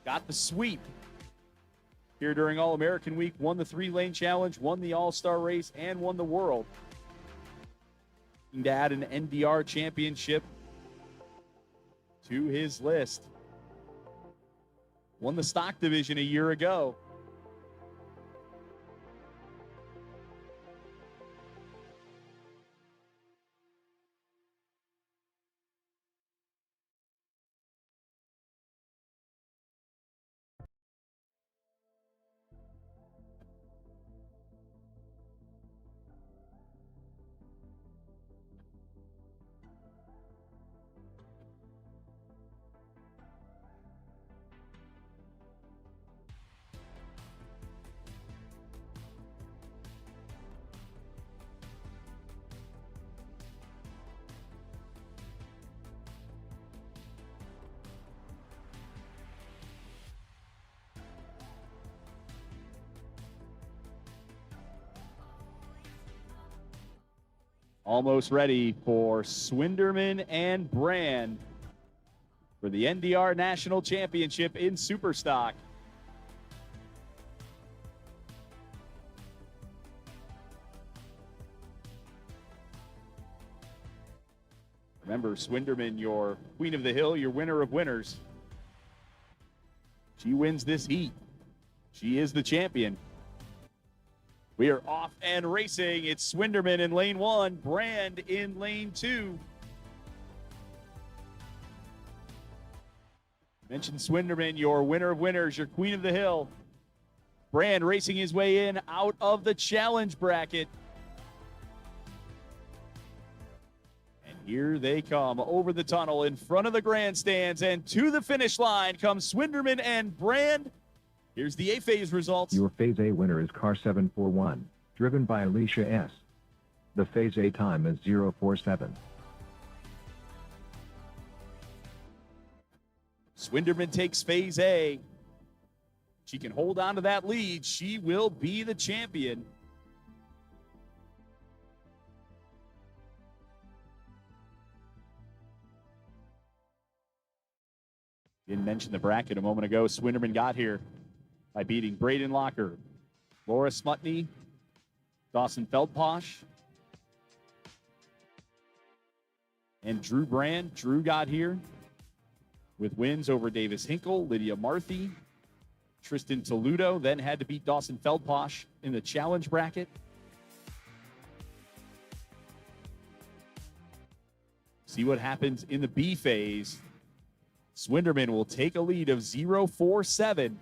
Got the sweep here during All-American Week, won the 3-lane challenge, won the All-Star race, and won the World. Looking to add an NDR Championship to his list. Won the stock division a year ago. Almost ready for Swinderman and Brand for the NDR National Championship in Superstock. Remember, Swinderman, your queen of the hill, your winner of winners. She wins this heat. She is the champion. We are off and racing. It's Swinderman in lane 1, Brand in lane 2. Mentioned Swinderman, your winner of winners, your queen of the hill. Brand racing his way in out of the challenge bracket. And here they come over the tunnel in front of the grandstands, and to the finish line comes Swinderman and Brand. Here's the A-phase results. Your Phase A winner is car 741, driven by Alicia S. The Phase A time is 047. Swinderman takes Phase A. She can hold on to that lead. She will be the champion. Didn't mention the bracket a moment ago. Swinderman got here by beating Braden Locker, Laura Smutney, Dawson Feldposh, and Drew Brand. Drew got here with wins over Davis Hinkle, Lydia Marthy, Tristan Toludo, then had to beat Dawson Feldposh in the challenge bracket. See what happens in the B phase. Swinderman will take a lead of 0-4-7.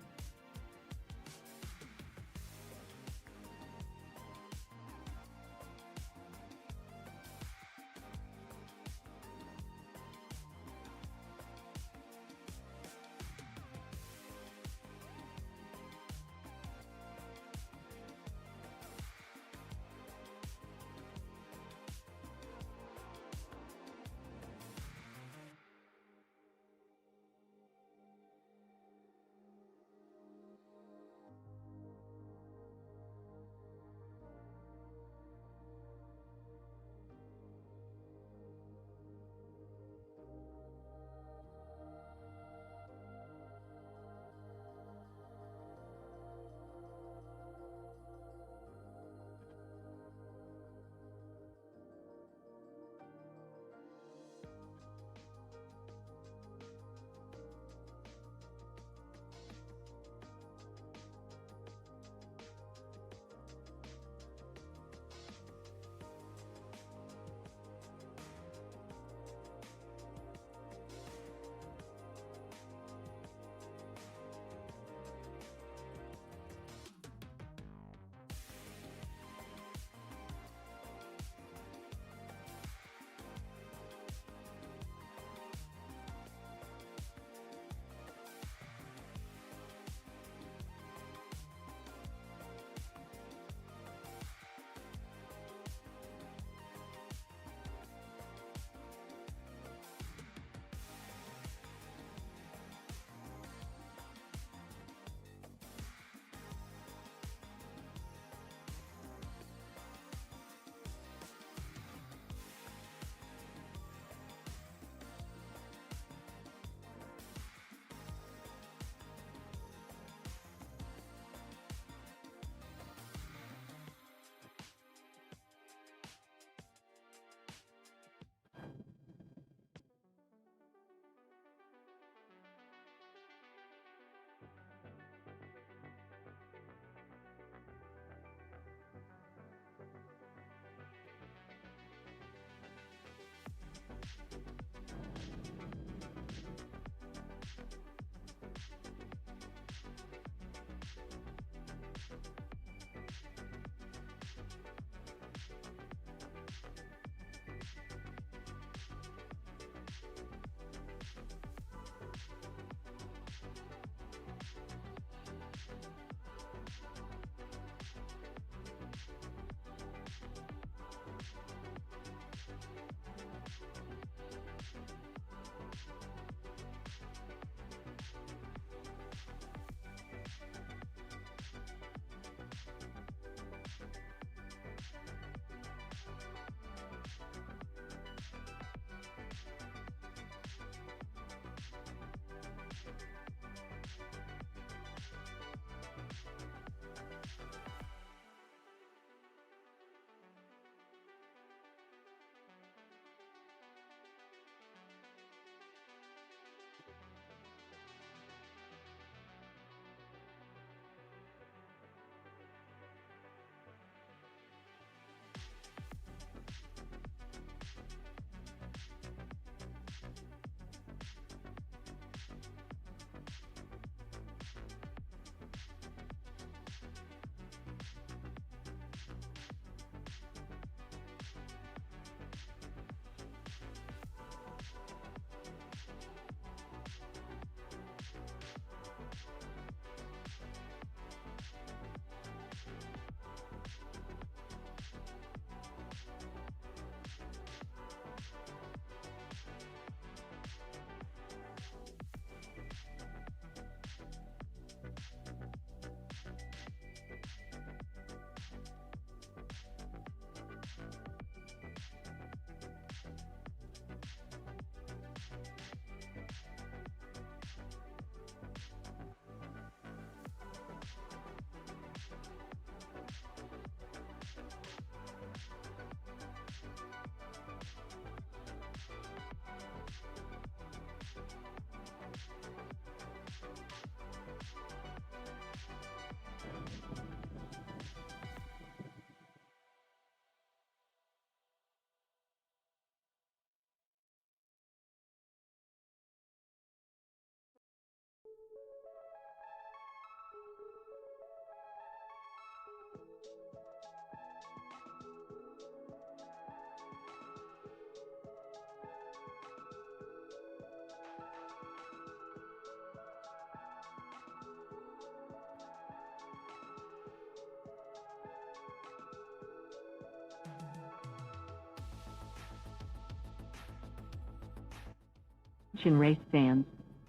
Attention race fans.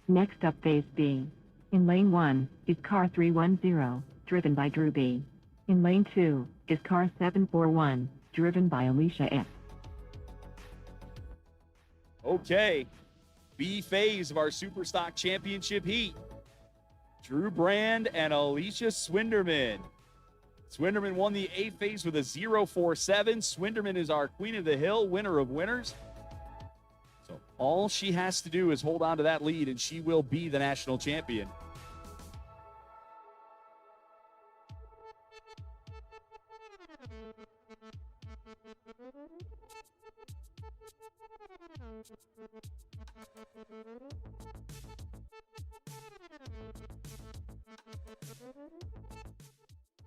Next up phase B. In lane 1 is car 310, driven by Drew B. In lane 2 is car 741, driven by Alicia F. Okay, B phase of our Superstock Championship heat. Drew Brand and Alicia Swinderman. Swinderman won the A phase with a 0.47. Swinderman is our Queen of the Hill, winner of winners. So all she has to do is hold on to that lead, and she will be the national champion.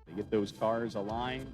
They get those cars aligned.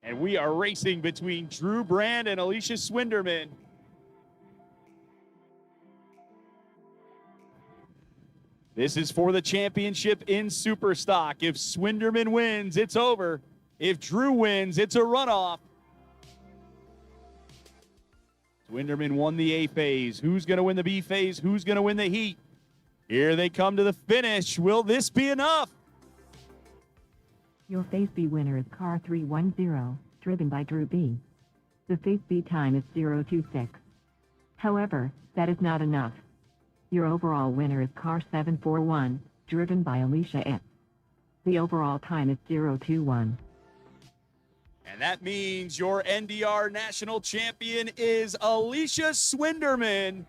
And we are racing between Drew Brand and Alicia Swinderman. This is for the championship in Superstock. If Swinderman wins, it's over. If Drew wins, it's a runoff. Swinderman won the A phase. Who's going to win the B phase? Who's going to win the heat? Here they come to the finish. Will this be enough? Your phase B winner is car 310, driven by Drew B. The phase B time is 0.26. However, that is not enough. Your overall winner is car 741, driven by Alicia F. The overall time is 0.21. And that means your NDR national champion is Alicia Swinderman.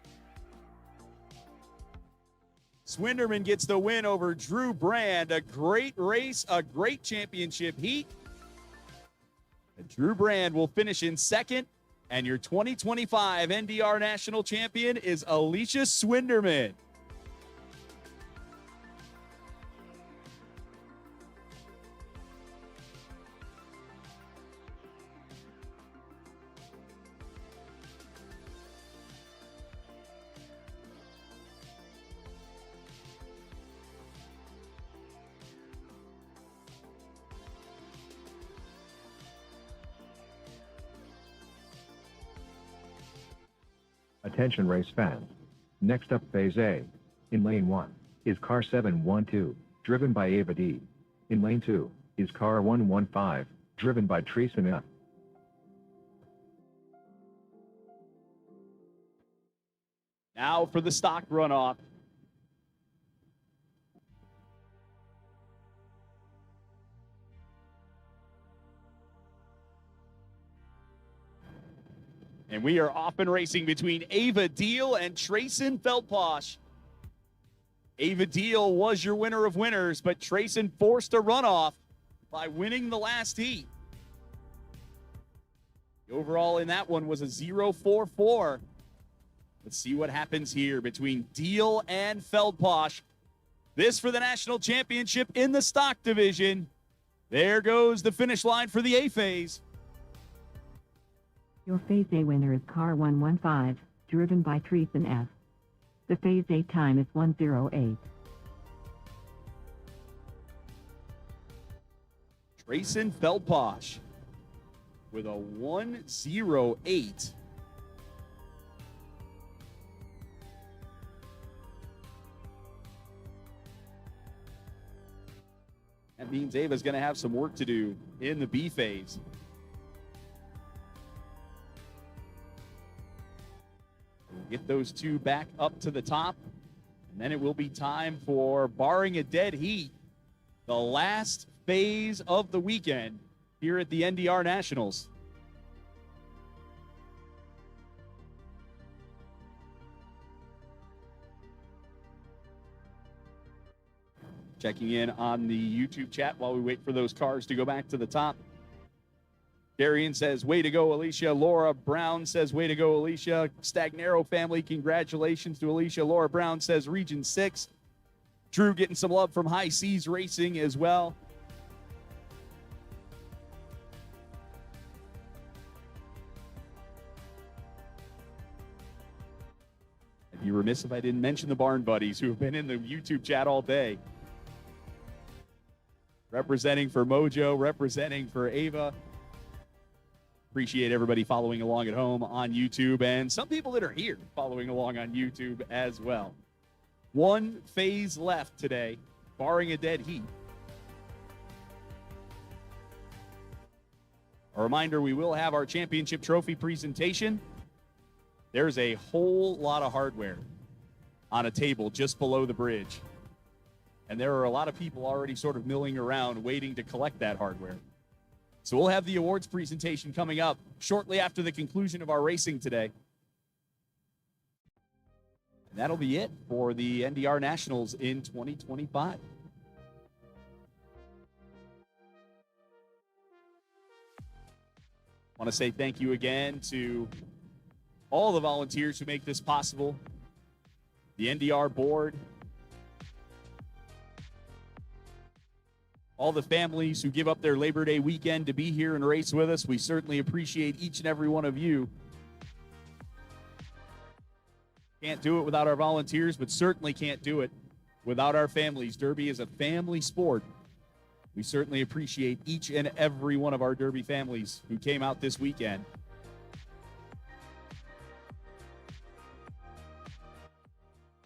Swinderman gets the win over Drew Brand. A great race, a great championship heat. And Drew Brand will finish in second. And your 2025 NDR national champion is Alicia Swinderman. Attention race fans. Next up phase A. In lane 1 is car 712, driven by Ava D. In lane 2 is car 115, driven by Treason F. Now for the stock runoff. And we are off and racing between Ava Deal and Trayson Feldposh. Ava Deal was your winner of winners, but Trayson forced a runoff by winning the last heat. The overall in that one was a 0.44. Let's see what happens here between Deal and Feldposh. This for the national championship in the stock division. There goes the finish line for the A phase. Your phase A winner is car 115, driven by Treason F. The phase A time is 1:08. Trayson Feldposh with a 1:08. That means Ava's going to have some work to do in the B phase. We'll get those two back up to the top, and then it will be time for, barring a dead heat, the last phase of the weekend here at the NDR Nationals. Checking in on the YouTube chat while we wait for those cars to go back to the top. Darian says, way to go, Alicia. Laura Brown says, way to go, Alicia. Stagnaro family, congratulations to Alicia. Laura Brown says, Region 6. Drew getting some love from High Seas Racing as well. I'd be remiss if I didn't mention the Barn Buddies who have been in the YouTube chat all day. Representing for Mojo, representing for Ava. Appreciate everybody following along at home on YouTube, and some people that are here following along on YouTube as well. One phase left today, barring a dead heat. A reminder, we will have our championship trophy presentation. There's a whole lot of hardware on a table just below the bridge. And there are a lot of people already sort of milling around waiting to collect that hardware. So we'll have the awards presentation coming up shortly after the conclusion of our racing today. And that'll be it for the NDR Nationals in 2025. I want to say thank you again to all the volunteers who make this possible, the NDR board, all the families who give up their Labor Day weekend to be here and race with us. We certainly appreciate each and every one of you. Can't do it without our volunteers, but certainly can't do it without our families. Derby is a family sport. We certainly appreciate each and every one of our Derby families who came out this weekend.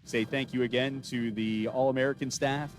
Say thank you again to the All-American staff,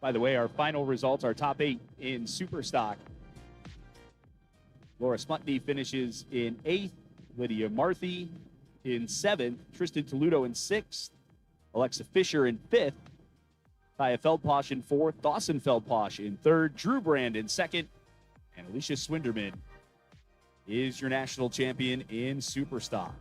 By the way, our final results, our top 8 in Superstock. Laura Smutney finishes in 8th, Lydia Marthy in 7th, Tristan Toludo in 6th, Alexa Fisher in 5th, Kaya Feldposh in 4th, Dawson Feldposh in 3rd, Drew Brand in 2nd, and Alicia Swinderman is your national champion in Superstock.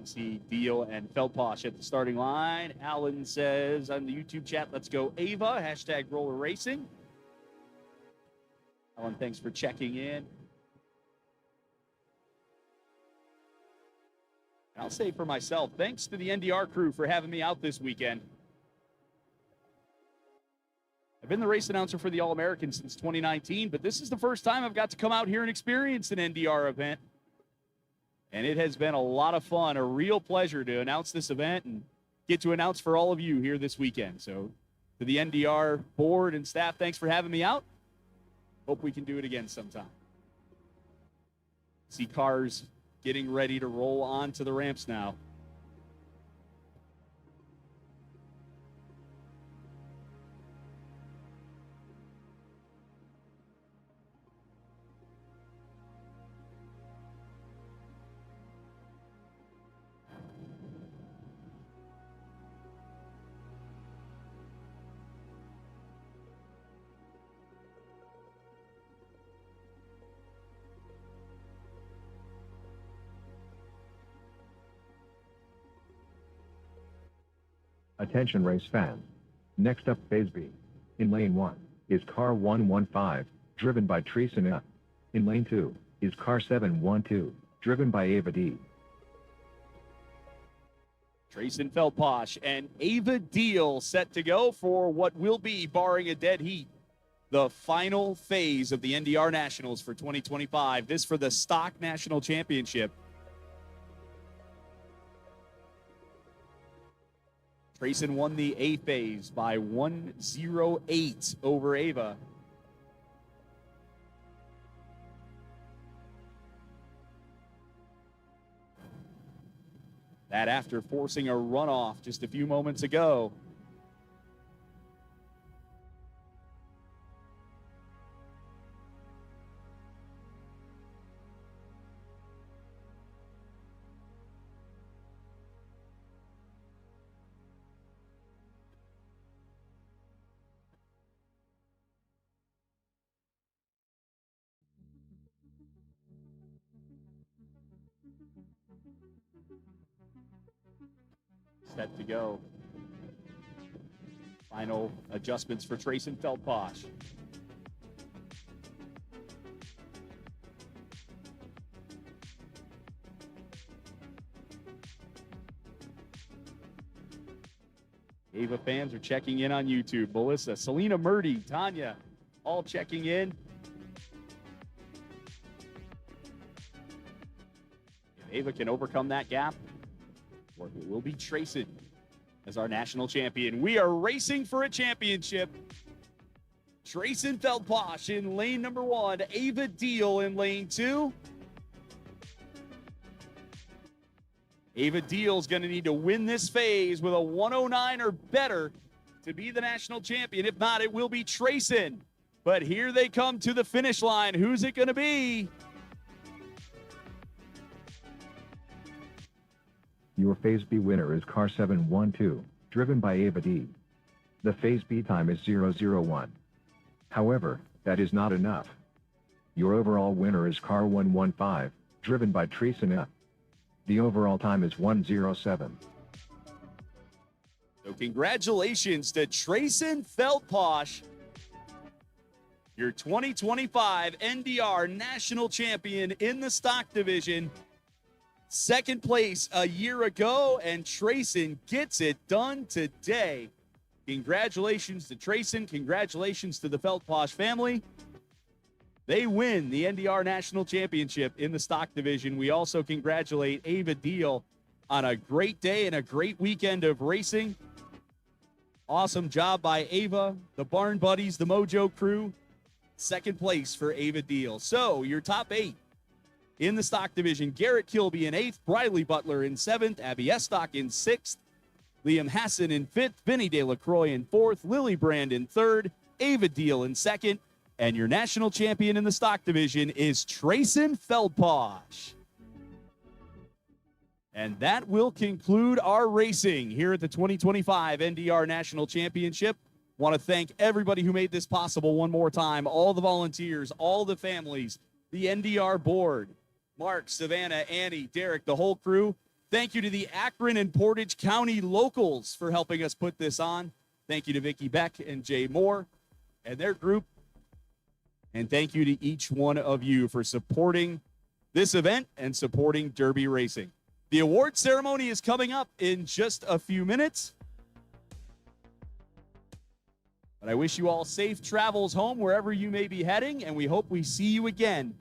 You see Deal and Feldposh at the starting line. Alan says on the YouTube chat, let's go Ava, hashtag roller racing. Alan, thanks for checking in. I'll say for myself, thanks to the NDR crew for having me out this weekend. I've been the race announcer for the All-American since 2019, but this is the first time I've got to come out here and experience an NDR event. And it has been a lot of fun, a real pleasure to announce this event and get to announce for all of you here this weekend. So to the NDR board and staff, thanks for having me out. Hope we can do it again sometime. See cars getting ready to roll onto the ramps now. Attention race fans. Next up phase B. In lane 1 is car 115, driven by Trisina. In lane 2 is car 712, driven by Ava D. Trayson Feldposh and Ava Deal set to go for what will be, barring a dead heat, the final phase of the NDR Nationals for 2025. This for the Stock National Championship. Trayson won the A phase by 108 over Ava. That after forcing a runoff just a few moments ago. Set to go. Final adjustments for Trayson Feldposh. Ava fans are checking in on YouTube. Melissa, Selena Murdy, Tanya, all checking in. If Ava can overcome that gap, or it will be Trayson as our national champion. We are racing for a championship. Trayson Feldposh in lane number 1, Ava Deal in lane 2. Ava Deal's going to need to win this phase with a 109 or better to be the national champion. If not, it will be Trayson. But here they come to the finish line. Who's it going to be? Your phase B winner is car 712, driven by Ava D. The phase B time is 001. However, that is not enough. Your overall winner is car 115, driven by Trisina. The overall time is 107. So congratulations to Trayson Feldposh, your 2025 NDR National Champion in the stock division. Second place a year ago, and Trayson gets it done today. Congratulations to Trayson. Congratulations to the Feldposh family. They win the NDR National Championship in the stock division. We also congratulate Ava Deal on a great day and a great weekend of racing. Awesome job by Ava, the Barn Buddies, the Mojo crew. Second place for Ava Deal. So your top 8 in the stock division: Garrett Kilby in 8th, Briley Butler in 7th, Abby Estock in 6th, Liam Hassan in 5th, Vinny De La Croix in 4th, Lily Brand in 3rd, Ava Deal in 2nd, and your national champion in the stock division is Trayson Feldposh. And that will conclude our racing here at the 2025 NDR National Championship. Want to thank everybody who made this possible one more time, all the volunteers, all the families, the NDR board, Mark, Savannah, Annie, Derek, the whole crew. Thank you to the Akron and Portage County locals for helping us put this on. Thank you to Vicki Beck and Jay Moore and their group. And thank you to each one of you for supporting this event and supporting Derby Racing. The award ceremony is coming up in just a few minutes. But I wish you all safe travels home wherever you may be heading, and we hope we see you again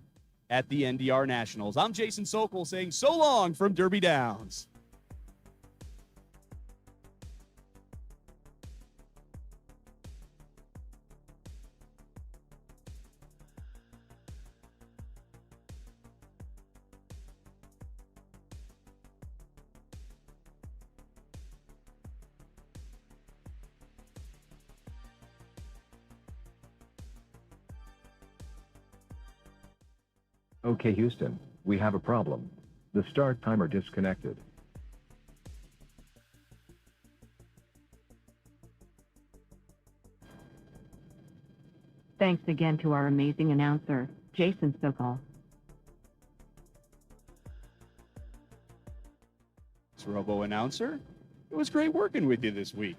at the NDR Nationals. I'm Jason Sokol saying so long from Derby Downs. Okay, Houston, we have a problem. The start timer disconnected. Thanks again to our amazing announcer, Jason Sokol. Robo announcer, it was great working with you this week.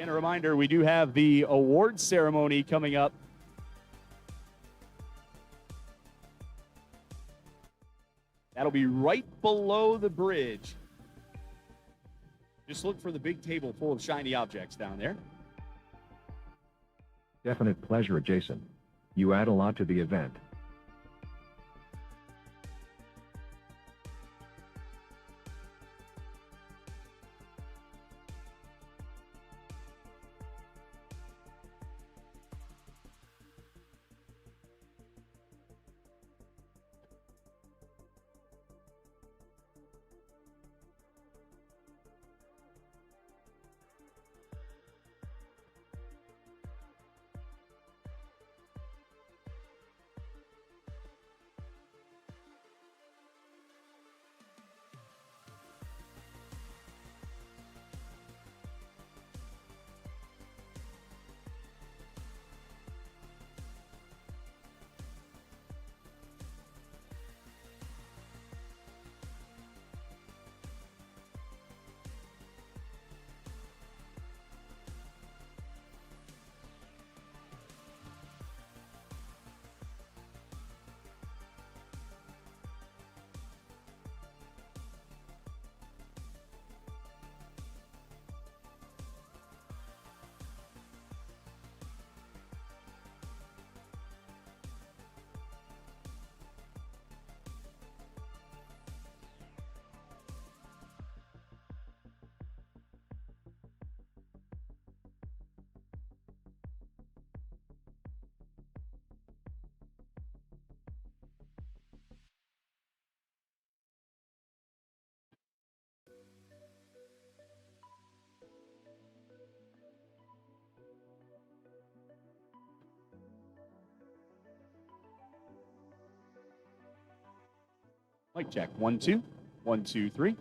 Again, a reminder, we do have the awards ceremony coming up. That'll be right below the bridge. Just look for the big table full of shiny objects down there. Definite pleasure, Jason. You add a lot to the event. Mic check, 1, 2, 1, 2, 3.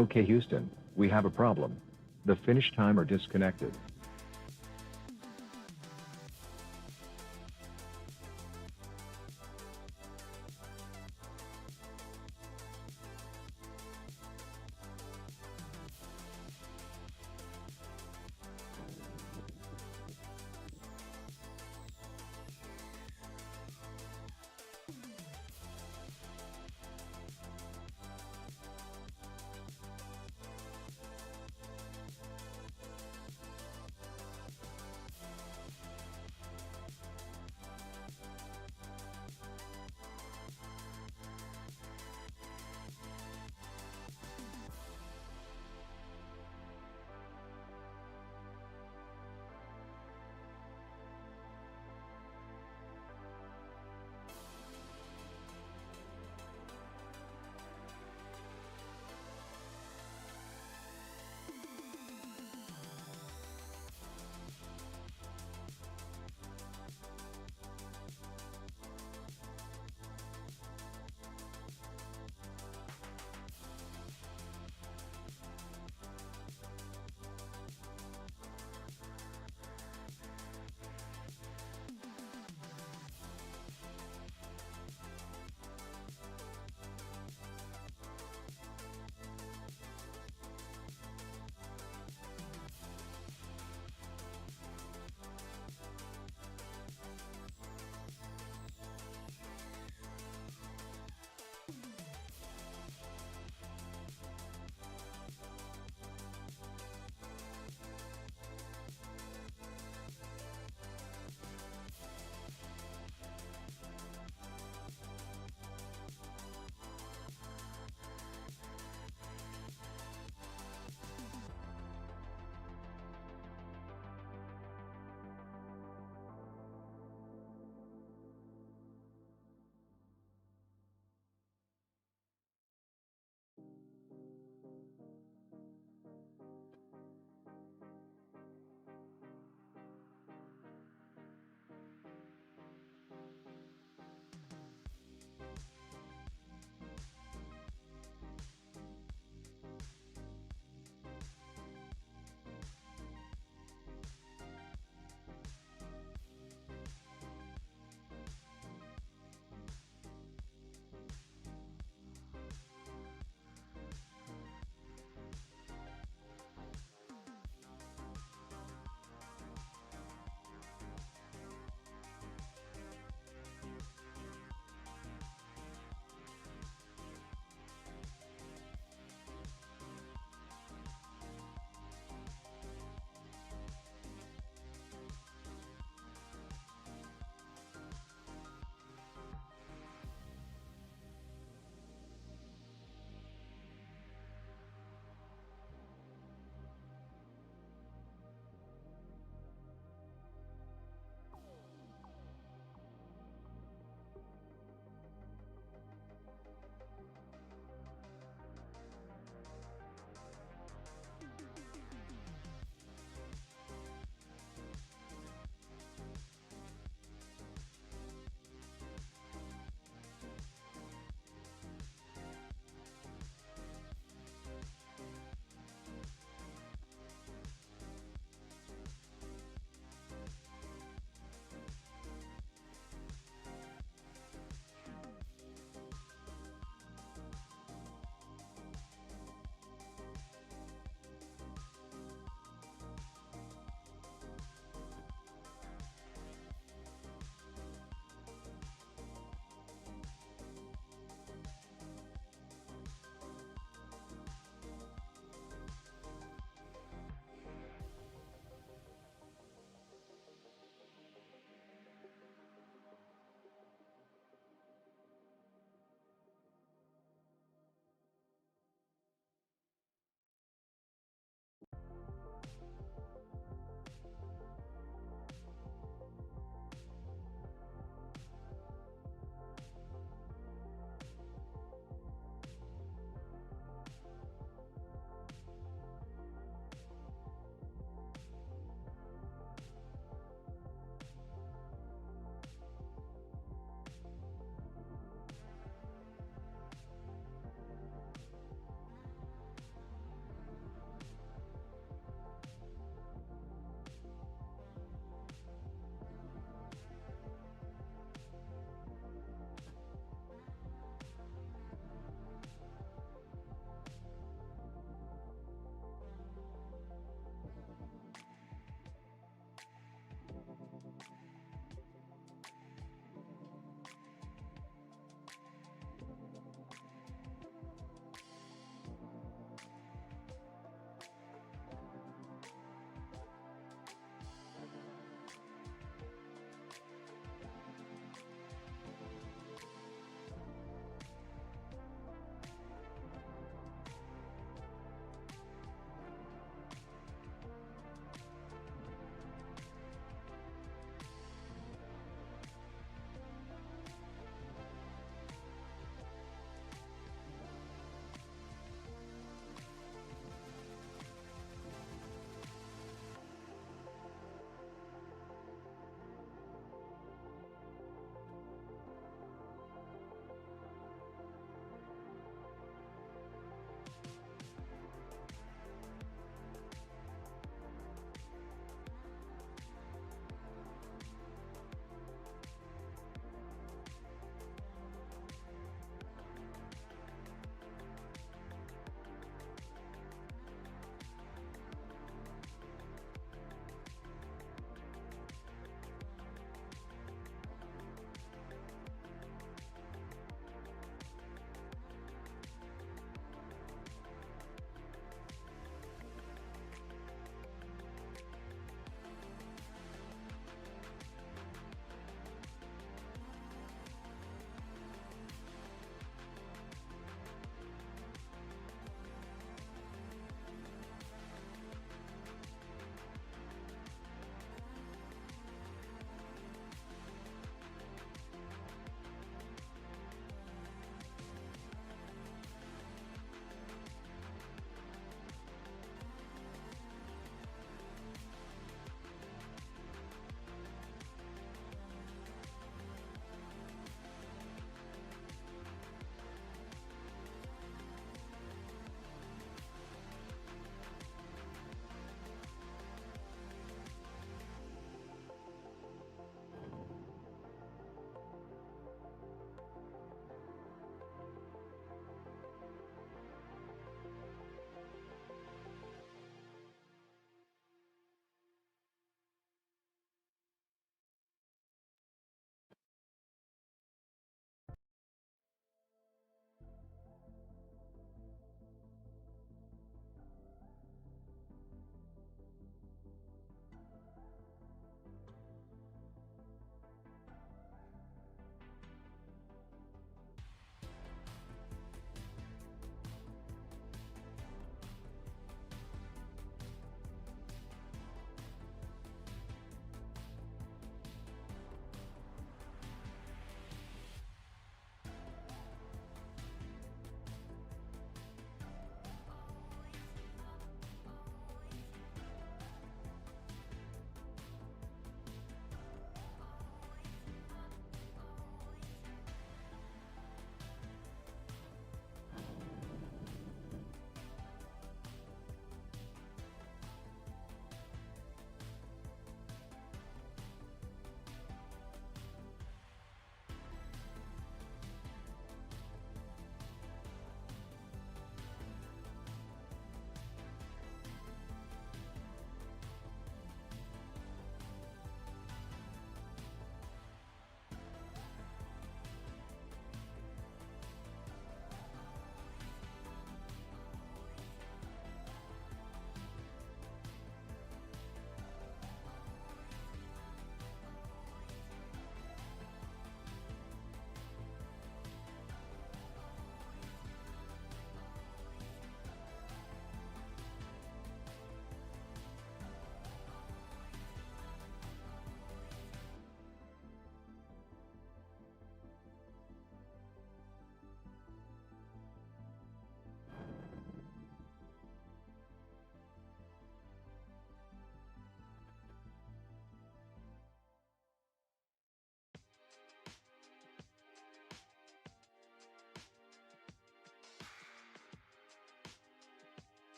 Okay Houston, we have a problem. The finish timer disconnected.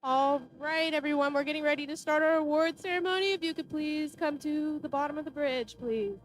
All right, everyone, we're getting ready to start our award ceremony. If you could please come to the bottom of the bridge, please.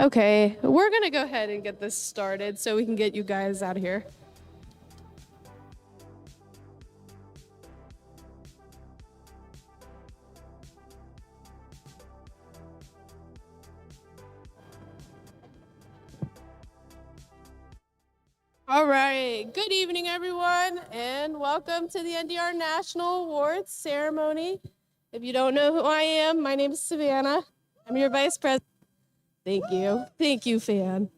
Okay, we're gonna go ahead and get this started so we can get you guys out of here. All right, good evening, everyone, and welcome to the NDR National Awards ceremony. If you don't know who I am, my name is Savannah. I'm your vice president. Thank you, fan.